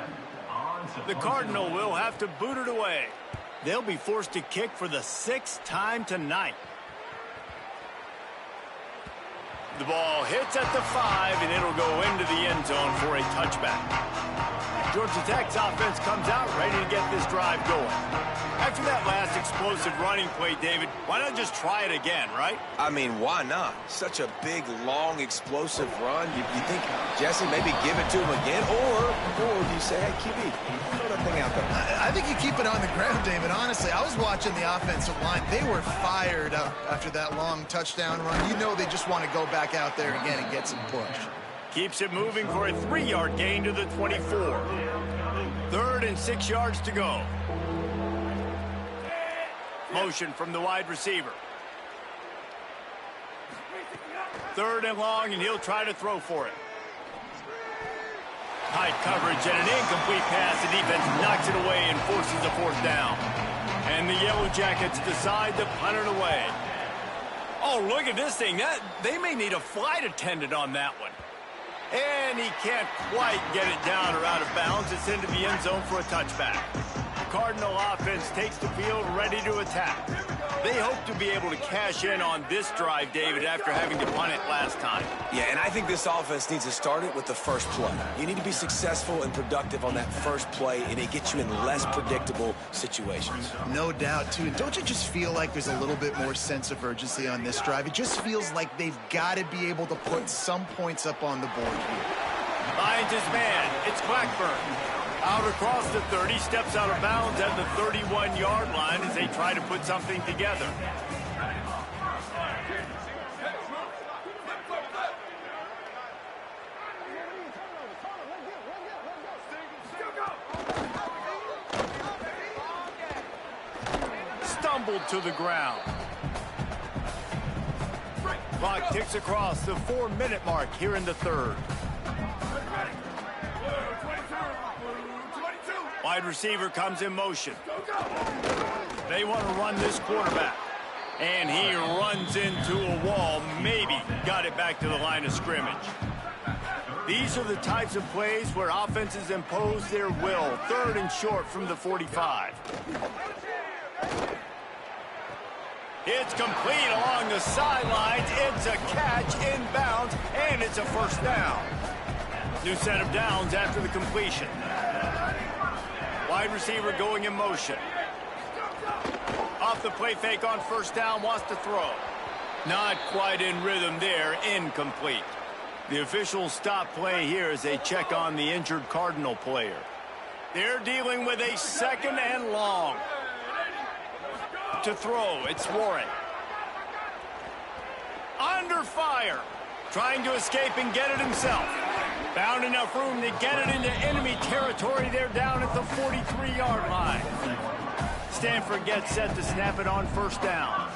The Cardinal will have to boot it away. They'll be forced to kick for the 6th time tonight. The ball hits at the 5, and it'll go into the end zone for a touchback. Georgia Tech's offense comes out ready to get this drive going. After that last explosive running play, David, why not just try it again, right? I mean, why not? Such a big, long, explosive run. You think, Jesse, maybe give it to him again? Or you say, hey, QB, throw that thing out there. I think you keep it on the ground, David. Honestly, I was watching the offensive line. They were fired up after that long touchdown run. You know they just want to go back out there again and get some push. Keeps it moving for a 3-yard gain to the 24. 3rd and 6 yards to go. Motion from the wide receiver. 3rd and long, and he'll try to throw for it. Tight coverage and an incomplete pass. The defense knocks it away and forces a 4th down. And the Yellow Jackets decide to punt it away. Oh, look at this thing. They may need a flight attendant on that one. And he can't quite get it down or out of bounds. It's into the end zone for a touchback. Cardinal offense takes the field ready to attack. They hope to be able to cash in on this drive, David, after having to punt it last time. Yeah, and I think this offense needs to start it with the first play. You need to be successful and productive on that first play, and it gets you in less predictable situations. No doubt, too. And don't you just feel like there's a little bit more sense of urgency on this drive? It just feels like they've got to be able to put some points up on the board here. Finds his man. It's Blackburn. Out across the 30, steps out of bounds at the 31-yard line as they try to put something together. Stumbled to the ground. Clock ticks across the 4-minute mark here in the 3rd. Wide receiver comes in motion. They want to run this quarterback. And he runs into a wall. Maybe got it back to the line of scrimmage. These are the types of plays where offenses impose their will. 3rd and short from the 45. It's complete along the sidelines. It's a catch inbounds, and it's a first down. New set of downs after the completion. Wide receiver going in motion. Off the play fake on first down, wants to throw. Not quite in rhythm there, incomplete. The officials stop play here as they check on the injured Cardinal player. They're dealing with a 2nd and long. To throw, it's Warren. under fire. Trying to escape and get it himself. Found enough room to get it into enemy territory. They're down at the 43-yard line. Stanford gets set to snap it on first down.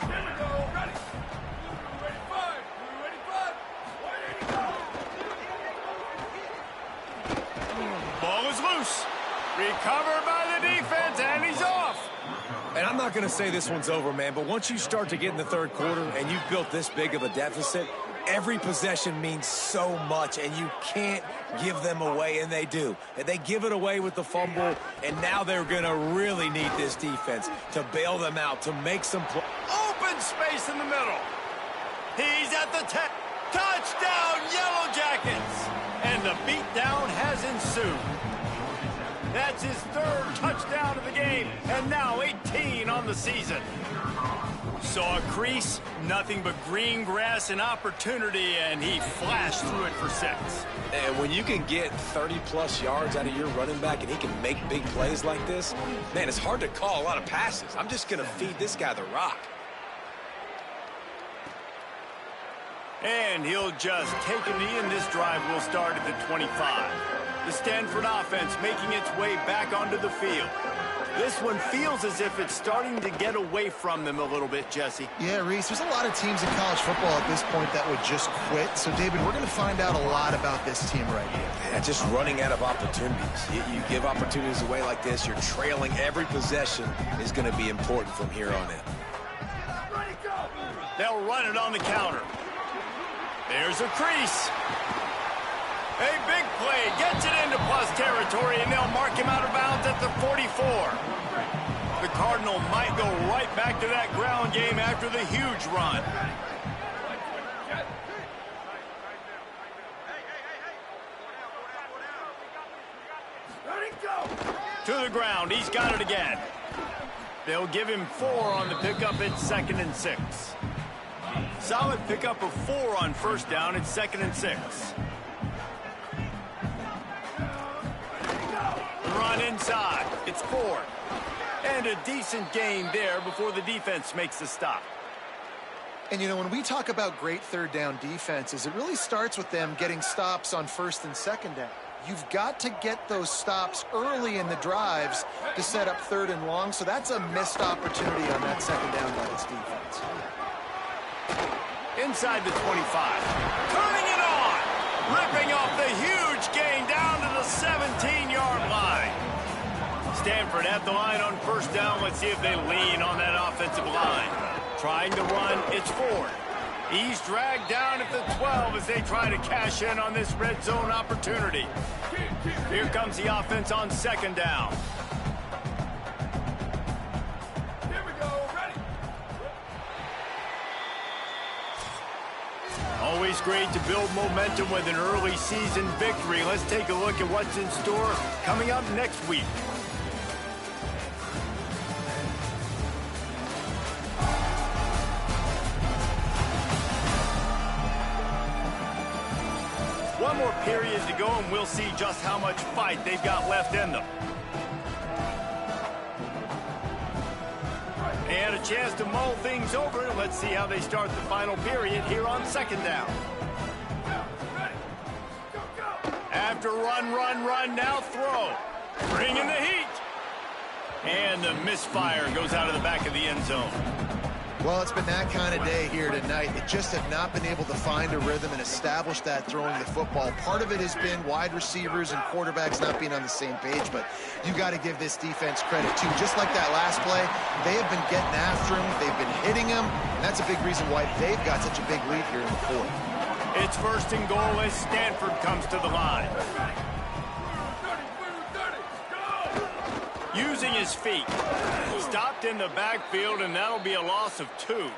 Ball is loose. Recovered by the defense, and he's off. And I'm not going to say this one's over, man, but once you start to get in the third quarter and you've built this big of a deficit, every possession means so much, and you can't give them away, and they do. And they give it away with the fumble, and now they're going to really need this defense to bail them out, to make some play. Open space in the middle. He's at the 10. Touchdown, Yellow Jackets. And the beatdown has ensued. That's his third touchdown of the game, and now 18 on the season. Saw a crease, nothing but green grass and opportunity, and he flashed through it for 6. And when you can get 30-plus yards out of your running back and he can make big plays like this, man, it's hard to call a lot of passes. I'm just going to feed this guy the rock. And he'll just take a knee, and this drive will start at the 25. The Stanford offense making its way back onto the field. This one feels as if it's starting to get away from them a little bit, Jesse. Yeah, Reese, there's a lot of teams in college football at this point that would just quit. So, David, we're going to find out a lot about this team right here. Yeah, just running out of opportunities. You give opportunities away like this, you're trailing. Every possession is going to be important from here on in. They'll run it on the counter. There's a crease. A big play gets it into plus territory, and they'll mark him out of bounds at the 44. The Cardinal might go right back to that ground game after the huge run. To the ground, he's got it again. They'll give him 4 on the pickup at 2nd and 6. Solid pickup of 4 on first down at 2nd and 6. Run inside. It's 4. And a decent gain there before the defense makes the stop. And, you know, when we talk about great third down defenses, it really starts with them getting stops on first and second down. You've got to get those stops early in the drives to set up third and long, so that's a missed opportunity on that second down by this defense. Inside the 25. Turning it on. Ripping off the huge gain down to the 17-yard line. Stanford at the line on first down. Let's see if they lean on that offensive line. Trying to run. It's Ford. He's dragged down at the 12 as they try to cash in on this red zone opportunity. Here comes the offense on second down. Here we go, ready. Always great to build momentum with an early season victory. Let's take a look at what's in store coming up next week. One more period to go, and we'll see just how much fight they've got left in them. And a chance to mull things over. Let's see how they start the final period here on second down. After run, now throw. Bringing the heat. And the misfire goes out of the back of the end zone. Well, it's been that kind of day here tonight. They just have not been able to find a rhythm and establish that throwing the football. Part of it has been wide receivers and quarterbacks not being on the same page, but you got to give this defense credit, too. Just like that last play, they have been getting after him. They've been hitting him. And that's a big reason why they've got such a big lead here in the fourth. It's first and goal as Stanford comes to the line. Using his feet. Stopped in the backfield, and that'll be a loss of 2.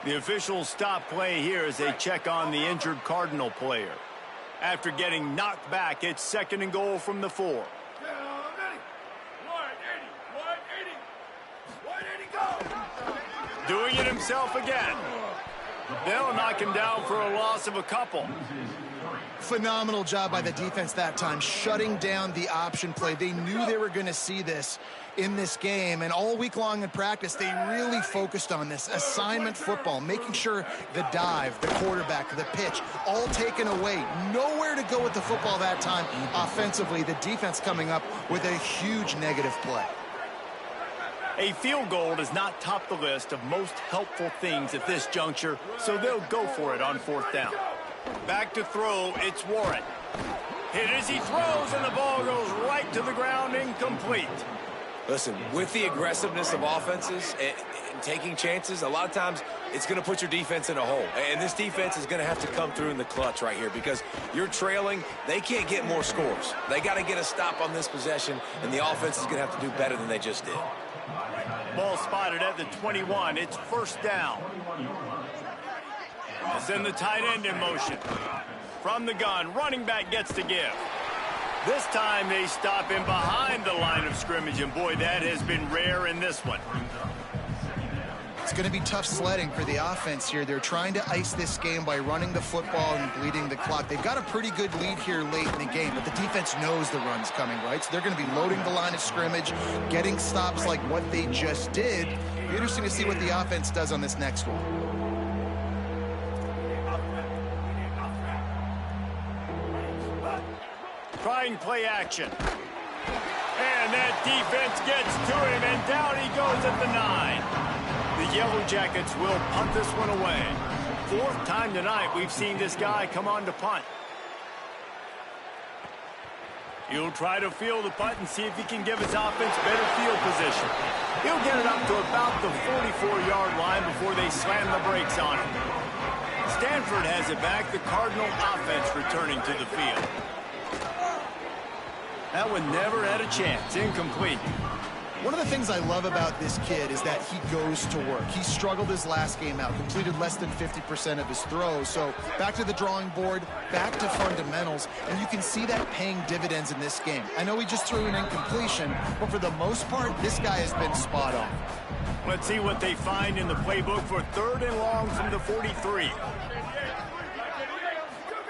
The officials stop play here as they check on the injured Cardinal player. After getting knocked back, it's second and goal from the 4. Doing it himself again. They'll knock him down for a loss of a couple. Phenomenal job by the defense that time, shutting down the option play. They knew they were going to see this in this game, and all week long in practice, they really focused on this assignment football, making sure the dive, the quarterback, the pitch, all taken away. Nowhere to go with the football that time offensively. The defense coming up with a huge negative play. A field goal does not top the list of most helpful things at this juncture, so they'll go for it on 4th down. Back to throw, it's Warren. Hit as he throws, and the ball goes right to the ground, incomplete. Listen, with the aggressiveness of offenses and taking chances, a lot of times it's going to put your defense in a hole. And this defense is going to have to come through in the clutch right here because you're trailing. They can't get more scores. They got to get a stop on this possession, and the offense is going to have to do better than they just did. Ball spotted at the 21. It's 1st down. Send the tight end in motion. From the gun, running back gets to give. This time they stop him behind the line of scrimmage, and boy, that has been rare in this one. It's going to be tough sledding for the offense here. They're trying to ice this game by running the football and bleeding the clock. They've got a pretty good lead here late in the game, but the defense knows the run's coming, right? So they're going to be loading the line of scrimmage, getting stops like what they just did. It'll be interesting to see what the offense does on this next one. Trying play action. And that defense gets to him, and down he goes at the 9. The Yellow Jackets will punt this one away. 4th time tonight we've seen this guy come on to punt. He'll try to field the punt and see if he can give his offense better field position. He'll get it up to about the 44-yard line before they slam the brakes on him. Stanford has it back, the Cardinal offense returning to the field. That one never had a chance. Incomplete. One of the things I love about this kid is that he goes to work. He struggled his last game out, completed less than 50% of his throws. So back to the drawing board, back to fundamentals, and you can see that paying dividends in this game. I know he just threw an incompletion, but for the most part, this guy has been spot on. Let's see what they find in the playbook for 3rd and long from the 43.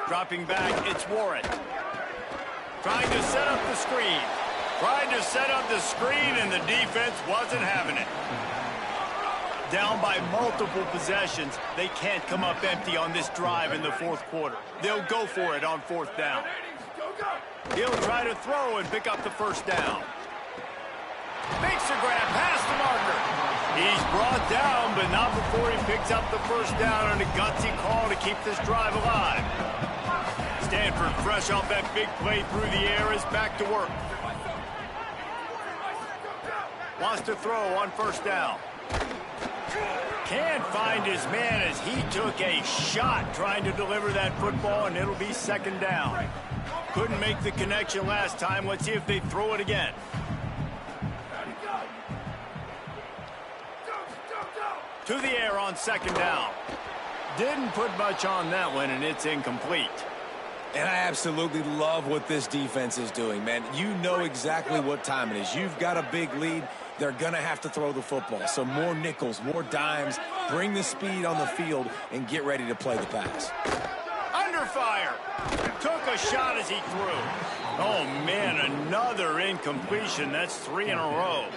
Dropping back, it's Warren. Trying to set up the screen. Trying to set up the screen, and the defense wasn't having it. Down by multiple possessions, they can't come up empty on this drive in the 4th quarter. They'll go for it on 4th down. He'll try to throw and pick up the 1st down. Makes a grab past the marker. He's brought down, but not before he picks up the 1st down on a gutsy call to keep this drive alive. Stanford, fresh off that big play through the air, is back to work. Wants to throw on 1st down. Can't find his man as he took a shot trying to deliver that football, and it'll be 2nd down. Couldn't make the connection last time. Let's see if they throw it again. To the air on 2nd down. Didn't put much on that one, and it's incomplete. And I absolutely love what this defense is doing, man. You know exactly what time it is. You've got a big lead. They're going to have to throw the football. So more nickels, more dimes, bring the speed on the field, and get ready to play the pass. Under fire. Took a shot as he threw. Oh, man, another incompletion. That's 3 in a row.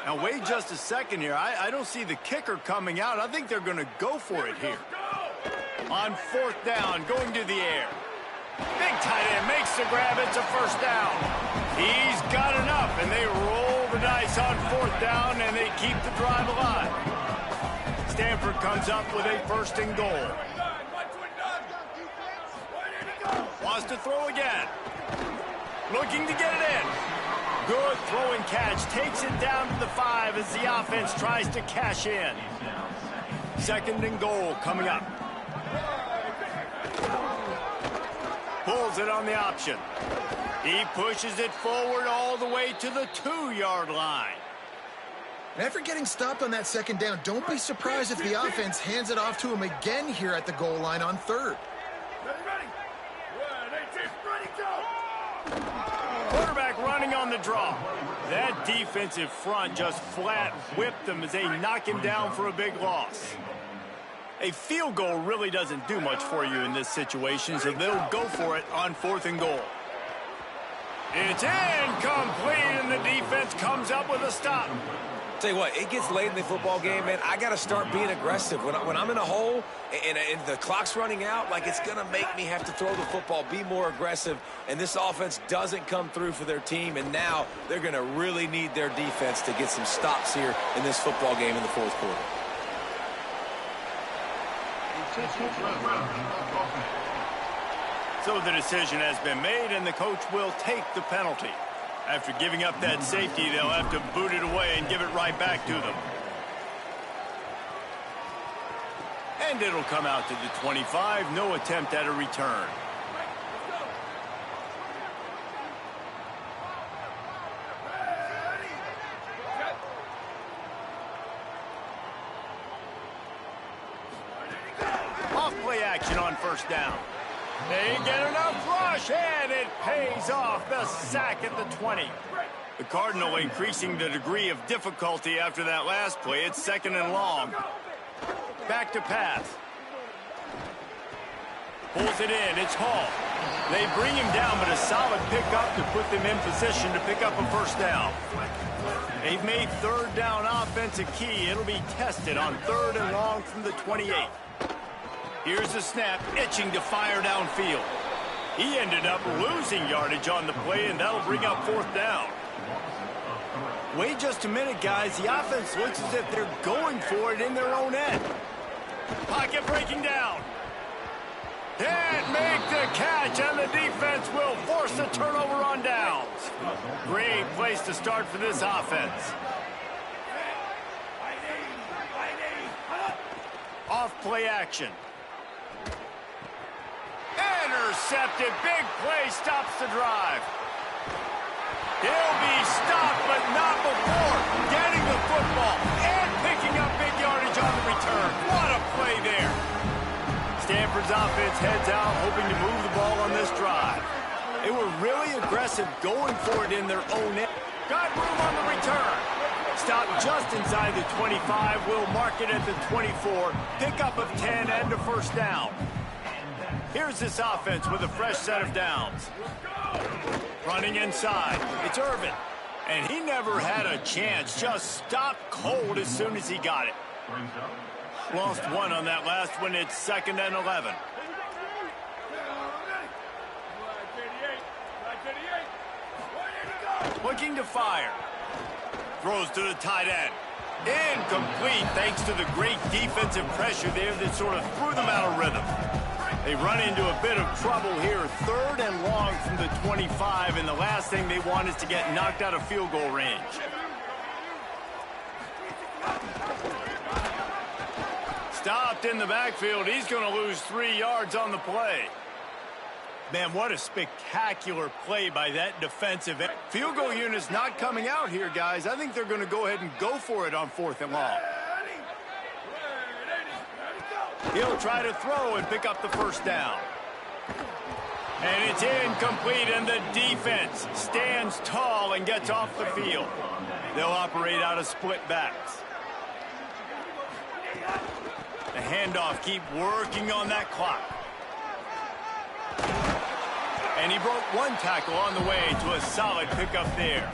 Now, wait just a second here. I don't see the kicker coming out. I think they're going to go for it here. On 4th down, going to the air. Big tight end makes the grab. It's a 1st down. He's got enough, and they roll the dice on 4th down, and they keep the drive alive. Stanford comes up with a 1st and goal. Wants to throw again. Looking to get it in. Good throw and catch. Takes it down to the 5 as the offense tries to cash in. 2nd and goal coming up. Pulls it on the option. He pushes it forward all the way to the 2-yard line. And after getting stopped on that 2nd down, don't be surprised if the offense hands it off to him again here at the goal line on 3rd. Quarterback running on the draw. That defensive front just flat whipped them as they knock him down for a big loss. A field goal really doesn't do much for you in this situation, so they'll go for it on 4th and goal. It's incomplete, and the defense comes up with a stop. Tell you what, it gets late in the football game, man. I got to start being aggressive. When I'm in a hole and the clock's running out, like, it's going to make me have to throw the football, be more aggressive, and this offense doesn't come through for their team, and now they're going to really need their defense to get some stops here in this football game in the 4th quarter. So the decision has been made, and the coach will take the penalty. After giving up that safety, they'll have to boot it away and give it right back to them. And it'll come out to the 25. No attempt at a return. Off-play action on 1st down. They get enough rush, and it pays off. The sack at the 20. The Cardinal increasing the degree of difficulty after that last play. It's 2nd and long. Back to pass. Pulls it in. It's Hall. They bring him down, but a solid pickup to put them in position to pick up a 1st down. They've made 3rd down offense a key. It'll be tested on 3rd and long from the 28. Here's the snap, itching to fire downfield. He ended up losing yardage on the play, and that'll bring up 4th down. Wait just a minute, guys. The offense looks as if they're going for it in their own end. Pocket breaking down. Can't make the catch, and the defense will force a turnover on downs. Great place to start for this offense. Off-play action. Intercepted. Big play stops the drive. He'll be stopped, but not before getting the football and picking up big yardage on the return. What a play there. Stanford's offense heads out, hoping to move the ball on this drive. They were really aggressive, going for it in their own end. Got room on the return. Stop just inside the 25. Will mark it at the 24. Pickup of 10 and a 1st down. Here's this offense with a fresh set of downs. Running inside. It's Irvin. And he never had a chance. Just stopped cold as soon as he got it. Lost 1 on that last one. It's 2nd and 11. Looking to fire. Throws to the tight end. Incomplete thanks to the great defensive pressure there that sort of threw them out of rhythm. They run into a bit of trouble here. 3rd and long from the 25, and the last thing they want is to get knocked out of field goal range. Stopped in the backfield. He's going to lose 3 yards on the play. Man, what a spectacular play by that defensive end. Field goal unit's not coming out here, guys. I think they're going to go ahead and go for it on 4th and long. He'll try to throw and pick up the 1st down. And it's incomplete, and the defense stands tall and gets off the field. They'll operate out of split backs. The handoff, keep working on that clock. And he broke 1 tackle on the way to a solid pickup there.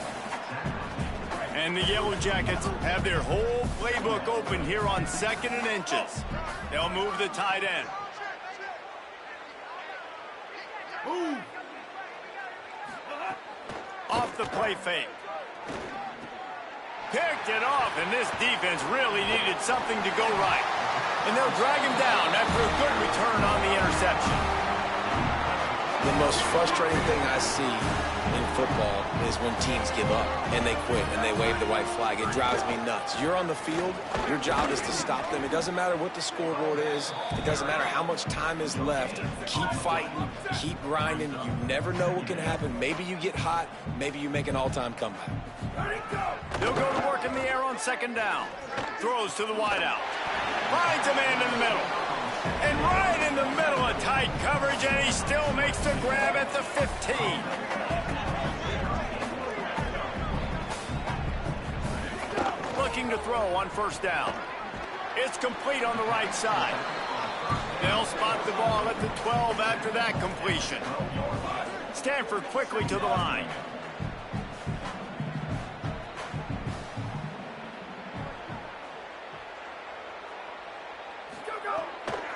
And the Yellow Jackets have their whole playbook open here on 2nd and inches. They'll move the tight end. Move. Off the play fake. Picked it off, and this defense really needed something to go right. And they'll drag him down after a good return on the interception. The most frustrating thing I see in football is when teams give up and they quit and they wave the white flag. It drives me nuts. You're on the field. Your job is to stop them. It doesn't matter what the scoreboard is. It doesn't matter how much time is left. Keep fighting. Keep grinding. You never know what can happen. Maybe you get hot. Maybe you make an all-time comeback. They'll go to work in the air on 2nd down. Throws to the wideout. Finds a man in the middle. And right in the middle of tight coverage, and he still makes the grab at the 15. Looking to throw on 1st down. It's complete on the right side. They'll spot the ball at the 12 after that completion. Stanford quickly to the line.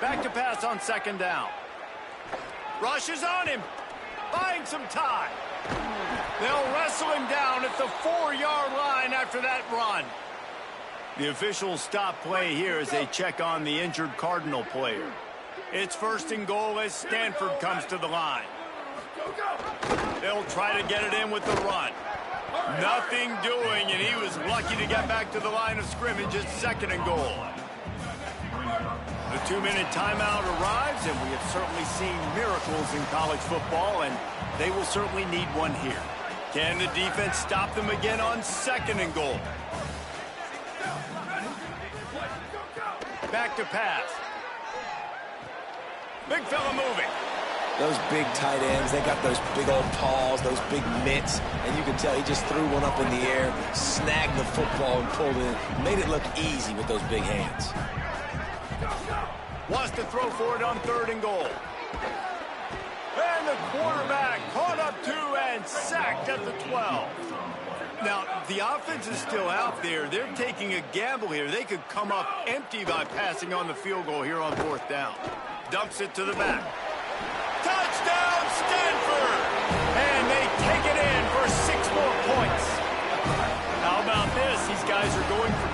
Back to pass on second down. Rushes on him. Buying some time. They'll wrestle him down at the 4-yard line after that run. The officials stop play here as they check on the injured Cardinal player. It's first and goal as Stanford comes to the line. They'll try to get it in with the run. Nothing doing, and he was lucky to get back to the line of scrimmage at second and goal. The 2-minute timeout arrives, and we have certainly seen miracles in college football, and they will certainly need one here. Can the defense stop them again on second and goal? Back to pass. Big fella moving. Those big tight ends, they got those big old paws, those big mitts, and you can tell he just threw one up in the air, snagged the football and pulled it in. Made it look easy with those big hands. Wants to throw for it on third and goal. And the quarterback caught up to and sacked at the 12. Now, the offense is still out there. They're taking a gamble here. They could come up empty by passing on the field goal here on fourth down. Dumps it to the back. Touchdown, Stanford! And they take it in for 6 more points. How about this? These guys are going for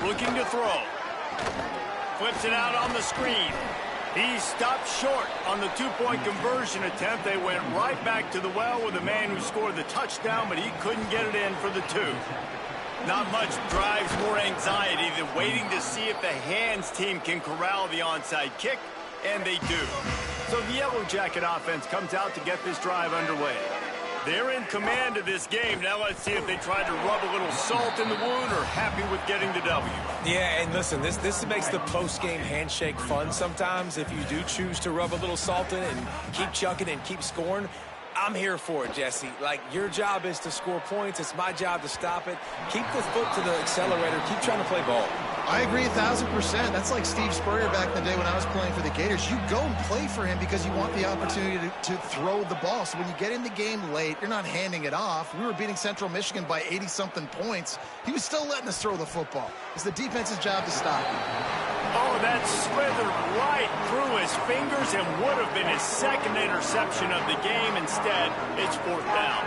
2. Looking to throw. Flips it out on the screen. He stopped short on the 2-point conversion attempt. They went right back to the well with the man who scored the touchdown, but he couldn't get it in for the 2. Not much drives more anxiety than waiting to see if the hands team can corral the onside kick, and they do. So the Yellow Jacket offense comes out to get this drive underway. They're in command of this game. Now let's see if they try to rub a little salt in the wound or happy with getting the W. Yeah, and listen, this makes the post-game handshake fun sometimes. If you do choose to rub a little salt in it and keep chucking and keep scoring, I'm here for it, Jesse. Like, your job is to score points. It's my job to stop it. Keep the foot to the accelerator. Keep trying to play ball. I agree 1,000%. That's like Steve Spurrier back in the day when I was playing for the Gators. You go and play for him because you want the opportunity to throw the ball. So when you get in the game late, you're not handing it off. We were beating Central Michigan by 80-something points. He was still letting us throw the football. It's the defense's job to stop him. Oh, that slithered right through his fingers and would have been his second interception of the game. Instead, it's fourth down.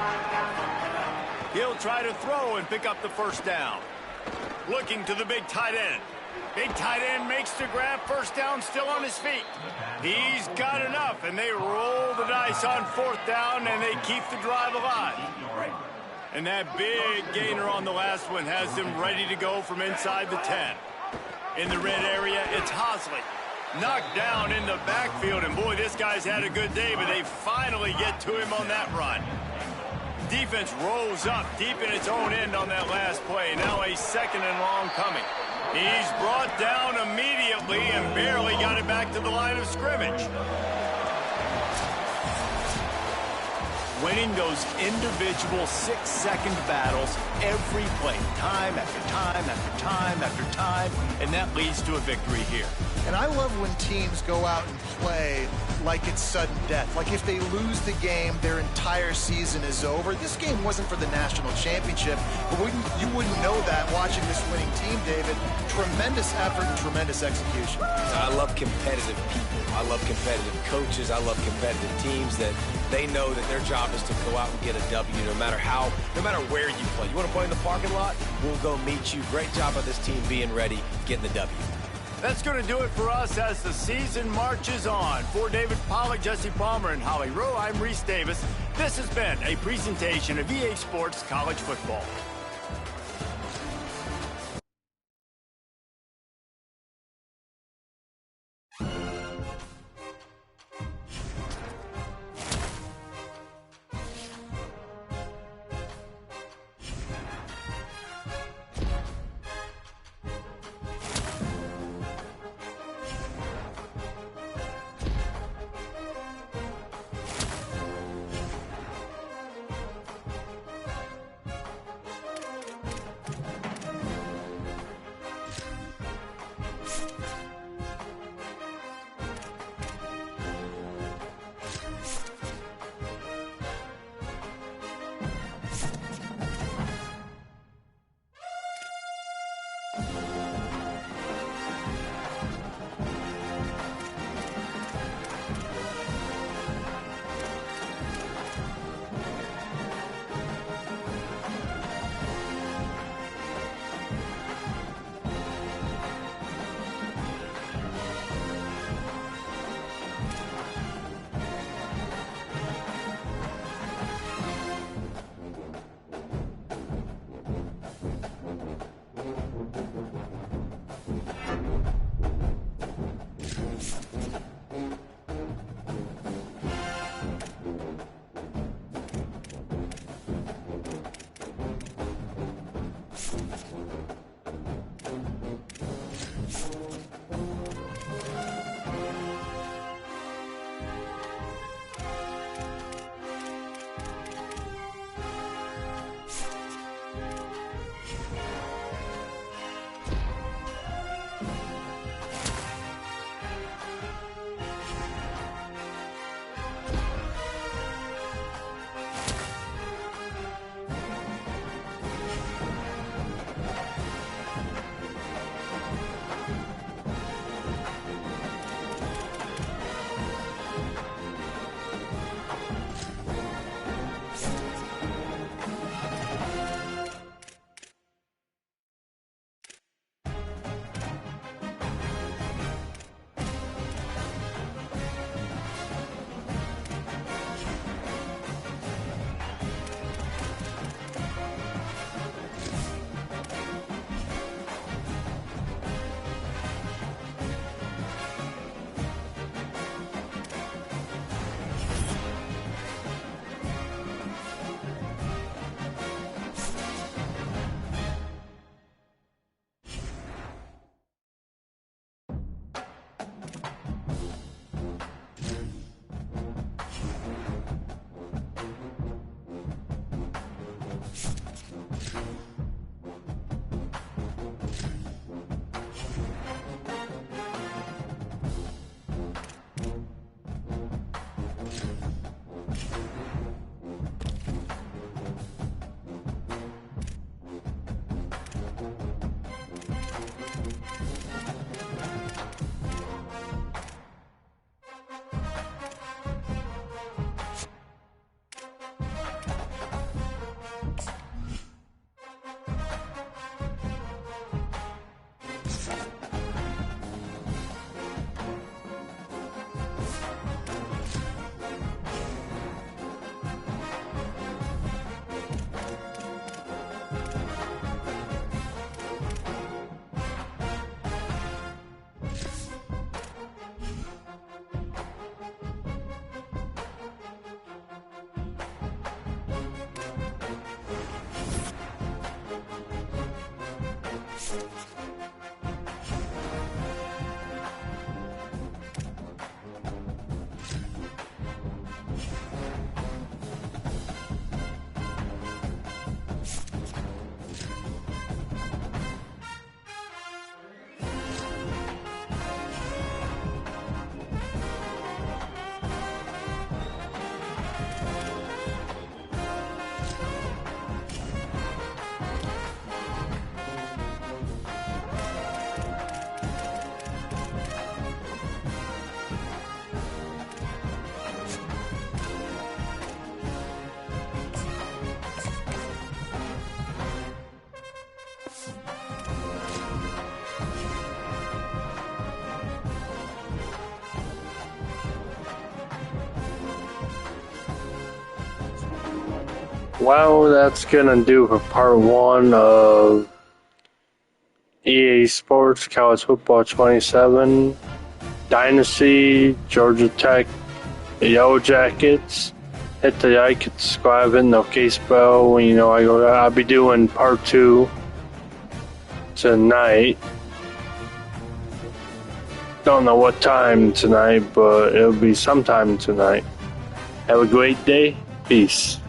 He'll try to throw and pick up the first down. Looking to the big tight end. Big tight end makes the grab. First down, still on his feet. He's got enough, and they roll the dice on fourth down, and they keep the drive alive. And that big gainer on the last one has them ready to go from inside the 10. In the red area, it's Hosley. Knocked down in the backfield, and boy, this guy's had a good day, but they finally get to him on that run. Defense rolls up deep in its own end on that last play. Now a second and long coming. He's brought down immediately and barely got it back to the line of scrimmage. Winning those individual 6-second battles every play, time after time after time after time, and that leads to a victory here. And I love when teams go out and play like it's sudden death. Like if they lose the game, their entire season is over. This game wasn't for the national championship, but you wouldn't know that watching this winning team, David. Tremendous effort and tremendous execution. I love competitive people. I love competitive coaches. I love competitive teams that they know that their job is to go out and get a W no matter where you play. You want to play in the parking lot? We'll go meet you. Great job by this team being ready, getting the W. That's going to do it for us as the season marches on. For David Pollack, Jesse Palmer, and Holly Rowe, I'm Reese Davis. This has been a presentation of EA Sports College Football. Well, that's gonna do for part 1 of EA Sports College Football 27 Dynasty Georgia Tech Yellow Jackets. Hit the like, hit the subscribe, hit the notification bell. I'll be doing part 2 tonight. Don't know what time tonight, but it'll be sometime tonight. Have a great day. Peace.